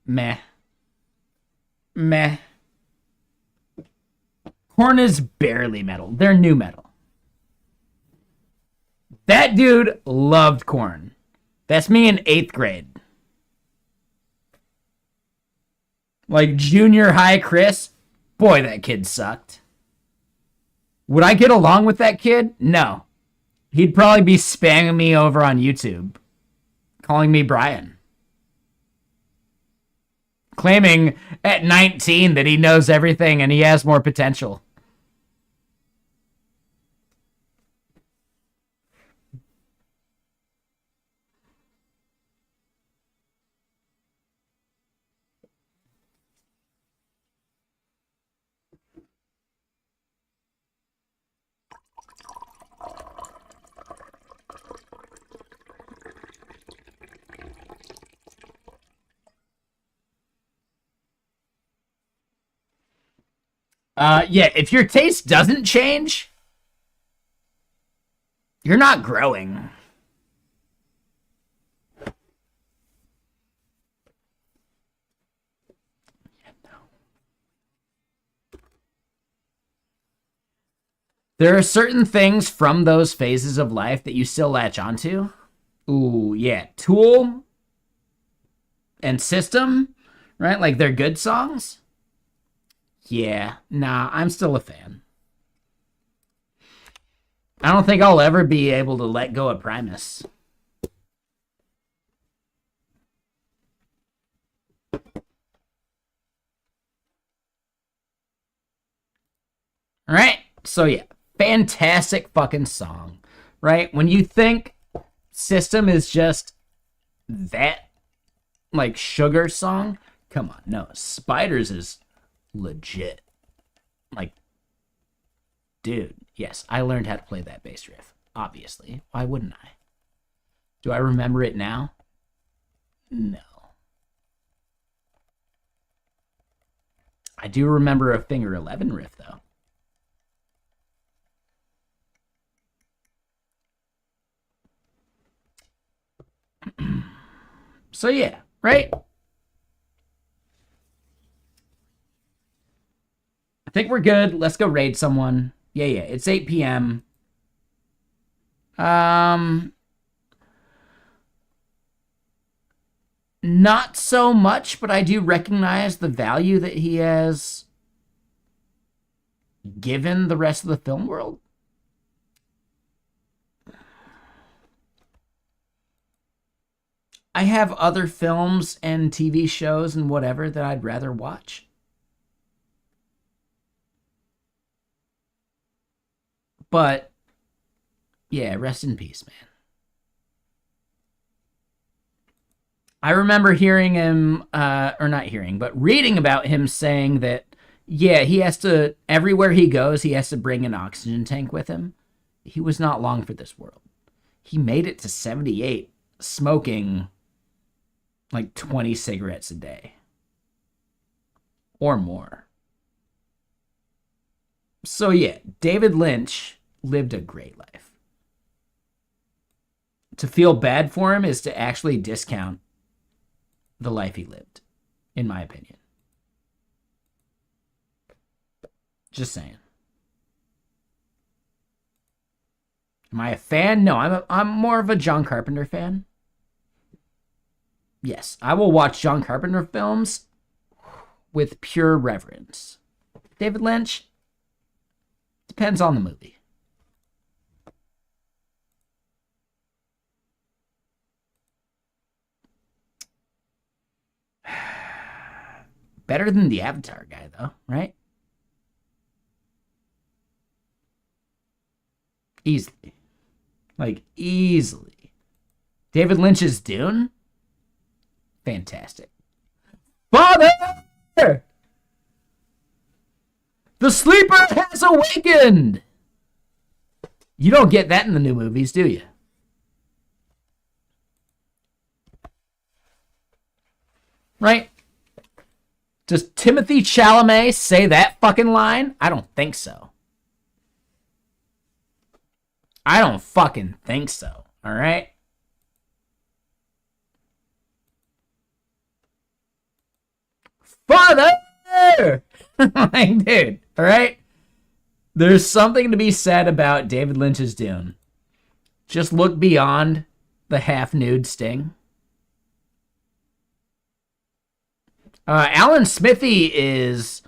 meh. Meh. Korn is barely metal. They're new metal. That dude loved Korn. That's me in 8th grade. Like junior high Chris, boy, that kid sucked. Would I get along with that kid? No. He'd probably be spamming me over on YouTube, calling me Brian. Claiming at 19 that he knows everything and he has more potential. Yeah, if your taste doesn't change, you're not growing. There are certain things from those phases of life that you still latch onto. Ooh, yeah. Tool and System, right? Like they're good songs. Yeah, nah, I'm still a fan. I don't think I'll ever be able to let go of Primus. All right, so yeah, fantastic fucking song, right? When you think System is just that, like, sugar song, come on, no, Spiders is legit. Like, dude, yes, I learned how to play that bass riff, obviously. Why wouldn't I? Do I remember it now? No. I do remember a Finger 11 riff, though. So yeah, right? I think we're good. Let's go raid someone. Yeah, it's 8 p.m. Not so much, but I do recognize the value that he has given the rest of the film world. I have other films and TV shows and whatever that I'd rather watch. But yeah, rest in peace, man. I remember hearing him, or not hearing, but reading about him saying that, yeah, he has to, everywhere he goes, he has to bring an oxygen tank with him. He was not long for this world. He made it to 78, smoking like 20 cigarettes a day. Or more. So yeah, David Lynch lived a great life. To feel bad for him is to actually discount the life he lived, in my opinion. Just saying. Am I a fan? No, I'm more of a John Carpenter fan. Yes, I will watch John Carpenter films with pure reverence. David Lynch, depends on the movie. Better than the Avatar guy, though, right? Easily. Like, easily. David Lynch's Dune? Fantastic. Father! The sleeper has awakened! You don't get that in the new movies, do you? Right? Does Timothée Chalamet say that fucking line? I don't think so. I don't fucking think so. All right? Father! Like, dude, all right? There's something to be said about David Lynch's Dune. Just look beyond the half-nude Sting. Alan Smithy is,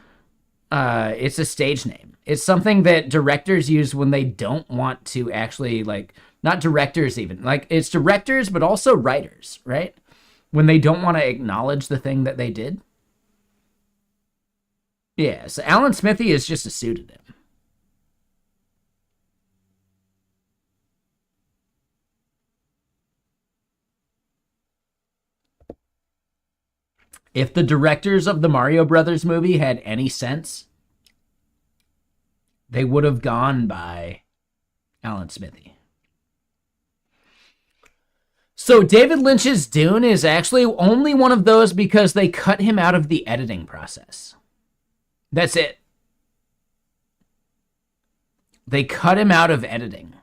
it's a stage name. It's something that directors use when they don't want to actually, like, not directors even. Like, it's directors, but also writers, right? When they don't want to acknowledge the thing that they did. Yeah, so Alan Smithy is just a pseudonym. If the directors of the Mario Brothers movie had any sense, they would have gone by Alan Smithy. So David Lynch's Dune is actually only one of those because they cut him out of the editing process. That's it. They cut him out of editing.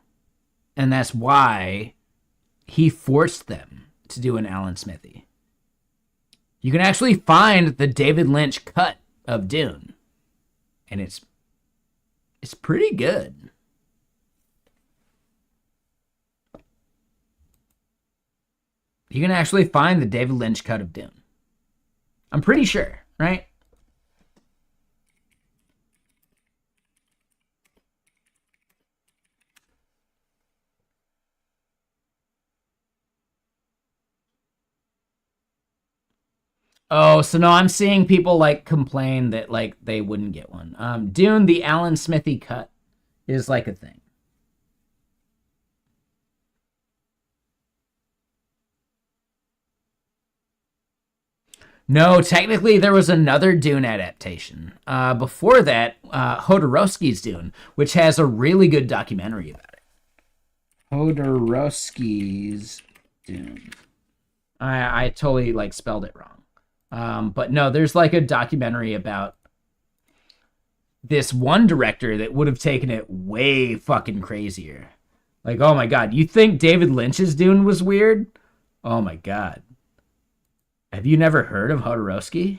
And that's why he forced them to do an Alan Smithy. You can actually find the David Lynch cut of Dune. And it's pretty good. You can actually find the David Lynch cut of Dune. I'm pretty sure, right? Oh, so no, I'm seeing people like complain that like they wouldn't get one. Dune, the Alan Smithy cut is like a thing. No, technically there was another Dune adaptation. Before that, Hodorowski's Dune, which has a really good documentary about it. Hodorowski's Dune. I totally like spelled it wrong. But no, there's like a documentary about this one director that would have taken it way fucking crazier. Like, oh my God, you think David Lynch's Dune was weird? Oh my God. Have you never heard of Hodorowski?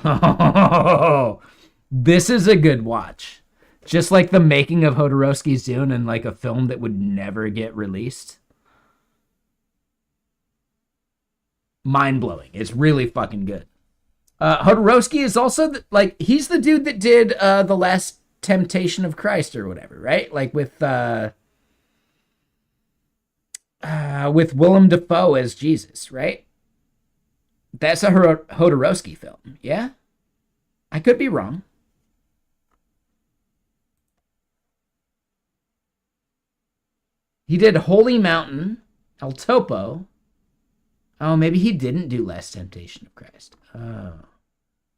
Oh, this is a good watch. Just like the making of Hodorowski's Dune and like a film that would never get released. Mind-blowing. It's really fucking good. Hodorowski is also like he's the dude that did The Last Temptation of Christ or whatever, right? Like with Willem Dafoe as Jesus, right? That's a Hodorowski film, yeah? I could be wrong. He did Holy Mountain, El Topo. Oh, maybe he didn't do Last Temptation of Christ. Oh.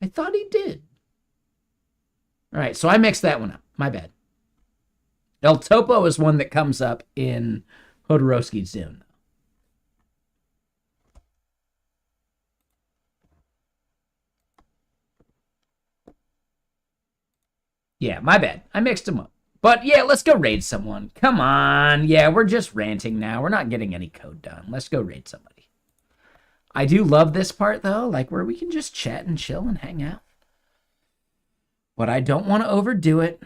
I thought he did. All right, so I mixed that one up. My bad. El Topo is one that comes up in Jodorowsky's Dune. Yeah, my bad. I mixed them up. But yeah, let's go raid someone. Come on. Yeah, we're just ranting now. We're not getting any code done. Let's go raid somebody. I do love this part, though, like where we can just chat and chill and hang out. But I don't want to overdo it.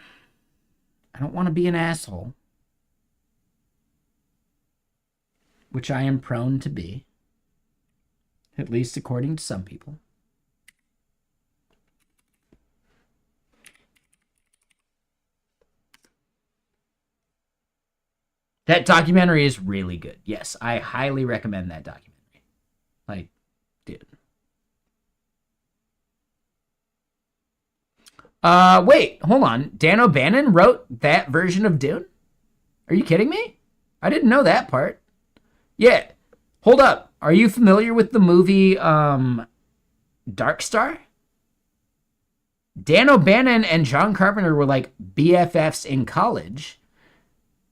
I don't want to be an asshole. Which I am prone to be. At least according to some people. That documentary is really good. Yes, I highly recommend that documentary. Like, dude. Wait, hold on. Dan O'Bannon wrote that version of Dune? Are you kidding me? I didn't know that part. Yeah. Hold up. Are you familiar with the movie, Dark Star? Dan O'Bannon and John Carpenter were like BFFs in college.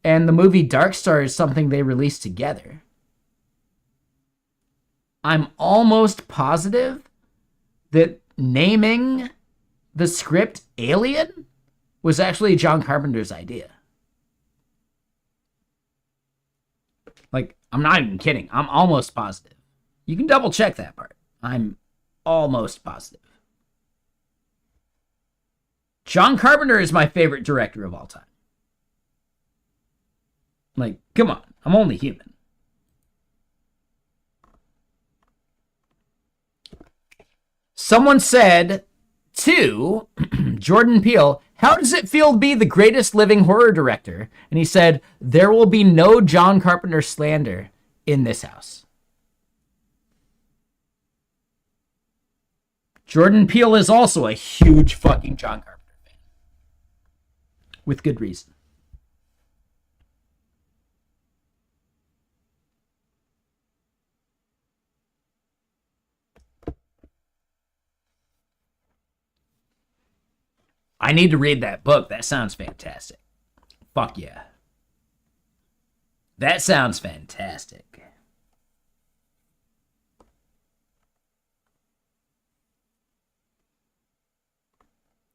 And the movie Dark Star is something they released together. I'm almost positive that naming the script Alien was actually John Carpenter's idea. Like, I'm not even kidding. I'm almost positive. You can double check that part. I'm almost positive. John Carpenter is my favorite director of all time. Like, come on. I'm only human. Someone said to Jordan Peele, how does it feel to be the greatest living horror director? And he said, there will be no John Carpenter slander in this house. Jordan Peele is also a huge fucking John Carpenter fan. With good reason. I need to read that book. That sounds fantastic. Fuck yeah. That sounds fantastic.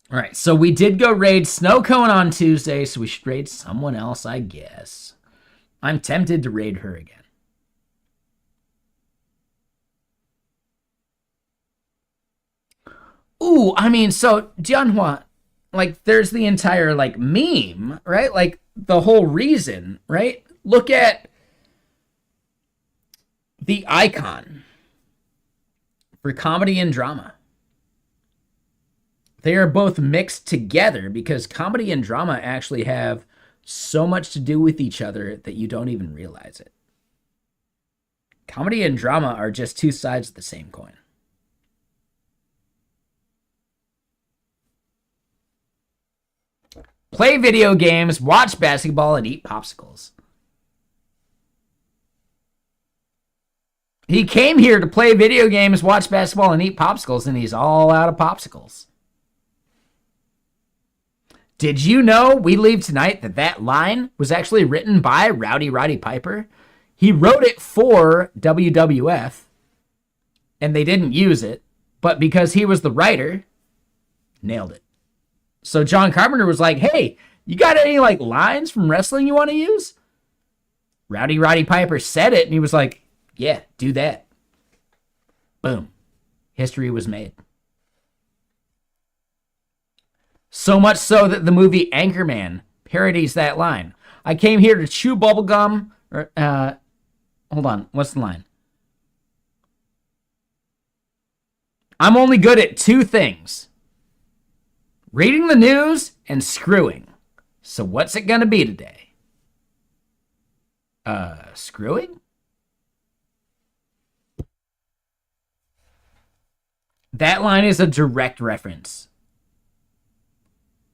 All right, so we did go raid Snow Cone on Tuesday, so we should raid someone else, I guess. I'm tempted to raid her again. Ooh, I mean, so, Jianhua, like, there's the entire, like, meme, right? Like, the whole reason, right? Look at the icon for comedy and drama. They are both mixed together because comedy and drama actually have so much to do with each other that you don't even realize it. Comedy and drama are just two sides of the same coin. Play video games, watch basketball, and eat popsicles. He came here to play video games, watch basketball, and eat popsicles, and he's all out of popsicles. Did you know We Leave Tonight that line was actually written by Rowdy Roddy Piper? He wrote it for WWF, and they didn't use it, but because he was the writer, nailed it. So John Carpenter was like, hey, you got any like lines from wrestling you want to use? Rowdy Roddy Piper said it, and he was like, yeah, do that. Boom. History was made. So much so that the movie Anchorman parodies that line. I came here to chew bubblegum. Hold on. What's the line? I'm only good at two things. Reading the news and screwing. So what's it gonna be today? Screwing? That line is a direct reference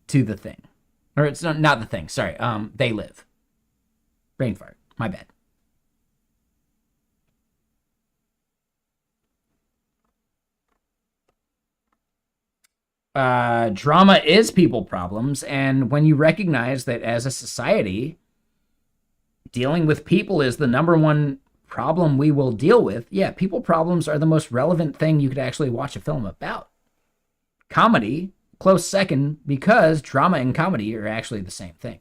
to The Thing. Or it's not The Thing, sorry. They Live. Brain fart. My bad. Drama is people problems, and when you recognize that as a society, dealing with people is the number one problem we will deal with, yeah, people problems are the most relevant thing you could actually watch a film about. Comedy, close second, because drama and comedy are actually the same thing.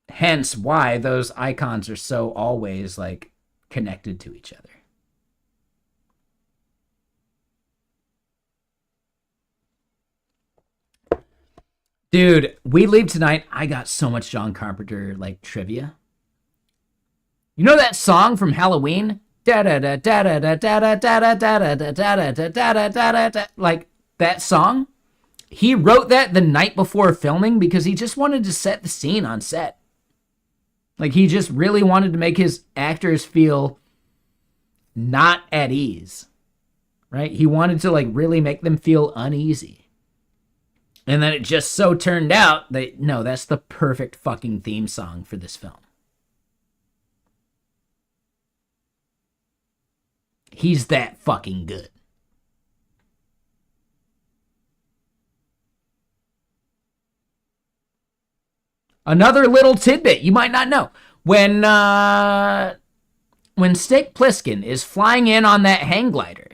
Hence why those icons are so always like connected to each other. Dude, we leave tonight. I got so much John Carpenter like trivia. You know that song from Halloween? Like that song? He wrote that the night before filming because he just wanted to set the scene on set. Like he just really wanted to make his actors feel not at ease. Right? He wanted to like really make them feel uneasy. And then it just so turned out that, no, that's the perfect fucking theme song for this film. He's that fucking good. Another little tidbit you might not know. When Snake Plissken is flying in on that hang glider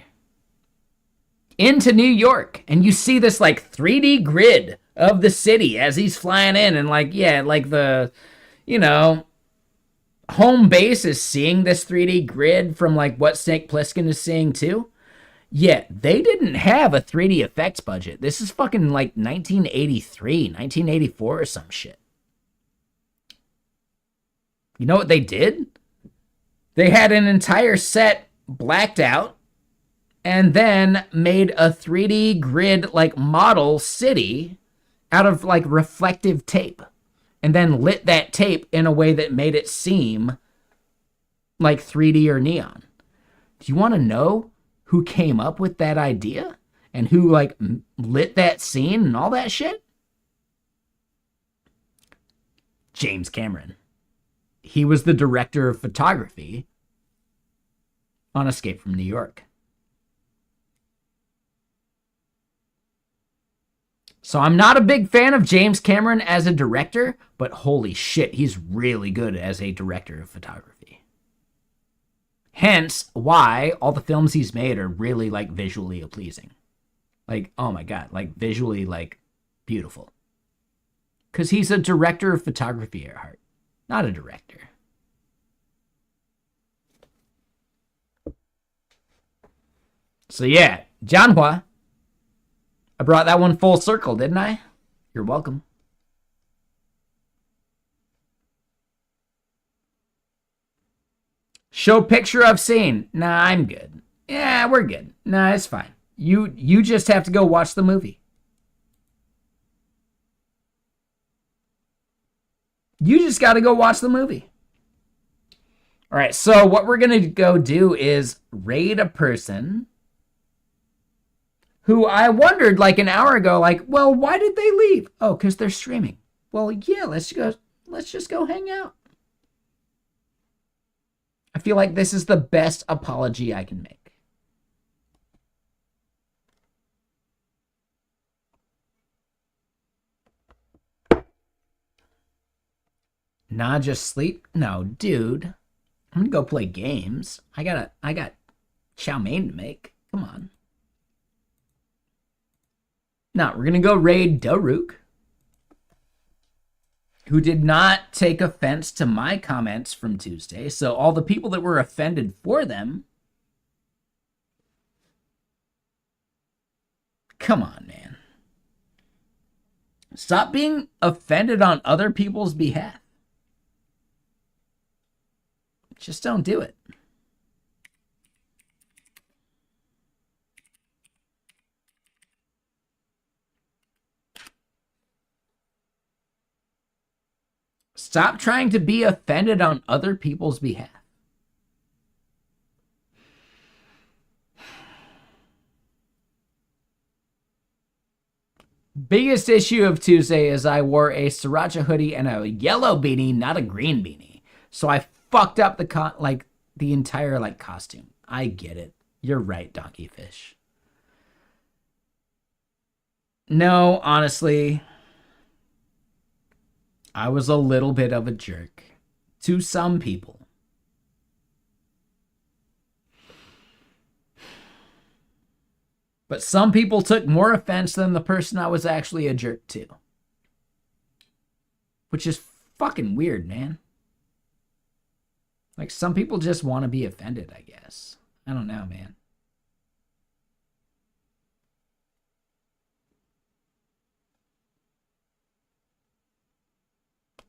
into New York, and you see this like 3D grid of the city as he's flying in, and like, yeah, like the, you know, home base is seeing this 3D grid from like what Snake Plissken is seeing too. Yeah, they didn't have a 3D effects budget. This is fucking like 1983, 1984 or some shit. You know what they did? They had an entire set blacked out and then made a 3D grid like model city out of like reflective tape and then lit that tape in a way that made it seem like 3D or neon. Do you want to know who came up with that idea and who like lit that scene and all that shit? James Cameron. He was the director of photography on Escape from New York. So I'm not a big fan of James Cameron as a director, but holy shit, he's really good as a director of photography. Hence why all the films he's made are really like visually pleasing. Like, oh my God, like visually like beautiful. Because he's a director of photography at heart, not a director. So yeah, Jianhua. I brought that one full circle, didn't I? You're welcome. Show picture of scene. Nah, I'm good. Yeah, we're good. Nah, it's fine. You just have to go watch the movie. You just got to go watch the movie. All right, so what we're going to go do is raid a person who I wondered like an hour ago, like, well, why did they leave? Oh, because they're streaming. Well, yeah, let's just go hang out. I feel like this is the best apology I can make. Nah, just sleep? No, dude. I'm gonna go play games. I got chow mein to make. Come on. Now, we're going to go raid Daruk, who did not take offense to my comments from Tuesday. So all the people that were offended for them, come on, man. Stop being offended on other people's behalf. Just don't do it. Stop trying to be offended on other people's behalf. Biggest issue of Tuesday is I wore a sriracha hoodie and a yellow beanie, not a green beanie. So I fucked up the entire costume. I get it. You're right, Donkey Fish. No, honestly, I was a little bit of a jerk to some people. But some people took more offense than the person I was actually a jerk to. Which is fucking weird, man. Like, some people just want to be offended, I guess. I don't know, man.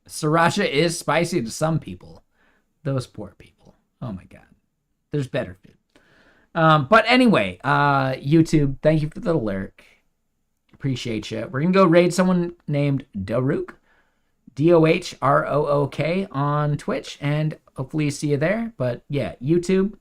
Sriracha is spicy to some people. Those poor people. Oh my God. There's better food. But anyway, YouTube, thank you for the lurk. Appreciate you. We're going to go raid someone named Dohrook. Dohrook on Twitch. And hopefully see you there. But yeah, YouTube.